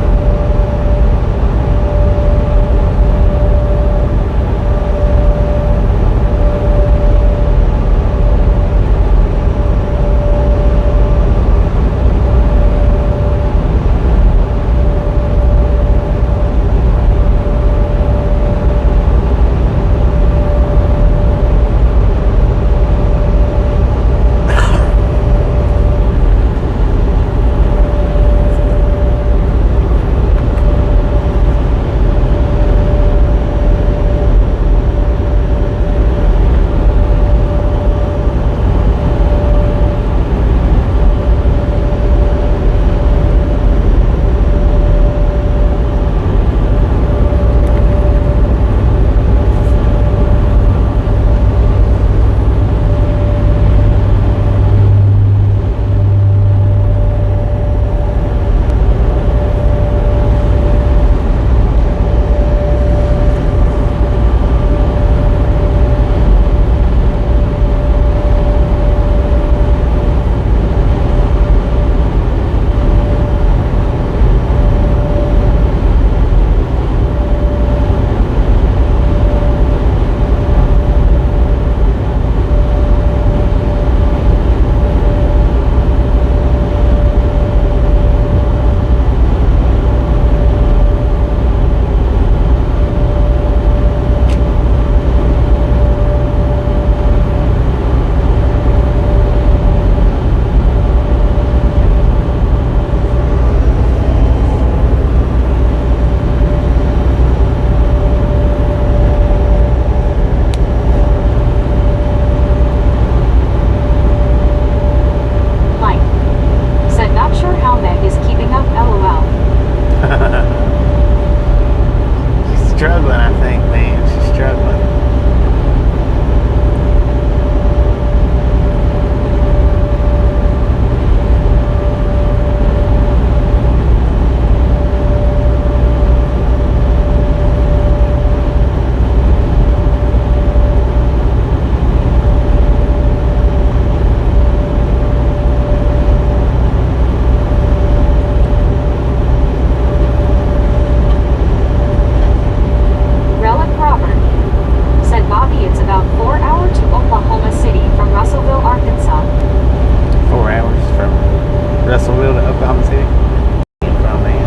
Struggling, I think, man. She's struggling. Russellville to Oklahoma City. From there.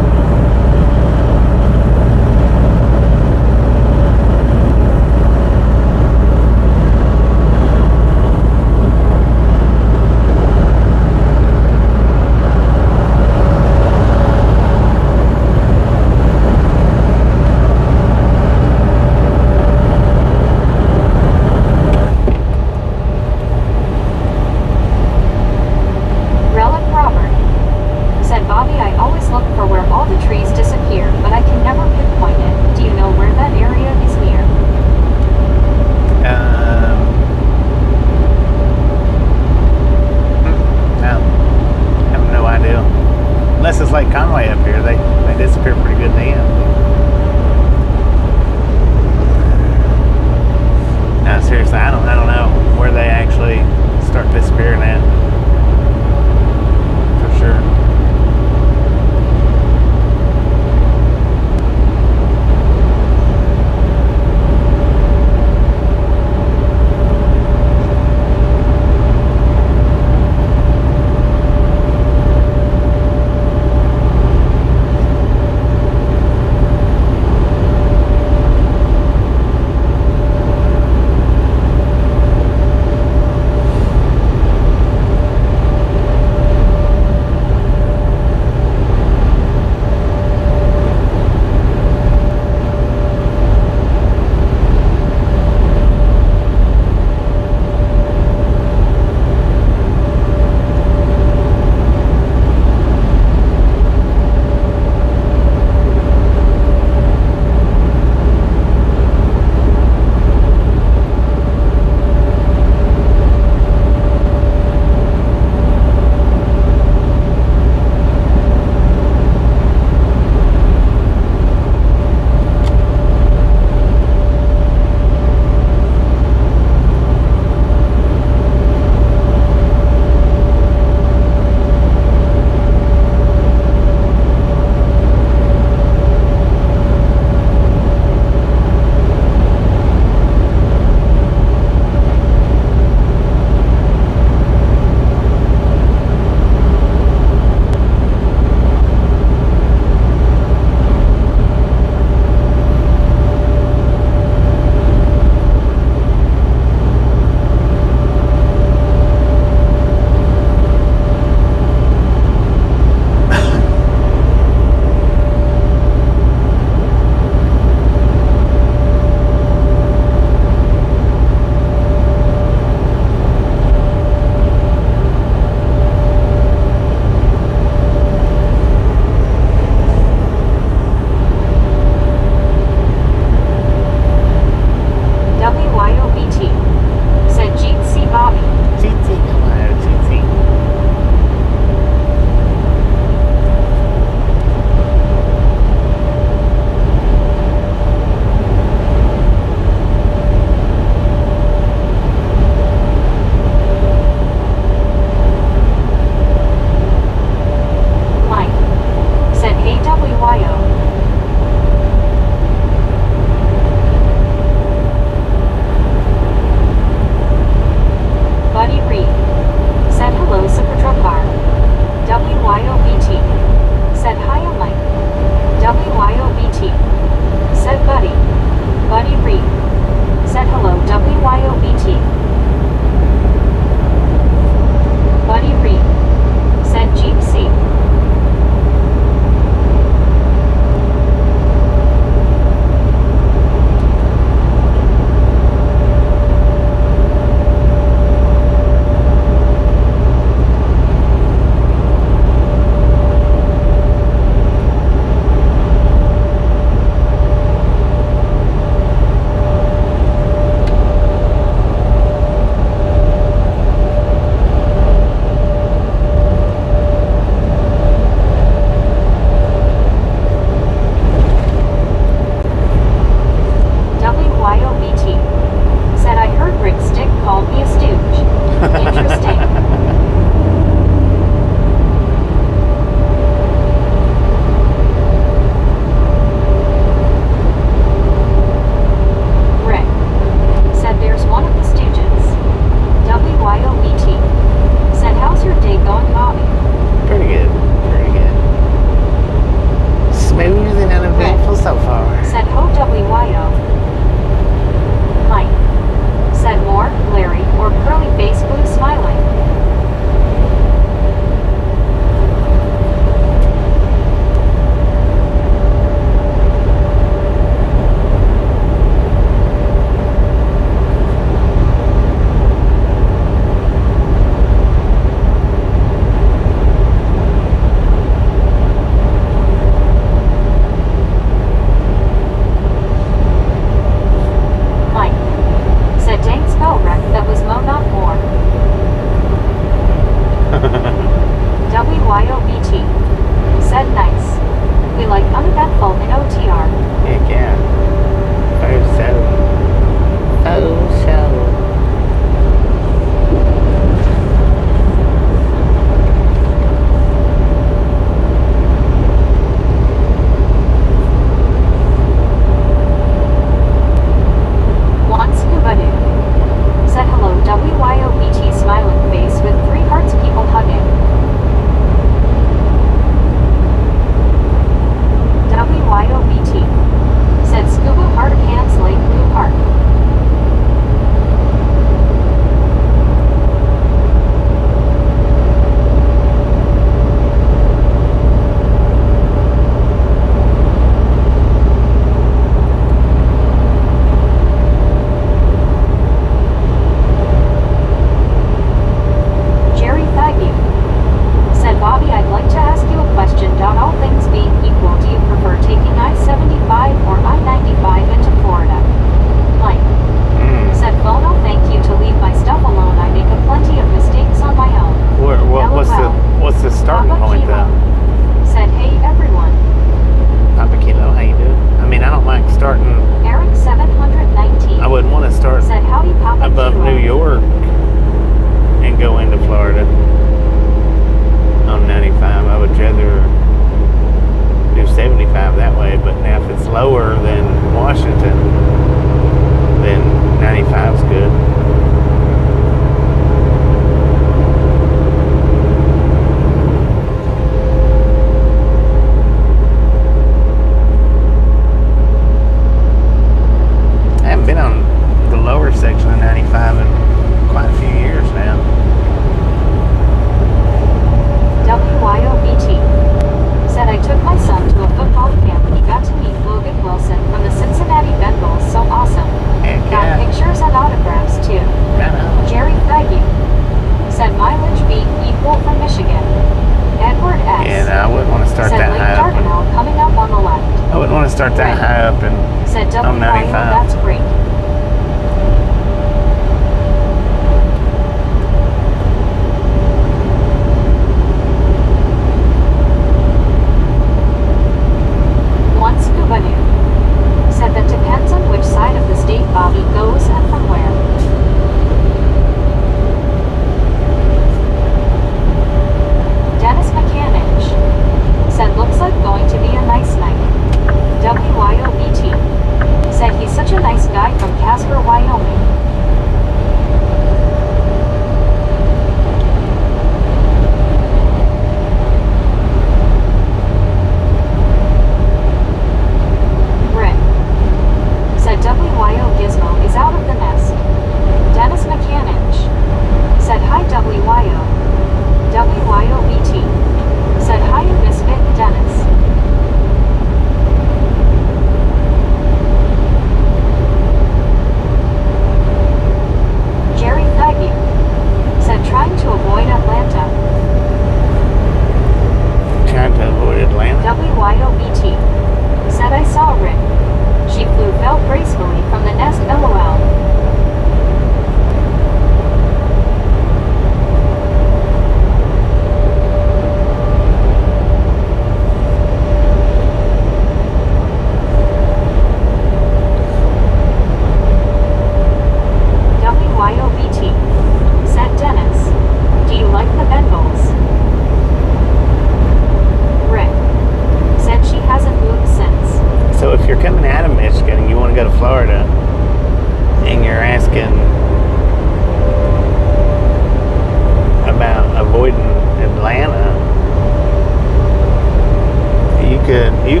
you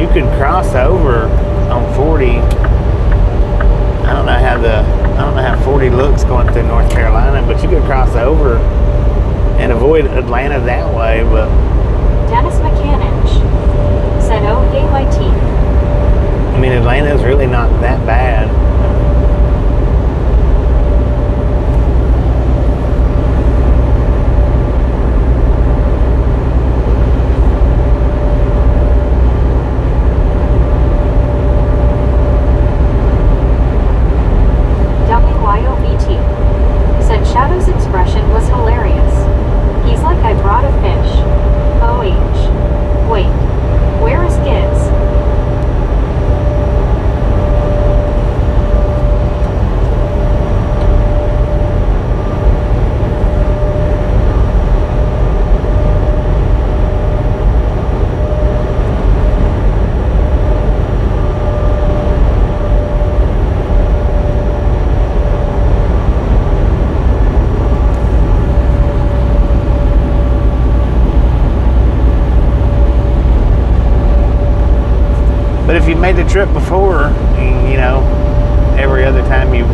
could cross over on 40. I don't know how 40 looks going through North Carolina, but you could cross over and avoid Atlanta that way. But Dennis McCannich said, "Oh, hey, my teeth." I mean, Atlanta is really not that bad. WYOBT said Shadow's expression was hilarious. He's like, I brought a fish. OH. Wait. Where is Giz? But if you made the trip before, you know, every other time you've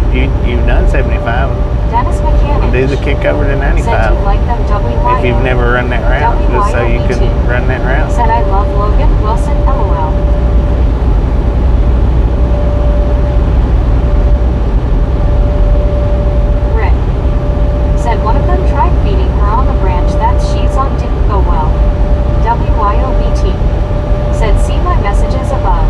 done 75, Dennis McCannich do the kick over to 95. said you like them WYO. If you've never run that route, just so you can run that route. Said I love Logan Wilson, LOL. Rick said one of them tried feeding her on the branch that she's on didn't go well. WYOBT said see my messages above.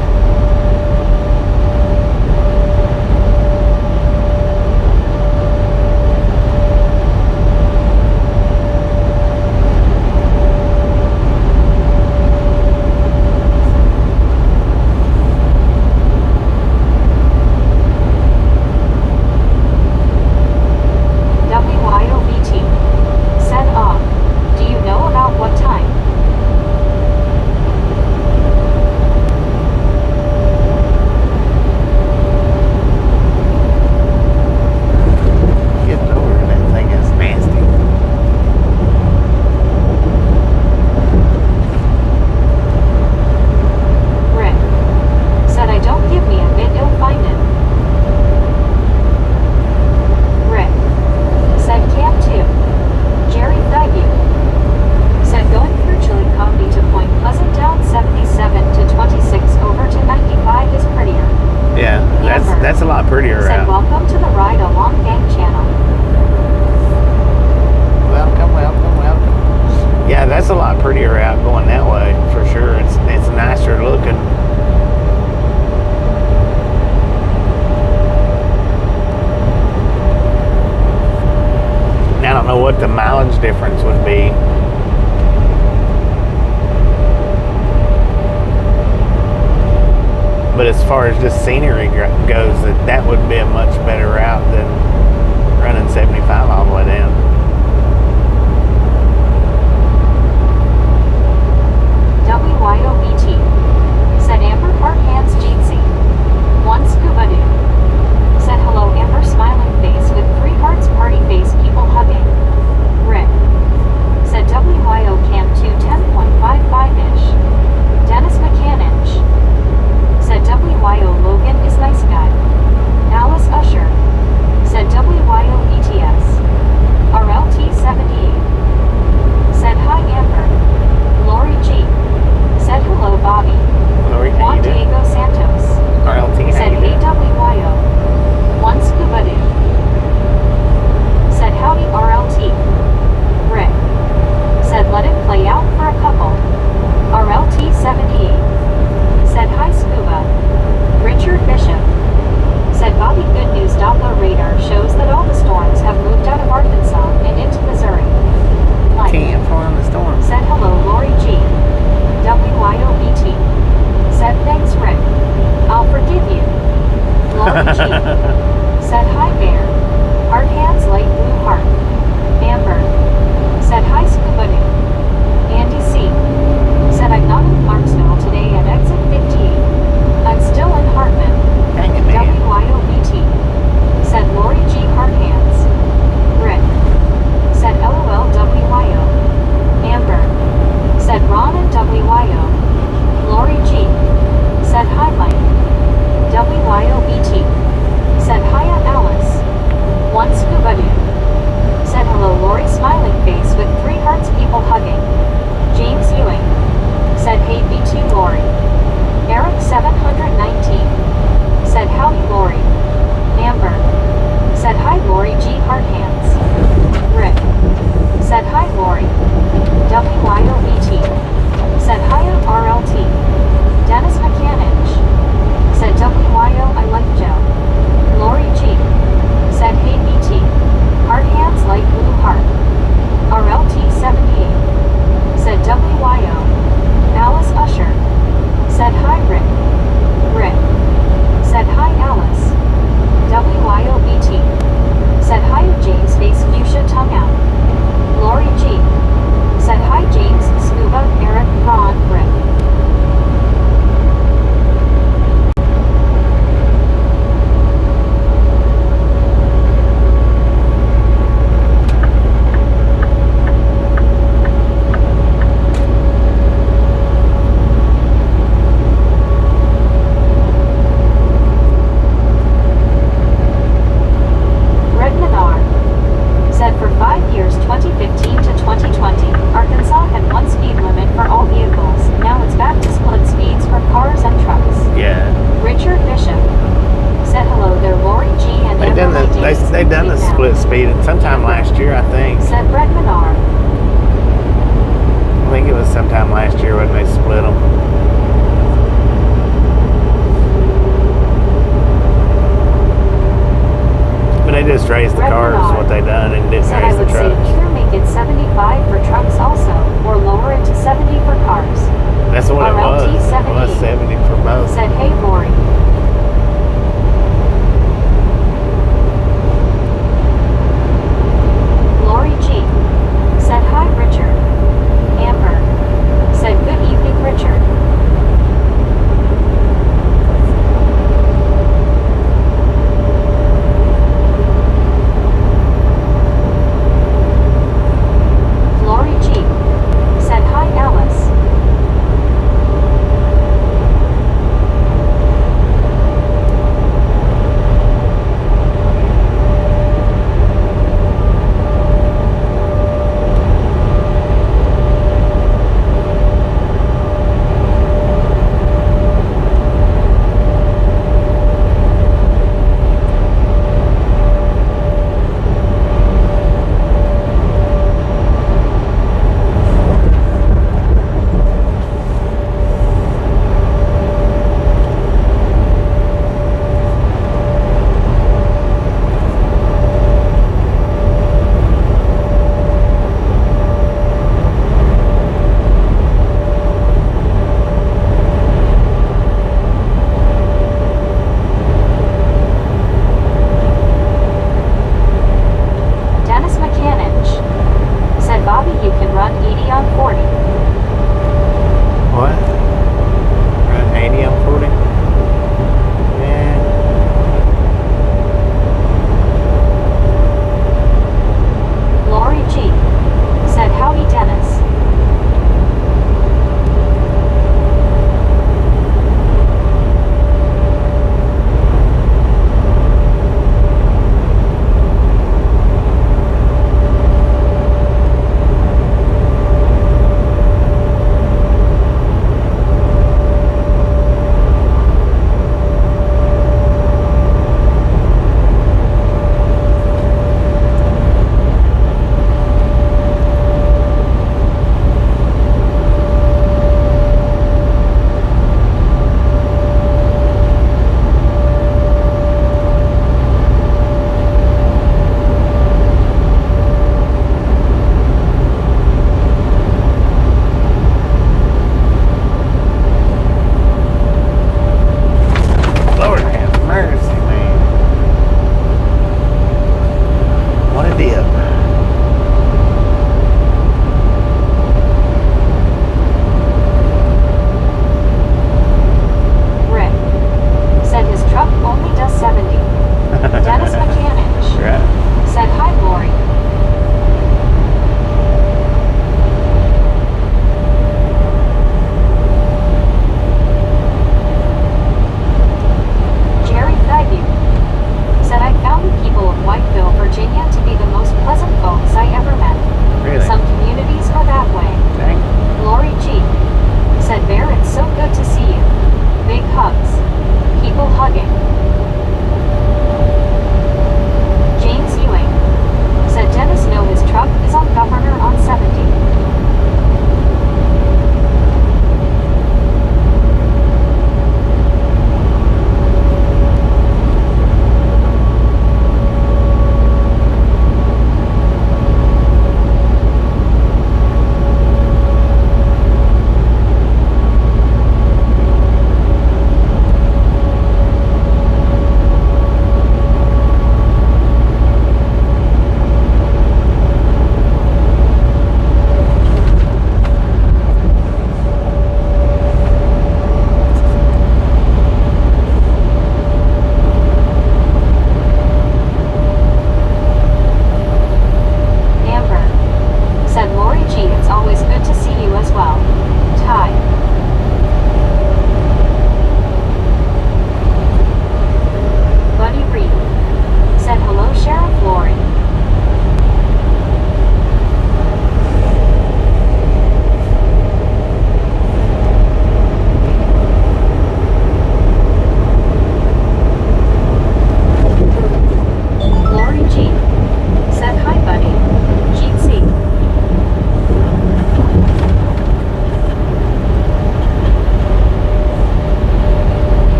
WYOBT said do you know about what time? Getting over that thing is nasty. Rick said I don't give me a bit you'll find it. Rick said Cam 2. Jerry Thaigu said going through Chillicothe to Point Pleasant down 77 to 26 over to 95 is prettier. Yeah, Amber that's a lot prettier said route. welcome to the Ride Along Gang channel. Welcome. Yeah, that's a lot prettier route going that way for sure. It's nicer looking. Now, I don't know what the mileage difference would be. But as far as just scenery goes, that would be a much better route than running 75 all the way down. WYOBT said Amber Park Hands Jeetsy. One Scuba Doo said hello Amber smiling face with 3 hearts party face people hugging. Rick said WYO Cam 2 10.55-ish. Dennis McCannich said WYO Logan is nice guy. Alice Usher said WYO ETS. speed sometime last year, I think. Said Brett Menard. I think it was sometime last year when they split them. But they just raised the Brett cars, Menard what they done, and didn't Said I raise the would say trucks. either make it 75 for trucks also, or lower it to 70 for cars. That's what it was. RLT It was 70 for both. Said hey Lori. Lori G. Said hi Richard. Amber. Said good evening Richard. Lori G. Said hi Alice.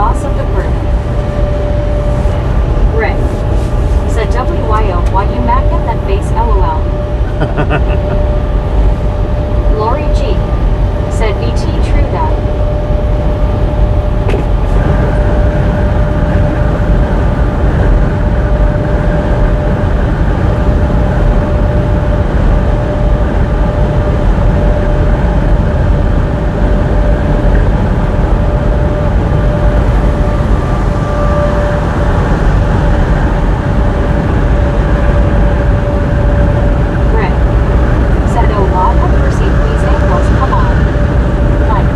boss of the group. Rick said WYO, why you mackin' that face LOL. Lori G said BT true that. Rick said, oh Lord have mercy, these angles, come on. Like,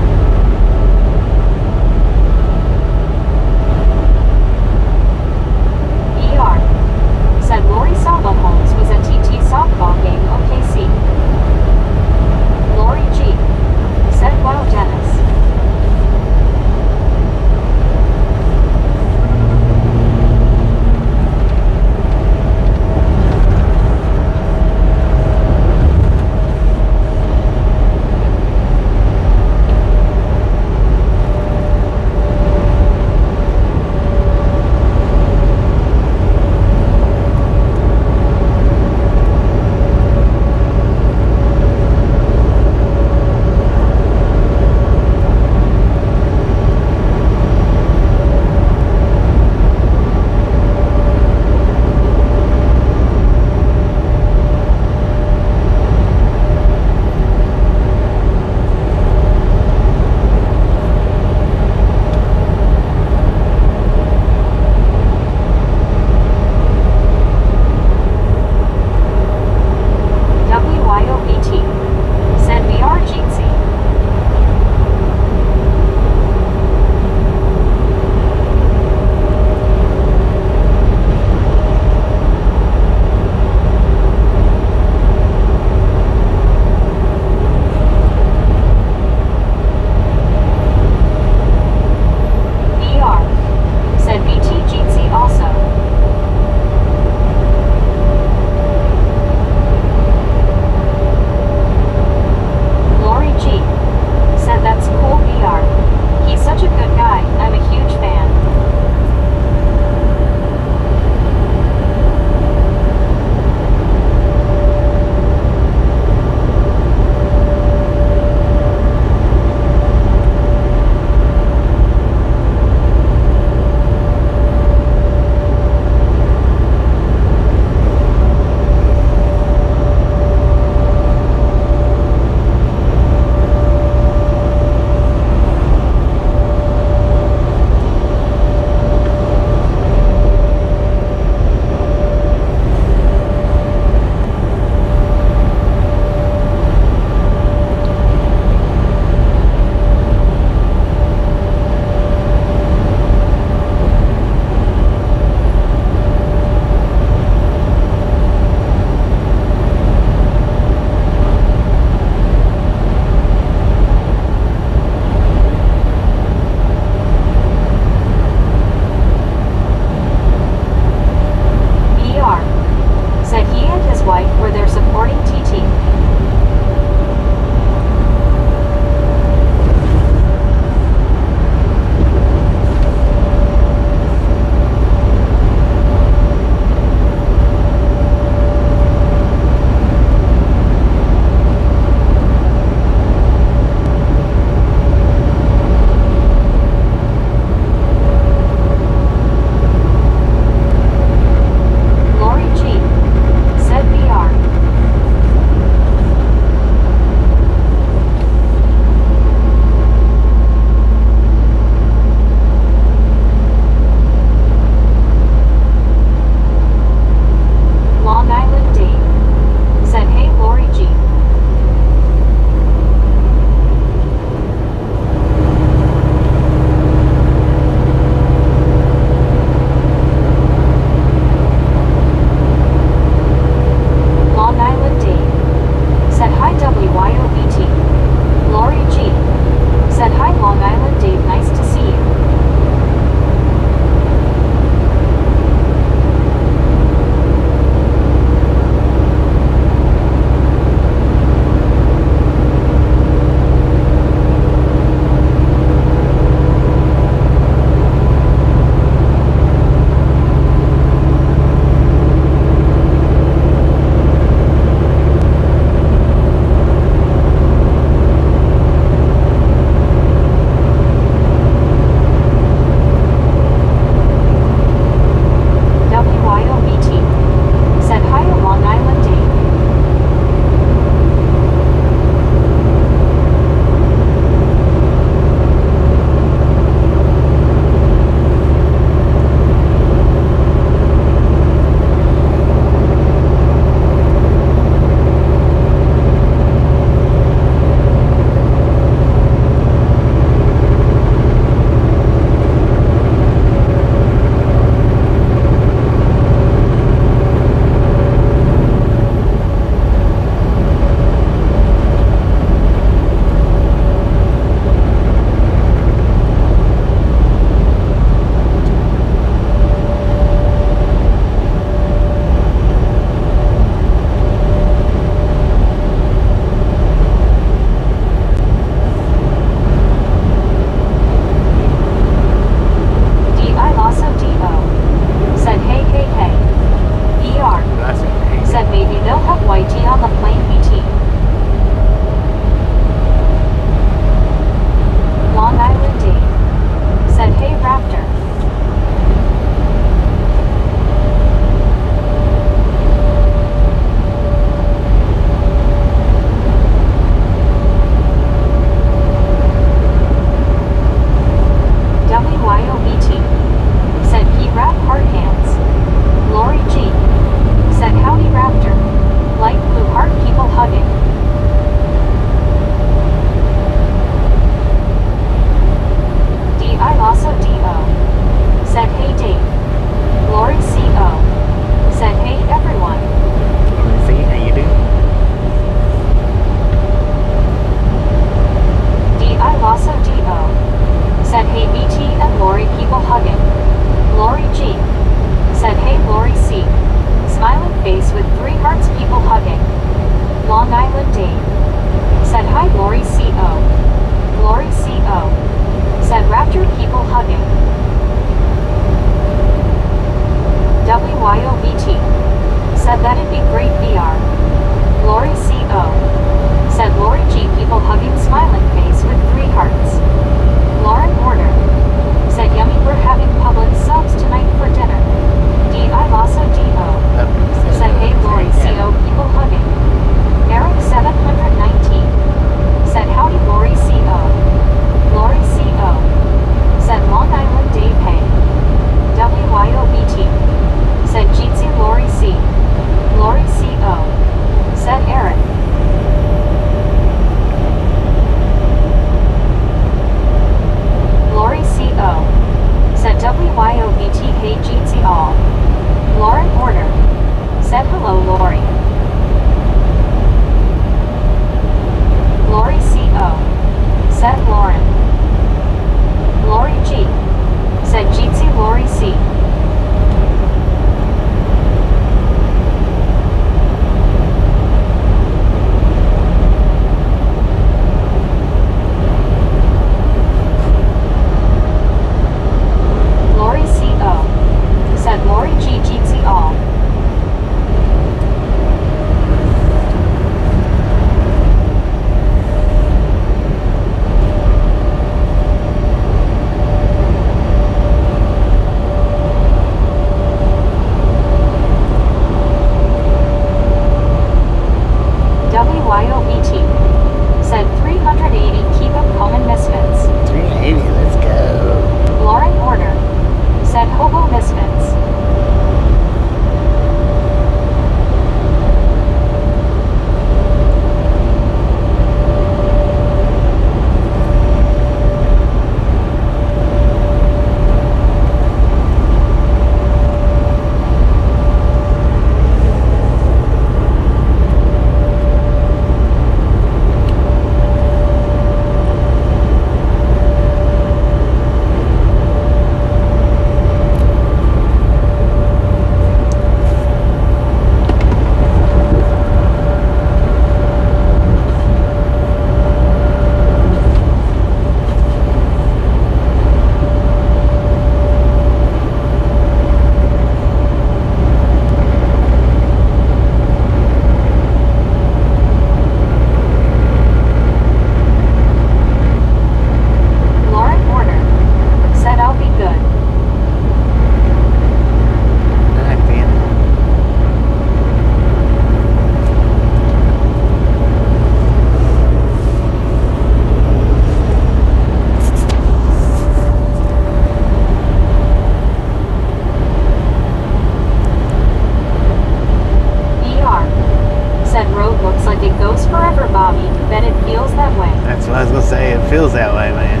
that way. That's what I was gonna say. It feels that way, man.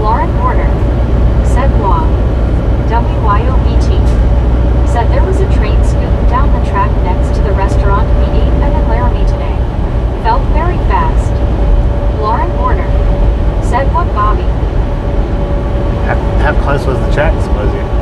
Lauren Warner said WYOBT said there was a train scooting down the track next to the restaurant we ate at in Laramie today. Felt very fast. Lauren Warner said what Bobby? How close was the track, suppose you?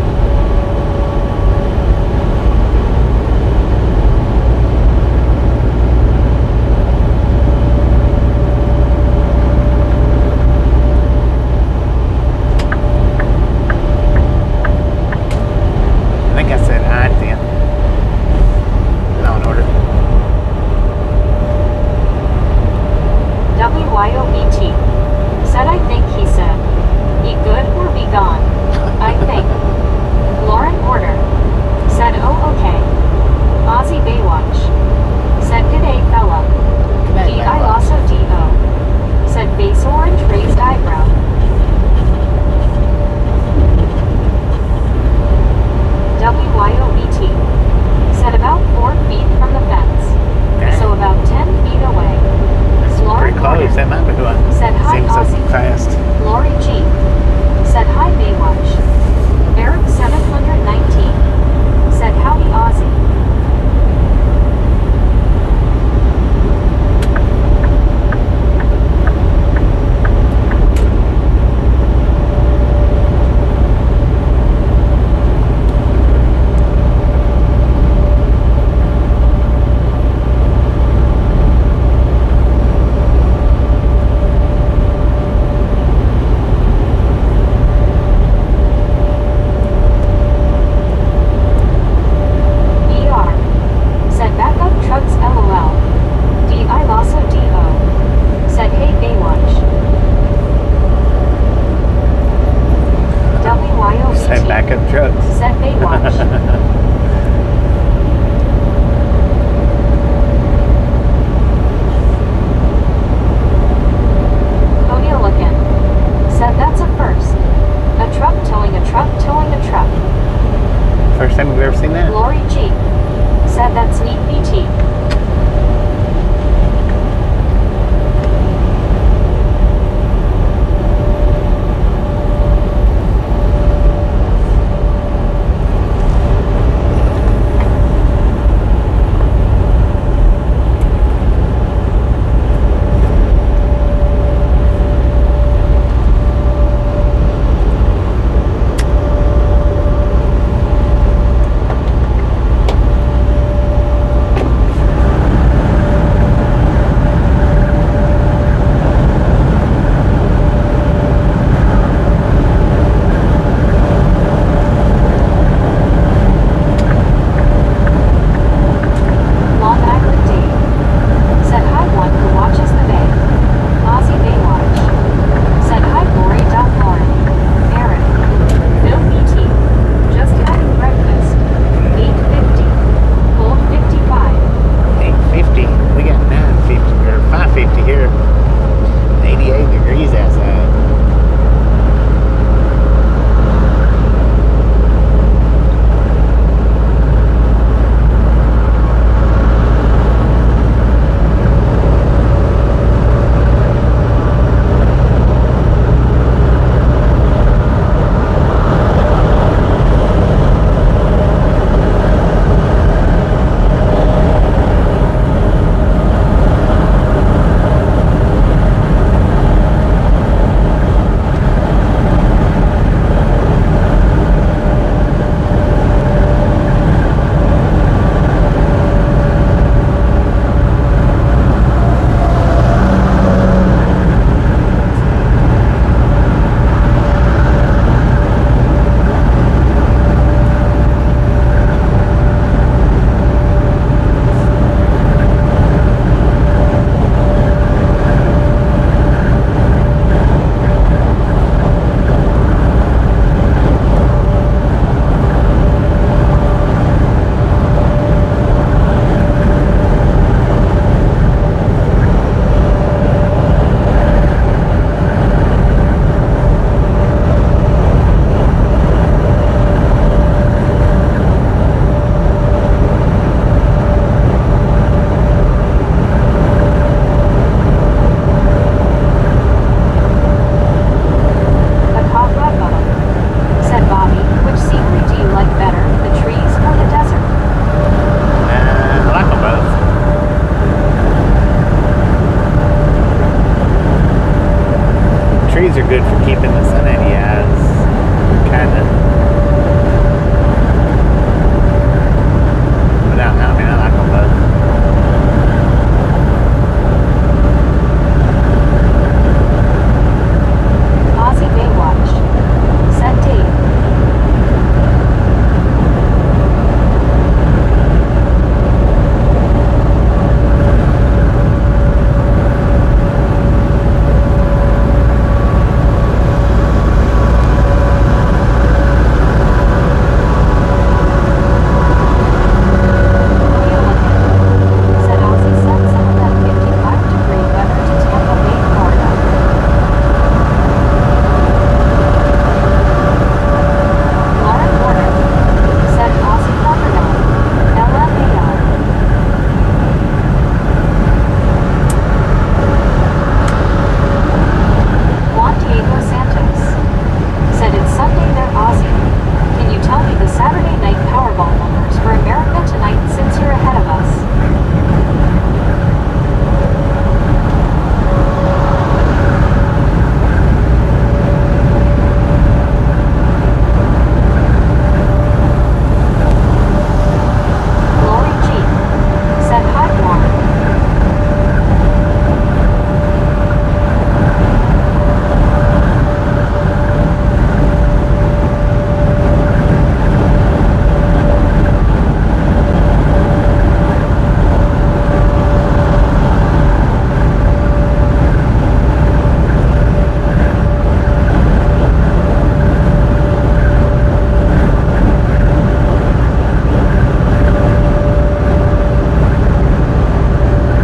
trees are good for keeping the sun in your eyes. Kinda. But I mean, I like them both. Aussie Baywatch, said Dave. Said Aussie sent some of that 55-degree weather to Tampa Bay, Florida. Lauren Warner, said Aussie Crocodile, LMAO. Juan Diego Santos, said it's Sunday there, Aussie. Can you tell me the Saturday night Powerball numbers for America tonight since you're ahead of us? Lori G, said hi Juan.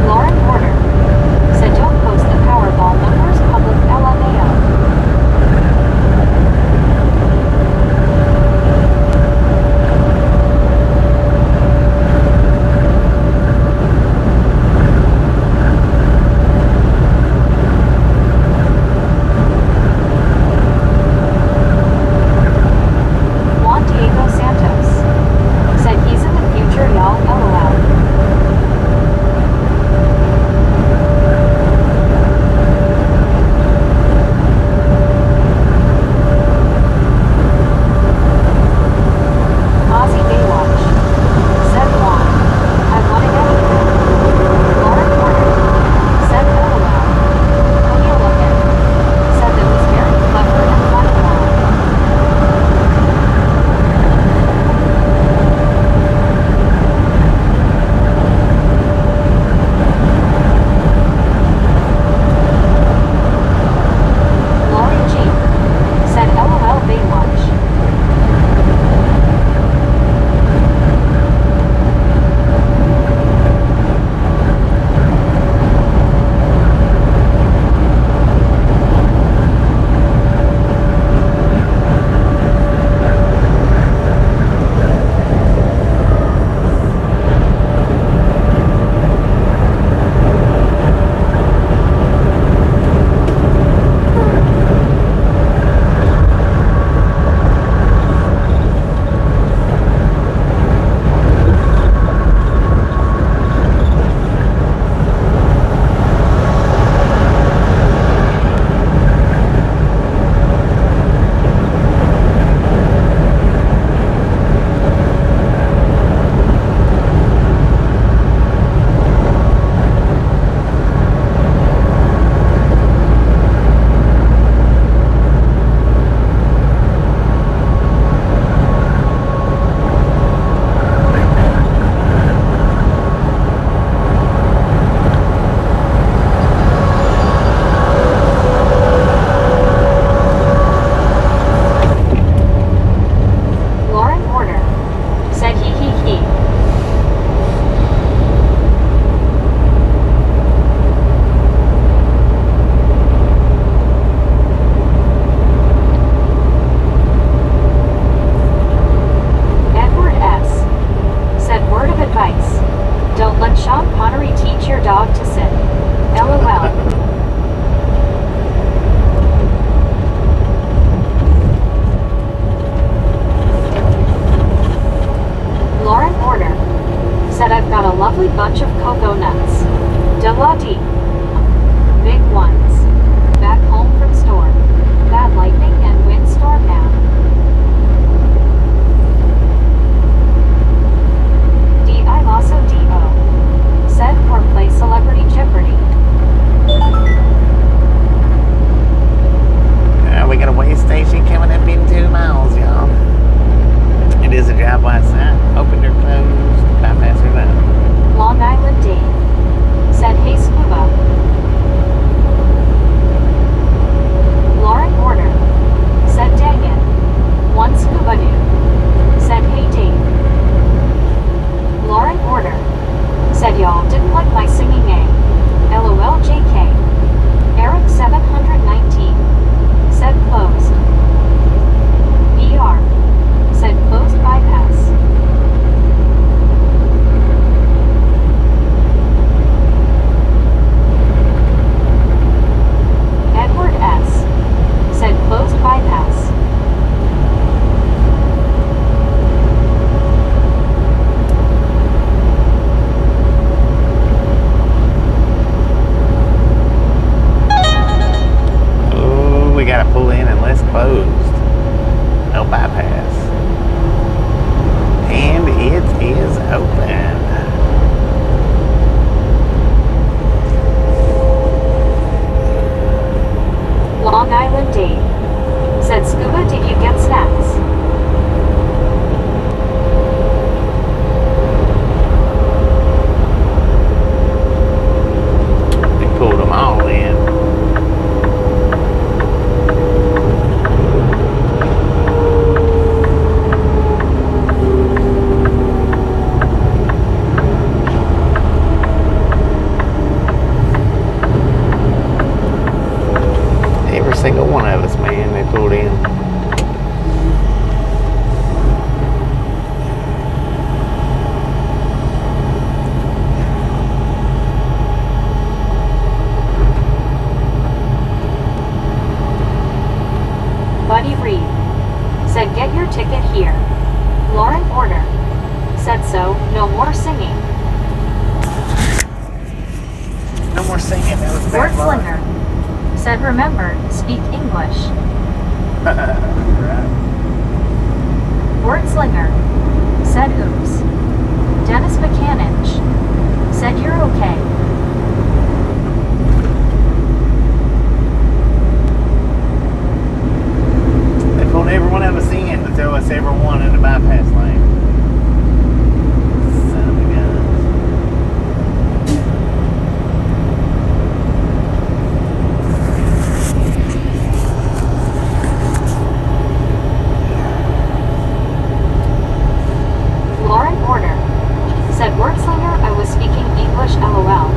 Lauren Warner, said don't post the Powerball numbers public, LMAO. Juan Diego Santos, said he's in the future, y'all, LOL. Aussie Baywatch, said Juan. I wanna get it. Lauren Warner, said LOL. When you look at, said that was very clever and funny, Juan. Lori G, said LOL Baywatch. Lauren Warner, said he. Edward S, said word of advice. Don't let Sean Connery teach your dog to sit. LOL. Lauren Warner, said I've got a lovely bunch of cocoa nuts. De la dee. Big ones. Back home from store. said lightning and windstorm now. D.I. Lasso D.O. said or play Celebrity Jeopardy. We got a way station coming up in 2 miles, y'all. It is a driveway sign. Open or closed. Bypass or no. Long Island Dave said hey scuba. Lauren Porter said dang it. One scuba dude said hey Dave. Lauren Porter said y'all didn't like my singing LOL JK. Eric 719 said closed. ER said closed bypass. Edward S said closed bypass. We gotta pull in unless closed. No bypass. And it is open. Long Island Dave said scuba did you get snacks? They pulled them all in. Every single one of us, man, they pulled in. Buddy Reed said get your ticket here. Lauren Porter said so, no more singing. No more singing. That was bad luck. Wordslinger said remember, speak English. Right. Wordslinger said oops. Dennis McCannich said you're okay. They pulled every one of us in to throw us every one in the bypass lane. Son of a gun. Lauren Porter said Wordslinger I was speaking English LOL.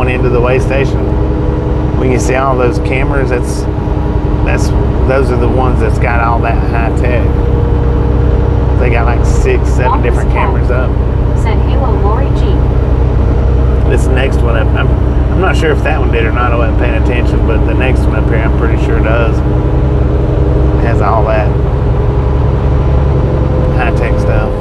going into the way station. When you see all those cameras, those are the ones that's got all that high tech. They got like 6, 7 different cameras up. Said Halo Lori G. This next one up, I'm not sure if that one did or not. I wasn't paying attention, but the next one up here, I'm pretty sure does. It has all that high tech stuff.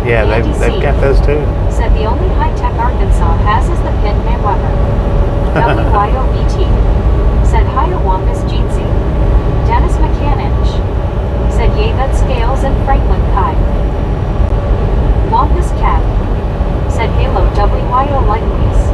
Yeah, they've got those too. Said the only high-tech Arkansas has is the Pitman Weber. WYOBT. Said Hiawampus Jeetsy. Dennis McCanich. Said Yavet Scales and Franklin Kai. Wampus Cat. Said Halo WYO Lightways.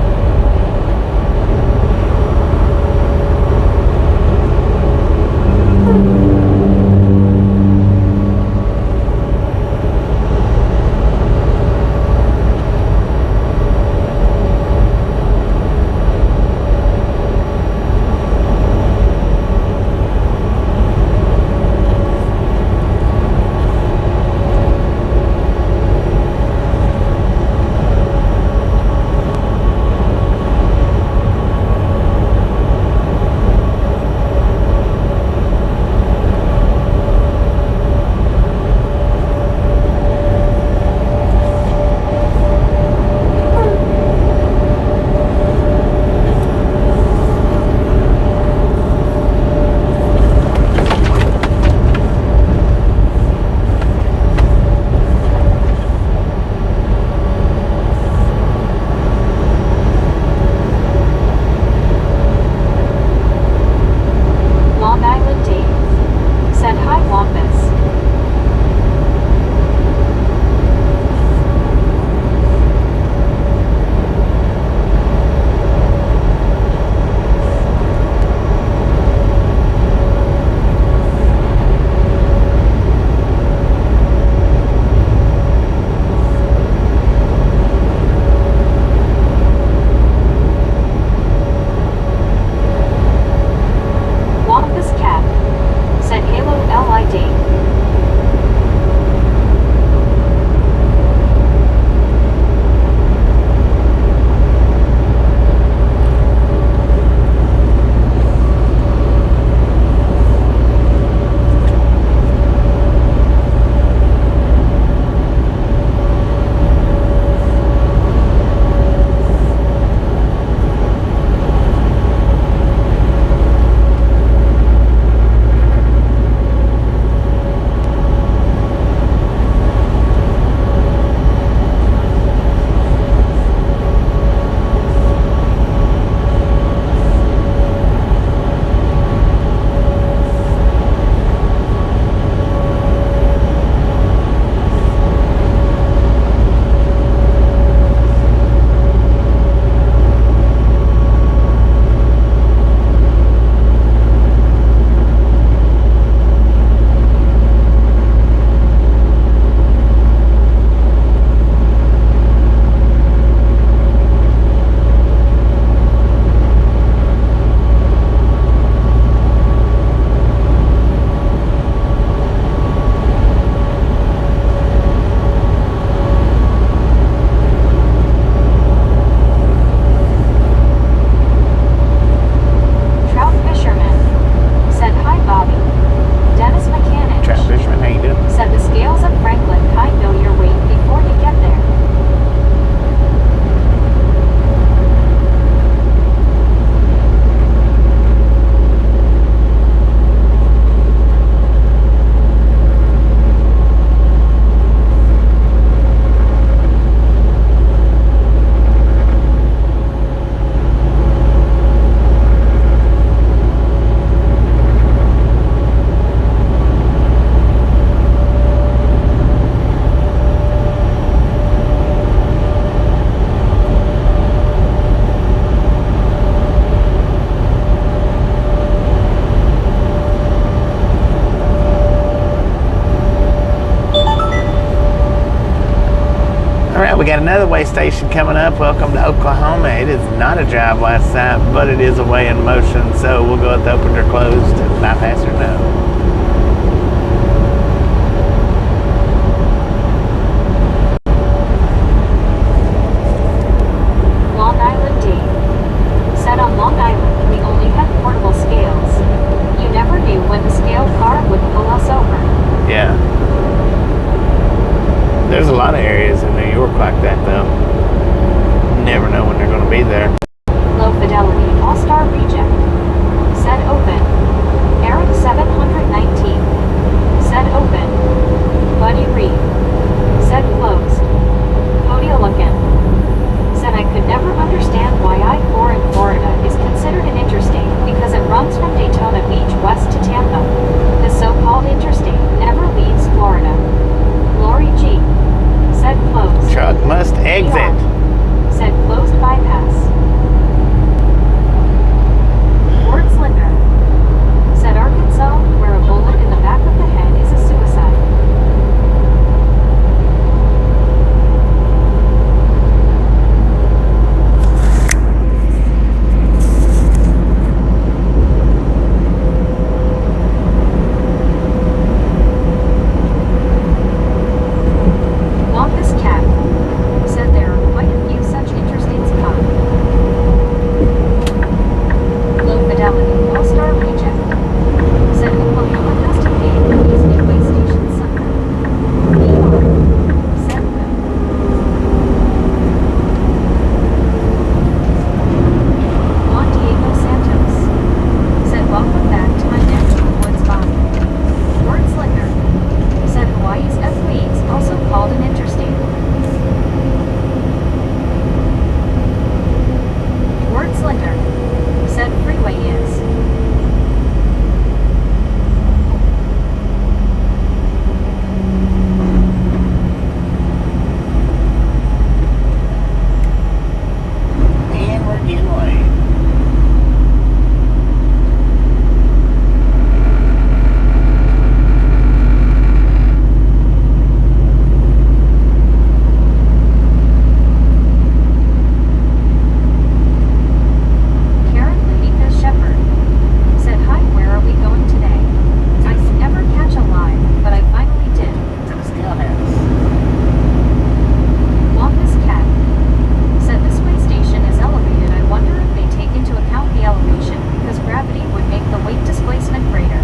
We got another way station coming up. Welcome to Oklahoma. It is not a drive last stop, but it is a way in motion. So we'll go with opened or closed, bypass or no. Long Island Dave said on Long Island we only had portable scales. You never knew when the scale car would pull us over. Yeah. There's a lot of areas in New York like that, though. Never know when they're going to be there. Low Fidelity All-Star Reject said open. Eric 719 said open. Buddy Reed said closed. Podiolucan said I could never understand why I-4 in Florida is considered an interstate because it runs from Daytona Beach west to Tampa. The so-called interstate never leaves Florida. Lori G said closed. Truck must exit. PR said closed bypass. Ward Slender said Arkansas, where a bullet in the back of the head is a suicide. Wampus Cat said there are quite a few such interstates caught. Low Fidelity All-Star Reject said Oklahoma has to pay for these midway stations somehow. PR said no. Juan Diego Santos said welcome back to my neck of the woods body. Word Slinger said Hawaii's F-Way is also called an interstate. Word Slender said freeway is. And we're getting late. Karen Linika Shepherd said hi, where are we going today? I can never catch a lie, but I finally did. To the Scout House. Wampus Cat said this way station is elevated. I wonder if they take into account the elevation because gravity would make the weight displacement greater.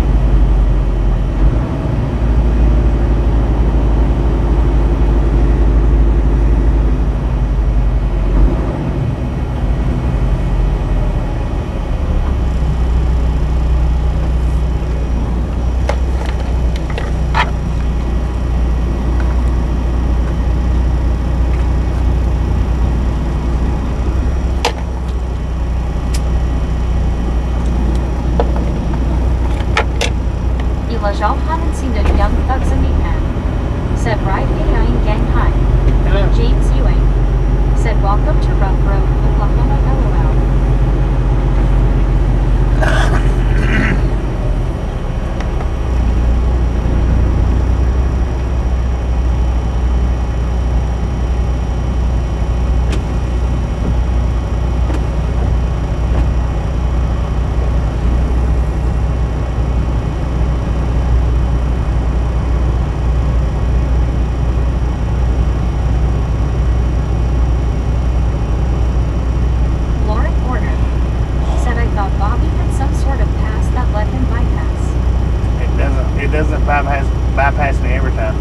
Ilajal Hanan Sinda Young Thugs and Meatman said right Ayin Gang High. Hello. James Ewing said welcome to Rough Road, Oklahoma LOL. Lauren Order said I thought Bobby had some sort of pass that let him bypass. It doesn't bypass me every time.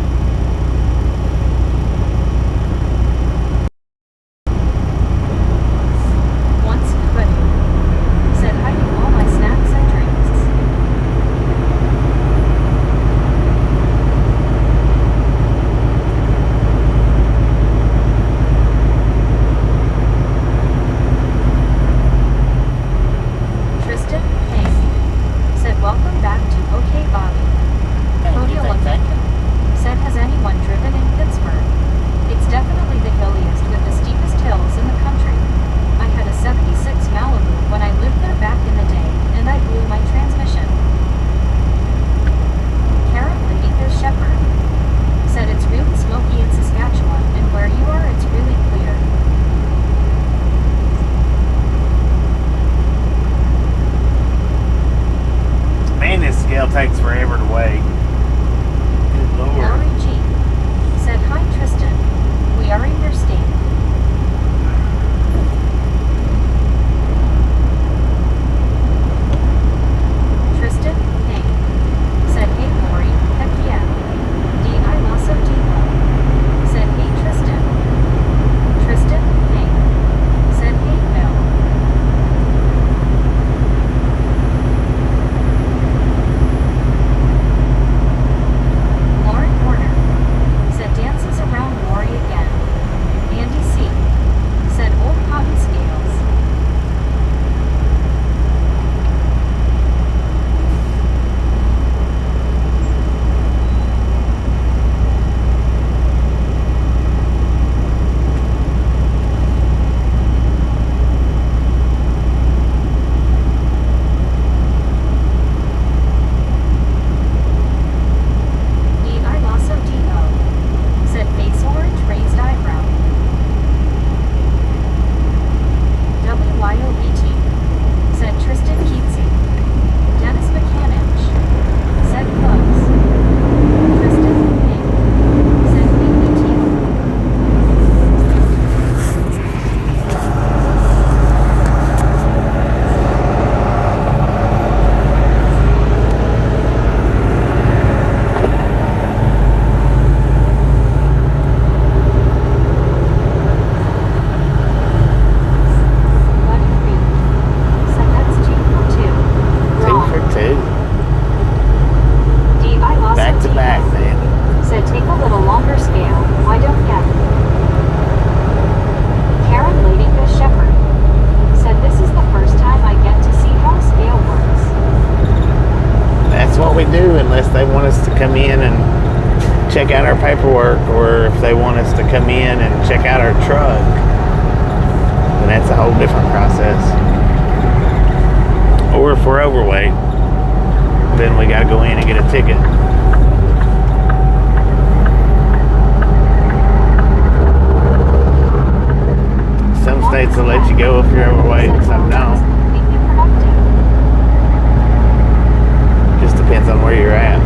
Once quitting said hiding all my snacks and drinks. Tristan Payne said welcome back to OK Bobby. Podiolucan said has come in and check out our paperwork, or if they want us to come in and check out our truck, then that's a whole different process. Or if we're overweight, then we got to go in and get a ticket. Some states will let you go if you're overweight, some don't. Just depends on where you're at.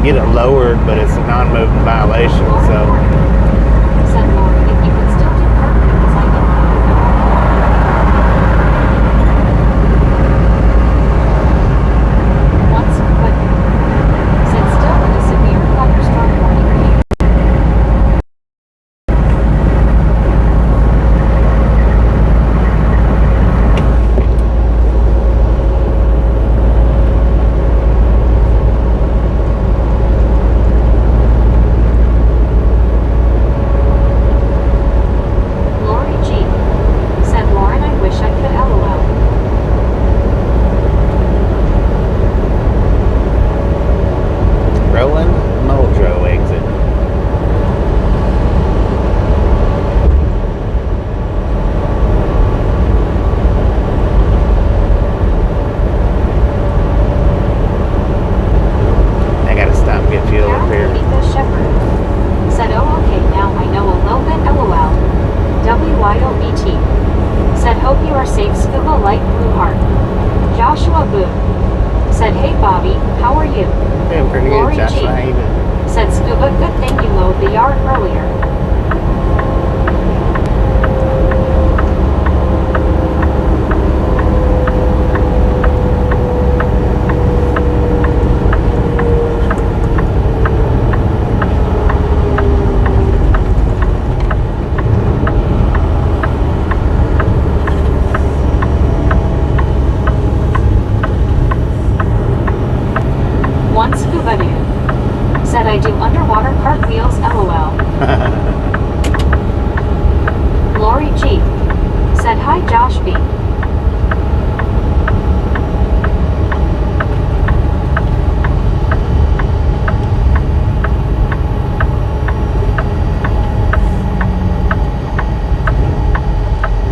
Get it lowered, but it's a non-moving violation, so. Said Lori, if you could still do parking, because I didn't. Once, but said still in a severe thunderstorm warning. Said, hey Bobby, how are you? Doing pretty Lori good, Josh. G. How you doing? Said Scuba, good thing you mowed the yard earlier. One Scuba dude said, I do underwater cartwheels, lol. Lori G said, hi Josh B.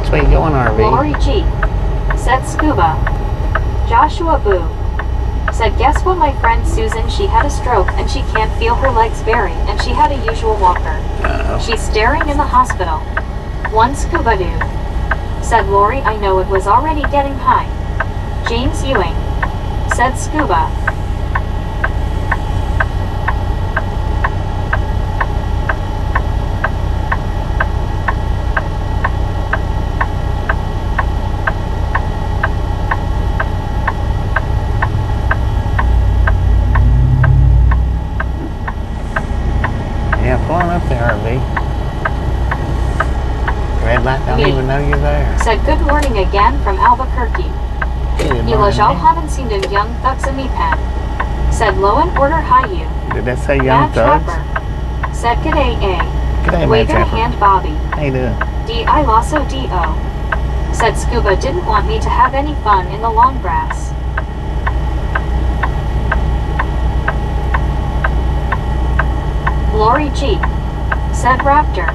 Which way you going, RV? Lori G said, Scuba. Joshua Boo said, guess what, my friend Susan, she had a stroke and she can't feel her legs very, and she had a usual walker. She's staring in the hospital. One Scuba dude said, Lori, I know it was already getting high. James Ewing said, Scuba. Yeah, pull on up there, RV. Red light, don't Me even know you're there. said, good morning again from Albuquerque. Good You morning. all haven't seen them young thugs in me pen. Said, Lowen order hi you. Did that say young Mad thugs? Trapper said, g'day A. G'day, Wave Mad in a Trapper. hand Bobby. How you doing? D.I. Lasso D.O. said, Scuba didn't want me to have any fun in the long grass. Lori G said, Raptor.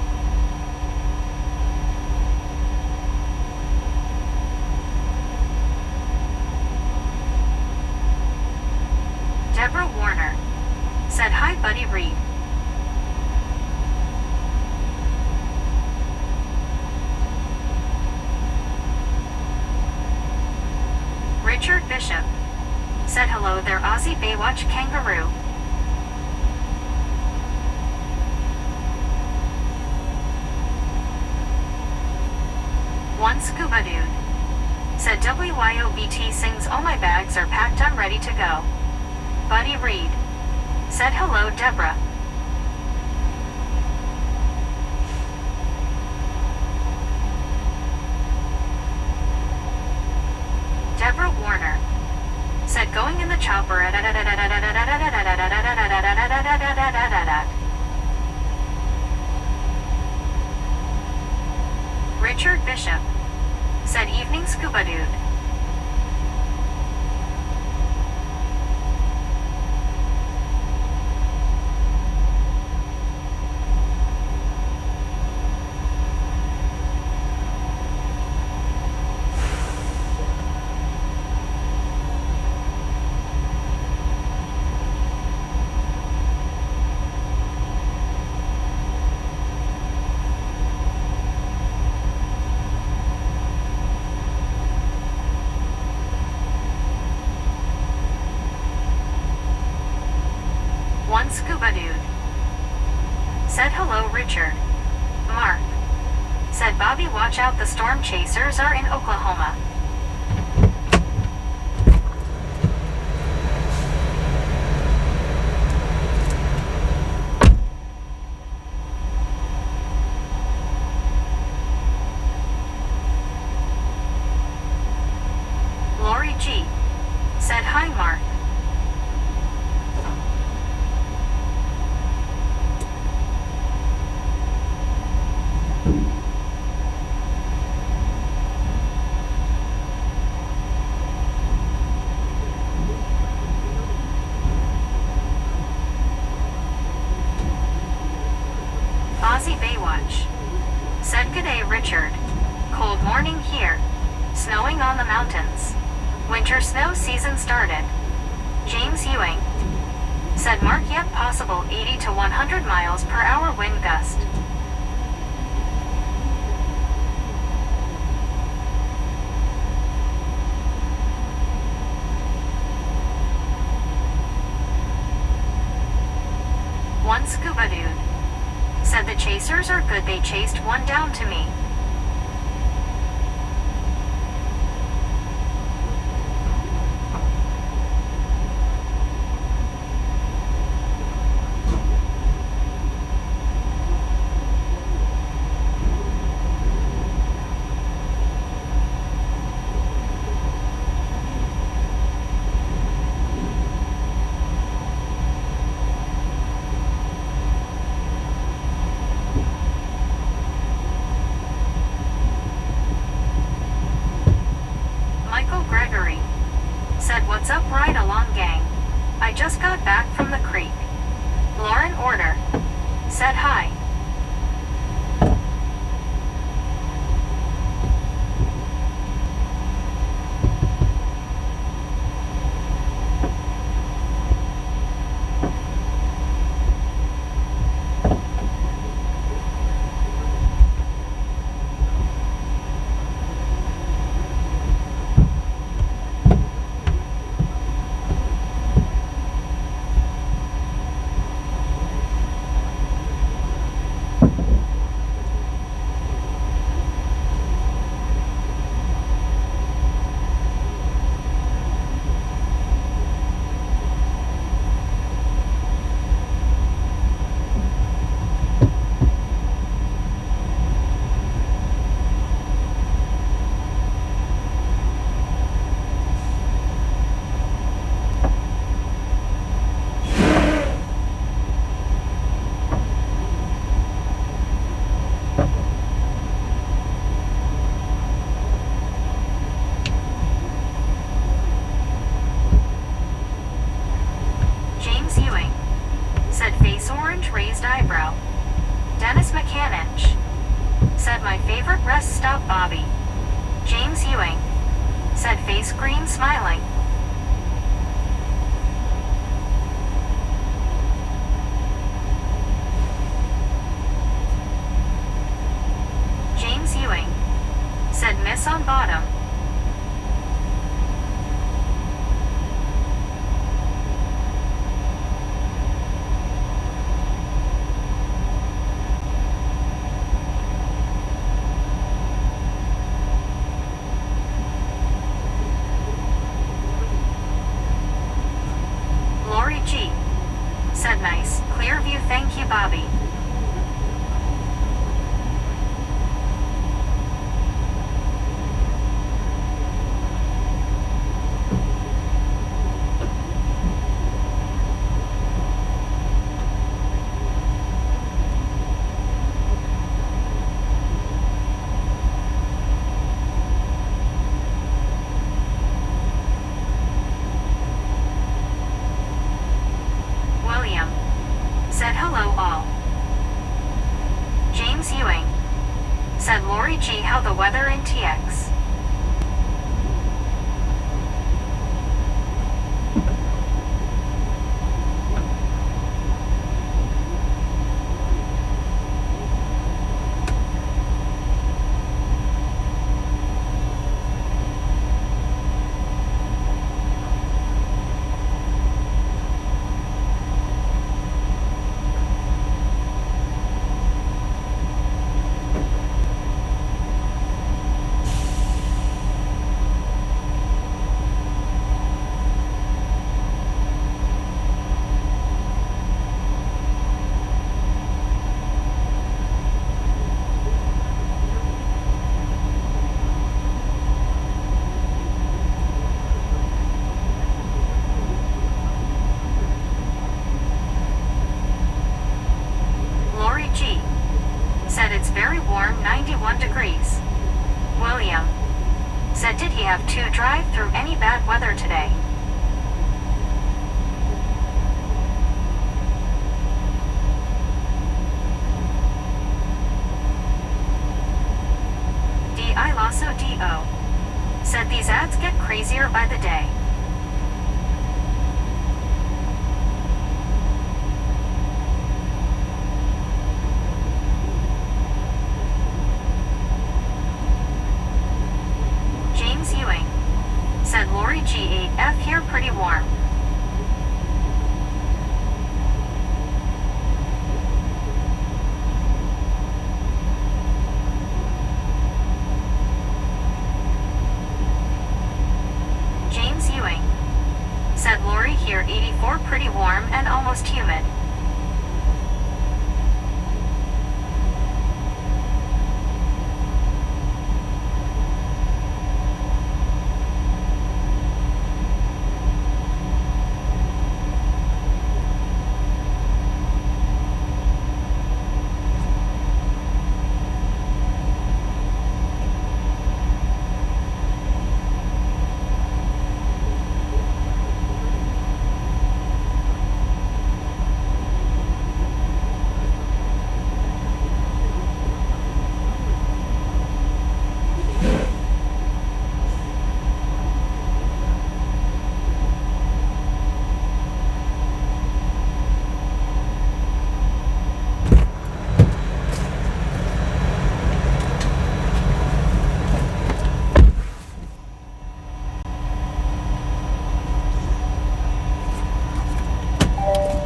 Deborah Warner said, "Hi, Buddy Reed." Richard Bishop said, "Hello there, Aussie Baywatch kangaroo." One Scuba Dude said, "WYOBT sings, all my bags are packed, I'm ready to go." Buddy Reed said, "Hello, Deborah." Deborah Warner said, "Going in the chopper." Richard Bishop said, "Evening, Scuba Dude." scuba dude. Said hello Richard. Mark. Said Bobby watch out the storm chasers are in Oklahoma. Lori G. Said hi Mark. Aussie Baywatch. Said g'day Richard. Cold morning here. Snowing on the mountains. Winter snow season started. James Ewing. Said Mark yep possible 80 to 100 miles per hour wind gust. One scuba dude. Said the chasers are good they chased one down to me. Michael Gregory. Said what's up right along gang. I just got back from the creek. Lauren Order. Said hi. James Ewing. Said face orange raised eyebrow. Dennis McCanninch. Said my favorite rest stop Bobby. James Ewing. Said face green smiling. James Ewing. Said miss on bottom. Lori G. Said nice, clear view thank you Bobby. William. Said hello all. James Ewing. Said Lori G how the weather in TX. Lori G8F here pretty warm. James Ewing said Lori here 84 pretty warm and almost humid.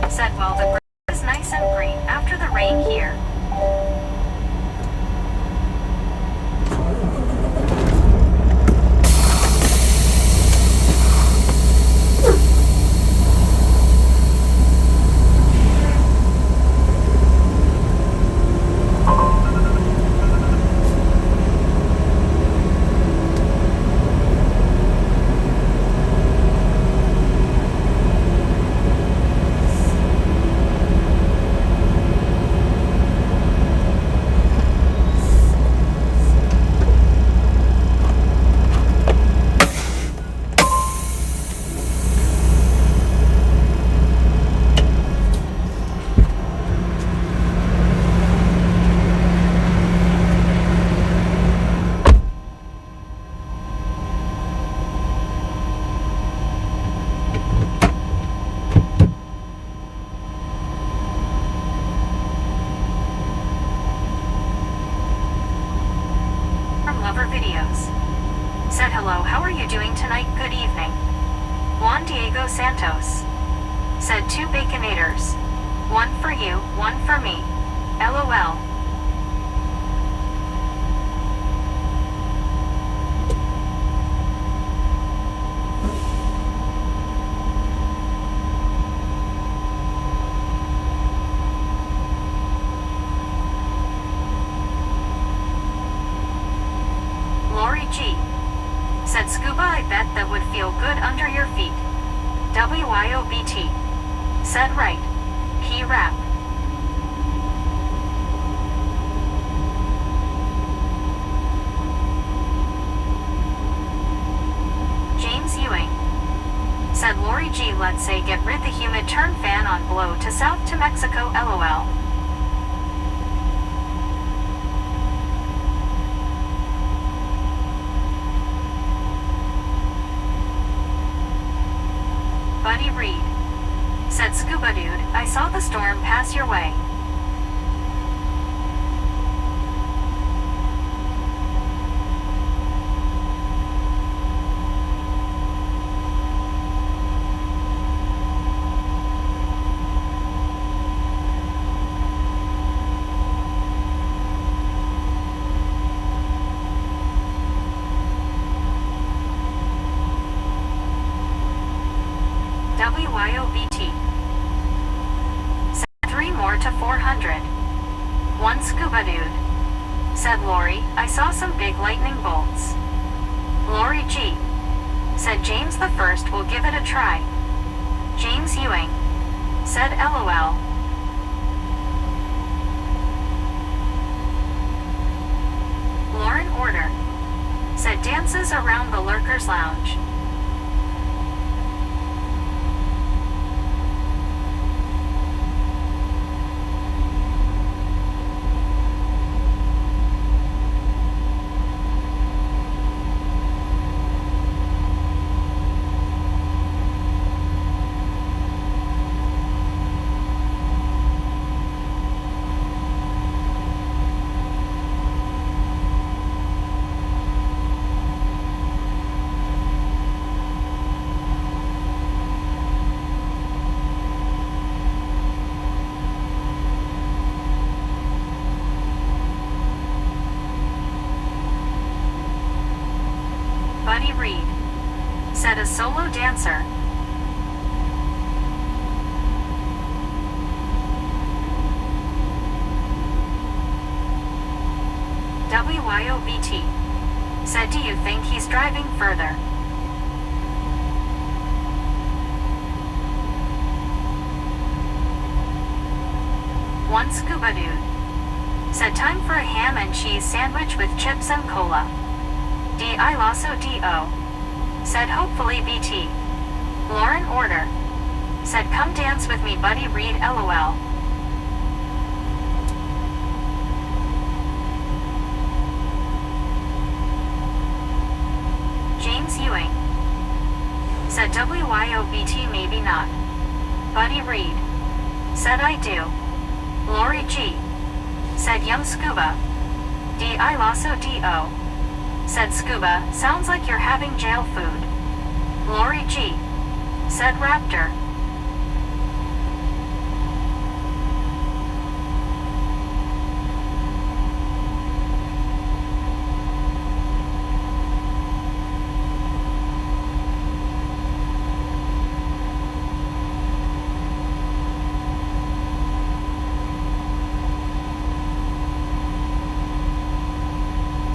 Said well the grass is nice and green after the rain here. Lover videos. Said hello, how are you doing tonight? Good evening. Juan Diego Santos said 2 baconators. One for you, one for me. LOL. Lori G said scuba, I bet that would feel good under your feet. WYOBT said right. He rap. James Ewing said Lori G, let's say get rid the humid, turn fan on, blow to south to Mexico, LOL. Buddy Reed said scuba dude, I saw the storm pass your way. WYOBT said 3 more to 400. One scuba dude said Lori, I saw some big lightning bolts. Lori G said James the First will give it a try. James Ewing said LOL. Lauren Order said dances around the Lurkers Lounge. dancer. WYOBT said, do you think he's driving further? One scuba dude said, time for a ham and cheese sandwich with chips and cola. D.I. Lasso D.O. said, hopefully BT. Lauren Order said, come dance with me buddy Reed LOL. James Ewing said, WYOBT maybe not. Buddy Reed said, I do. Lori G said, yum scuba. D.I. Lasso D.O. said, scuba, sounds like you're having jail food. Lori G said, raptor.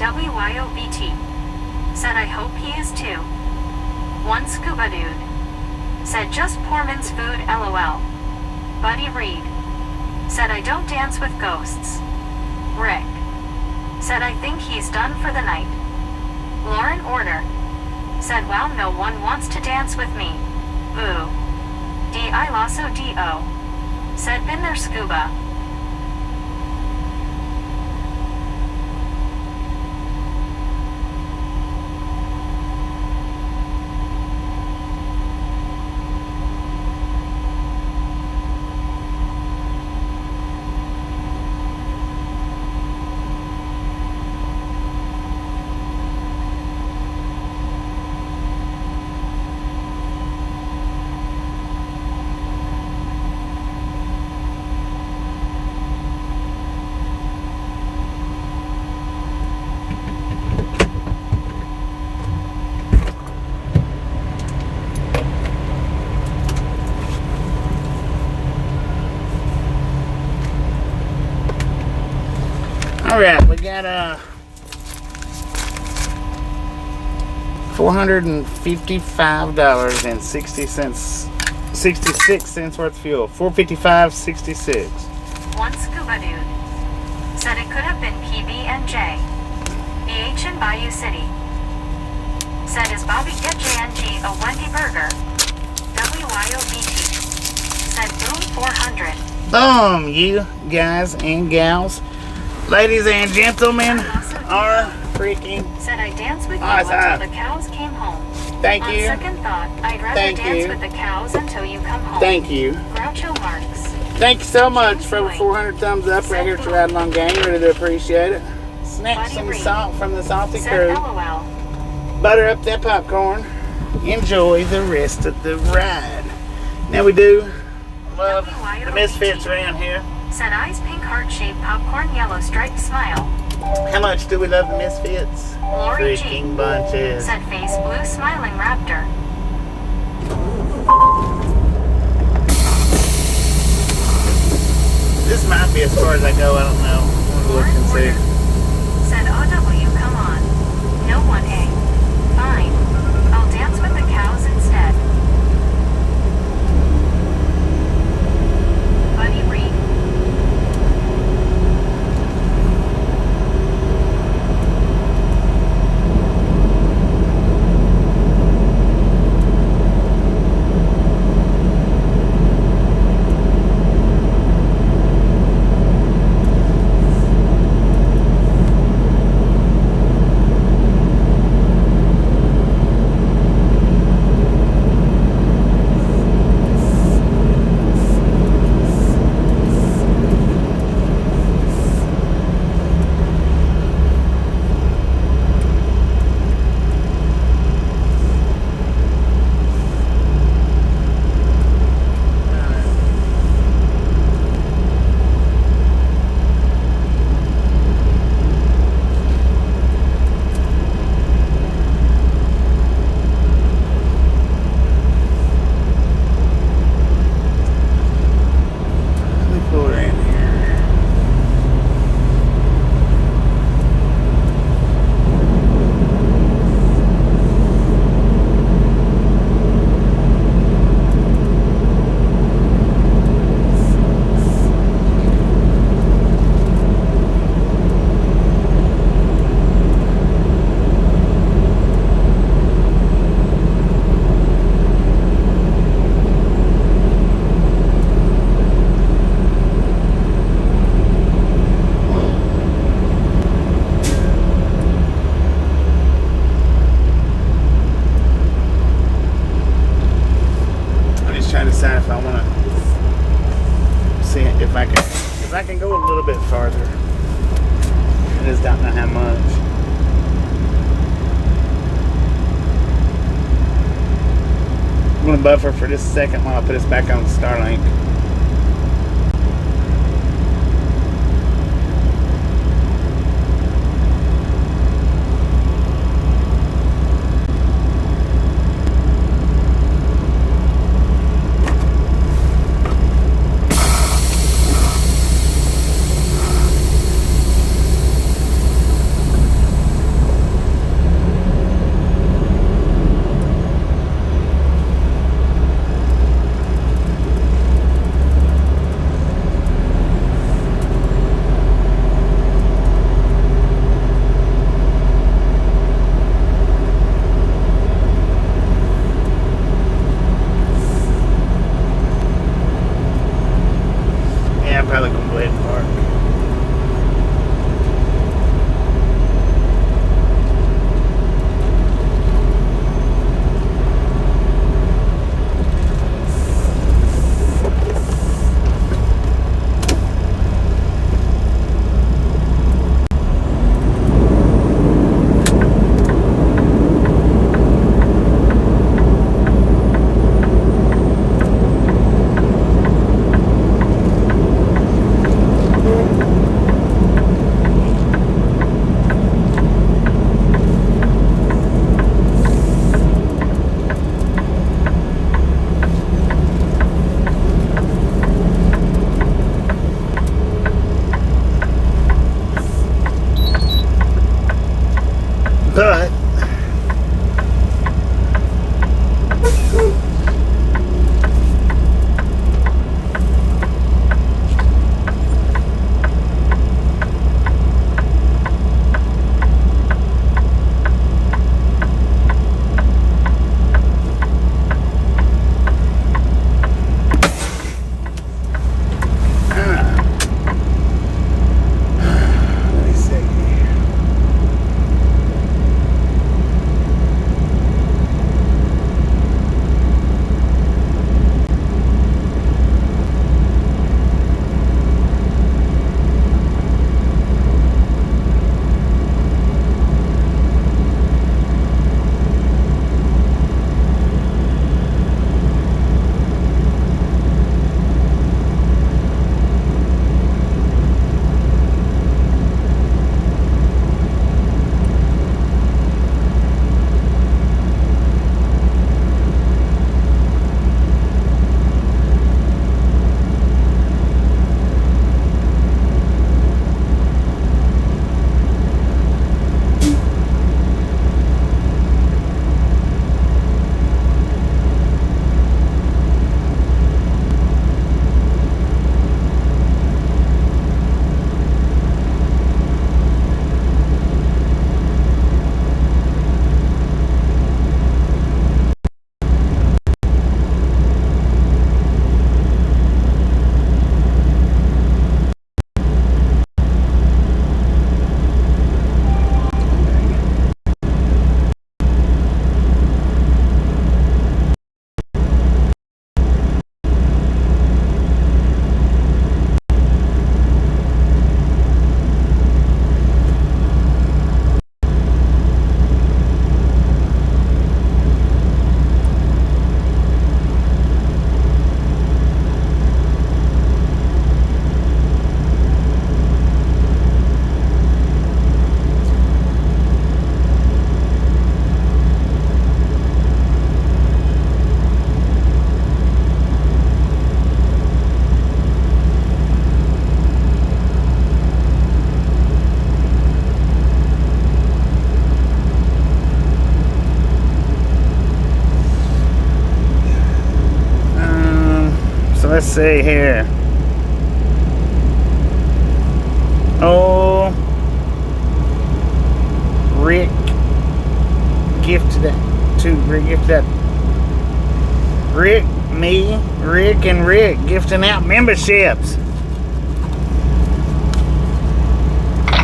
WYOBT said, I hope he is too. One scuba dude said, just poor man's food LOL. Buddy Reed said, I don't dance with ghosts. Rick said, I think he's done for the night. Lauren Order said, wow, no one wants to dance with me. Boo. D.I. Lasso D.O. said, been there scuba. Alright, we got $455.66 66 worth of fuel. $455.66. One scuba dude said, it could have been PB&J. BH in Bayou City said, is Bobby get JNG a Wendy burger? WYOBT said, boom 400. Boom, you guys and gals, ladies and gentlemen, are freaking said, I danced with you awesome. until the cows came home. Thank On you. second thought, I'd rather Thank dance you. with the cows until you come home. Thank you. Groucho Marx Thank you so much for over 400 thumbs up right here to Riding on Gang. Really do appreciate it. Snap Buddy some Reed salt from the salty said, crew. LOL. Butter up that popcorn. Enjoy the rest of the ride. Now we do love the misfits around here. Said, eyes pink heart-shaped popcorn yellow striped smile. How much do we love the misfits? Lori G Freaking bunches. said, face blue smiling raptor. This might be as far as I go, I don't know. I'm gonna look and see. Said, OW, come on. No 1A. Fine. I'll dance with the cows instead. Buddy Reed I want to see if I can go a little bit farther. I just don't know how much. I'm going to buffer for just a second while I put this back on Starlink. I'm probably going to go ahead and park. But let me see. Let's see here. Oh, Rick gifted that to Rick gifted that. Rick, me, Rick, and Rick gifting out memberships.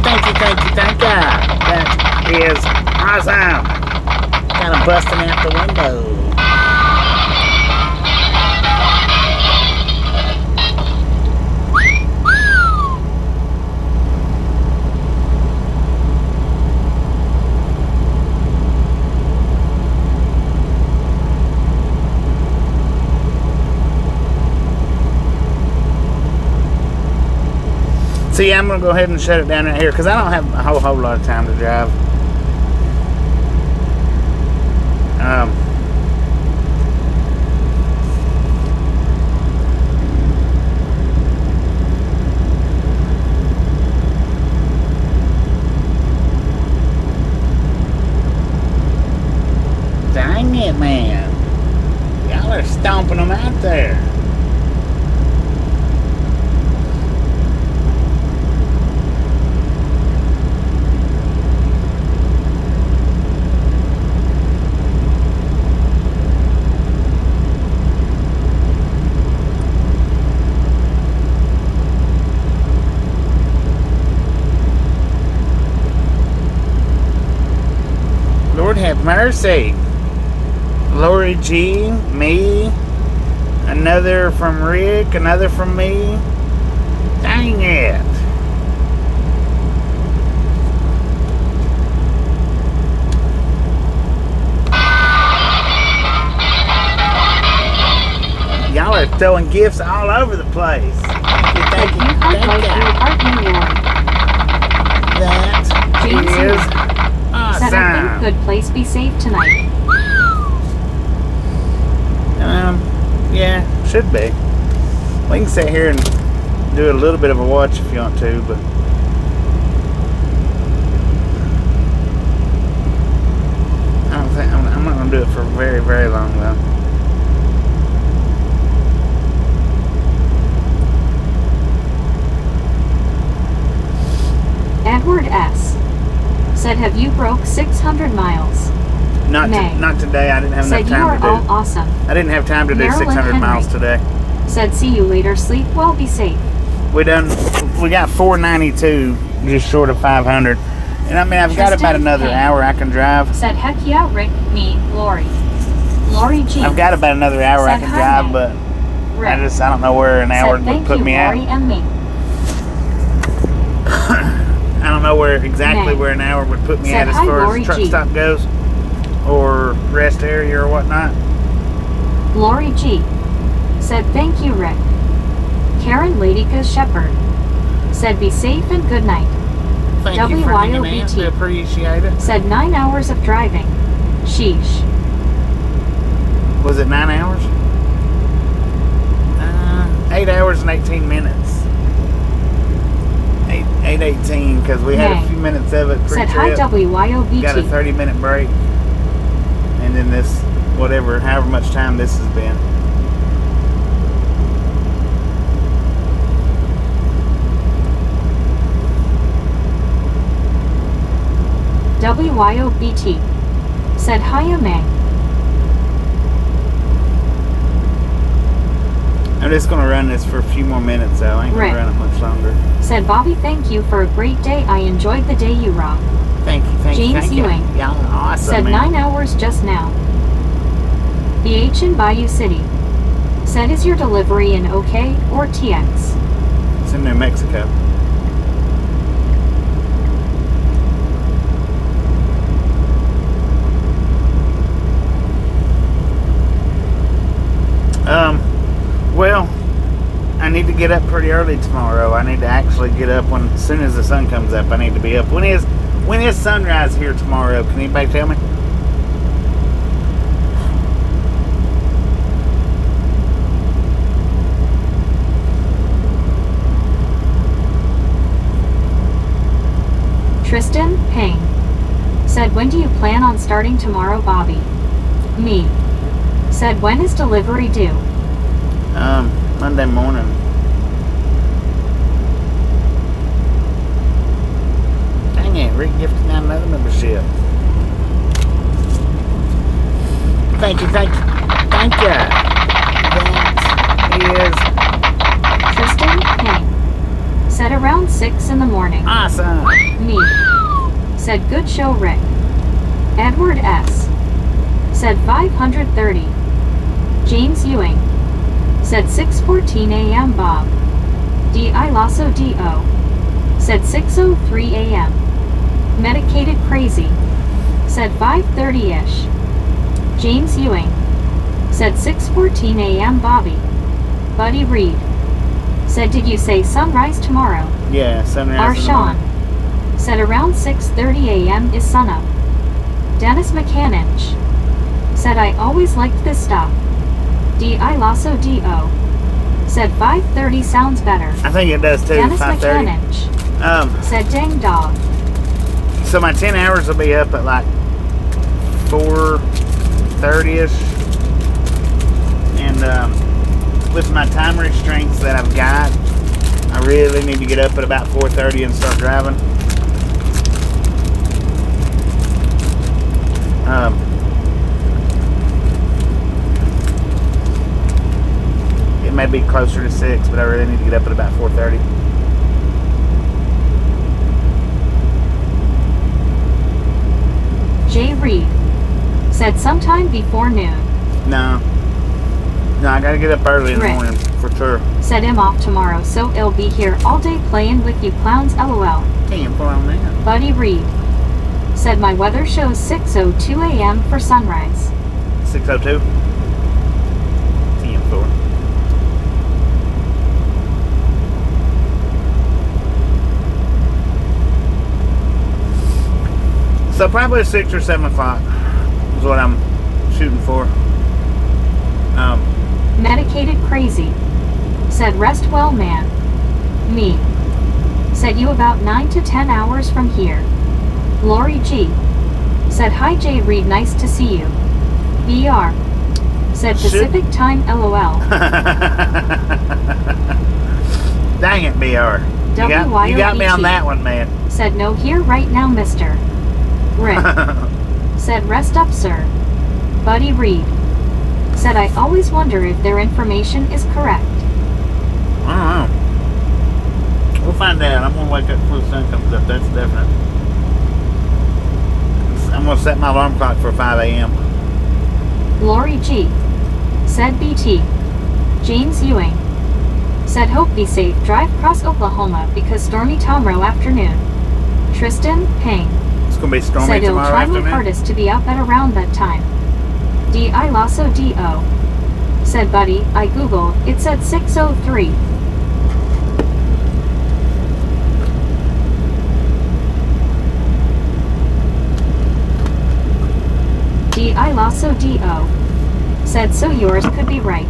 Thank you. That is awesome. Kind of busting out the window. So yeah, I'm gonna go ahead and shut it down right here because I don't have a whole lot of time to drive. Dang it, man. Y'all are stomping them out there. Lord have mercy. Lori G, me, another from Rick, another from me. Dang it. Y'all are throwing gifts all over the place. Thank you, thank you, thank you. That is awesome. Said I think good place, be safe tonight. Yeah, should be. We can sit here and do a little bit of a watch if you want to, but I don't think I'm not gonna do it for very, very long though. Edward S. said, have you broke 600 miles? Not today. I didn't have enough time to do. Said you are all awesome. I didn't have time to do Marilyn 600 Henry miles today. said, see you later. Sleep well. Be safe. We got 492, just short of 500. And I mean, I've got about another hour I can drive. Said, heck yeah, Rick, me, Lori. Lori G. I've got about another hour I can drive, but Rick. I don't know where an hour would put me at. Lori and me. I don't know exactly where an hour would put me at as far as truck stop goes, or rest area or whatnot. Lori G. said, thank you, Rick. Karen Ladyka Shepherd said, be safe and good night. Thank you for hanging out. We appreciate it. Said 9 hours of driving. Sheesh. Was it 9 hours? 8 hours and 18 minutes. 8:18 because we had a few minutes of it pre-trip. Said hi WYOVT. Got a 30-minute break, and then this, however much time this has been. WYOBT said hiya May. I'm just going to run this for a few more minutes though. I ain't going to run it much longer. Said Bobby, thank you for a great day. I enjoyed the day you rock. Thank you, thank you. James Ewing. Y'all are awesome, said man. 9 hours just now. BH in Bayou City said, is your delivery in OK or TX? It's in New Mexico. Well, I need to get up pretty early tomorrow. I need to actually get up as soon as the sun comes up. I need to be up. When is sunrise here tomorrow? Can anybody tell me? Tristan Payne said, when do you plan on starting tomorrow, Bobby? Me said, when is delivery due? Monday morning. Dang it, Rick gifted out another membership. Thank you, thank you, thank you. That is Tristan Payne said, around 6 in the morning. awesome. Me said, good show, Rick. Edward S. said 530. James Ewing said 6:14 a.m. Bob. D.I. Lasso D.O. said 6:03 a.m. Medicated Crazy said 5:30-ish. James Ewing said 6:14 a.m. Bobby. Buddy Reed said, did you say sunrise tomorrow? Yeah, sunrise in the Arshawn morning. said, around 6:30 a.m. is sunup. Dennis McCannich said, I always liked this stuff. D.I. Lasso D.O. said, 5:30 sounds better. I think it does too, Dennis 5:30. McCannich said, dang dog. So my 10 hours will be up at like 4:30ish. And with my time restraints that I've got, I really need to get up at about 4:30 and start driving. It may be closer to 6, but I really need to get up at about 4:30. Jay Reed said, sometime before noon. No, I gotta get up early in the Rick morning for sure. said, I'm off tomorrow, so I'll be here all day playing with you clowns, lol. Damn, put on that. Buddy Reed said, my weather shows 6:02 a.m. for sunrise. 6:02. 10-4. So probably 6 or 7 o'clock is what I'm shooting for. Medicated Crazy said, rest well, man. Me said, you about 9 to 10 hours from here. Lori G said, hi Jay Reed, nice to see you. BR said, Pacific time, lol. Dang it, BR. You got me on that one, man. Said, no here right now, mister. Rick said, rest up, sir. Buddy Reed said, I always wonder if their information is correct. I don't know. We'll find out. I'm going to wake up before the sun comes up. That's definite. I'm going to set my alarm clock for 5 a.m. Lori G said, BT. James Ewing said, hope be safe, drive cross Oklahoma because stormy tomorrow afternoon. Tristan Payne It's going to be stormy said, tomorrow I'll try afternoon. my hardest to be up at around that time. D.I. Lasso D.O. said, buddy, I googled, it said 6:03. D.I. Lasso D.O. said, so yours could be right.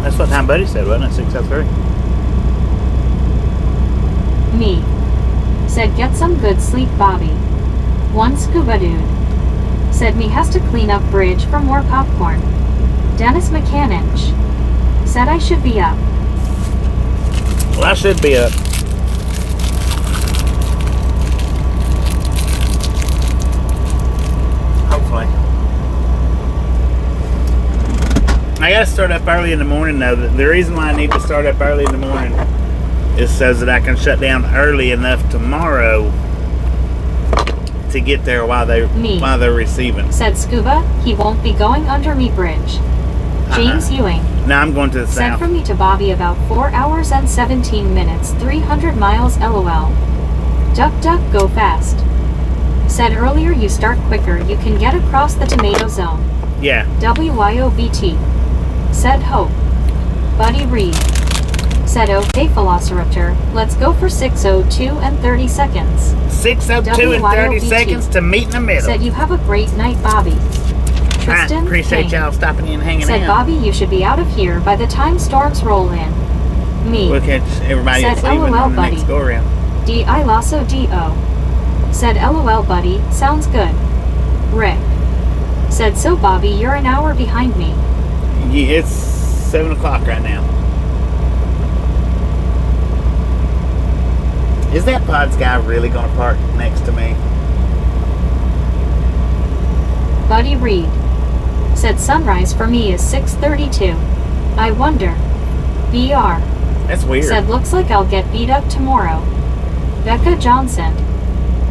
That's what time Buddy said, wasn't it? 6:03. Me said, get some good sleep, Bobby. One scuba dude said, me has to clean up bridge for more popcorn. Dennis McCannich said, I should be up. Well, I should be up. Hopefully. I gotta start up early in the morning though. The reason why I need to start up early in the morning is so that I can shut down early enough tomorrow to get there while they're receiving. Said Scuba, he won't be going under me bridge. James Ewing No, I'm going to the said, south. from me to Bobby about 4 hours and 17 minutes, 300 miles, lol. Duck duck go fast. Said, earlier you start quicker, you can get across the tomato zone. Yeah. WYOBT said, hope. Buddy Reed said, okay, Velociraptor, let's go for 6:02 and 30 seconds. 6:02 and 30 seconds to meet in the middle. Said, you have a great night, Bobby. Tristan appreciate King y'all stopping in and hanging said, out. Bobby, you should be out of here by the time storms roll in. Me We'll catch everybody said, else leaving LOL, on the buddy. next go around. D.I. Lasso D.O. said, LOL, buddy, sounds good. Rick said, so Bobby, you're an hour behind me. Yeah, it's 7 o'clock right now. Is that Pods guy really going to park next to me? Buddy Reed said, sunrise for me is 6:32. I wonder. BR That's weird. said, looks like I'll get beat up tomorrow. Becca Johnson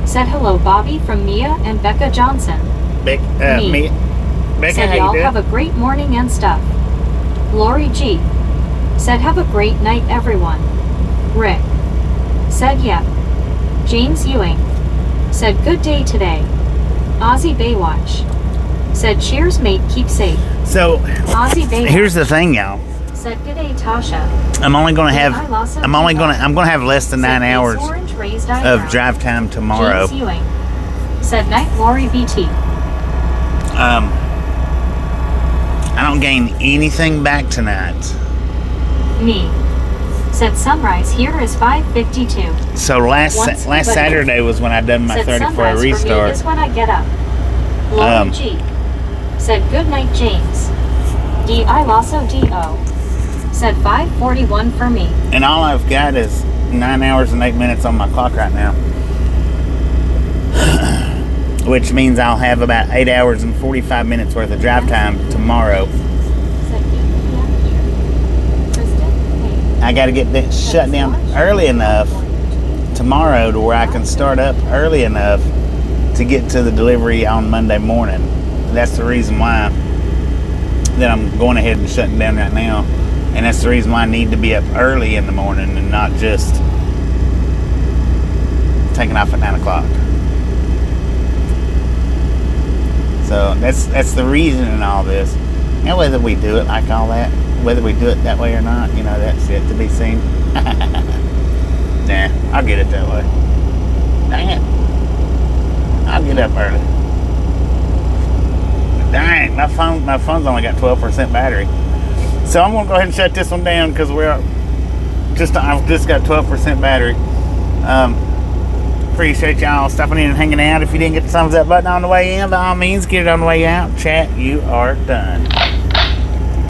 said, hello, Bobby, from Mia and Becca Johnson. Becca, Said, how y'all you have doing? a great morning and stuff. Lori G said, have a great night, everyone. Rick said, yep. James Ewing said, good day today. Ozzy Baywatch said, cheers, mate, keep safe. So, Ozzy Baywatch here's the thing, y'all. Said good day, Tasha. I'm gonna have less than 9 Said big hours orange raised of eyebrow. drive time tomorrow. James Ewing. Said night, Lori BT. I don't gain anything back tonight. Me. Said sunrise here is 5:52. So last Saturday was when I done my Said 34 sunrise for me restart. is when I get up. Lori G. Said good night, James. D.I. Lasso D.O. Said 5:41 for me. And all I've got is 9 hours and 8 minutes on my clock right now. Which means I'll have about 8 hours and 45 minutes worth of drive time tomorrow. Said 8 p.m. here. Kristen, hey. I got to get that shut down early enough tomorrow to where I can start up early enough to get to the delivery on Monday morning. That's the reason why that I'm going ahead and shutting down right now. And that's the reason why I need to be up early in the morning and not just taking off at 9 o'clock. So that's the reason in all this. And whether we do it like all that, whether we do it that way or not, that's yet to be seen. Nah, I'll get it that way. Dang it. I'll get up early. Dang, my phone's only got 12% battery. So I'm gonna go ahead and shut this one down because I've just got 12% battery. Appreciate y'all stopping in and hanging out. If you didn't get the thumbs up button on the way in, by all means, get it on the way out. Chat, you are done.